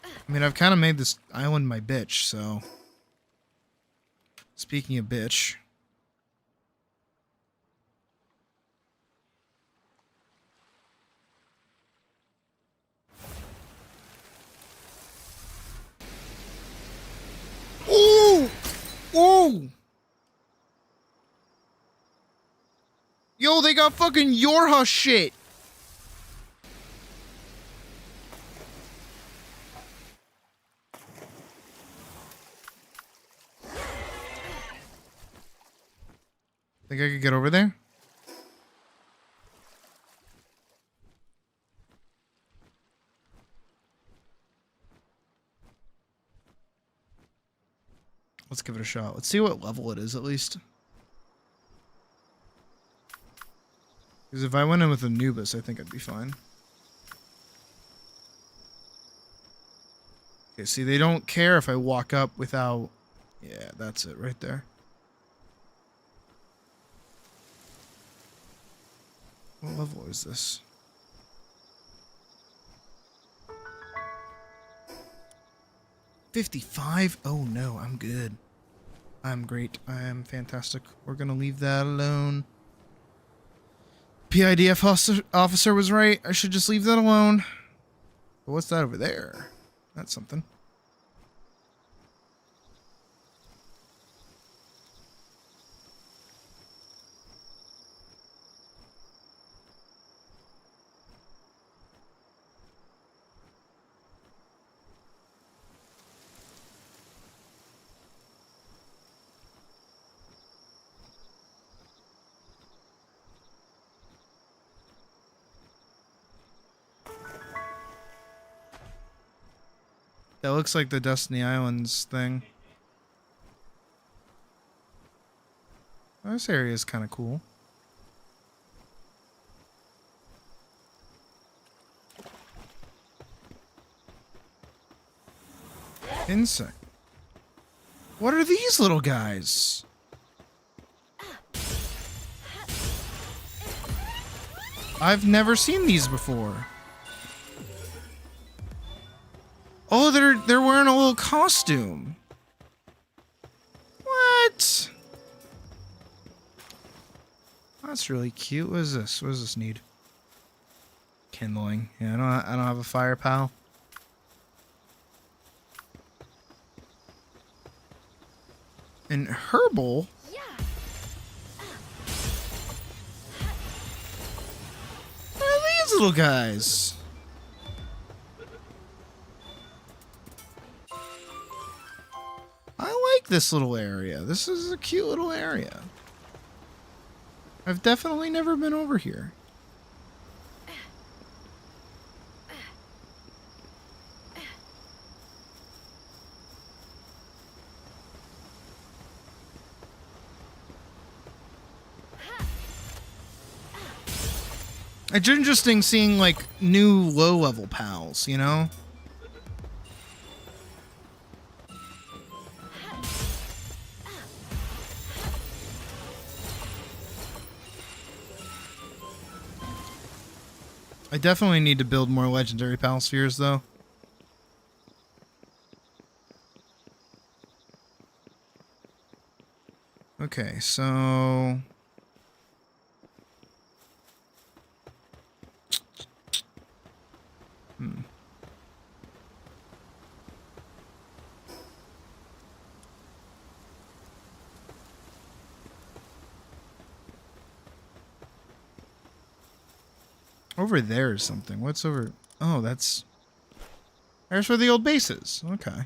I mean, I've kind of made this island my bitch, so... Speaking of bitch... Ooh! Ooh! Yo, they got fucking Yorha shit! Think I could get over there? Let's give it a shot. Let's see what level it is, at least. Because if I went in with Anubis, I think I'd be fine. Okay, see, they don't care if I walk up without... Yeah, that's it right there. What level is this? $55? Oh no, I'm good. I'm great. I am fantastic. We're gonna leave that alone. PIDF officer was right. I should just leave that alone. But what's that over there? That's something. That looks like the Destiny Islands thing. This area is kind of cool. Insect. What are these little guys? I've never seen these before. Oh, they're wearing a little costume. What? That's really cute. What is this? What does this need? Kindling. Yeah, I don't have a fire, pal. And herbal. What are these little guys? I like this little area. This is a cute little area. I've definitely never been over here. It's interesting seeing, like, new low-level pals, you know? I definitely need to build more legendary pal spheres, though. Okay, so... Over there is something. What's over... Oh, that's... There's where the old base is. Okay.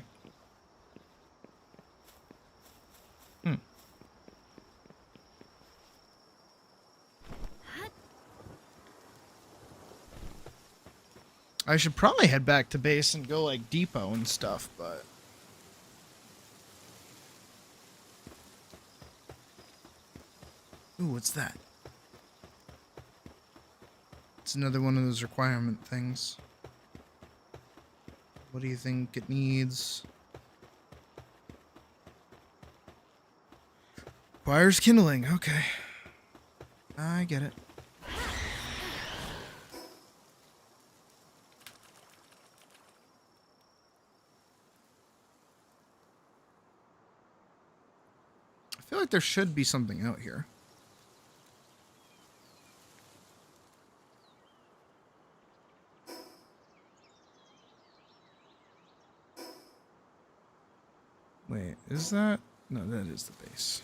I should probably head back to base and go, like, depot and stuff, but... Ooh, what's that? It's another one of those requirement things. What do you think it needs? Requires kindling. Okay. I get it. I feel like there should be something out here. Wait, is that? No, that is the base.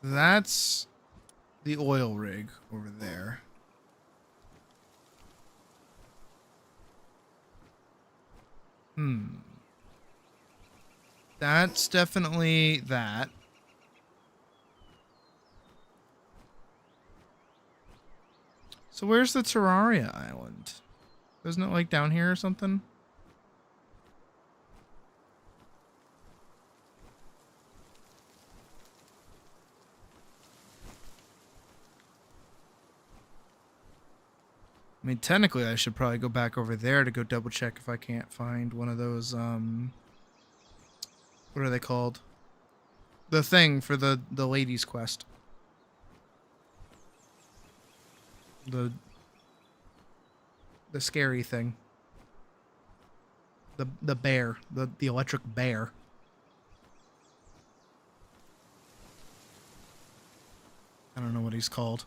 That's the oil rig over there. That's definitely that. So where's the Terraria Island? Isn't it like down here or something? I mean, technically, I should probably go back over there to go double check if I can't find one of those, what are they called? The thing for the ladies' quest. The scary thing. The bear. The electric bear. I don't know what he's called.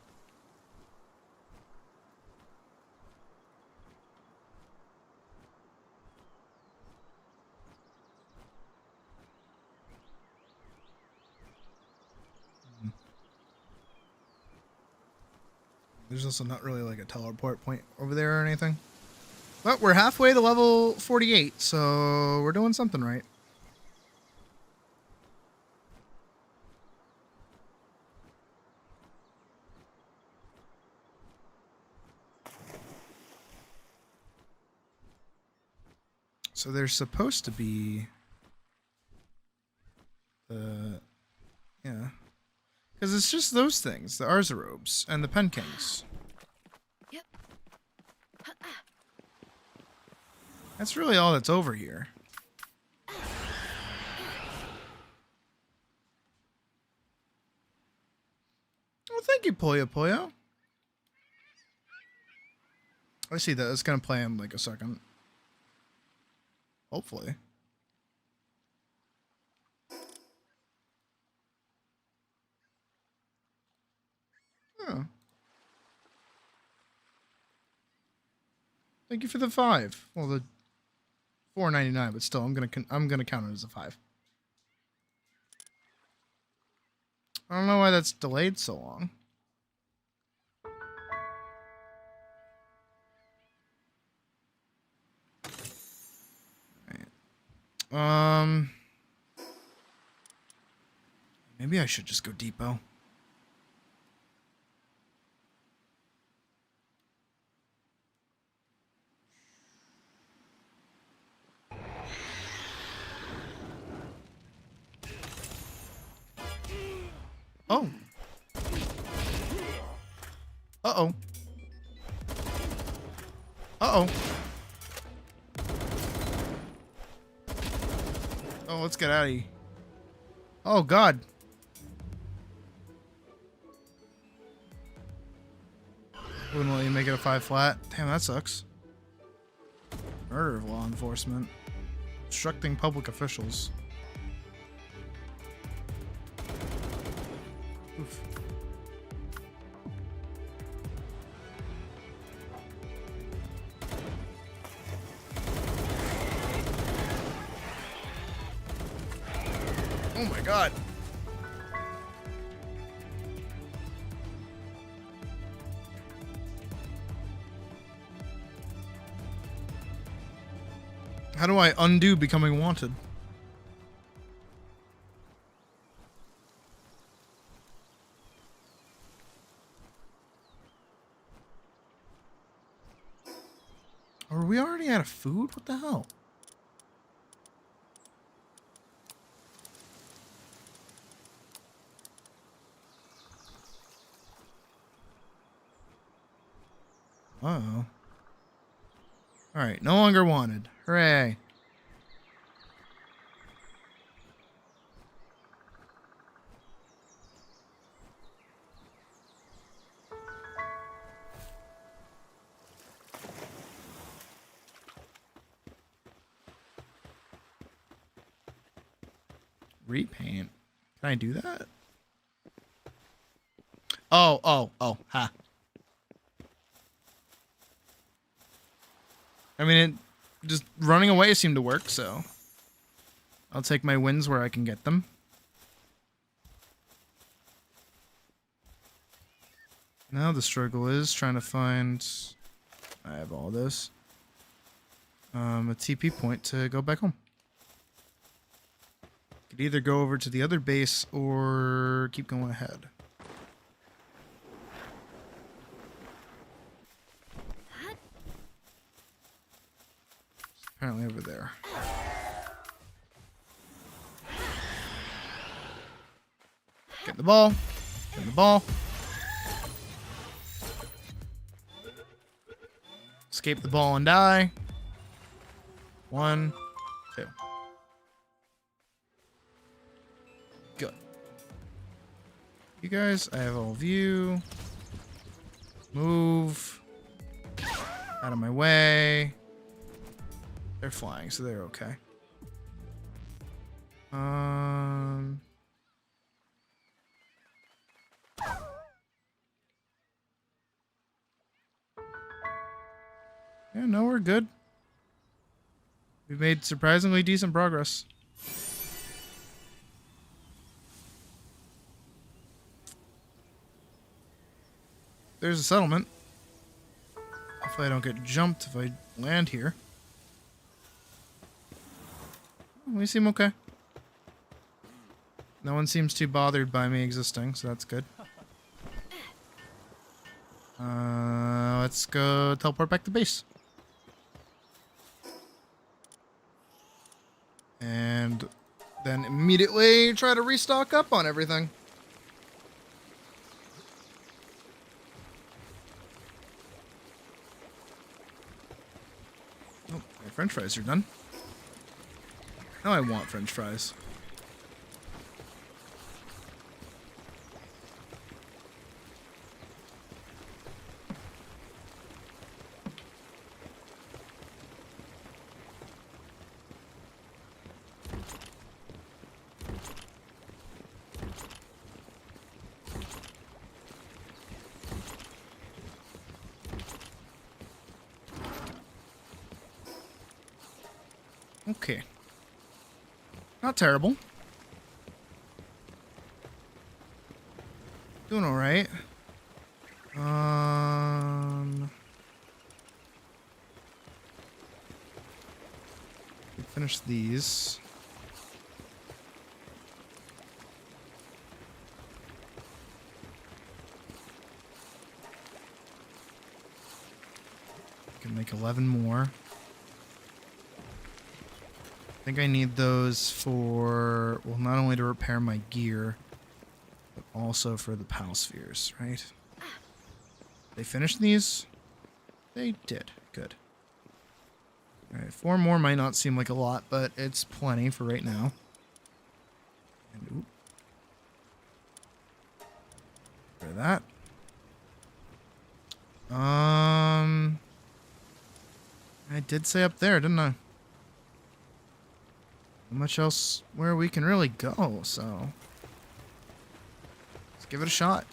There's also not really like a teleport point over there or anything. But we're halfway to level 48, so we're doing something right. So there's supposed to be yeah. Because it's just those things, the Arzarobes and the Penkings. Yep. That's really all that's over here. Oh, thank you, Poyo Poyo. I see that. It's going to play in like a second. Hopefully. Oh. Thank you for the 5. Well, the $4.99, but still, I'm gonna count it as a 5. I don't know why that's delayed so long. Right. Maybe I should just go depot. Oh. Uh-oh. Uh-oh. Oh, let's get out of here. Oh, God. Wouldn't let you make it a 5 flat. Damn, that sucks. Murder of law enforcement. Obstructing public officials. Oof. Oh my God. How do I undo becoming wanted? Are we already out of food? What the hell? Uh-oh. Alright, no longer wanted. Hooray. Repaint. Can I do that? Oh, ha. I mean, it just running away seemed to work, so I'll take my wins where I can get them. Now the struggle is trying to find, I have all this, a TP point to go back home. Could either go over to the other base or keep going ahead. Apparently over there. Get the ball. Get the ball. Escape the ball and die. 1, 2. Good. You guys, I have all of you. Move. Out of my way. They're flying, so they're okay. Yeah, no, we're good. We've made surprisingly decent progress. there's a settlement. Hopefully I don't get jumped if I land here. We seem okay. No one seems too bothered by me existing, so that's good. Let's go teleport back to base. And then immediately try to restock up on everything. Oh, my French fries are done. Now I want French fries. Okay. Not terrible. Doing all right. Finish these. Can make 11 more. I think I need those for, well, not only to repair my gear, but also for the PAL spheres, right? They finished these? They did. Good. Alright, 4 more might not seem like a lot, but it's plenty for right now. And, oop. For that. I did say up there, didn't I? Not much else where we can really go, so let's give it a shot.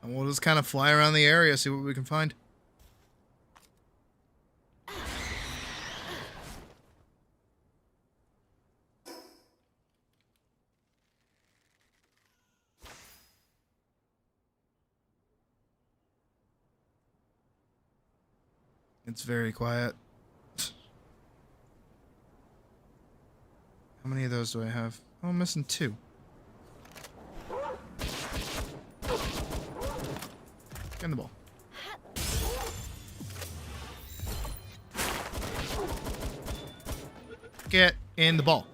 And we'll just kind of fly around the area, see what we can find. It's very quiet. How many of those do I have? Oh, I'm missing 2. Get in the ball. Get in the ball.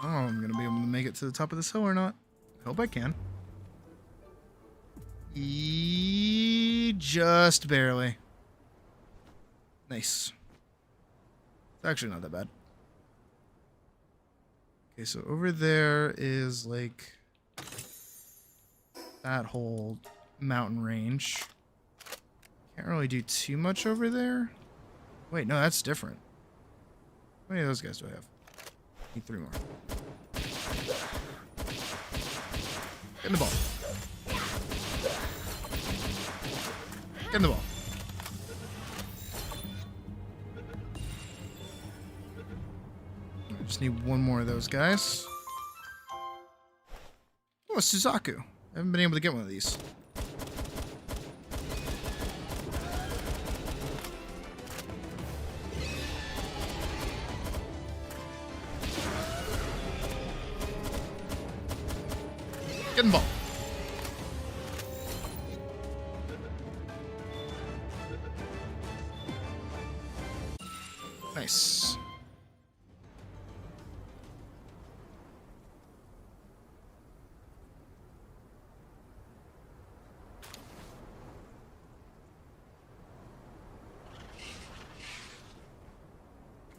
Oh, I'm gonna be able to make it to the top of this hill or not. I hope I can. Just barely. Nice. It's actually not that bad. Okay, so over there is like that whole mountain range. Can't really do too much over there. Wait, no, that's different. How many of those guys do I have? Need 3 more. Get in the ball. Get in the ball. I just need 1 more of those guys. Oh, a Suzaku. I haven't been able to get one of these. Get in the ball. Nice.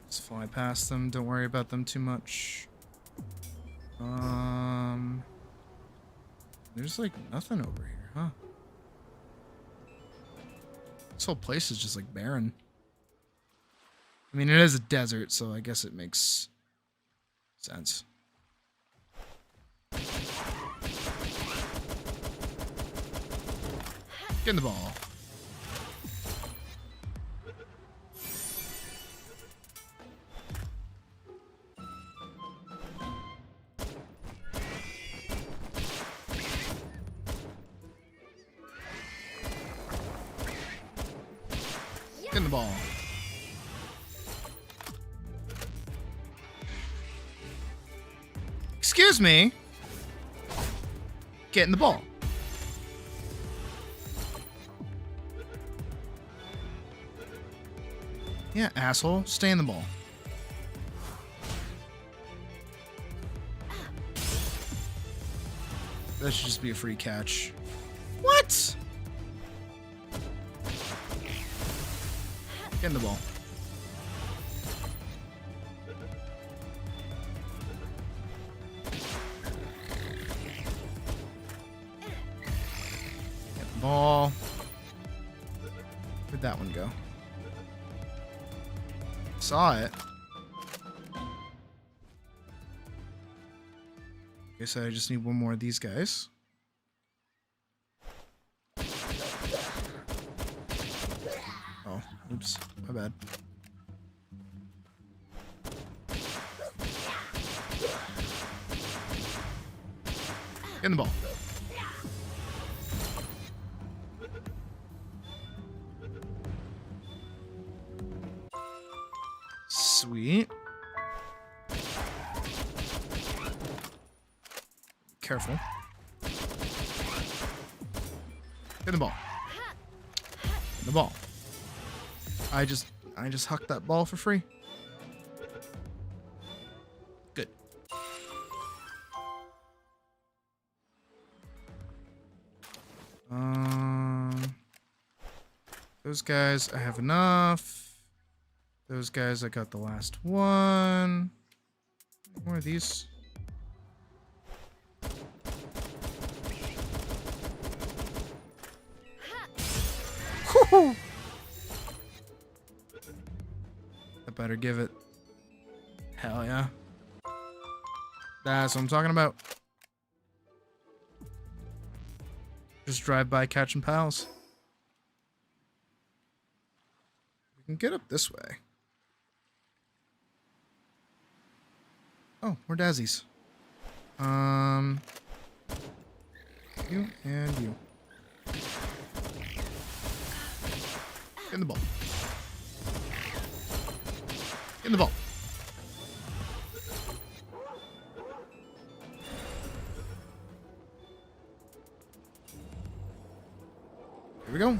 Let's fly past them. Don't worry about them too much. There's like nothing over here, huh? This whole place is just like barren. I mean, it is a desert, so I guess it makes sense. Get in the ball. Get in the ball. Excuse me. Get in the ball. Yeah, asshole. Stay in the ball. That should just be a free catch. What? Get in the ball. Get the ball. Where'd that one go? Saw it. Guess I just need one more of these guys. Oh, oops. My bad. Get in the ball. Sweet. Careful. Get the ball. Get the ball. I just hucked that ball for free. Good. Those guys, I have enough. Those guys, I got the last one. More of these. Woo-hoo. I better give it. Hell yeah. That's what I'm talking about. Just drive by catching pals. We can get up this way. Oh, more daisies. You and you. Get in the ball. Get in the ball. Here we go.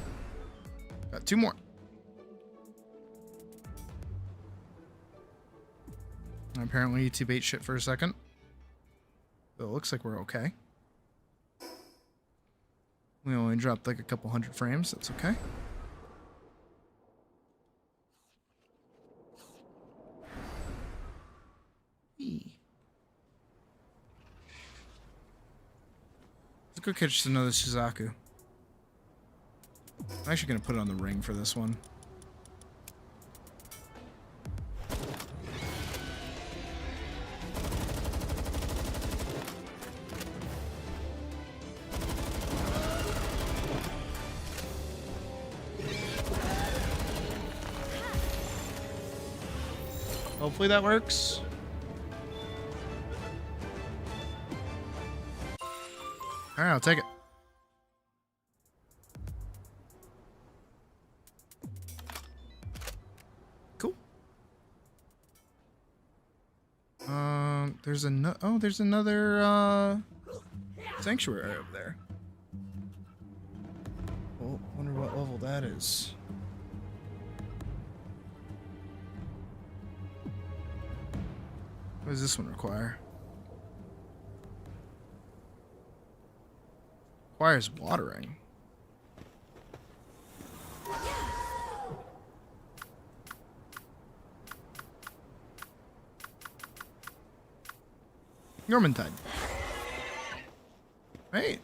Got two more. Apparently YouTube ate shit for a second. But it looks like we're okay. We only dropped like a couple hundred frames. That's okay. Let's go catch another Suzaku. I'm actually going to put it on the ring for this one. Hopefully that works. All right, I'll take it. Cool. There's another sanctuary over there. Oh, wonder what level that is. What does this one require? Requires watering. Normantyde. Right.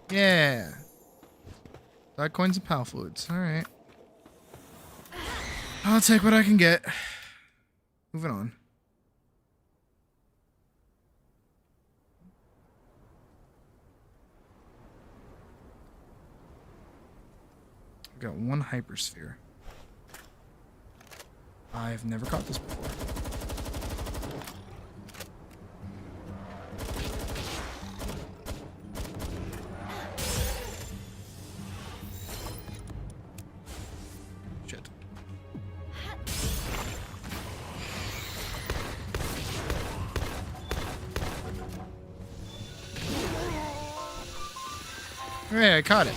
Yeah. Dot coins and pal fluids. Alright. I'll take what I can get. Moving on. I've got one hypersphere. I've never caught this before. Hey, I caught it.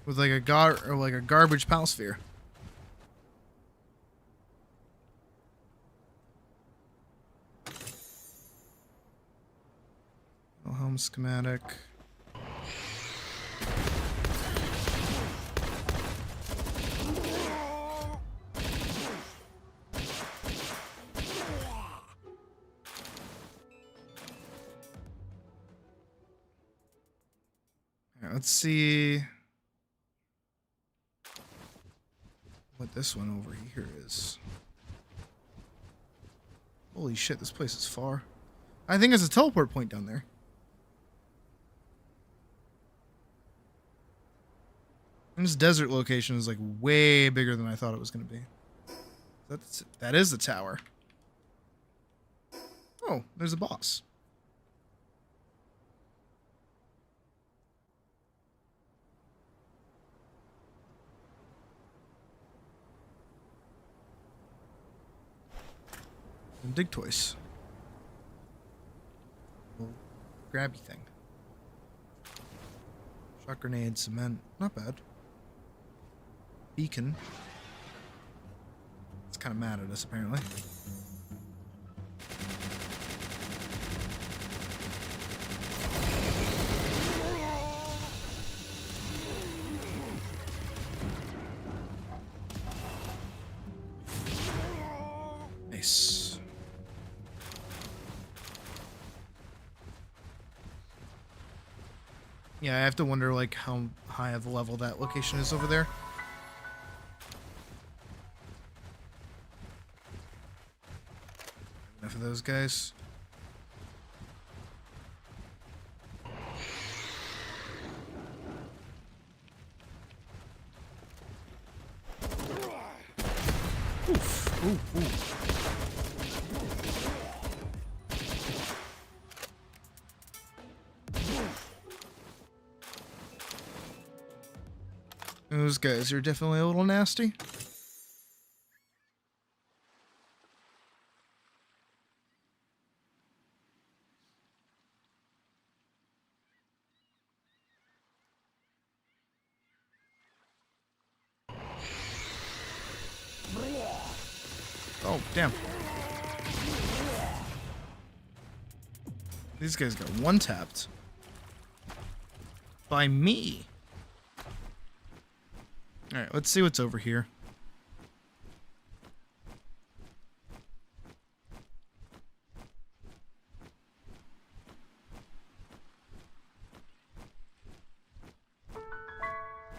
With like a garbage pal sphere. Helm schematic. Alright, let's see what this one over here is. Holy shit, this place is far. I think it's a teleport point down there. And this desert location is like way bigger than I thought it was going to be. That is the tower. Oh, there's a boss. And dig toys. Little grabby thing. Shot grenade, cement, not bad. Beacon. It's kind of mad at us, apparently. Nice. Yeah, I have to wonder like how high of a level that location is over there. Enough of those guys. Oof. Ooh, ooh. Those guys are definitely a little nasty. Oh, damn. These guys got one tapped. By me. Alright, let's see what's over here.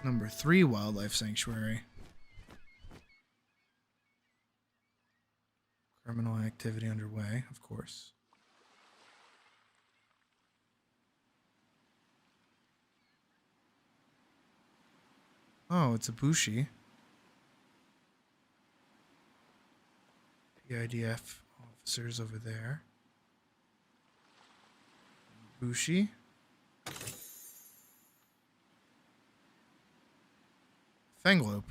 Number 3 wildlife sanctuary. Criminal activity underway, of course. Oh, it's a Bushi. PIDF officers over there. Bushi. Fanglope.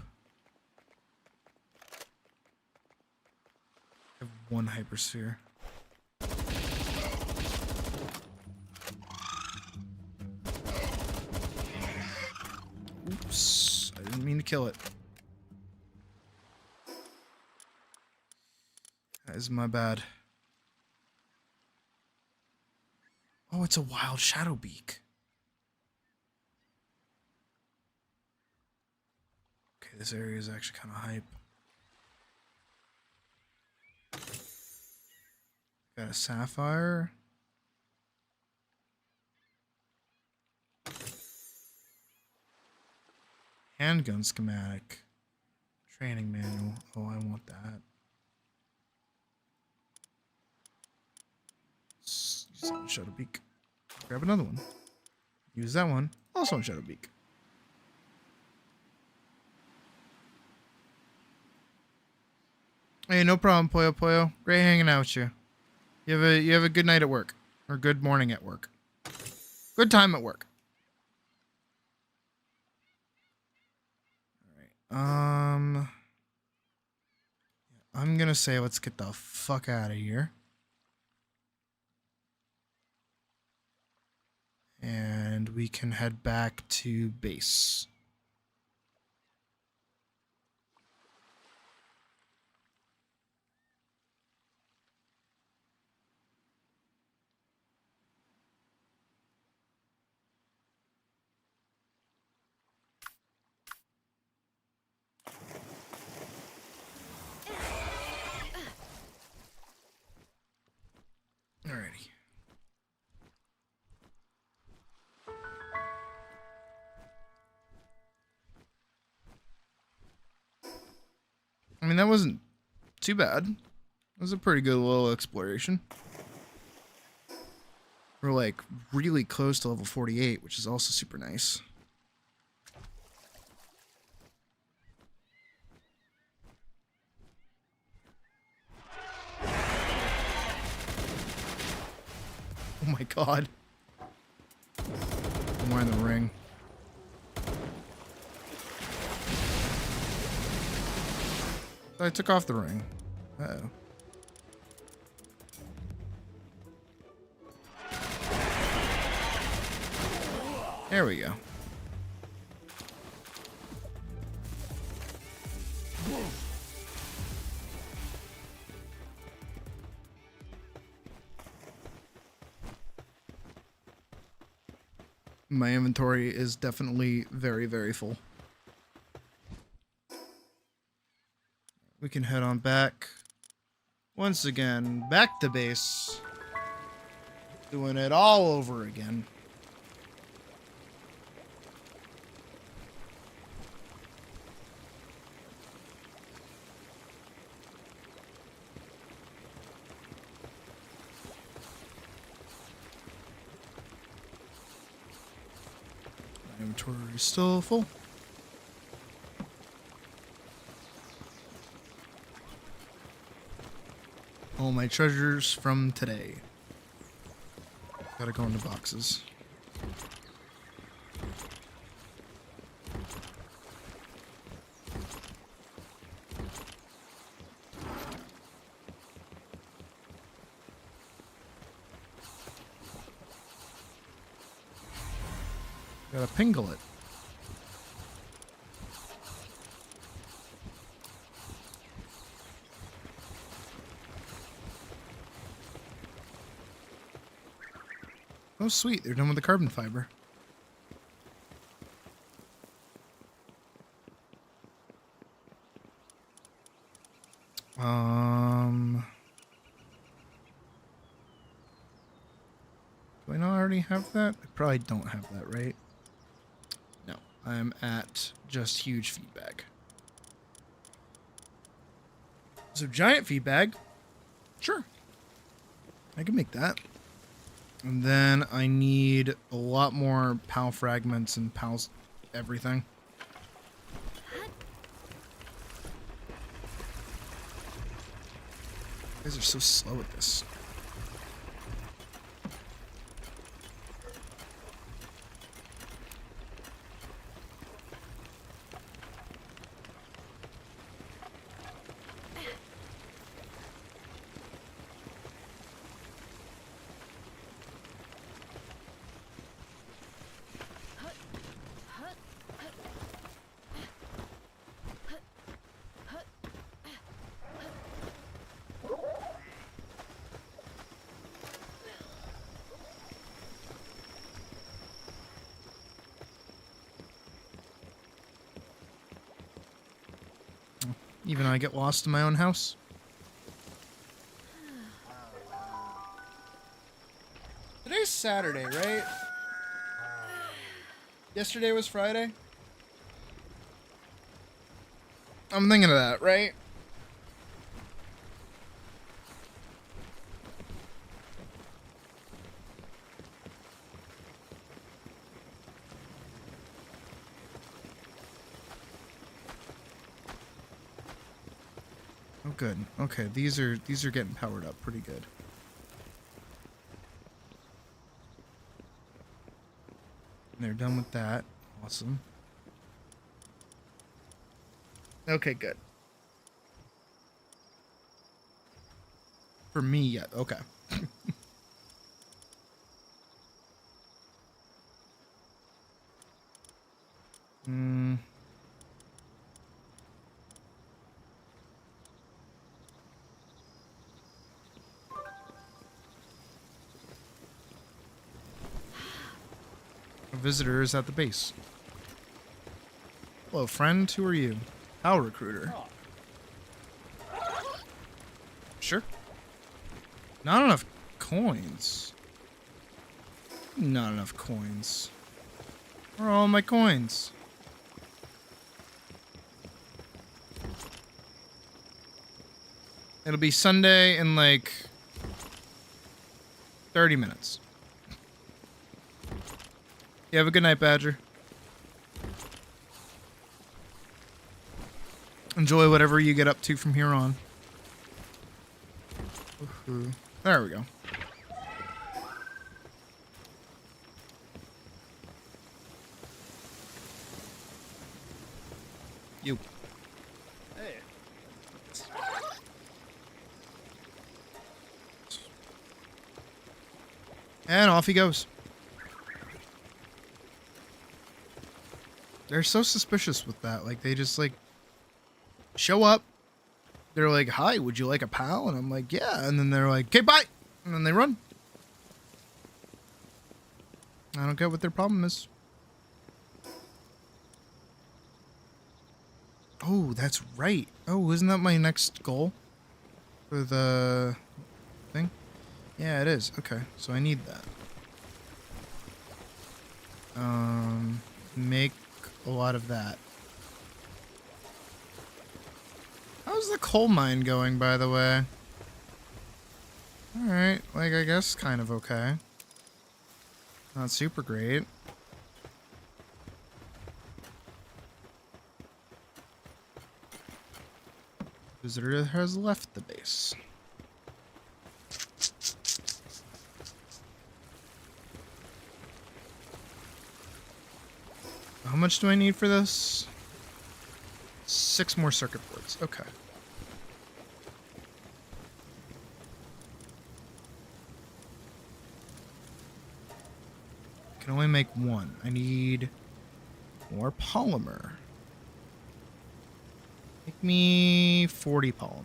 I have one hypersphere. Oops. I didn't mean to kill it. That is my bad. Oh, it's a wild shadow beak. Okay, this area is actually kind of hype. Got a sapphire. Handgun schematic. Training manual. Oh, I want that. Use that one, Shadow Beak. Grab another one. Use that one. Also on Shadow Beak. Hey, no problem, Poyo Poyo. Great hanging out with you. You have a good night at work. Or good morning at work. Good time at work. Alright. I'm gonna say let's get the fuck out of here. And we can head back to base. Alrighty. I mean, that wasn't too bad. It was a pretty good little exploration. We're like really close to level 48, which is also super nice. Oh my god. I'm wearing the ring. I took off the ring. Uh-oh. There we go. My inventory is definitely very, very full. We can head on back. Once again, back to base. Doing it all over again. My inventory is still full. All my treasures from today. Gotta go into boxes. Gotta pingle it. Oh, sweet. They're done with the carbon fiber. Do I not already have that? I probably don't have that, right? No. I'm at just huge feed bag. So giant feed bag. Sure. I can make that. And then I need a lot more PAL fragments and PALs everything. You guys are so slow at this. Even I get lost in my own house. Today's Saturday, right? Yesterday was Friday? I'm thinking of that, right? Oh, good. Okay, these are getting powered up pretty good. They're done with that. Awesome. Okay, good. For me, yeah. Okay. Hmm. A visitor is at the base. Hello, friend. Who are you? How recruiter. Sure. Not enough coins. Not enough coins. Where are all my coins? It'll be Sunday in like 30 minutes. You have a good night, Badger. Enjoy whatever you get up to from here on. Woohoo. There we go. You. Hey. And off he goes. They're so suspicious with that. Like, they just, like, show up. They're like, hi, would you like a pal? And I'm like, yeah. And then they're like, okay, bye. And then they run. I don't get what their problem is. Oh, that's right. Oh, isn't that my next goal? For the thing? Yeah, it is. Okay, so I need that. Make a lot of that. How's the coal mine going, by the way? Alright, like, I guess kind of okay. Not super great. Visitor has left the base. How much do I need for this? 6 more circuit boards. Okay. Can only make 1. I need more polymer. Make me 40 polymer.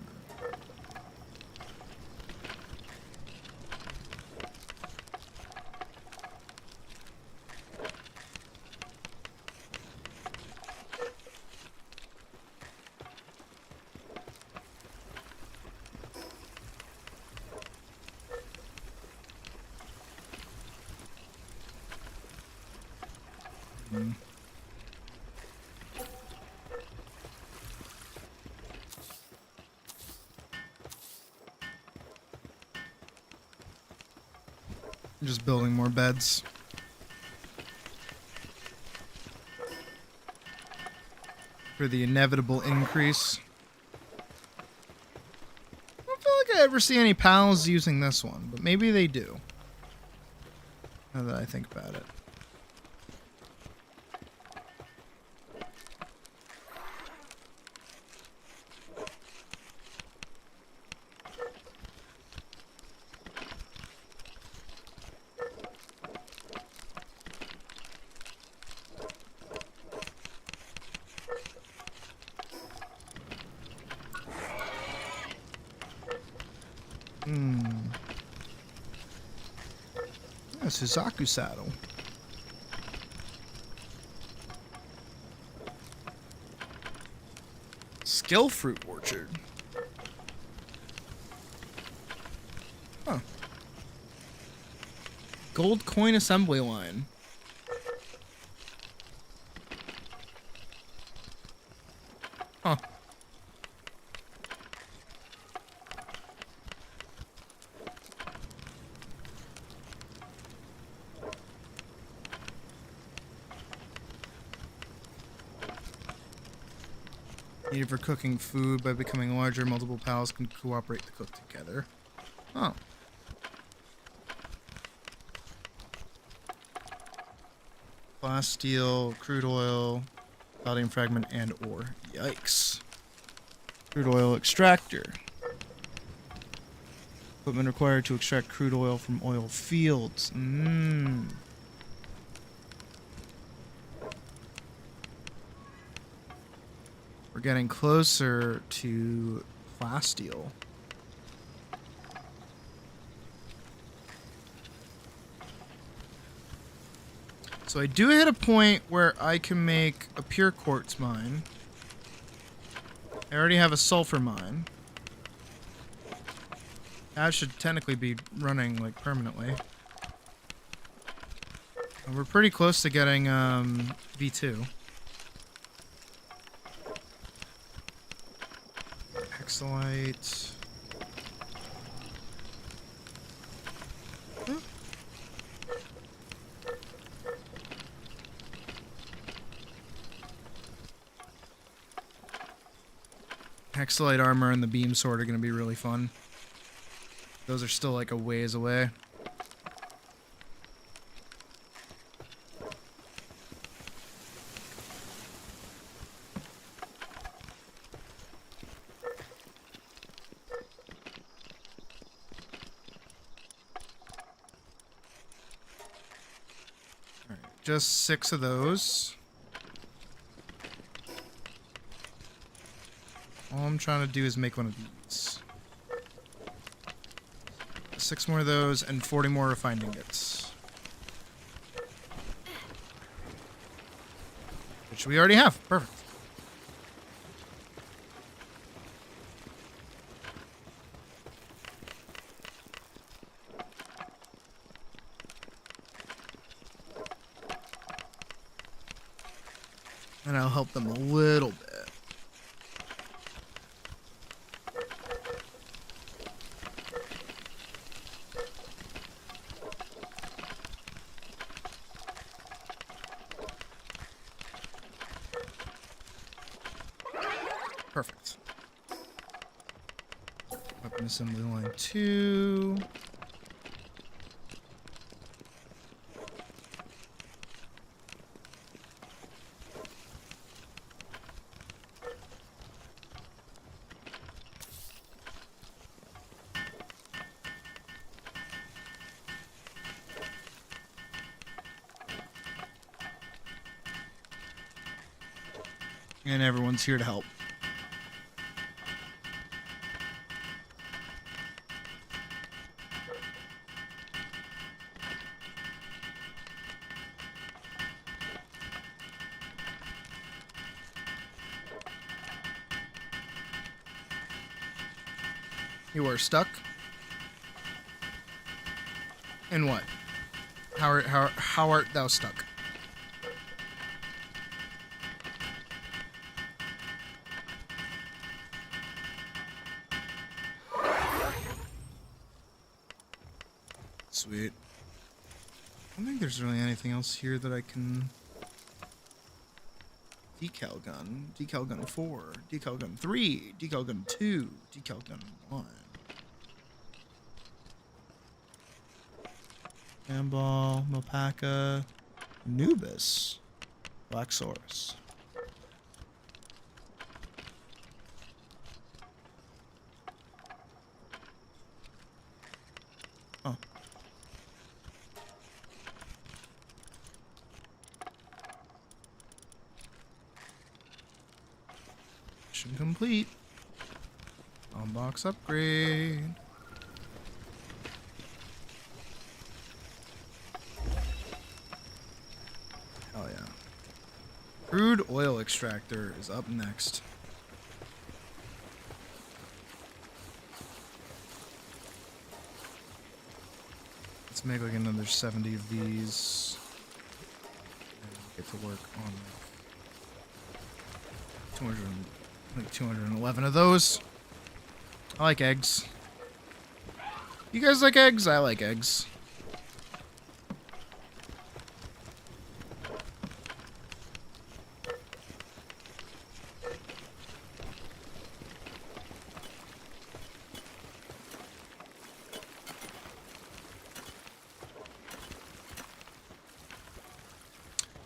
I'm just building more beds. For the inevitable increase. I don't feel like I ever see any pals using this one, but maybe they do. Now that I think about it. A Suzaku saddle. Skill fruit orchard. Huh. Gold coin assembly line. Huh. Needed for cooking food. By becoming larger, multiple pals can cooperate to cook together. Oh. Glass, steel, crude oil, palladium fragment, and ore. Yikes. Crude oil extractor. Equipment required to extract crude oil from oil fields. We're getting closer to plasteel. So I do hit a point where I can make a pure quartz mine. I already have a sulfur mine. That should technically be running like permanently. And we're pretty close to getting V2. Hexalite. Hexalite armor and the beam sword are going to be really fun. Those are still like a ways away. All right, just 6 of those. All I'm trying to do is make one of these. 6 more of those and 40 more refined ingots. Which we already have. Perfect. And I'll help them a little bit. Perfect. Weapon assembly line 2. And everyone's here to help. You are stuck? In what? How art thou stuck? Sweet. I don't think there's really anything else here that I can... Decal gun, decal gun 4, decal gun 3, decal gun 2, decal gun 1. Handball, Mopaka, Anubis, Black Saurus. Oh. Mission complete. Unbox upgrade. Hell yeah. Crude oil extractor is up next. Let's make like another 70 of these. And get to work on 211 of those. I like eggs. You guys like eggs? I like eggs.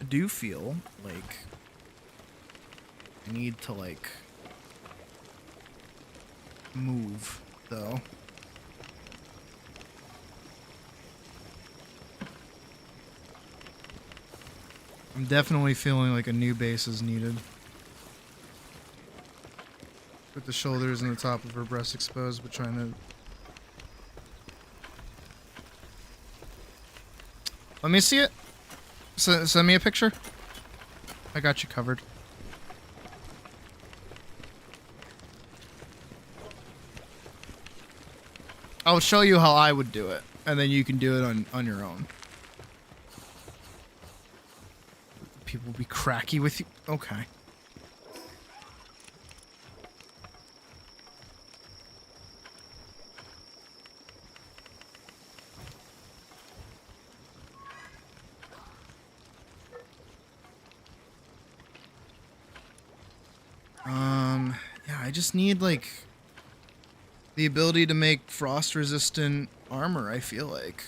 I do feel like I need to like move though. I'm definitely feeling like a new base is needed. With the shoulders and the top of her breast exposed, but trying to... Let me see it. Send me a picture. I got you covered. I'll show you how I would do it, and then you can do it on your own. People will be cracky with you. Okay. Yeah, I just need, like, the ability to make frost-resistant armor, I feel like.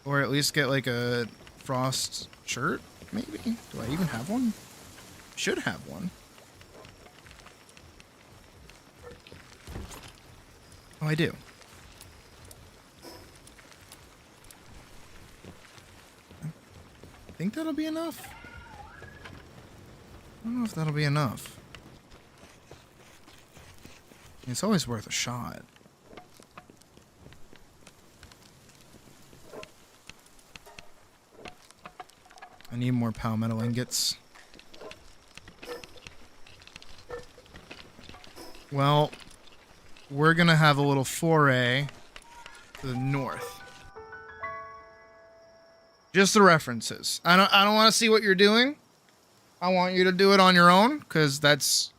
Or at least get, like, a frost shirt, maybe? Do I even have one? Should have one. Oh, I do. I think that'll be enough. I don't know if that'll be enough. It's always worth a shot. I need more palmetto ingots. Well, we're gonna have a little foray to the north. Just the references. I don't want to see what you're doing. I want you to do it on your own, because that's...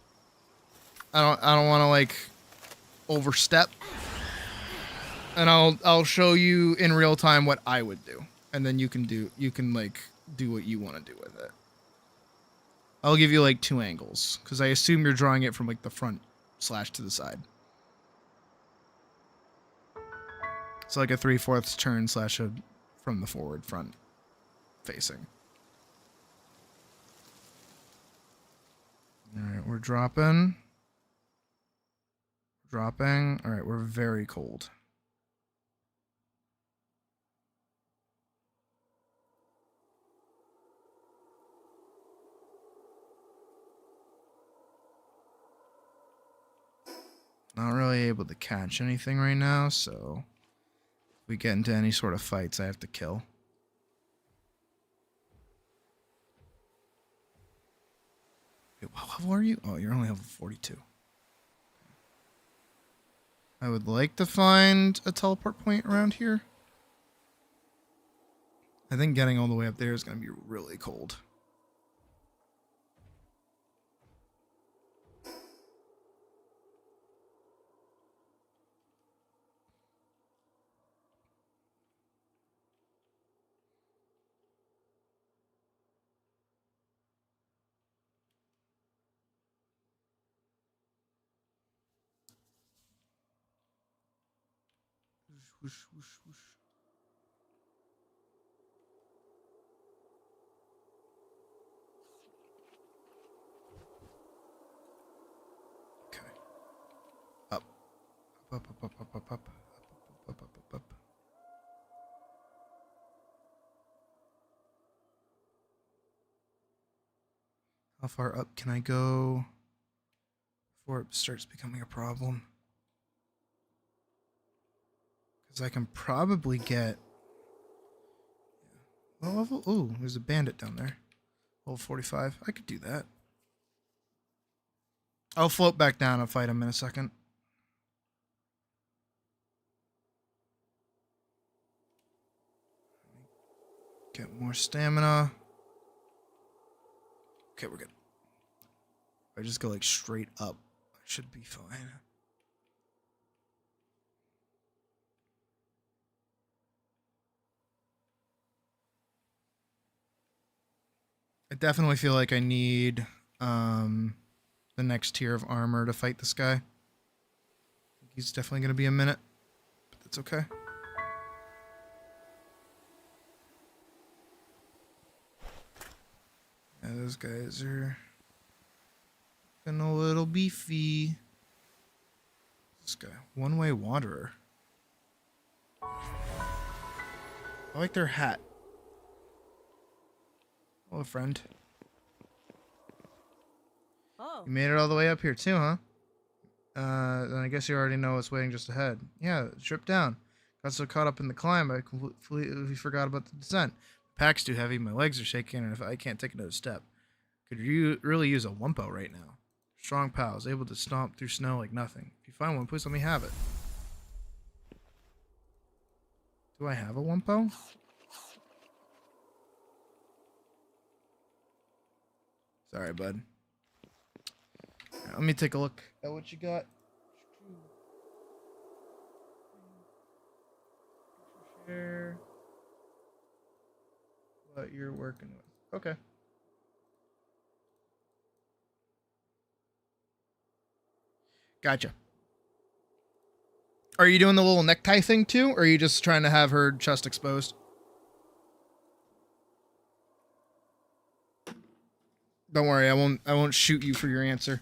I don't want to, like, overstep. And I'll show you in real time what I would do. And then you can like do what you want to do with it. I'll give you like 2 angles, because I assume you're drawing it from like the front / to the side. So like a 3/4 turn / a from the forward front facing. Alright, we're dropping. Dropping. Alright, we're very cold. Not really able to catch anything right now, so if we get into any sort of fights, I have to kill. Wait, what level are you? Oh, you're only level 42. I would like to find a teleport point around here. I think getting all the way up there is going to be really cold. Whoosh, whoosh, whoosh. Okay. Up. Up, up, up, up, up, up, up, up, up, up, up. How far up can I go before it starts becoming a problem? Because I can probably get... What level? Oh, there's a bandit down there. Level 45. I could do that. I'll float back down and fight him in a second. Get more stamina. Okay, we're good. If I just go like straight up, I should be fine. I definitely feel like I need the next tier of armor to fight this guy. He's definitely going to be a minute, but that's okay. Yeah, those guys are getting a little beefy. This guy, one-way wanderer. I like their hat. Hello, friend. Oh, You made it all the way up here too, huh? Then I guess you already know what's waiting just ahead. Yeah, strip down. Got so caught up in the climb, I completely forgot about the descent. Pack's too heavy, my legs are shaking, and if I can't take another step. Could you really use a Wumpo right now? Strong pals, able to stomp through snow like nothing. If you find one, please let me have it. Do I have a Wumpo? Sorry, bud. Right, let me take a look at what you got. Share what you're working with. Okay. Gotcha. Are you doing the little necktie thing too, or are you just trying to have her chest exposed? Don't worry, I won't shoot you for your answer.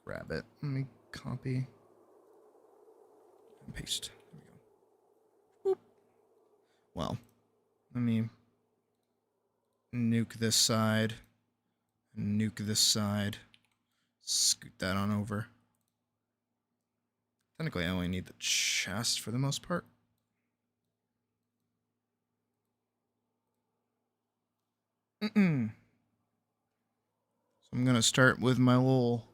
Grab it. Let me copy and paste. There we go. Boop. Well, let me nuke this side, nuke this side, scoot that on over. Technically, I only need the chest for the most part. So I'm gonna start with my little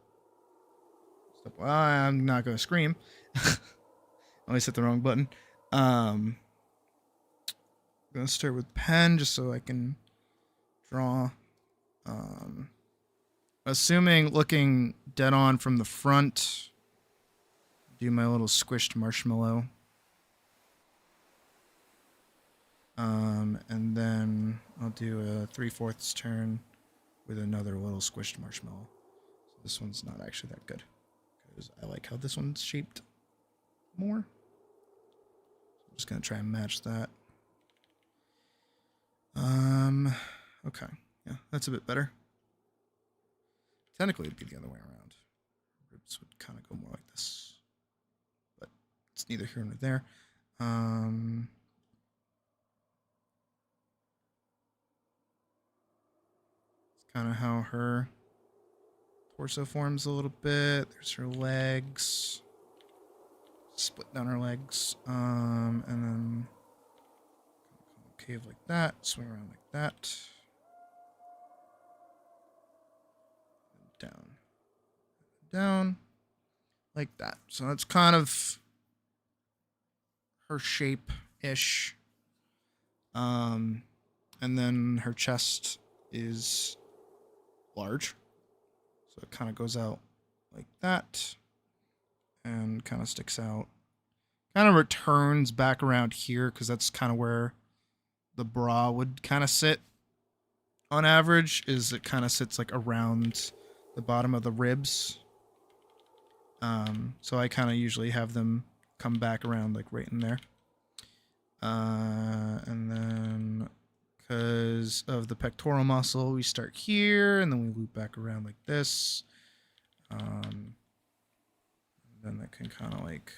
stuff. Well, I'm not gonna scream. I always hit the wrong button. I'm gonna start with pen just so I can draw. Assuming looking dead on from the front, do my little squished marshmallow. And then I'll do a 3/4 turn with another little squished marshmallow. So this one's not actually that good because I like how this one's shaped more. I'm just gonna try and match that. Okay, yeah, that's a bit better. Technically, it'd be the other way around. Ribs would kind of go more like this, but it's neither here nor there. It's kind of how her torso forms a little bit. There's her legs. Split down her legs. And then concave like that. Swing around like that. Down. Down. Like that. So that's kind of her shape-ish. And then her chest is large. So it kind of goes out like that. And kind of sticks out. Kind of returns back around here because that's kind of where the bra would kind of sit on average. Is it kind of sits like around the bottom of the ribs. So I kind of usually have them come back around like right in there. And then because of the pectoral muscle, we start here and then we loop back around like this. Then that can kind of like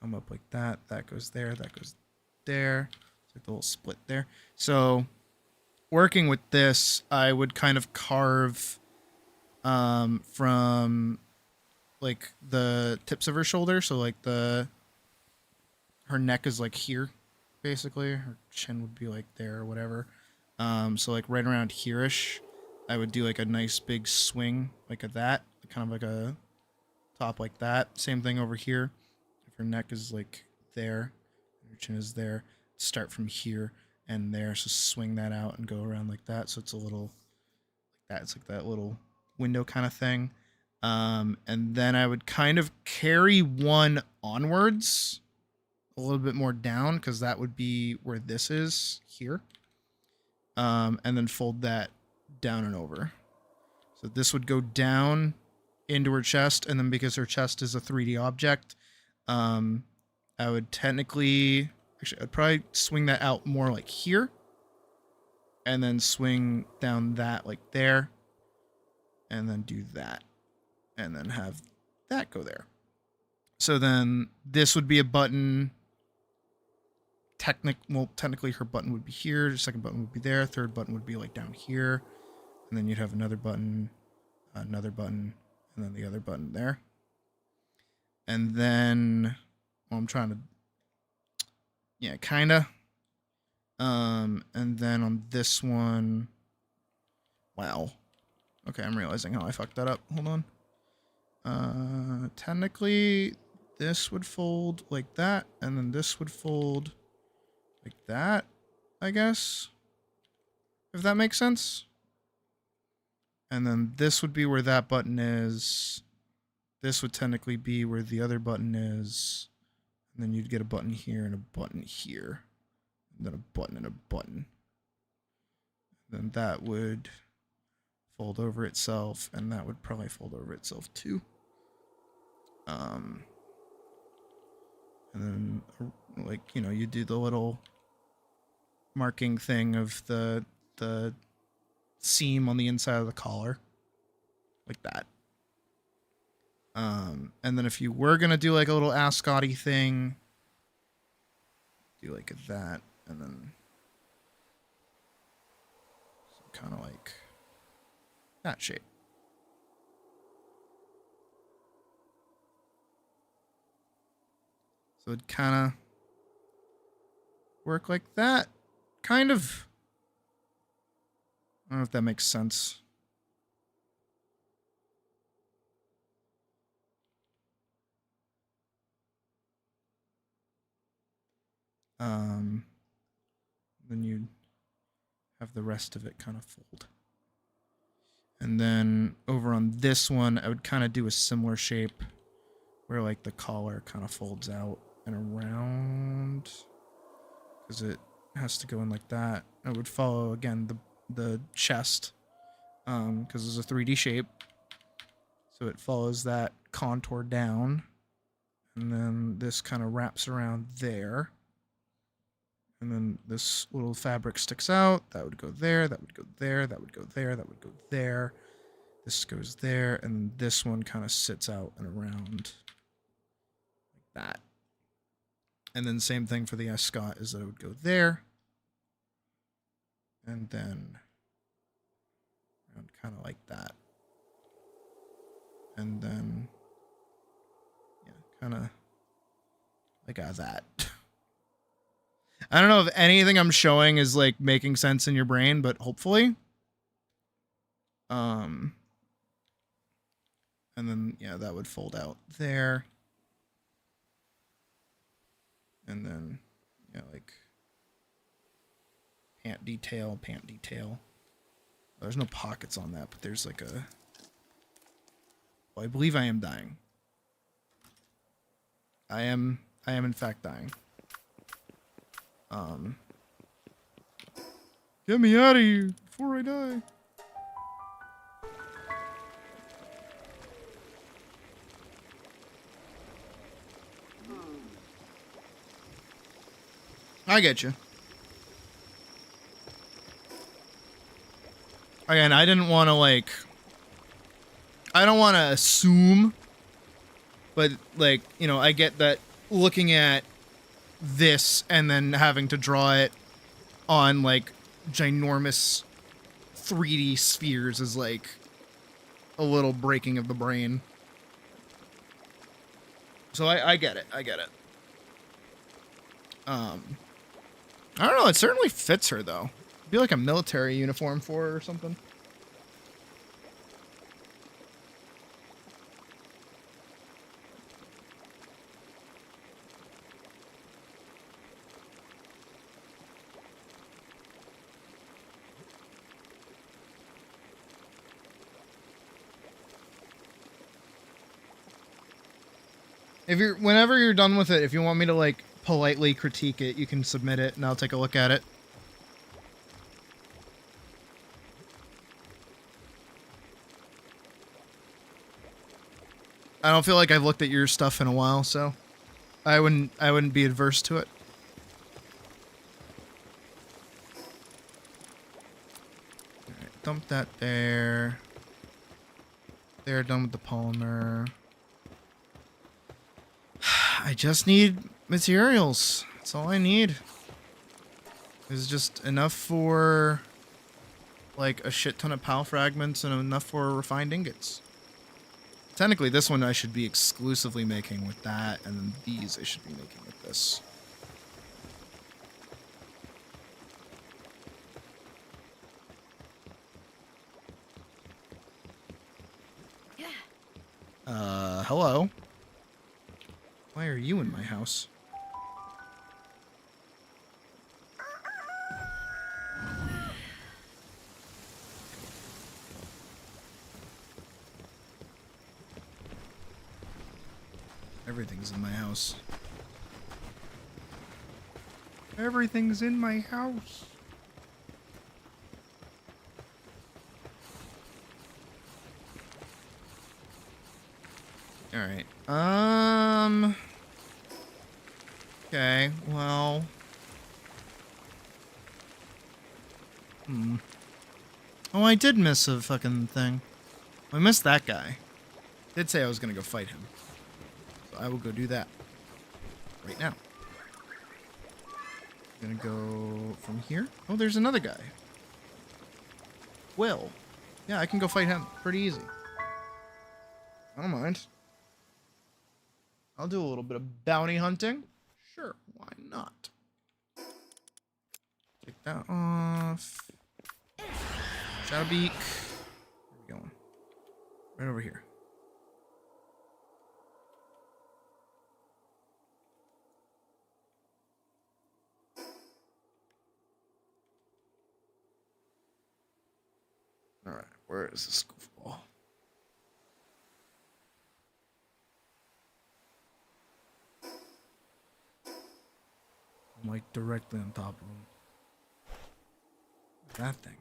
come up like that. That goes there. That goes there. It's like the little split there. So working with this, I would kind of carve from like the tips of her shoulder. So like her neck is like here, basically. Her chin would be like there or whatever. So like right around here-ish, I would do like a nice big swing like of that. Kind of like a top like that. Same thing over here. If her neck is like there, her chin is there, start from here and there. So swing that out and go around like that. So it's a little like that. It's like that little window kind of thing. And then I would kind of carry one onwards a little bit more down because that would be where this is here. And then fold that down and over. So this would go down into her chest, and then because her chest is a 3D object, I would technically, actually, I'd probably swing that out more like here, and then swing down that like there, and then do that, and then have that go there. So then this would be a button. Technically her button would be here. The second button would be there. Third button would be like down here. And then you'd have another button, and then the other button there. And then, well, I'm trying to, yeah, kind of. And then on this one, wow. Okay, I'm realizing how I fucked that up. Hold on. Technically, this would fold like that, and then this would fold like that, I guess. If that makes sense. And then this would be where that button is. This would technically be where the other button is. And then you'd get a button here and a button here. And then a button and a button. Then that would fold over itself, and that would probably fold over itself too. And then, like, you know, you do the little marking thing of the seam on the inside of the collar, like that. And then if you were gonna do like a little ascot-y thing, do like that, and then kind of like that shape. So it'd kind of work like that, kind of. I don't know if that makes sense. Then you'd have the rest of it kind of fold. And then over on this one, I would kind of do a similar shape where like the collar kind of folds out and around, because it has to go in like that. I would follow again the chest, because it's a 3D shape, so it follows that contour down, and then this kind of wraps around there, and then this little fabric sticks out. That would go there, that would go there, that would go there, that would go there. This goes there, and this one kind of sits out and around like that. And then same thing for the ascot, is that it would go there, and then around kind of like that. And then, yeah, kind of like that. I don't know if anything I'm showing is like making sense in your brain, but hopefully. And then, yeah, that would fold out there. And then, yeah, like pant detail. There's no pockets on that, but there's like a... Well, I believe I am dying. I am in fact dying. Get me out of here before I die. I get you. Again, I didn't want to like... I don't want to assume, but like, you know, I get that looking at this and then having to draw it on like ginormous 3D spheres is like a little breaking of the brain. So I get it. I don't know. It certainly fits her though. It'd be like a military uniform for her or something. Whenever you're done with it, if you want me to like politely critique it, you can submit it and I'll take a look at it. I don't feel like I've looked at your stuff in a while, so I wouldn't be adverse to it. All right, dump that there. They're done with the polymer. I just need materials. That's all I need. Is just enough for like a shit ton of PAL fragments and enough for refined ingots. Technically, this one I should be exclusively making with that, and then these I should be making with this. Hello? Why are you in my house? Everything's in my house. Everything's in my house. All right. Okay, well. Oh, I did miss a fucking thing. I missed that guy. Did say I was gonna go fight him. So I will go do that. Right now. Gonna go from here. Oh, there's another guy. Will. Yeah, I can go fight him. Pretty easy. I don't mind. I'll do a little bit of bounty hunting. Sure, why not? Take that off. Shadowbeak. Where are we going? Right over here. Alright, where is this goofball? I'm like directly on top of him. That thing.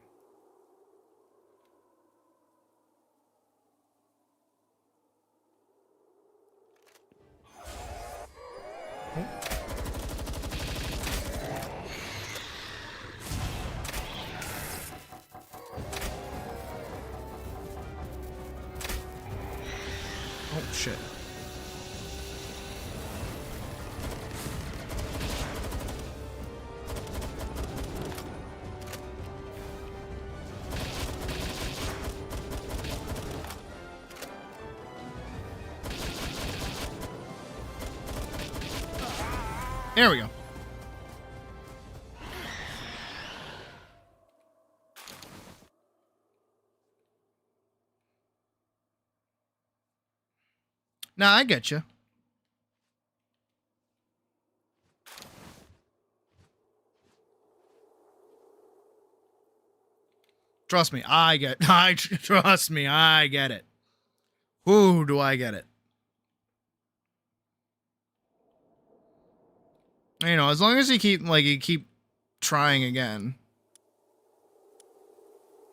Oh shit. There we go. Nah, I get you. Trust me, I get. Trust me, I get it. Whoo, do I get it? You know, as long as you keep trying again.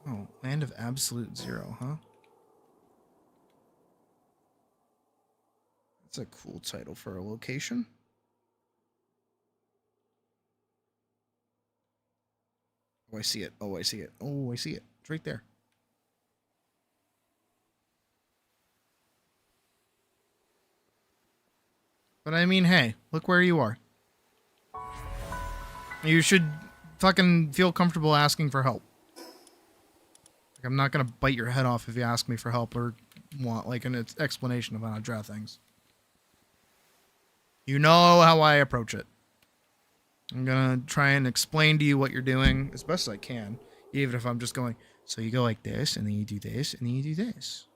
Oh, Land of Absolute Zero, huh? That's a cool title for a location. Oh, I see it. Oh, I see it. Oh, I see it. It's right there. But I mean, hey, look where you are. You should fucking feel comfortable asking for help. Like, I'm not gonna bite your head off if you ask me for help or want like an explanation of how to draw things. You know how I approach it. I'm gonna try and explain to you what you're doing as best as I can, even if I'm just going, so you go like this, and then you do this, and then you do this.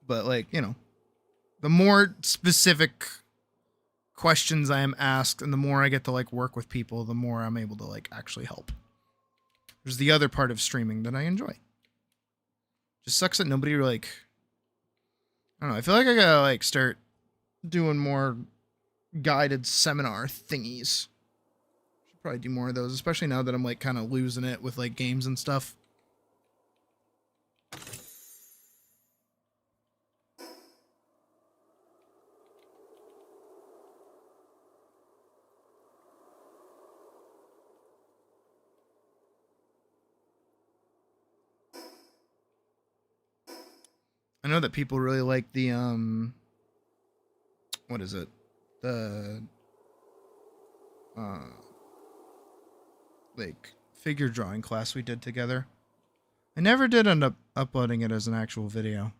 But like, you know, the more specific questions I am asked and the more I get to like work with people, the more I'm able to like actually help. There's the other part of streaming that I enjoy. Just sucks that nobody like, I don't know, I feel like I gotta like start doing more guided seminar thingies. Should probably do more of those, especially now that I'm like kind of losing it with like games and stuff. I know that people really like the what is it? The like figure drawing class we did together. I never did end up uploading it as an actual video.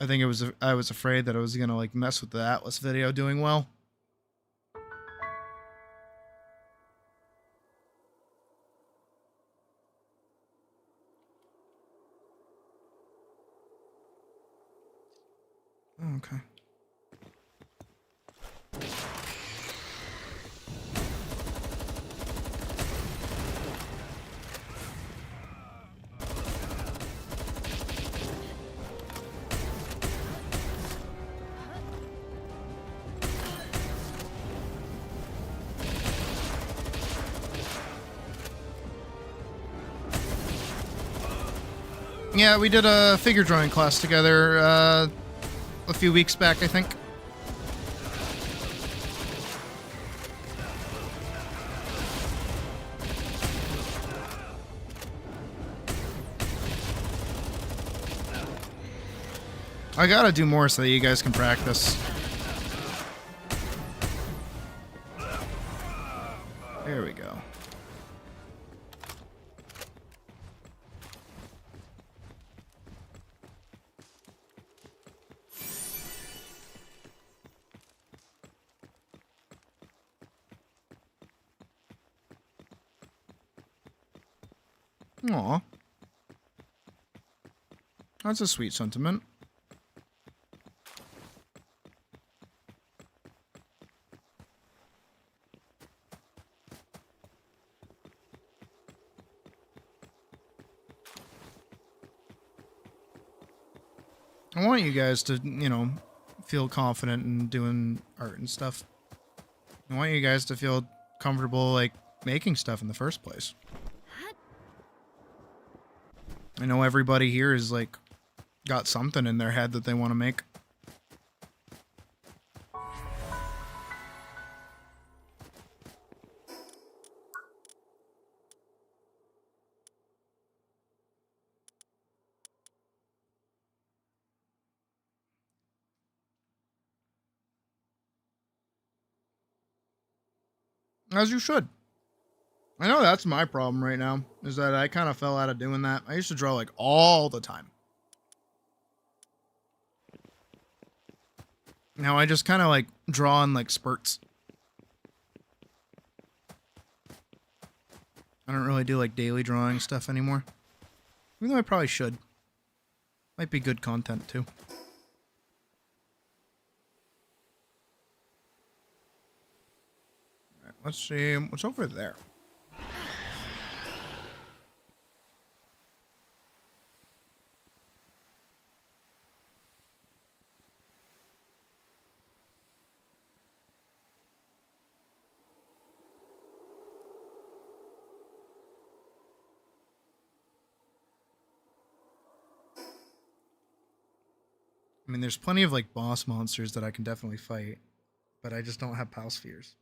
I think I was afraid that I was gonna like mess with the Atlas video doing well. Okay. Yeah, we did a figure drawing class together a few weeks back, I think. I gotta do more so that you guys can practice. There we go. Aw. That's a sweet sentiment. I want you guys to, you know, feel confident in doing art and stuff. I want you guys to feel comfortable, like, making stuff in the first place. I know everybody here is, like, got something in their head that they want to make. As you should. I know that's my problem right now, is that I kind of fell out of doing that. I used to draw, like, all the time. Now I just kind of, like, draw in, like, spurts. I don't really do, like, daily drawing stuff anymore. Even though I probably should. Might be good content, too. Alright, let's see what's over there. I mean, there's plenty of, like, boss monsters that I can definitely fight, but I just don't have pal spheres.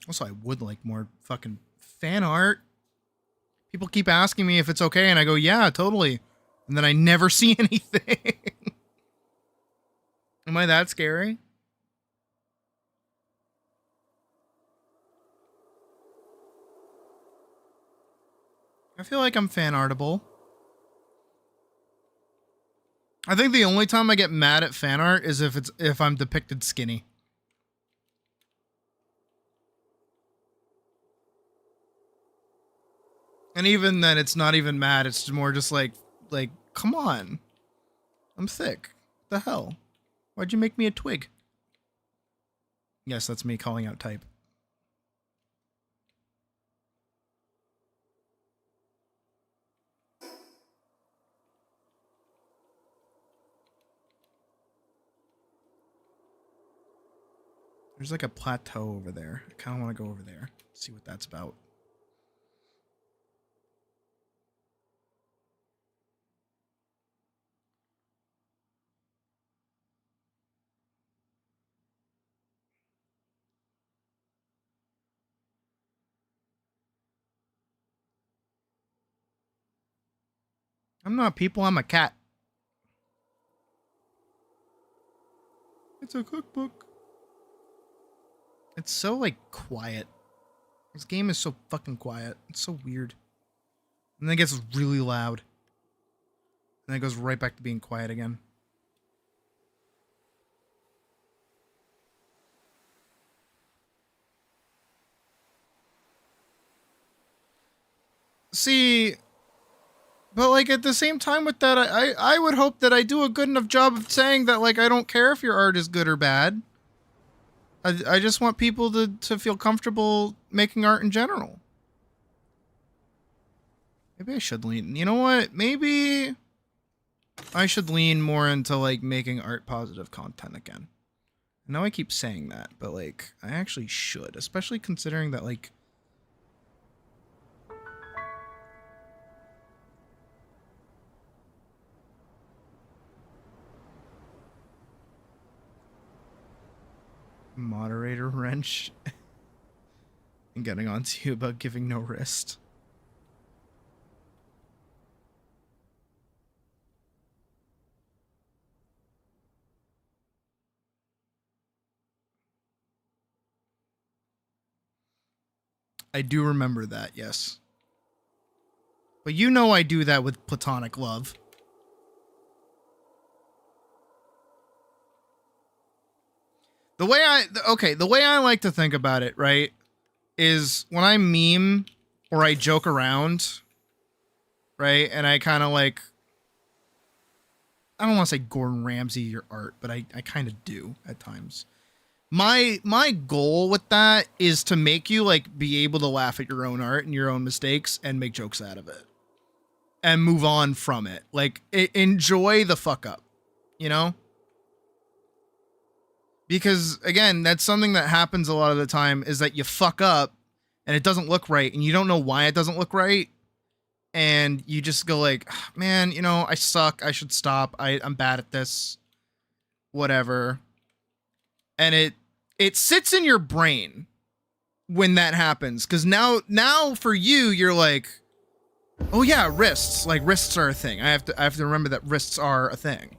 Also, I would like more fucking fan art. People keep asking me if it's okay, and I go, yeah, totally. And then I never see anything. Am I that scary? I feel like I'm fan artable. I think the only time I get mad at fan art is if I'm depicted skinny. And even then, it's not even mad. It's more just like, come on. I'm thick. The hell? Why'd you make me a twig? Yes, that's me calling out type. There's like a plateau over there. I kind of want to go over there. See what that's about. I'm not people, I'm a cat. It's a cookbook. It's so, like, quiet. This game is so fucking quiet. It's so weird. And then it gets really loud. And then it goes right back to being quiet again. See, but like at the same time with that, I would hope that I do a good enough job of saying that, like, I don't care if your art is good or bad. I just want people to feel comfortable making art in general. Maybe I should lean, you know what? Maybe I should lean more into, like, making art positive content again. I know I keep saying that, but, like, I actually should, especially considering that, like, moderator wrench and getting on to you about giving no wrist. I do remember that, yes. But you know I do that with platonic love. The way I like to think about it, right, is when I meme or I joke around, right, and I kind of like, I don't want to say Gordon Ramsay your art, but I kind of do at times. My goal with that is to make you, like, be able to laugh at your own art and your own mistakes and make jokes out of it. And move on from it. Like, enjoy the fuck up, you know? Because, again, that's something that happens a lot of the time, is that you fuck up and it doesn't look right and you don't know why it doesn't look right. And you just go like, man, you know, I suck. I should stop. I'm bad at this. Whatever. And it sits in your brain when that happens. Because now for you, you're like, oh yeah, wrists. Like, wrists are a thing. I have to remember that wrists are a thing.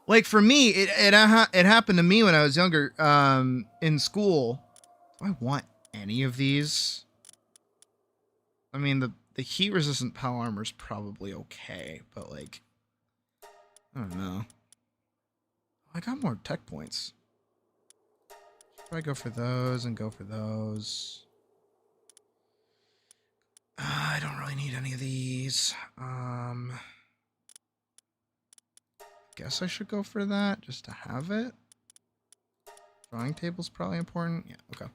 Like, for me, it happened to me when I was younger, in school. Do I want any of these? I mean, the heat-resistant pal armor is probably okay, but, like, I don't know. I got more tech points. Should I go for those and go for those? I don't really need any of these. Guess I should go for that just to have it. Drawing table's probably important. Yeah, okay.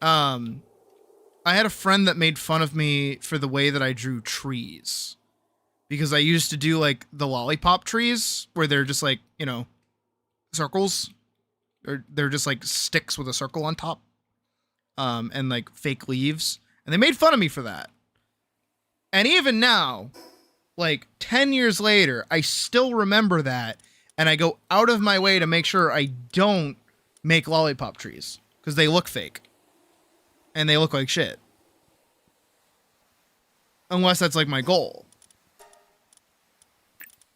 I had a friend that made fun of me for the way that I drew trees. Because I used to do, like, the lollipop trees, where they're just, like, you know, circles. They're just, like, sticks with a circle on top. And, like, fake leaves. And they made fun of me for that. And even now, like, 10 years later, I still remember that, and I go out of my way to make sure I don't make lollipop trees, because they look fake. And they look like shit. Unless that's, like, my goal.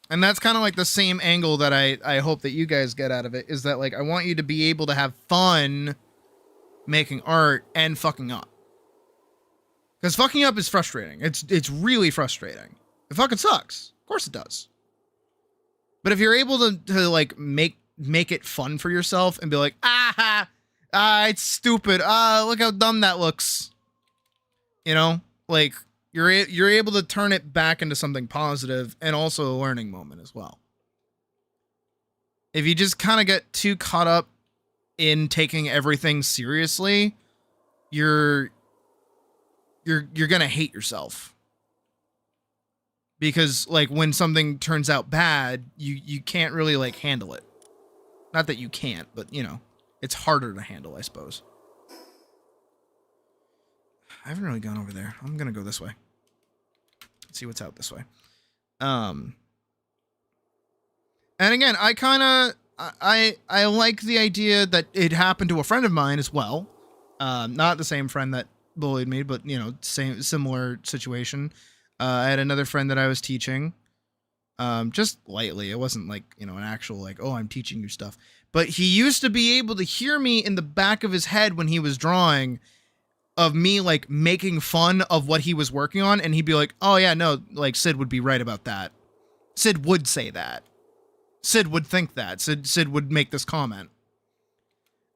And that's kind of like the same angle that I hope that you guys get out of it, is that, like, I want you to be able to have fun making art and fucking up. Because fucking up is frustrating. It's really frustrating. It fucking sucks. Of course it does. But if you're able to like make it fun for yourself and be like, it's stupid. Look how dumb that looks. You know, like you're able to turn it back into something positive and also a learning moment as well. If you just kind of get too caught up in taking everything seriously, you're gonna hate yourself. Because, like, when something turns out bad, you can't really, like, handle it. Not that you can't, but, you know, it's harder to handle, I suppose. I haven't really gone over there. I'm gonna go this way. Let's see what's out this way. And again, I like the idea that it happened to a friend of mine as well. Not the same friend that bullied me, but, you know, similar situation. I had another friend that I was teaching, just lightly. It wasn't like, you know, an actual like, oh, I'm teaching you stuff. But he used to be able to hear me in the back of his head when he was drawing of me like making fun of what he was working on. And he'd be like, oh yeah, no, like Sid would be right about that. Sid would say that. Sid would think that. Sid would make this comment.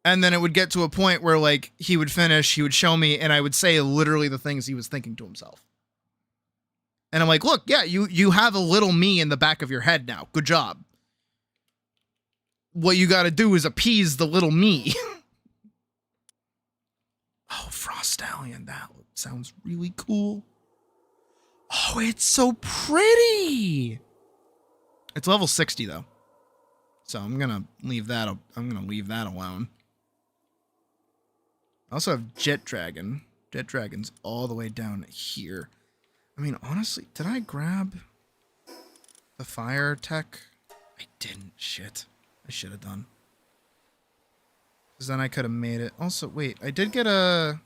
And then it would get to a point where like he would finish, he would show me, and I would say literally the things he was thinking to himself. And I'm like, look, yeah, you have a little me in the back of your head now. Good job. What you got to do is appease the little me. Oh, Frost Stallion, that sounds really cool. Oh, it's so pretty. It's level 60 though. So I'm going to leave that alone. I also have Jet Dragon. Jet Dragon's all the way down here. I mean, honestly, did I grab the fire tech? I didn't. Shit. I should have done. Because then I could have made it. Also, wait, I did get a...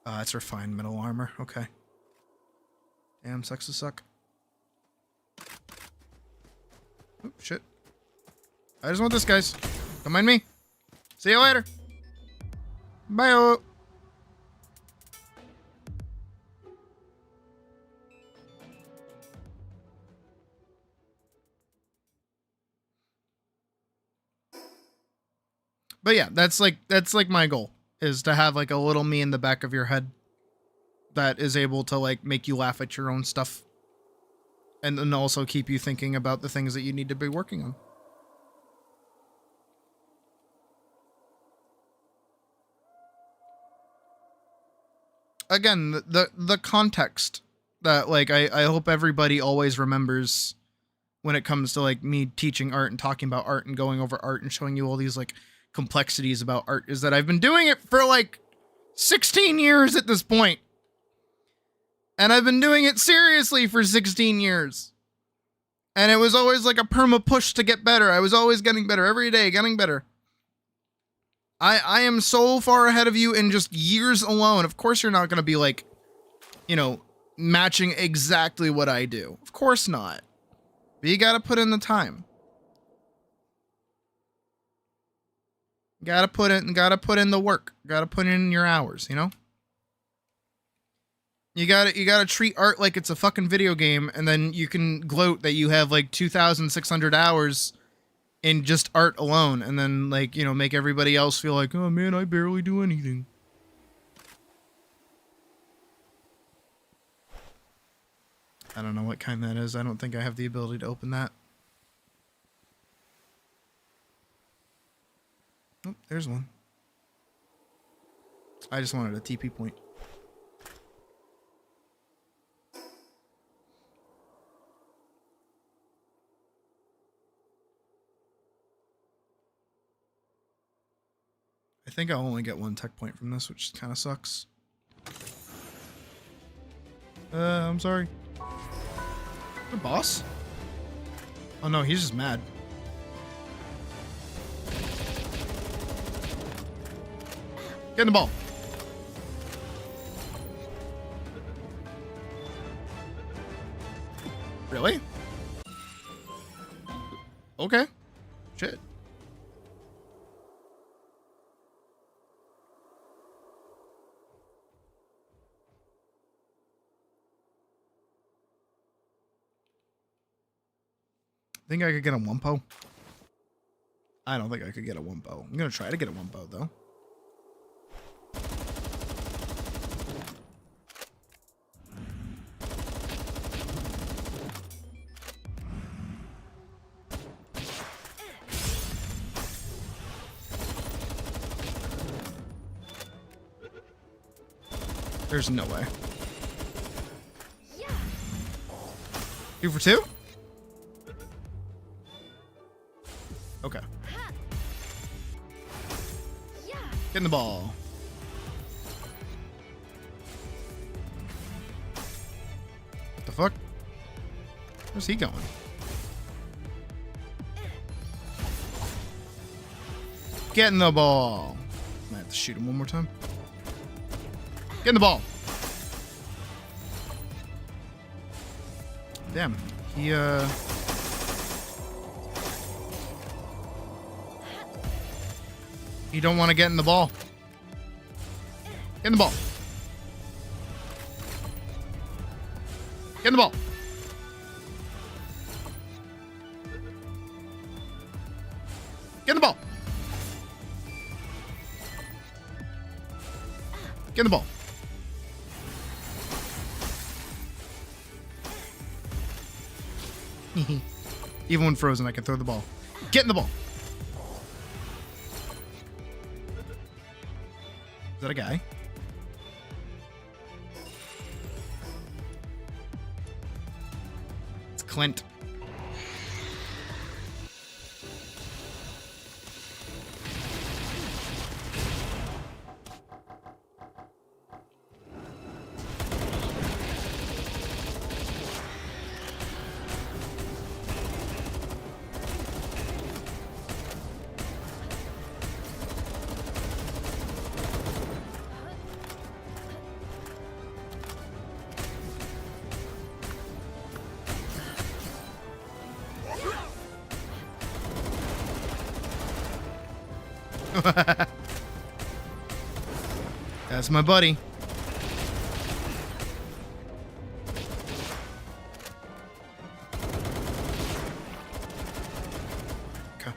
it's refined metal armor. Okay. Damn, sucks to suck. Oh, shit. I just want this, guys. Don't mind me. See you later. Bye. But yeah, that's like my goal, is to have like a little me in the back of your head that is able to like make you laugh at your own stuff and then also keep you thinking about the things that you need to be working on. Again, the context that like I hope everybody always remembers when it comes to like me teaching art and talking about art and going over art and showing you all these like complexities about art is that I've been doing it for like 16 years at this point. And I've been doing it seriously for 16 years. And it was always like a perma push to get better. I was always getting better every day, getting better. I am so far ahead of you in just years alone. Of course you're not going to be like, you know, matching exactly what I do. Of course not. But you got to put in the time. Gotta put in the work. Gotta put in your hours, you know? You gotta treat art like it's a fucking video game, and then you can gloat that you have like 2,600 hours in just art alone, and then like, you know, make everybody else feel like, oh man, I barely do anything. I don't know what kind that is. I don't think I have the ability to open that. Oh, there's one. I just wanted a TP point. I think I'll only get one tech point from this, which kind of sucks. I'm sorry. The boss? Oh no, he's just mad. Get in the ball. Really? Okay. Shit. Think I could get a Wumpo? I don't think I could get a Wumpo. I'm gonna try to get a Wumpo though. There's no way. 2 for 2? Okay. Get in the ball. What the fuck? Where's he going? Get in the ball. I might have to shoot him one more time. Get in the ball. Damn. You don't want to get in the ball. Get in the ball. Get in the ball. Get in the ball. Get in the ball. Even when frozen, I can throw the ball. Get in the ball. Is that a guy? It's Clint. That's my buddy. Okay.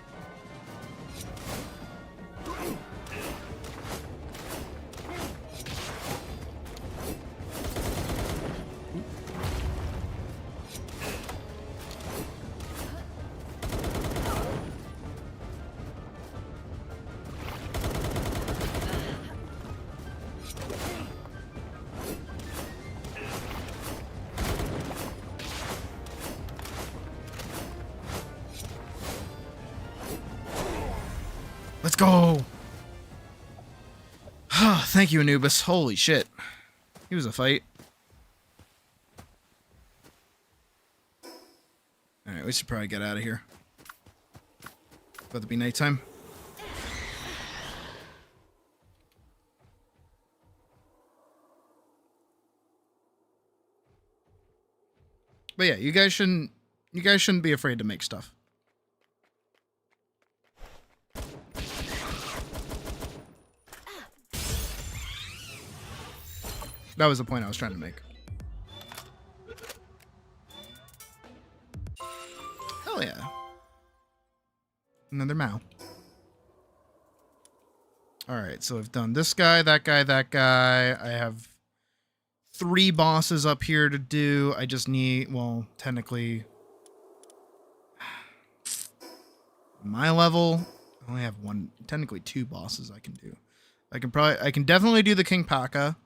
Let's go. Thank you, Anubis. Holy shit. He was a fight. Alright, we should probably get out of here. About to be nighttime. But yeah, you guys shouldn't be afraid to make stuff. That was the point I was trying to make. Hell yeah. Another Mao. Alright, so I've done this guy, that guy, that guy. I have 3 bosses up here to do. I just need, well, technically, my level, I only have technically 2 bosses I can do. I can definitely do the King Paka.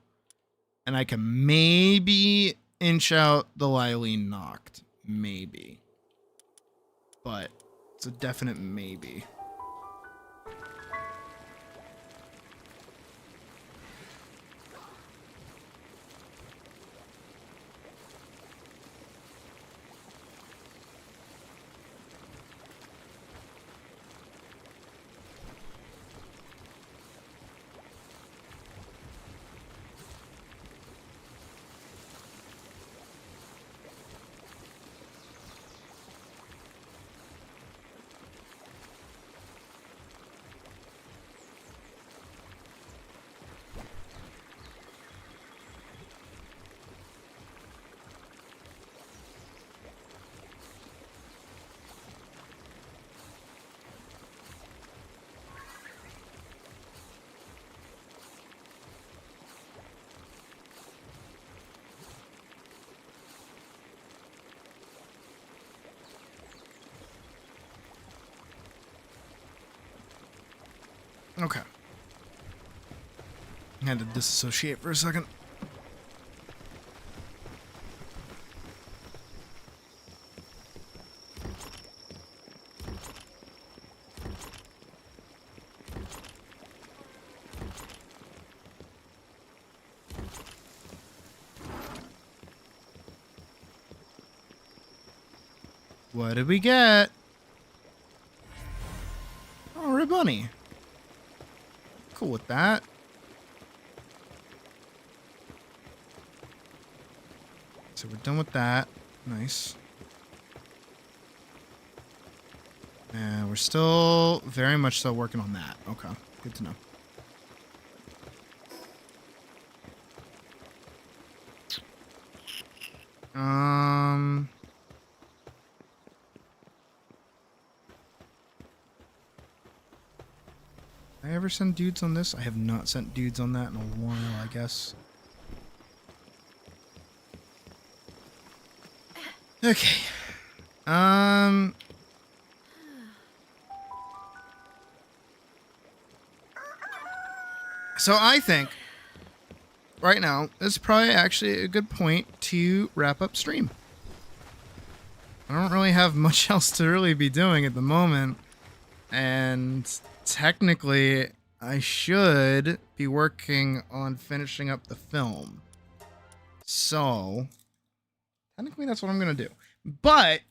And I can maybe inch out the Lylene Noct. Maybe. But it's a definite maybe. Okay. I had to disassociate for a second. What did we get? Oh, Red Bunny. Cool with that. So we're done with that. Nice. And we're still very much so working on that. Okay, good to know. Did I ever send dudes on this? I have not sent dudes on that in a while, I guess. Okay. So I think right now is probably actually a good point to wrap up stream. I don't really have much else to really be doing at the moment, and technically I should be working on finishing up the film. So technically that's what I'm gonna do. But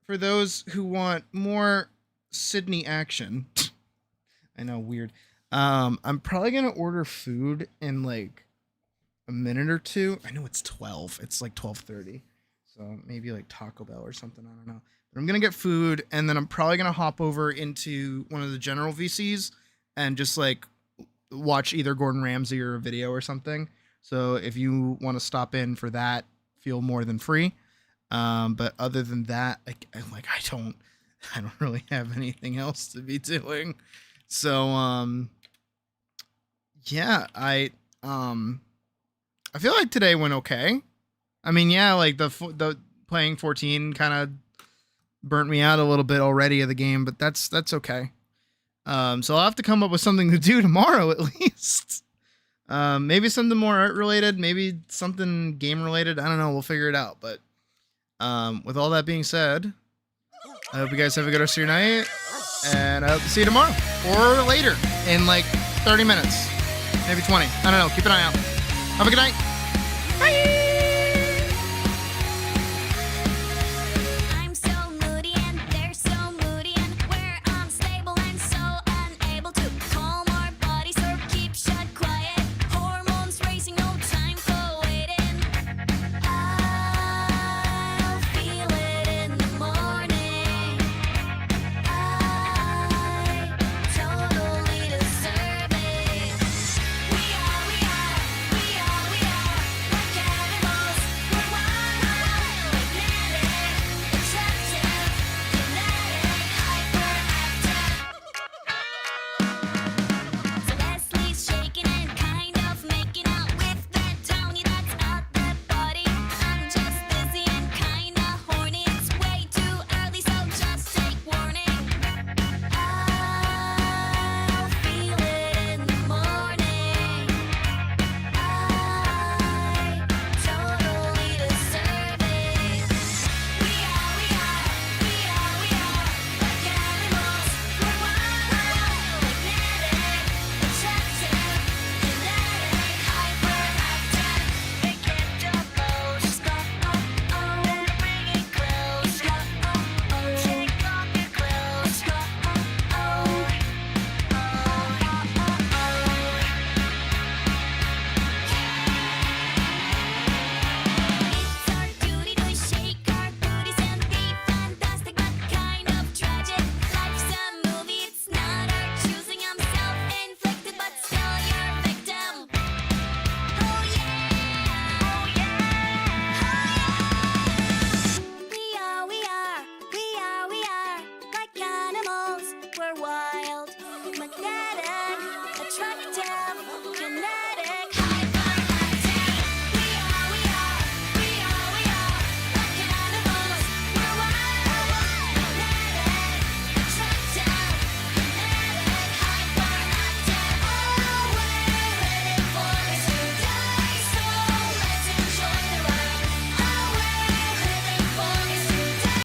for those who want more Sydney action, I know, weird. I'm probably gonna order food in like a minute or two. I know it's 12. It's like 12:30. So maybe like Taco Bell or something. I don't know. But I'm gonna get food, and then I'm probably gonna hop over into one of the general VCs and just like watch either Gordon Ramsay or a video or something. So if you want to stop in for that, feel more than free. But other than that, I don't really have anything else to be doing. So yeah, I feel like today went okay. I mean, yeah, like the playing 14 kind of burnt me out a little bit already of the game, but that's okay. So I'll have to come up with something to do tomorrow at least. Maybe something more art related, maybe something game related. I don't know. We'll figure it out. But with all that being said, I hope you guys have a good rest of your night, and I hope to see you tomorrow or later in like 30 minutes, maybe 20. I don't know. Keep an eye out. Have a good night.